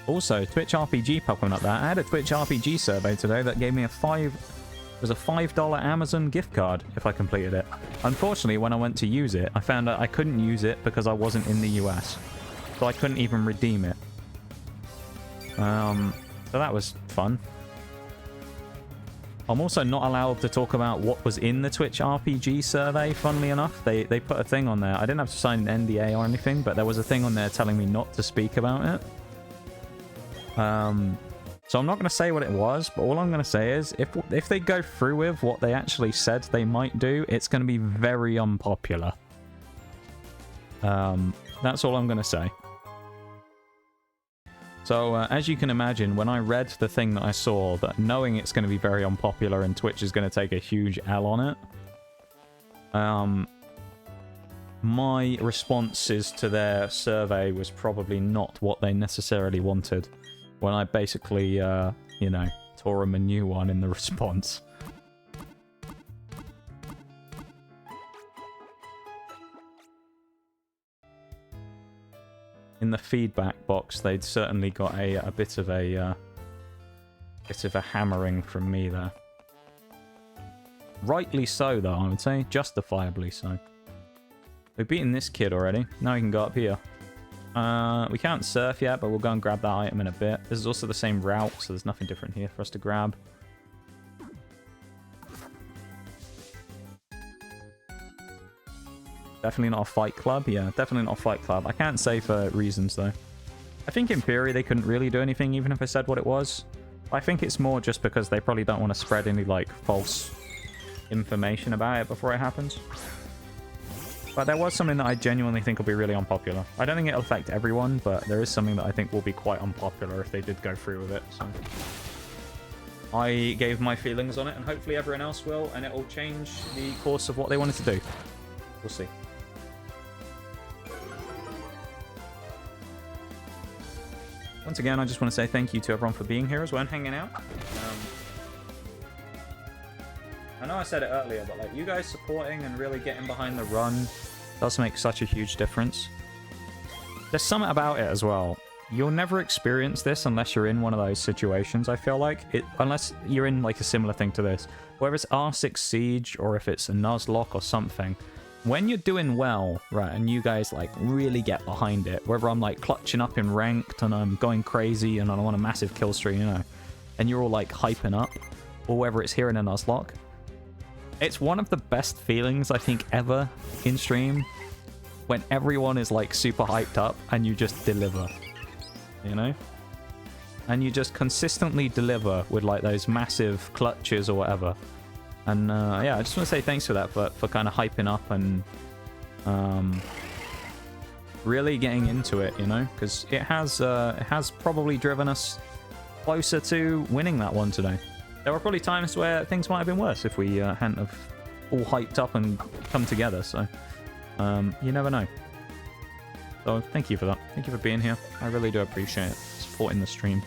Also, Twitch RPG popping up there. I had a Twitch RPG survey today that gave me a $5 Amazon gift card if I completed it. Unfortunately, when I went to use it, I found out I couldn't use it because I wasn't in the US. So I couldn't even redeem it. So that was fun. I'm also not allowed to talk about what was in the Twitch RPG survey, funnily enough. They put a thing on there. I didn't have to sign an NDA or anything, but there was a thing on there telling me not to speak about it. So I'm not going to say what it was, but all I'm going to say is if they go through with what they actually said they might do, it's going to be very unpopular. That's all I'm going to say. So, as you can imagine, when I read the thing that I saw, that knowing it's going to be very unpopular and Twitch is going to take a huge L on it, my responses to their survey was probably not what they necessarily wanted, when I basically, you know, tore them a new one in the response. In the feedback box, they'd certainly got a bit of a hammering from me there. Rightly so, though, I would say. Justifiably so. We've beaten this kid already. Now we can go up here. We can't surf yet, but we'll go and grab that item in a bit. This is also the same route, so there's nothing different here for us to grab. Definitely not a fight club. Yeah, definitely not a fight club. I can't say for reasons, though. I think in theory they couldn't really do anything, even if I said what it was. I think it's more just because they probably don't want to spread any, like, false information about it before it happens. But there was something that I genuinely think will be really unpopular. I don't think it'll affect everyone, but there is something that I think will be quite unpopular if they did go through with it, so... I gave my feelings on it, and hopefully everyone else will, and it will change the course of what they wanted to do. We'll see. Once again, I just want to say thank you to everyone for being here as well and hanging out. I know I said it earlier, but like you guys supporting and really getting behind the run does make such a huge difference. There's something about it as well. You'll never experience this unless you're in one of those situations, I feel like. Unless you're in like a similar thing to this. Whether it's R6 Siege or if it's a nuzlocke or something. When you're doing well, right, and you guys, like, really get behind it, whether I'm, like, clutching up in ranked and I'm going crazy and I want a massive kill streak, you know, and you're all, like, hyping up, or whether it's here in a nuzlocke, it's one of the best feelings, I think, ever in stream, when everyone is, like, super hyped up and you just deliver, you know? And you just consistently deliver with, like, those massive clutches or whatever. And yeah, I just want to say thanks for that, for kind of hyping up and really getting into it, you know, because it has probably driven us closer to winning that one today. There were probably times where things might have been worse if we hadn't have all hyped up and come together. So you never know. So thank you for that. Thank you for being here. I really do appreciate it, supporting the stream.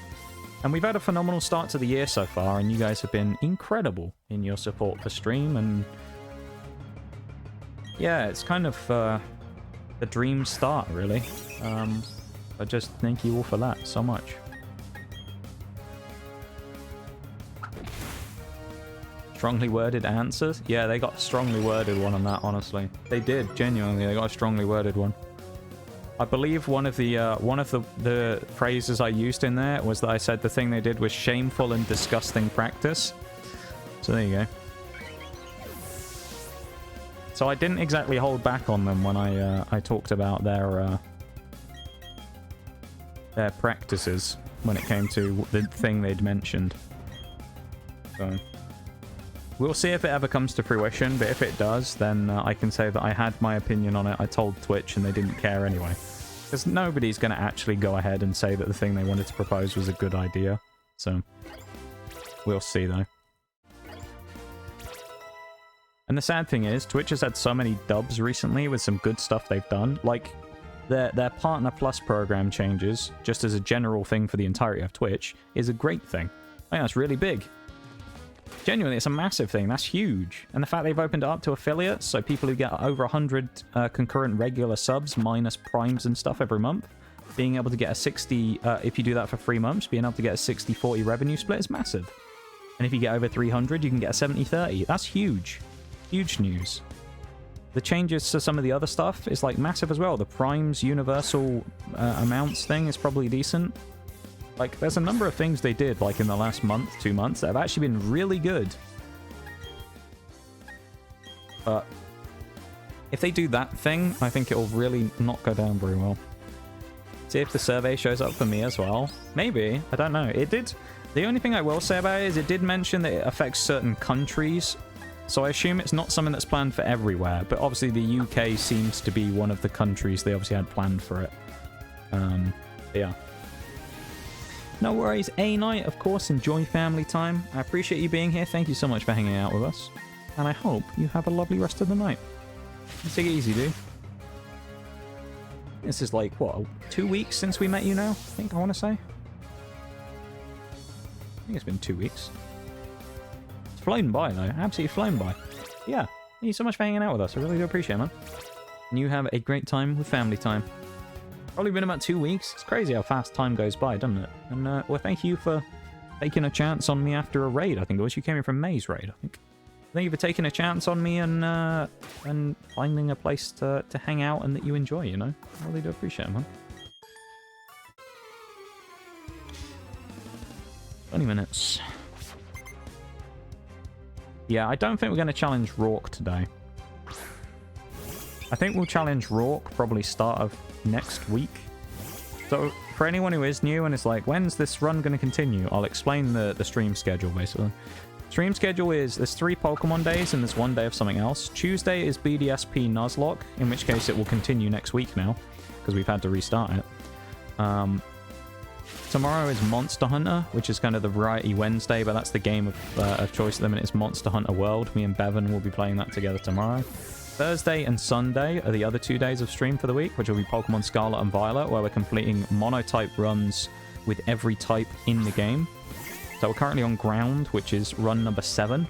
And we've had a phenomenal start to the year so far, and you guys have been incredible in your support for stream, and yeah, it's kind of the dream start, really. I just thank you all for that so much. Strongly worded answers? Yeah, they got a strongly worded one on that, honestly. They did, genuinely, they got a strongly worded one. I believe one of the phrases I used in there was that I said the thing they did was shameful and disgusting practice. So there you go. So I didn't exactly hold back on them when I talked about their practices when it came to the thing they'd mentioned. So we'll see if it ever comes to fruition, but if it does, then I can say that I had my opinion on it. I told Twitch and they didn't care anyway. Because nobody's going to actually go ahead and say that the thing they wanted to propose was a good idea. So, we'll see though. And the sad thing is, Twitch has had so many dubs recently with some good stuff they've done. Like, their Partner Plus program changes, just as a general thing for the entirety of Twitch, is a great thing. I think that's really big. Genuinely, it's a massive thing. That's huge. And the fact they've opened it up to affiliates, so people who get over 100 concurrent regular subs minus primes and stuff every month, being able to get a 60, if you do that for 3 months, being able to get a 60-40 revenue split is massive. And if you get over 300, you can get a 70-30. That's huge. Huge news. The changes to some of the other stuff is like massive as well. The Prime's universal amounts thing is probably decent. Like, there's a number of things they did, like in the last month, 2 months, that have actually been really good. But if they do that thing, I think it'll really not go down very well. See if the survey shows up for me as well. Maybe. I don't know. It did. The only thing I will say about it is it did mention that it affects certain countries. So I assume it's not something that's planned for everywhere. But obviously the UK seems to be one of the countries they obviously had planned for it. Yeah. No worries. A-Night, of course. Enjoy family time. I appreciate you being here. Thank you so much for hanging out with us. And I hope you have a lovely rest of the night. Take it easy, dude. This is like, what, 2 weeks since we met you now? I want to say. I think it's been 2 weeks. It's flown by, though. Absolutely flown by. Yeah. Thank you so much for hanging out with us. I really do appreciate it, man. And you have a great time with family time. Probably been about 2 weeks. It's crazy how fast time goes by, doesn't it? And, well, thank you for taking a chance on me after a raid, I think it was. You came in from May's raid, I think. Thank you for taking a chance on me and finding a place to hang out and that you enjoy, you know? I really do appreciate it, man. 20 minutes. Yeah, I don't think we're going to challenge Roark today. I think we'll challenge Roark probably start of next week. So, for anyone who is new and is like, when's this run going to continue? I'll explain the stream schedule, basically. Stream schedule is, there's 3 Pokemon days and there's 1 day of something else. Tuesday is BDSP nuzlocke, in which case it will continue next week now, because we've had to restart it. Tomorrow is Monster Hunter, which is kind of the Variety Wednesday, but that's the game of choice at the minute. It's Monster Hunter World. Me and Bevan will be playing that together tomorrow. Thursday and Sunday are the other 2 days of stream for the week, which will be Pokemon Scarlet and Violet, where we're completing monotype runs with every type in the game. So we're currently on Ground, which is run number 7,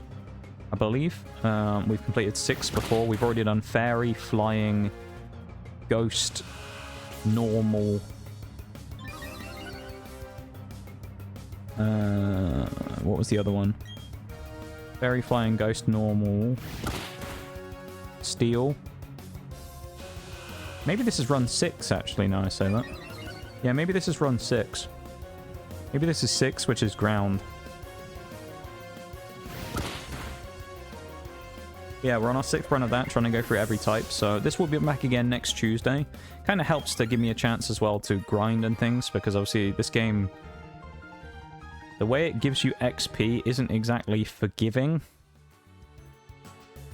I believe. We've completed 6 before. We've already done Fairy, Flying, Ghost, Normal. What was the other one? Fairy, Flying, Ghost, Normal, Steel. Maybe this is run 6, actually, now I say that. Yeah, maybe this is run 6. Maybe this is 6, which is Ground. Yeah, we're on our 6th run of that, trying to go through every type. So this will be back again next Tuesday. Kind of helps to give me a chance as well to grind and things, because obviously this game, the way it gives you XP isn't exactly forgiving.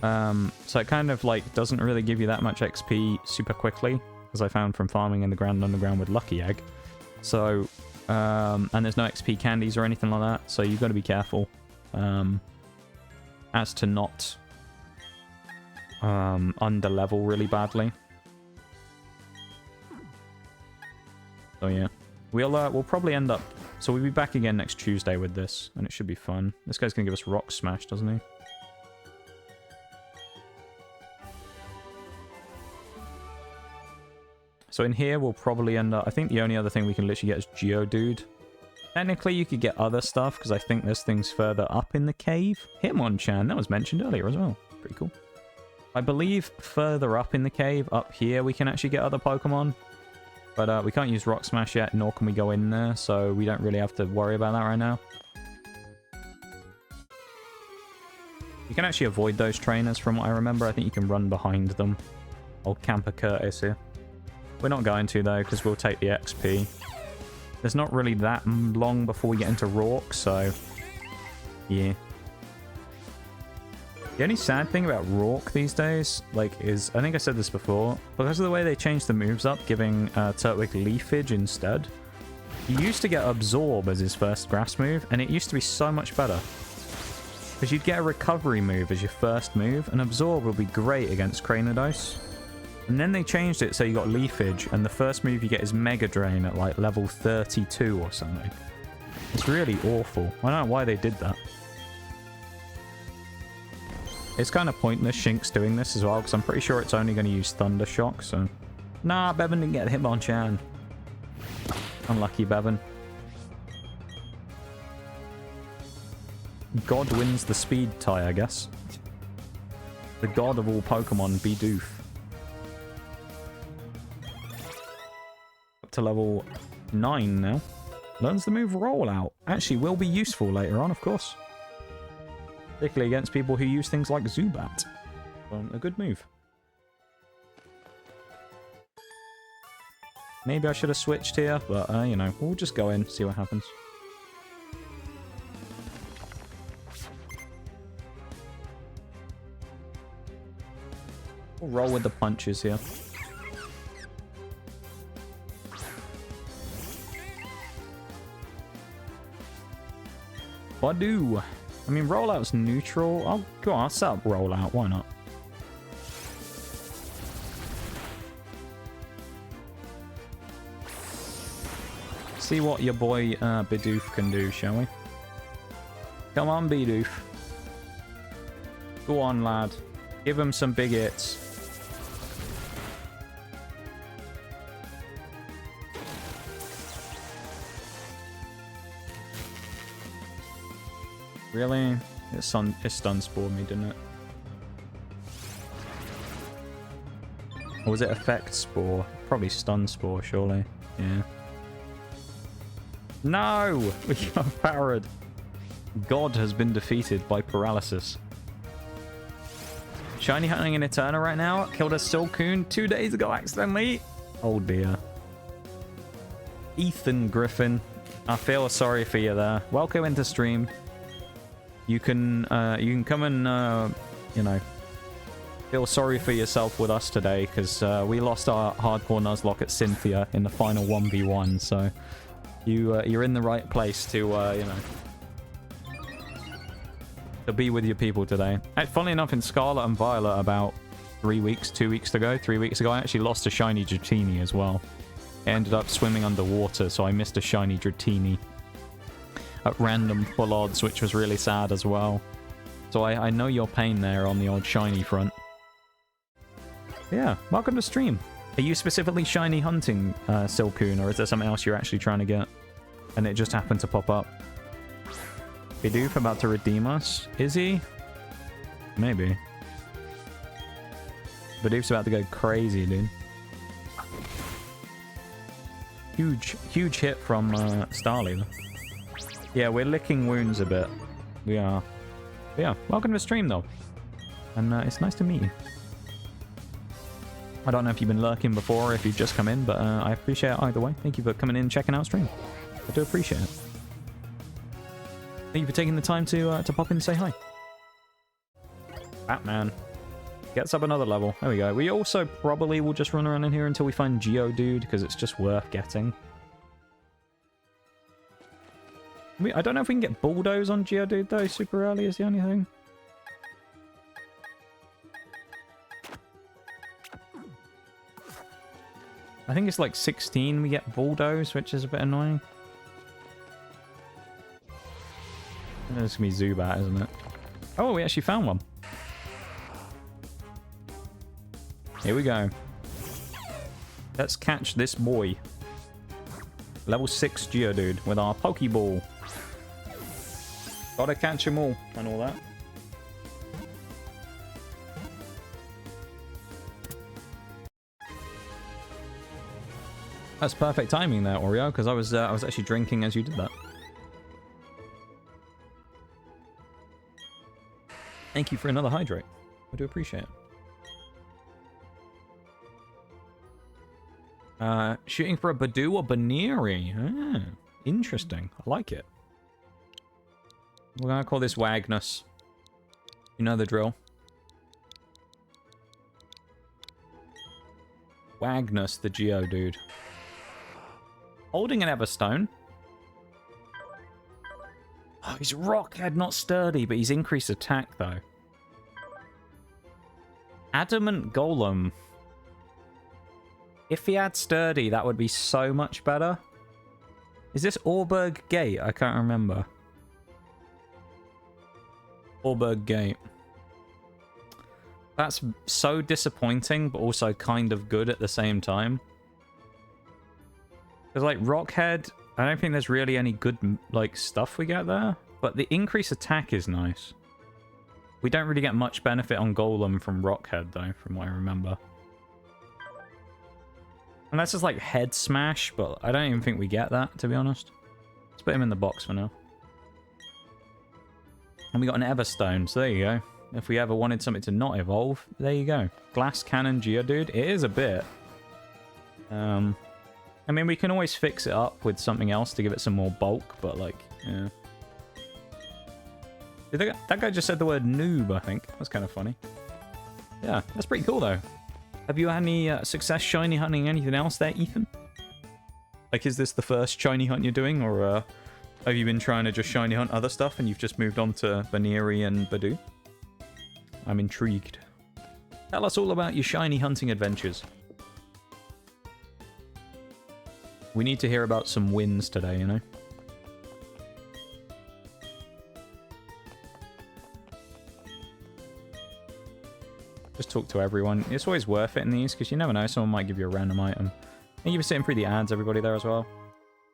So it kind of like doesn't really give you that much XP super quickly, as I found from farming in the Grand Underground with Lucky Egg. So, and there's no XP candies or anything like that, so you've got to be careful as to not underlevel really badly. So yeah, we'll probably end up. So we'll be back again next Tuesday with this, and it should be fun. This guy's gonna give us Rock Smash, doesn't he? So in here, we'll probably end up... I think the only other thing we can literally get is Geodude. Technically, you could get other stuff, because I think there's things further up in the cave. Hitmonchan, that was mentioned earlier as well. Pretty cool. I believe further up in the cave, up here, we can actually get other Pokemon. But we can't use Rock Smash yet, nor can we go in there, so we don't really have to worry about that right now. You can actually avoid those trainers, from what I remember. I think you can run behind them. Old Camper Curtis here. We're not going to, though, because we'll take the XP. There's not really that long before we get into Roark, so... yeah. The only sad thing about Roark these days, like, is... I think I said this before. Because of the way they changed the moves up, giving Turtwig Leafage instead. He used to get Absorb as his first grass move, and it used to be so much better. Because you'd get a recovery move as your first move, and Absorb would be great against Cranidos. And then they changed it so you got Leafage, and the first move you get is Mega Drain at like level 32 or something. It's really awful. I don't know why they did that. It's kind of pointless Shink's doing this as well, because I'm pretty sure it's only going to use Thunder Shock, so... Nah, Bevan didn't get Hitmonchan. Unlucky Bevan. God wins the speed tie, I guess. The god of all Pokemon, Bidoof. Up to level 9 now. Learns the move Rollout. Actually will be useful later on, of course. Particularly against people who use things like Zubat. A good move. Maybe I should have switched here, but, you know, we'll just go in, see what happens. We'll roll with the punches here. Badu. I mean, rollout's neutral. I'll go on, I'll set up rollout. Why not? See what your boy Bidoof can do, shall we? Come on, Bidoof. Go on, lad. Give him some big hits. Really? It stun spored me, didn't it? Or was it effect spore? Probably stun spore, surely. Yeah. No! We got parried. God has been defeated by paralysis. Shiny hunting in Eterna right now. Killed a Silcoon 2 days ago accidentally. Oh dear. Ethan Griffin. I feel sorry for you there. Welcome into stream. You can come and, you know, feel sorry for yourself with us today, because we lost our hardcore nuzlocke at Cynthia in the final 1v1, so you're in the right place to, you know, to be with your people today. Funnily enough, in Scarlet and Violet about 3 weeks ago, I actually lost a shiny Dratini as well. It ended up swimming underwater, so I missed a shiny Dratini at random full odds, which was really sad as well. So I know your pain there on the old shiny front. Yeah, welcome to stream. Are you specifically shiny hunting Silcoon, or is there something else you're actually trying to get and it just happened to pop up? Bidoof about to redeem us? Is he? Maybe. Bidoof's about to go crazy, dude. Huge hit from Starly. Yeah, we're licking wounds a bit. We are. But yeah, welcome to the stream, though. And it's nice to meet you. I don't know if you've been lurking before or if you've just come in, but I appreciate it either way. Thank you for coming in and checking out stream. I do appreciate it. Thank you for taking the time to pop in and say hi. Batman. Gets up another level. There we go. We also probably will just run around in here until we find Geodude, because it's just worth getting. I don't know if we can get Bulldoze on Geodude, though. Super early is the only thing. I think it's like 16 we get Bulldoze, which is a bit annoying. It's going to be Zubat, isn't it? Oh, we actually found one. Here we go. Let's catch this boy. Level 6 Geodude with our Pokeball. Gotta catch them all and all that. That's perfect timing there, Oreo, because I was actually drinking as you did that. Thank you for another hydrate. I do appreciate it. Shooting for a Badoo or Baneri. Ah, interesting. I like it. We're gonna call this Wagnus. You know the drill. Wagnus, the Geodude. Holding an Everstone. Oh, he's Rockhead, not Sturdy, but he's increased attack, though. Adamant Golem. If he had Sturdy, that would be so much better. Is this Orberg Gate? I can't remember. Orberg Gate. That's so disappointing, but also kind of good at the same time. Because, like, Rockhead, I don't think there's really any good, like, stuff we get there. But the increased attack is nice. We don't really get much benefit on Golem from Rockhead, though, from what I remember. Unless it's, like, Head Smash, but I don't even think we get that, to be honest. Let's put him in the box for now. And we got an Everstone, so there you go. If we ever wanted something to not evolve, there you go. Glass Cannon Geodude. It is a bit. I mean, we can always fix it up with something else to give it some more bulk, but, like, yeah. That guy just said the word noob, I think. That's kind of funny. Yeah, that's pretty cool, though. Have you had any success shiny hunting anything else there, Ethan? Like, is this the first shiny hunt you're doing, or have you been trying to just shiny hunt other stuff and you've just moved on to Baneri and Badoo? I'm intrigued. Tell us all about your shiny hunting adventures. We need to hear about some wins today, you know? Just talk to everyone. It's always worth it in these, because you never know, someone might give you a random item. Thank you for sitting through the ads, everybody there as well.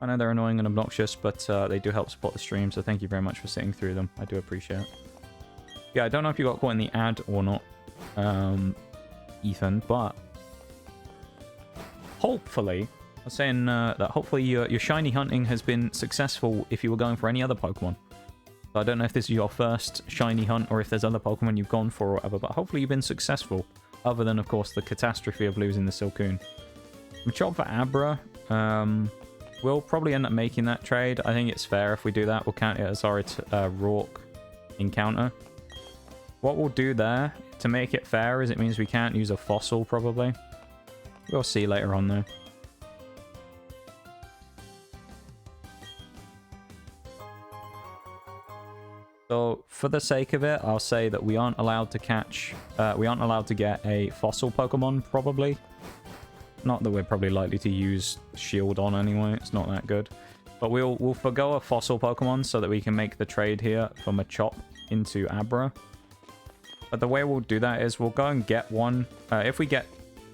I know they're annoying and obnoxious, but they do help support the stream, so thank you very much for sitting through them. I do appreciate it. Yeah, I don't know if you got caught in the ad or not, Ethan, but hopefully, I was saying that hopefully your shiny hunting has been successful if you were going for any other Pokemon. So I don't know if this is your first shiny hunt or if there's other Pokemon you've gone for or whatever, but hopefully you've been successful, other than, of course, the catastrophe of losing the Silcoon. Machop for Abra. We'll probably end up making that trade. I think it's fair if we do that. We'll count it as our Roark encounter. What we'll do there, to make it fair, is it means we can't use a fossil, probably. We'll see later on, though. So, for the sake of it, I'll say that we aren't allowed to catch... we aren't allowed to get a fossil Pokemon, probably. Not that we're probably likely to use Shield on anyway. It's not that good. But we'll forgo a fossil Pokemon so that we can make the trade here for Machop into Abra. But the way we'll do that is we'll go and get one. If we get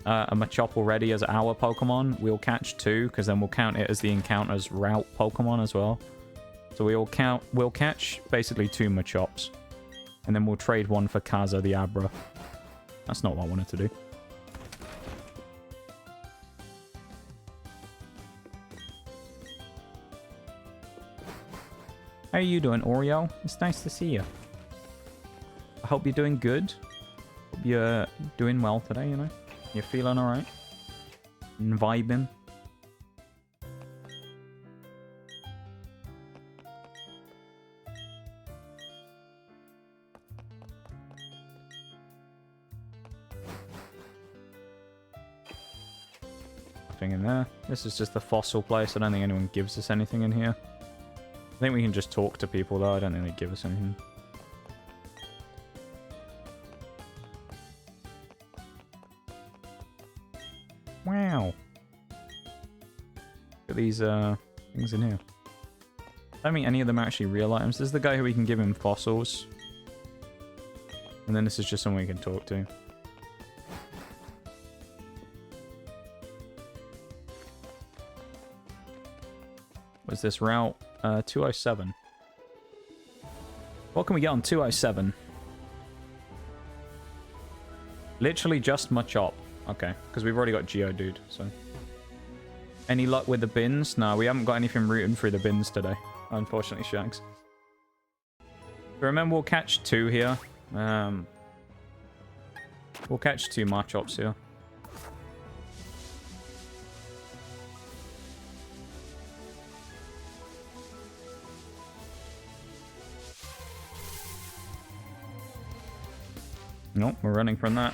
a Machop already as our Pokemon, we'll catch two, because then we'll count it as the encounter's route Pokemon as well. So we'll catch basically two Machops. And then we'll trade one for Kaza the Abra. That's not what I wanted to do. How are you doing, Oreo? It's nice to see you. I hope you're doing good. Hope you're doing well today, you know? You're feeling alright? And vibing? Nothing in there. This is just the fossil place. I don't think anyone gives us anything in here. I think we can just talk to people, though. I don't think they give us anything. Wow. Look at these things in here. I don't think any of them are actually real items. This is the guy who we can give him fossils. And then this is just someone we can talk to. What's this route? 207. What can we get on 207? Literally just Machop. Okay, because we've already got Geodude, so... Any luck with the bins? No, we haven't got anything rooting through the bins today. Unfortunately, Shags. So remember, we'll catch two here. We'll catch two Machops here. Nope, we're running from that.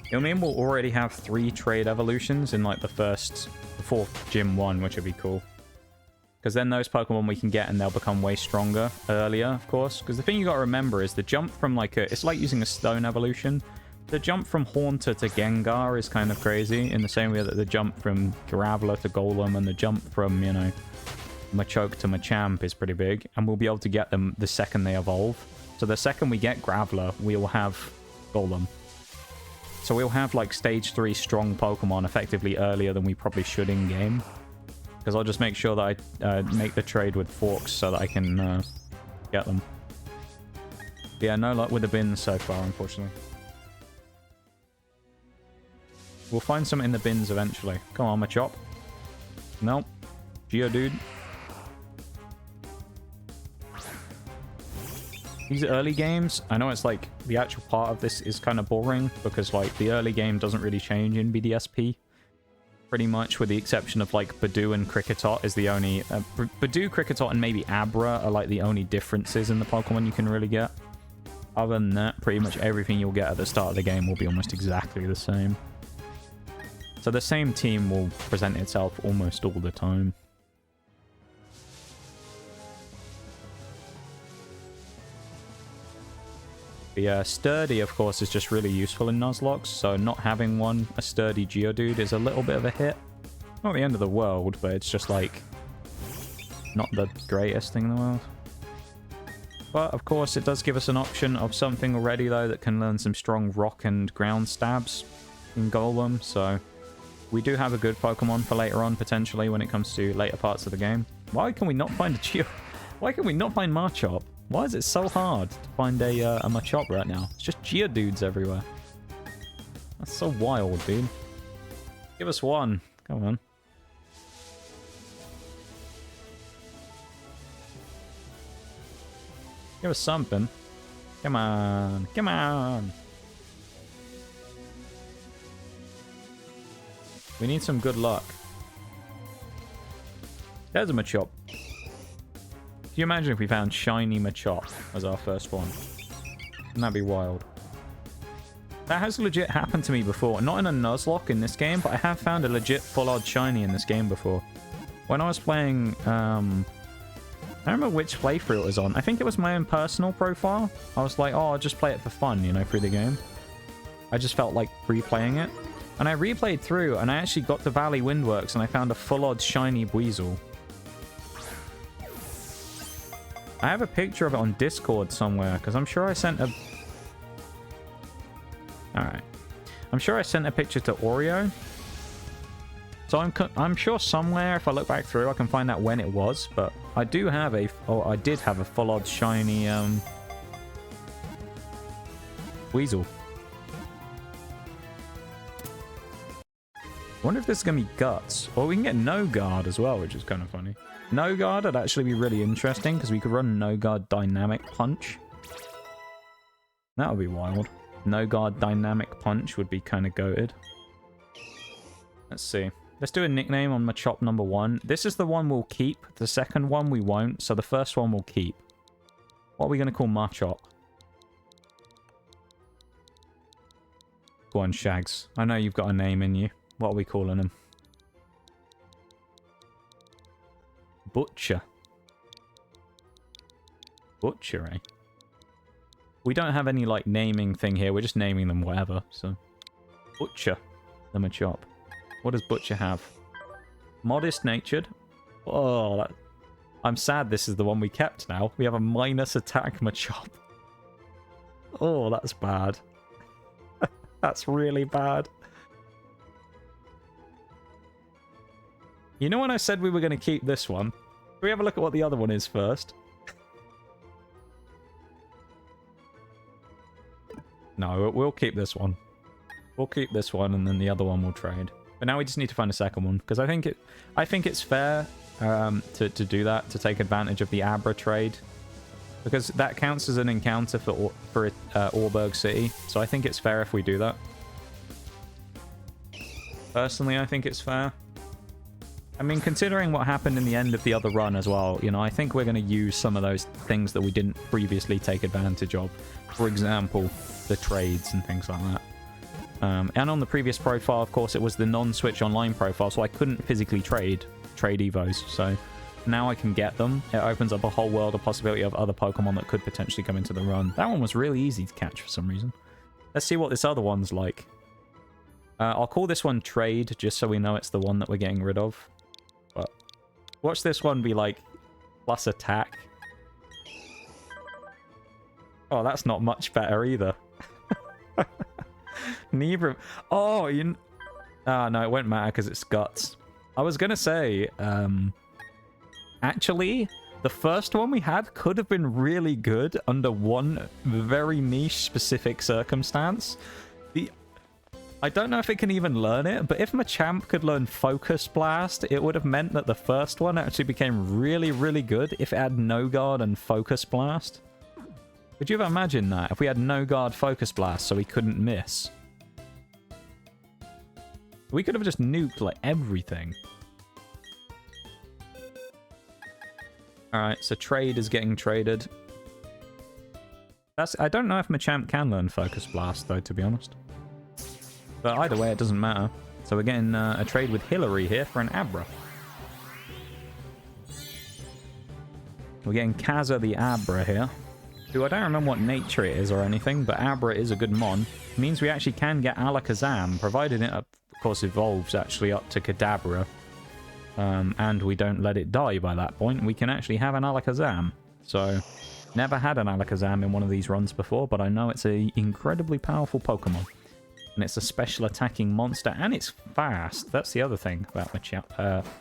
It'll mean we'll already have 3 trade evolutions in like the fourth gym 1, which would be cool. Because then those Pokemon we can get and they'll become way stronger earlier, of course. Because the thing you got to remember is the jump from like it's like using a stone evolution. The jump from Haunter to Gengar is kind of crazy, in the same way that the jump from Graveler to Golem and the jump from, you know, Machoke to Machamp is pretty big, and we'll be able to get them the second they evolve. So the second we get Graveler, we will have Golem. So we'll have like stage 3 strong Pokemon effectively earlier than we probably should in game. Because I'll just make sure that I make the trade with Forks so that I can get them. But yeah, no luck with the bins so far, unfortunately. We'll find some in the bins eventually. Come on, Machop. Nope. Geodude. These early games, I know it's like the actual part of this is kind of boring because like the early game doesn't really change in BDSP. Pretty much, with the exception of like Badoo and Kricketot is the only... Badoo, Kricketot, and maybe Abra are like the only differences in the Pokemon you can really get. Other than that, pretty much everything you'll get at the start of the game will be almost exactly the same. So the same team will present itself almost all the time. But yeah, Sturdy, of course, is just really useful in Nuzlocke, so not having one, a Sturdy Geodude, is a little bit of a hit. Not the end of the world, but it's just like not the greatest thing in the world. But of course, it does give us an option of something already, though, that can learn some strong rock and ground stabs in Golem, so we do have a good Pokemon for later on, potentially, when it comes to later parts of the game. Why can we not find a Geo? Why can we not find Machop? Why is it so hard to find a Machop right now? It's just Geodudes everywhere. That's so wild, dude. Give us one. Come on. Give us something. Come on. Come on. We need some good luck. There's a Machop. Can you imagine if we found Shiny Machop as our first one? Wouldn't that be wild? That has legit happened to me before. Not in a Nuzlocke in this game, but I have found a legit full-odd Shiny in this game before. When I was playing... I don't remember which playthrough it was on. I think it was my own personal profile. I was like, oh, I'll just play it for fun, you know, through the game. I just felt like replaying it. And I replayed through, and I actually got to Valley Windworks, and I found a full-odd Shiny Weasel. I have a picture of it on Discord somewhere, because I'm sure I sent a... Alright. I'm sure I sent a picture to Oreo. So I'm sure somewhere, if I look back through, I can find out when it was, but I do have a... Oh, I did have a full-odd shiny, Weasel. I wonder if this is going to be Guts. Or we can get No Guard as well, which is kind of funny. No Guard would actually be really interesting, because we could run No Guard Dynamic Punch. That would be wild. No Guard Dynamic Punch would be kind of goated. Let's see. Let's do a nickname on Machop number 1. This is the one we'll keep. The second one we won't, so the first one we'll keep. What are we going to call Machop? Go on, Shags. I know you've got a name in you. What are we calling him? Butcher. Butcher, eh? We don't have any, like, naming thing here. We're just naming them whatever, so... Butcher. The Machop. What does Butcher have? Modest-natured. Oh, that... I'm sad this is the one we kept now. We have a minus attack Machop. Oh, that's bad. That's really bad. You know when I said we were going to keep this one? Can we have a look at what the other one is first? No, we'll keep this one. We'll keep this one, and then the other one we'll trade. But now we just need to find a second one, because I think it's fair to do that, to take advantage of the Abra trade, because that counts as an encounter for Orberg City. So I think it's fair if we do that. Personally, I think it's fair. I mean, considering what happened in the end of the other run as well, you know, I think we're going to use some of those things that we didn't previously take advantage of. For example, the trades and things like that. And on the previous profile, of course, it was the non-Switch Online profile, so I couldn't physically trade Evos. So now I can get them. It opens up a whole world of possibility of other Pokemon that could potentially come into the run. That one was really easy to catch for some reason. Let's see what this other one's like. I'll call this one Trade, just so we know it's the one that we're getting rid of. But watch this one be like plus attack. Oh, that's not much better either. Neither. Oh, you. Oh, no, it won't matter because it's guts. I was gonna say, actually, the first one we had could have been really good under one very niche specific circumstance. I don't know if it can even learn it, but if Machamp could learn Focus Blast, it would have meant that the first one actually became really, really good if it had No Guard and Focus Blast. Could you have imagined that? If we had No Guard Focus Blast so we couldn't miss. We could have just nuked, like, everything. Alright, so trade is getting traded. I don't know if Machamp can learn Focus Blast, though, to be honest. But either way, it doesn't matter. So we're getting a trade with Hillary here for an Abra. We're getting Kaza the Abra here. Who I don't remember what nature it is or anything, but Abra is a good mon. It means we actually can get Alakazam, provided it, of course, evolves actually up to Kadabra. And we don't let it die by that point. We can actually have an Alakazam. So, never had an Alakazam in one of these runs before, but I know it's an incredibly powerful Pokemon. And it's a special attacking monster, and it's fast. That's the other thing about Machamp,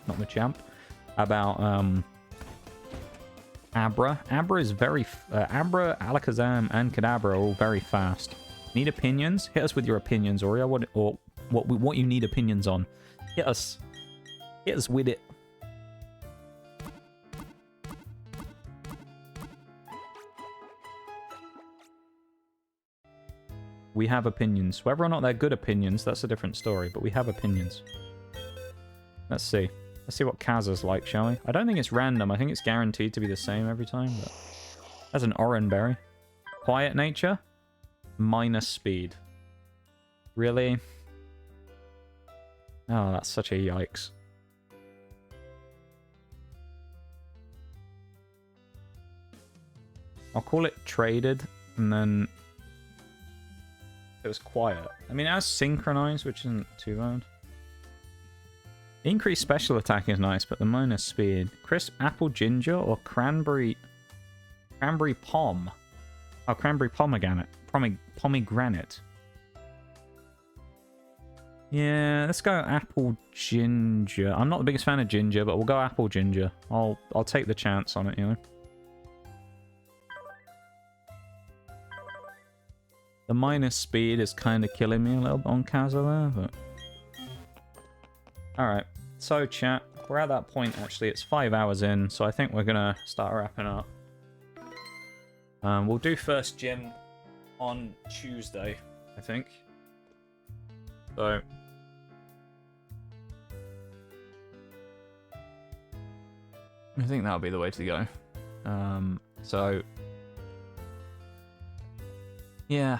not Machamp, about Abra. Abra is very, Abra, Alakazam, and Kadabra are all very fast. Need opinions? Hit us with your opinions, Oreo, what you need opinions on. Hit us with it. We have opinions. Whether or not they're good opinions, that's a different story, but we have opinions. Let's see. Let's see what Kaza's like, shall we? I don't think it's random. I think it's guaranteed to be the same every time, but... That's an Oranberry. Quiet nature. Minus speed. Really? Oh, that's such a yikes. I'll call it traded, and then... It was quiet. I mean, it has synchronized, which isn't too bad. Increased special attack is nice, but the minus speed. Crisp apple ginger or cranberry pom? Oh, cranberry pomegranate. Pomegranate. Yeah, let's go apple ginger. I'm not the biggest fan of ginger, but we'll go apple ginger. I'll take the chance on it, you know. The minus speed is kind of killing me a little bit on Kaza there, but... Alright, so chat, we're at that point actually, it's 5 hours in, so I think we're gonna start wrapping up. We'll do first gym on Tuesday, I think. So... I think that'll be the way to go. So... Yeah.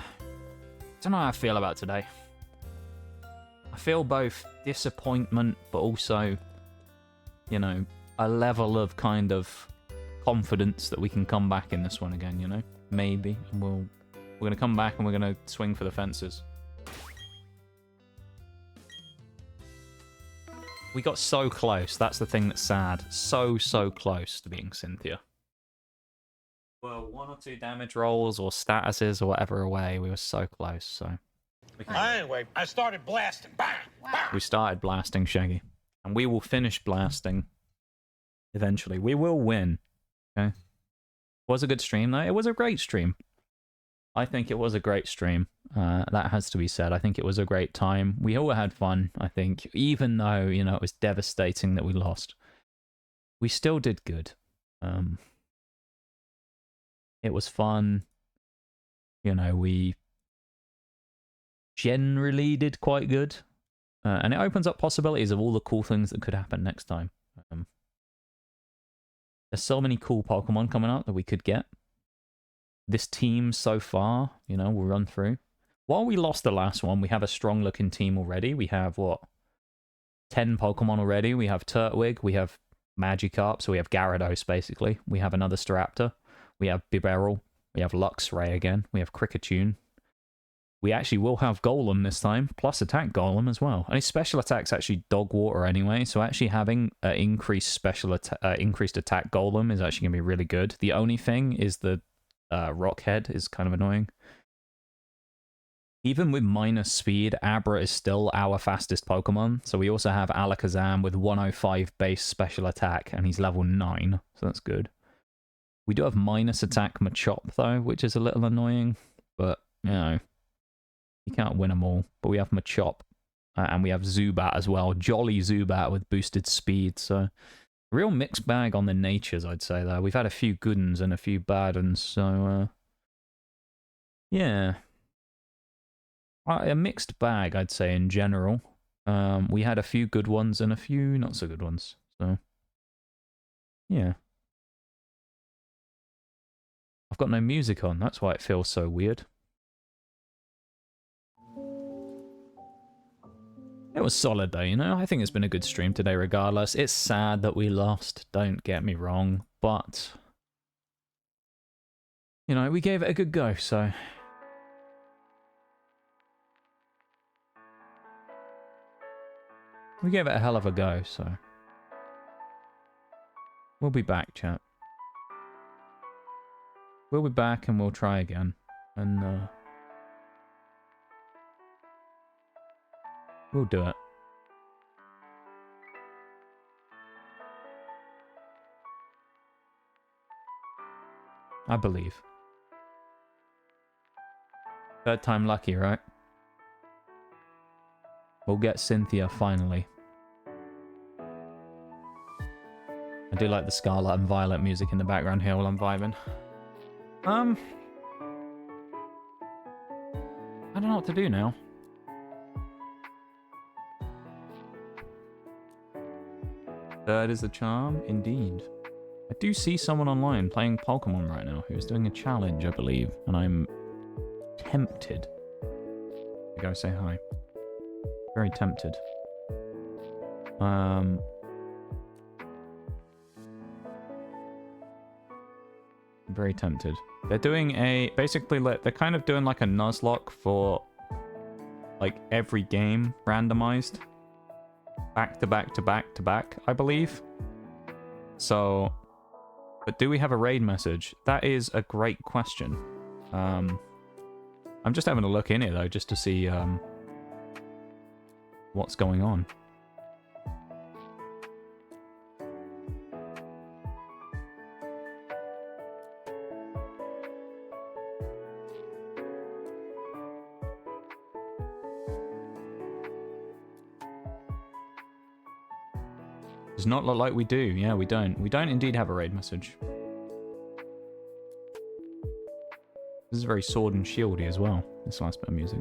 Don't know how I feel about today. I feel both disappointment, but also, you know, a level of kind of confidence that we can come back in this one again, you know? Maybe. And we're going to come back and we're going to swing for the fences. We got so close. That's the thing that's sad. So close to being Cynthia. Well, 1 or 2 damage rolls or statuses or whatever away. We were so close, so... Anyway, I started blasting. Bang! Bang! We started blasting, Shaggy. And we will finish blasting. Eventually. We will win. Okay? Was a good stream, though. It was a great stream. I think it was a great stream. That has to be said. I think it was a great time. We all had fun, I think. Even though, you know, it was devastating that we lost. We still did good. It was fun. You know, we generally did quite good. And it opens up possibilities of all the cool things that could happen next time. There's so many cool Pokemon coming out that we could get. This team so far, you know, we'll run through. While we lost the last one, we have a strong looking team already. We have, what, 10 Pokemon already. We have Turtwig, we have Magikarp, so we have Gyarados basically. We have another Staraptor. We have Bibarel, we have Luxray again, we have Kricketune. We actually will have Golem this time, plus Attack Golem as well. And his special attack's actually Dog Water anyway, so actually having increased Attack Golem is actually going to be really good. The only thing is the Rock Head is kind of annoying. Even with minus speed, Abra is still our fastest Pokemon. So we also have Alakazam with 105 base special attack, and he's level 9, so that's good. We do have minus attack Machop, though, which is a little annoying, but, you know, you can't win them all. But we have Machop, and we have Zubat as well. Jolly Zubat with boosted speed, so... Real mixed bag on the natures, I'd say, though. We've had a few good ones and a few bad ones, so, yeah. A mixed bag, I'd say, in general. We had a few good ones and a few not so good ones, so... Yeah. I've got no music on, that's why it feels so weird. It was solid though, you know? I think it's been a good stream today regardless. It's sad that we lost, don't get me wrong, but... You know, we gave it a good go, so... We gave it a hell of a go, so... We'll be back, chat. We'll be back and we'll try again. And, we'll do it. I believe. Third time lucky, right? We'll get Cynthia finally. I do like the Scarlet and Violet music in the background here while I'm vibing. I don't know what to do now. Third is the charm, indeed. I do see someone online playing Pokemon right now who's doing a challenge, I believe, and I'm tempted to go say hi. Very tempted. Very tempted. They're doing basically, they're kind of doing like a nuzlocke for like every game randomized. Back to back to back to back, I believe. So, but do we have a raid message? That is a great question. I'm just having a look in it though, just to see what's going on. Does not look like we do. Yeah, we don't. We don't indeed have a raid message. This is very sword and shieldy as well, this last bit of music.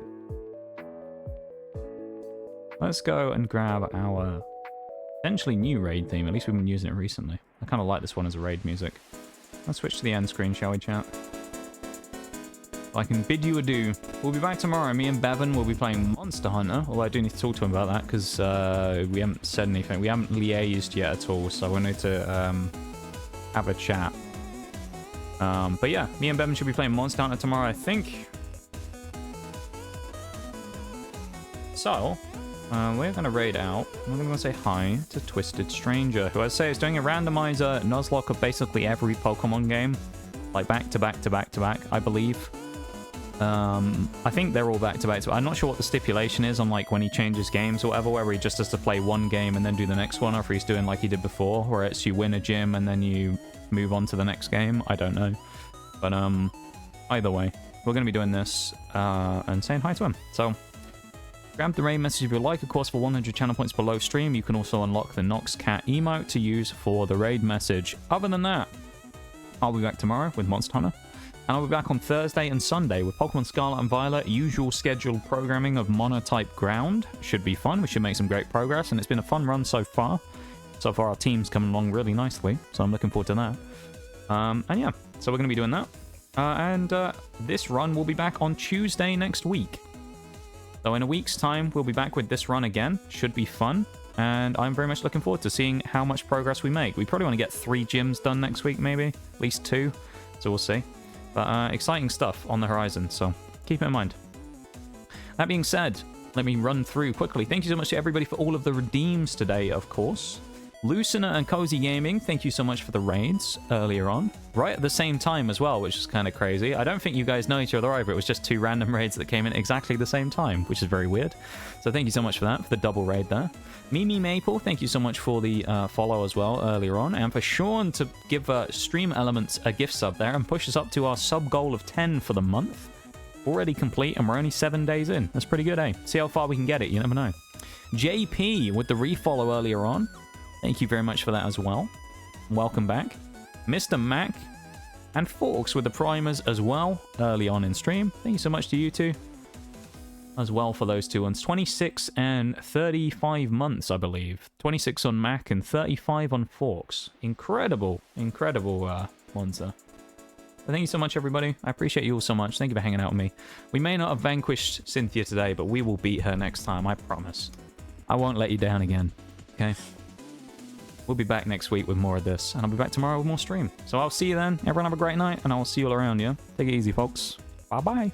Let's go and grab our potentially new raid theme. At least we've been using it recently. I kind of like this one as a raid music. Let's switch to the end screen, shall we, chat? I can bid you adieu. We'll be back tomorrow. Me and Bevan will be playing Monster Hunter. Although I do need to talk to him about that because we haven't said anything. We haven't liaised yet at all, so we need to have a chat. But yeah, me and Bevan should be playing Monster Hunter tomorrow, I think. So, we're going to raid out. We're going to say hi to Twisted Stranger, who I say is doing a randomizer nuzlocke of basically every Pokemon game. Like back to back to back to back, I believe. I think they're all back to back. I'm not sure what the stipulation is on like when he changes games or whatever, whether he just has to play one game and then do the next one, or if he's doing like he did before, where it's you win a gym and then you move on to the next game. I don't know. But either way, we're going to be doing this and saying hi to him. So grab the raid message if you like. Of course, for 100 channel points below stream, you can also unlock the Nox Cat emote to use for the raid message. Other than that, I'll be back tomorrow with Monster Hunter. And I'll be back on Thursday and Sunday with Pokemon Scarlet and Violet. Usual scheduled programming of Mono-type ground. Should be fun. We should make some great progress. And it's been a fun run so far. So far, our team's coming along really nicely. So I'm looking forward to that. And yeah, so we're going to be doing that. This run will be back on Tuesday next week. So in a week's time, we'll be back with this run again. Should be fun. And I'm very much looking forward to seeing how much progress we make. We probably want to get 3 gyms done next week, maybe. At least 2. So we'll see. But exciting stuff on the horizon, so keep it in mind. That being said, let me run through quickly. Thank you so much to everybody for all of the redeems today, of course. Lucien and Cozy Gaming, thank you so much for the raids earlier on. Right at the same time as well, which is kind of crazy. I don't think you guys know each other either. It was just 2 random raids that came in exactly the same time, which is very weird. So thank you so much for that, for the double raid there. Mimi Maple, thank you so much for the follow as well earlier on. And for Sean to give Stream Elements a gift sub there and push us up to our sub goal of 10 for the month. Already complete, and we're only 7 days in. That's pretty good, eh? See how far we can get it, you never know. JP with the refollow earlier on. Thank you very much for that as well. Welcome back. Mr. Mac and Forks with the primers as well early on in stream. Thank you so much to you two as well for those 2 ones. 26 and 35 months, I believe. 26 on Mac and 35 on Forks. Incredible, incredible monster. Thank you so much, everybody. I appreciate you all so much. Thank you for hanging out with me. We may not have vanquished Cynthia today, but we will beat her next time, I promise. I won't let you down again, okay? We'll be back next week with more of this, and I'll be back tomorrow with more stream. So I'll see you then. Everyone have a great night, and I'll see you all around, yeah? Take it easy, folks. Bye-bye.